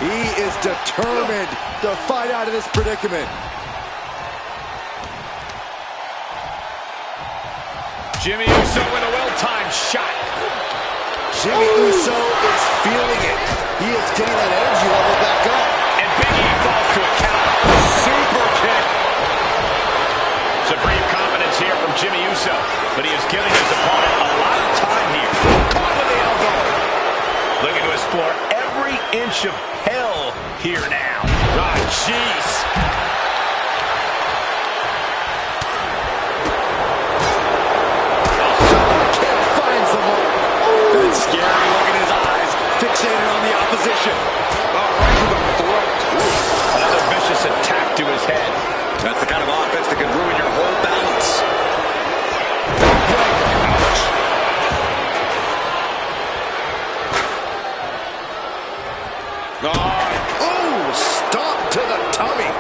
He is determined to fight out of this predicament. Jimmy Uso with a well-timed shot. Jimmy Uso is feeling it. He is getting that energy level back up. And Big E falls to a count. Super kick. Supreme confidence here from Jimmy Uso, but he is giving his opponent a lot of time here. Caught with the elbow. Looking to explore every inch of hell here now. Ah, jeez. Finds the mark. That's scary. Look at his eyes. Fixated on the opposition. Oh, right to the throat. Another vicious attack to his head. That's the kind of offense that can ruin your whole balance. Ouch. Oh, stop to the tummy.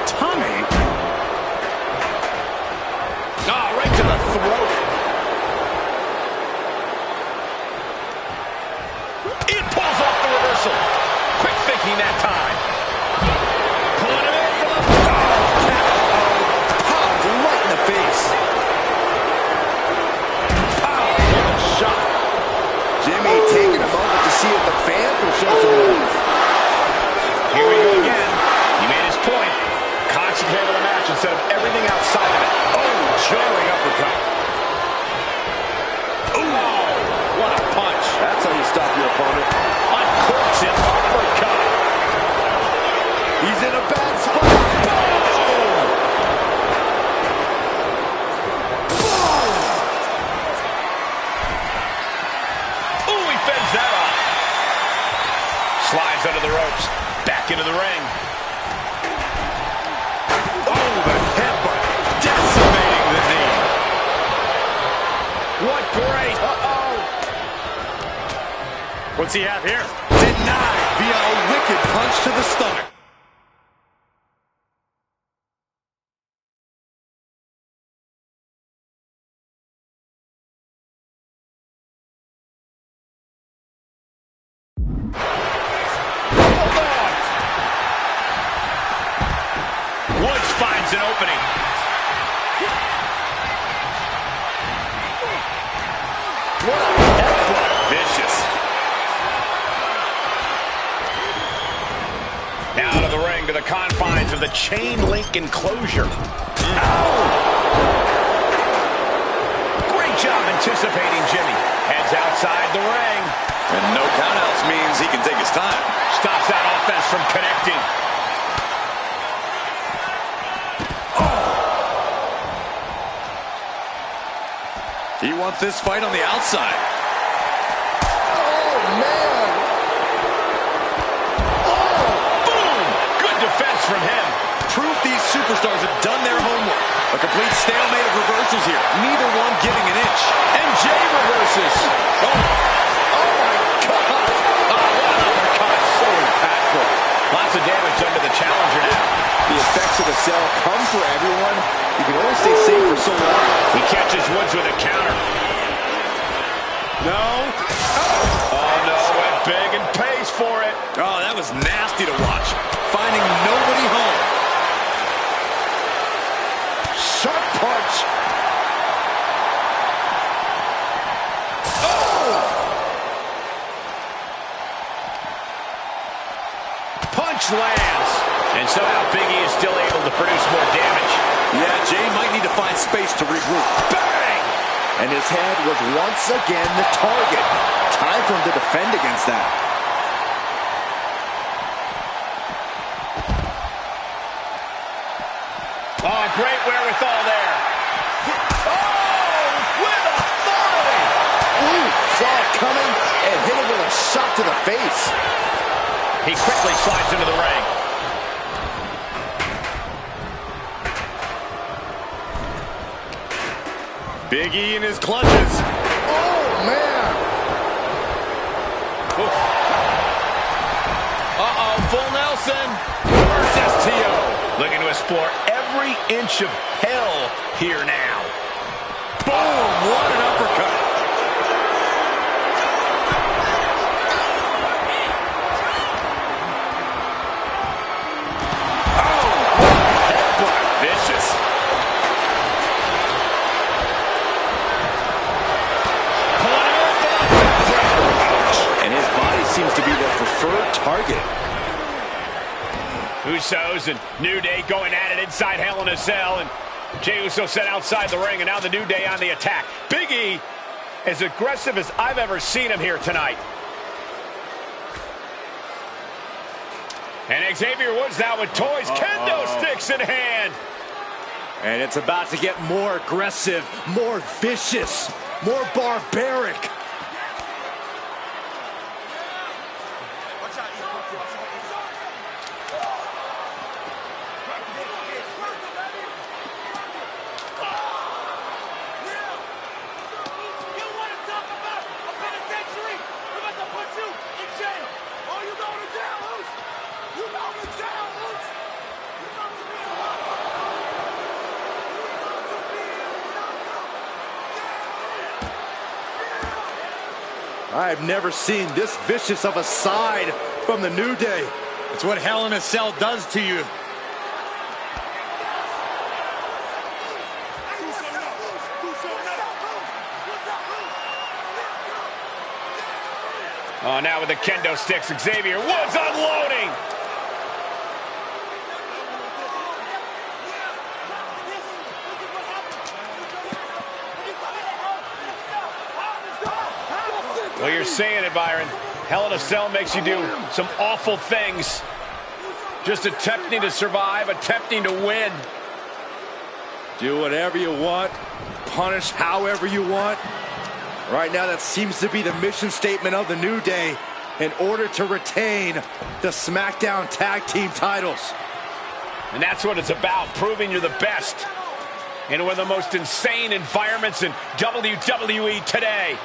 Tommy? Ah, right to the throat. It pulls off the reversal. Quick thinking that time. Pulling him in for the Popped right in the face. power shot. Jimmy taking a moment to see if the fans will show some love. Here we go again. He made his point. Concentrate on the match instead of everything outside of it. Oh, jarring uppercut. Oh, what a punch. That's how you stop your opponent. Uncorks it, uppercut. He's in a bad spot. Ooh, he fends that off. Slides under the ropes. Back into the ring. Oh, the headbutt. Decimating the knee. What great. What's he have here? Denied via a wicked punch to the stomach. finds an opening. What a headbutt. Vicious. Now to the ring, to the confines of the chain link enclosure. Great job anticipating Jimmy. Heads outside the ring. And no countouts means he can take his time. Stops that offense from connecting. He wants this fight on the outside. Oh, man. Boom! Good defense from him. Proof these superstars have done their homework. A complete stalemate of reversals here. Neither one giving an inch. And Jay reverses. Oh, my God. Oh, what an uppercut. So impactful. Lots of damage under the challenger now. The effects of the cell come for everyone. You can only stay safe for so long. He catches Woods with a counter. No. Oh, no, went big and pays for it. Oh, that was nasty to watch. Finding nobody home. Sharp punch. Punch lands. And somehow Big E is still able to produce more damage. Yeah, Jay might need to find space to regroup. Bang! And his head was once again the target. Time for him to defend against that. Oh, great wherewithal there. Oh, with authority. Ooh, saw it coming and hit him with a shot to the face. He quickly slides into the ring. Big E in his clutches. Oh, man. Uh-oh, full Nelson. Reverse STO. Looking to explore every inch of hell here now. Boom! What an uppercut. Vicious. And his body seems to be the preferred target. Usos and New Day going at it inside Hell in a Cell, and Jey Uso set outside the ring, and now the New Day on the attack. Big E, as aggressive as I've ever seen him here tonight. And Xavier Woods now with toys, kendo sticks in hand. And it's about to get more aggressive, more vicious, more barbaric. I've never seen this vicious of a side from the New Day. It's what Hell in a Cell does to you. Oh, now with the kendo sticks, Xavier Woods unloading. Well, you're saying it, Byron. Hell in a Cell makes you do some awful things. Just attempting to survive, attempting to win. Do whatever you want, punish however you want. Right now, that seems to be the mission statement of the New Day in order to retain the SmackDown Tag Team titles. And that's what it's about, proving you're the best in one of the most insane environments in WWE today.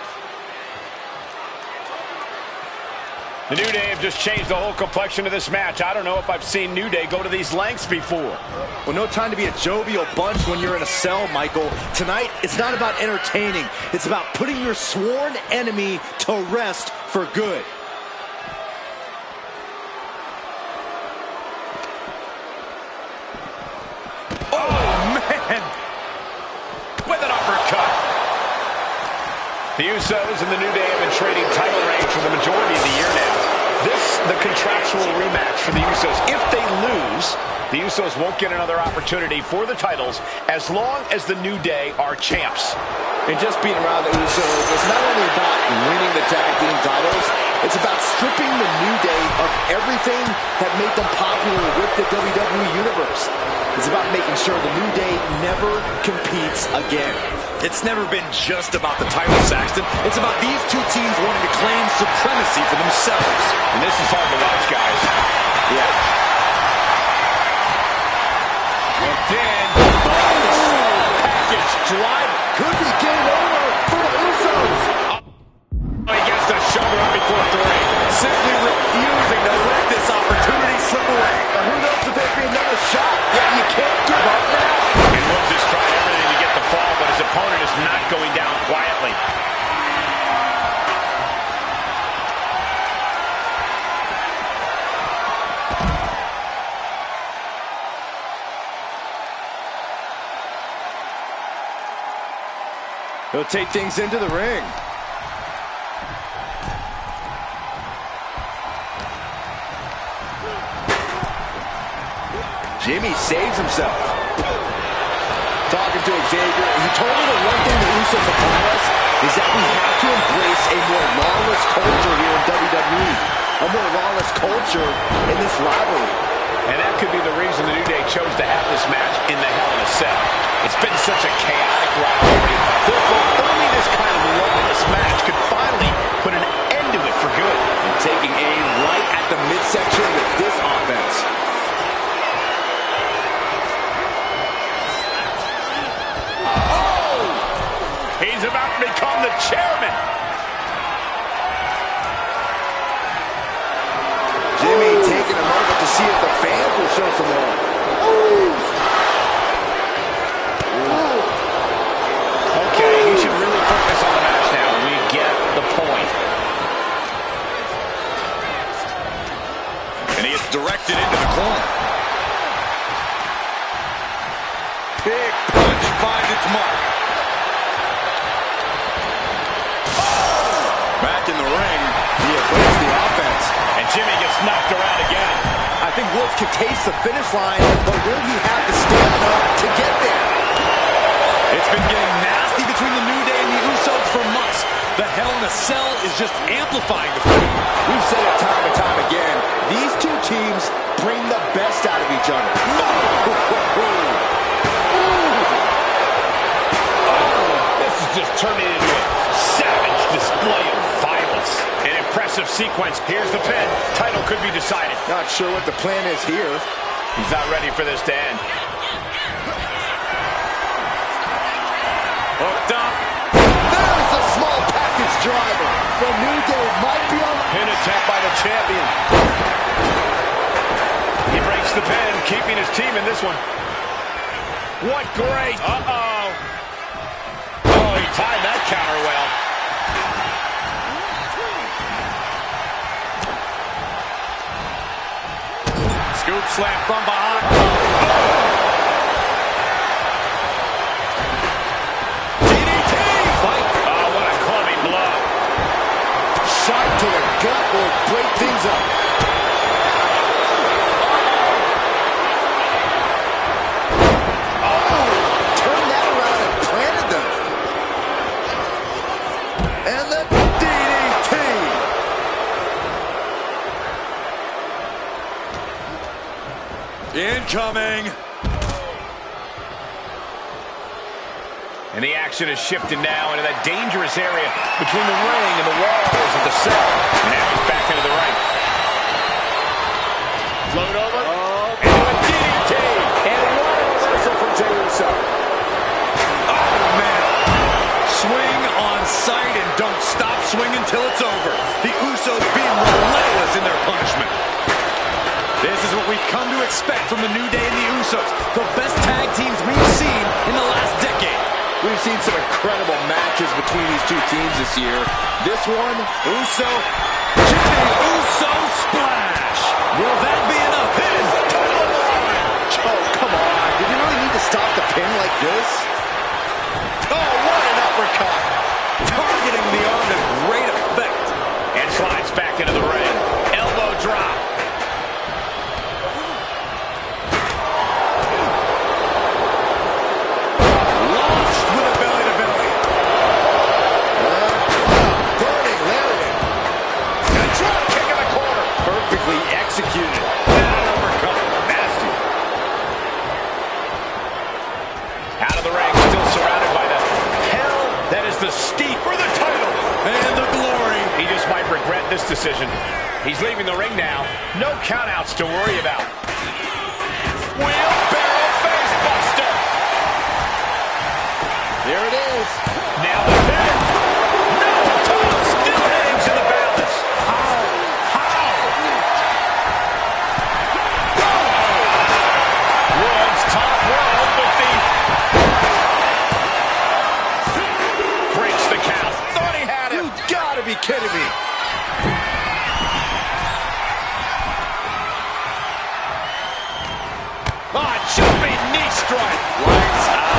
The New Day have just changed the whole complexion of this match. I don't know if I've seen New Day go to these lengths before. Well, no time to be a jovial bunch when you're in a cell, Michael. Tonight, it's not about entertaining. It's about putting your sworn enemy to rest for good. Oh, The Usos and the New Day have been trading title reigns for the majority of the year now. This, the contractual rematch for the Usos. If they lose, the Usos won't get another opportunity for the titles as long as the New Day are champs. And just being around the Usos is not only about winning the tag team titles, it's about stripping the New Day of everything that made them popular with the WWE Universe. It's about making sure the New Day never competes again. It's never been just about the title, Saxton. It's about these two teams wanting to claim supremacy for themselves. And this is hard to watch, guys. Yeah. Hooked in. Package drive. Could be game over for the Usos. He gets the shoulder up before 3. Simply refusing to let this opportunity slip away. Who knows if there'll be another shot? Yeah, you can't give up now. And Woods has tried everything to get the fall, but his opponent is not going down quietly. He'll take things into the ring. Jimmy saves himself. Talking to Xavier, he told me the one thing the Usos have taught us is that we have to embrace a more lawless culture here in WWE. A more lawless culture in this rivalry. And that could be the reason the New Day chose to have this match in the Hell in a Cell. It's been such a chaotic rivalry. Therefore, only this kind of lawless match could finally put an end to it for good. And taking aim right at the midsection with this offense. He's about to become the chairman. Jimmy taking a moment to see if the fans will show some love. Okay, he should really focus on the match now. We get the point. And he gets directed into the corner. Big punch finds its mark. Back in the ring. He avoids the offense. And Jimmy gets knocked around again. I think Woods could taste the finish line, but will he have the stamina to get there? It's been getting nasty between the New Day and the Usos for months. The Hell in a Cell is just amplifying the feud. We've said it time and time again. These two teams bring the best out of each other. This is just turning into a savage display of violence. An impressive sequence. Here's the pin. Title could be decided. Not sure what the plan is here. He's not ready for this to end. Hooked up. There's a small package driver. The New Day might be on. Pin attempt by the champion. He breaks the pin, keeping his team in this one. What great. Uh-oh. Oh, he timed that counter well. Scoop slam from behind. DDT! Fight. Oh, what a clubbing blow. Shot to the gut will break things up. Oh, turned that around and planted them. And the DDT. Incoming. And the action is shifted now into that dangerous area between the ring and the walls of the cell. And now he's back into the ring. Float over. Oh, And a DDT. and what a reversal from Jey Uso. Oh, man. Swing on sight and don't stop swinging till it's over. The Usos being relentless in their punishment. This is what we've come to expect from the New Day and the Usos. The best tag teams we've seen in the last decade. We've seen some incredible matches between these two teams this year. This one, Uso, Jimmy Uso splash. Will that be enough? It is title line. oh, come on. Did you really need to stop the pin like this? Oh, what an uppercut. Targeting the executed. And an uppercut. Nasty. Out of the ring, still surrounded by the hell that is the steep for the title. And the glory. He just might regret this decision. He's leaving the ring now. No countouts to worry about. Wheelbarrow face buster. There it is. Now the pin. No, title still heading to the balance. How? Woods top rope with the breaks the count. Thought he had him. You gotta be kidding me. Jumping knee strike. Lights out.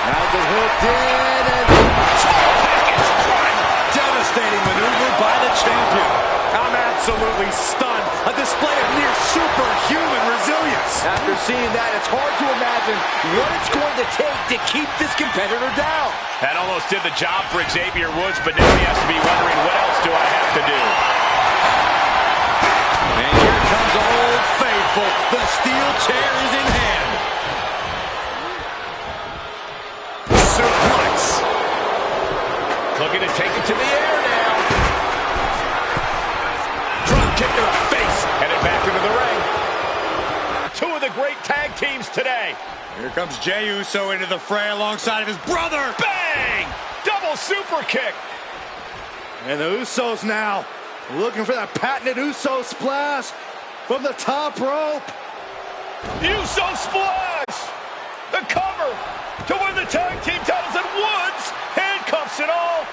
Now the hooked in and Package drive. Devastating maneuver by the champion. I'm absolutely stunned. A display of near superhuman resilience. after seeing that, it's hard to imagine what it's going to take to keep this competitor down. That almost did the job for Xavier Woods, but now he has to be wondering, what else do I have to do? And here comes Old Faithful. The steel chair is in hand. Suplex. Looking to take it to the air now. Drop kick to the face. Headed back into the ring. Two of the great tag teams today. Here comes Jey Uso into the fray alongside of his brother. Bang! Double super kick. And the Usos now looking for that patented Uso splash from the top rope. Uso splash. The cover to win the tag team titles, and Woods handcuffs it all.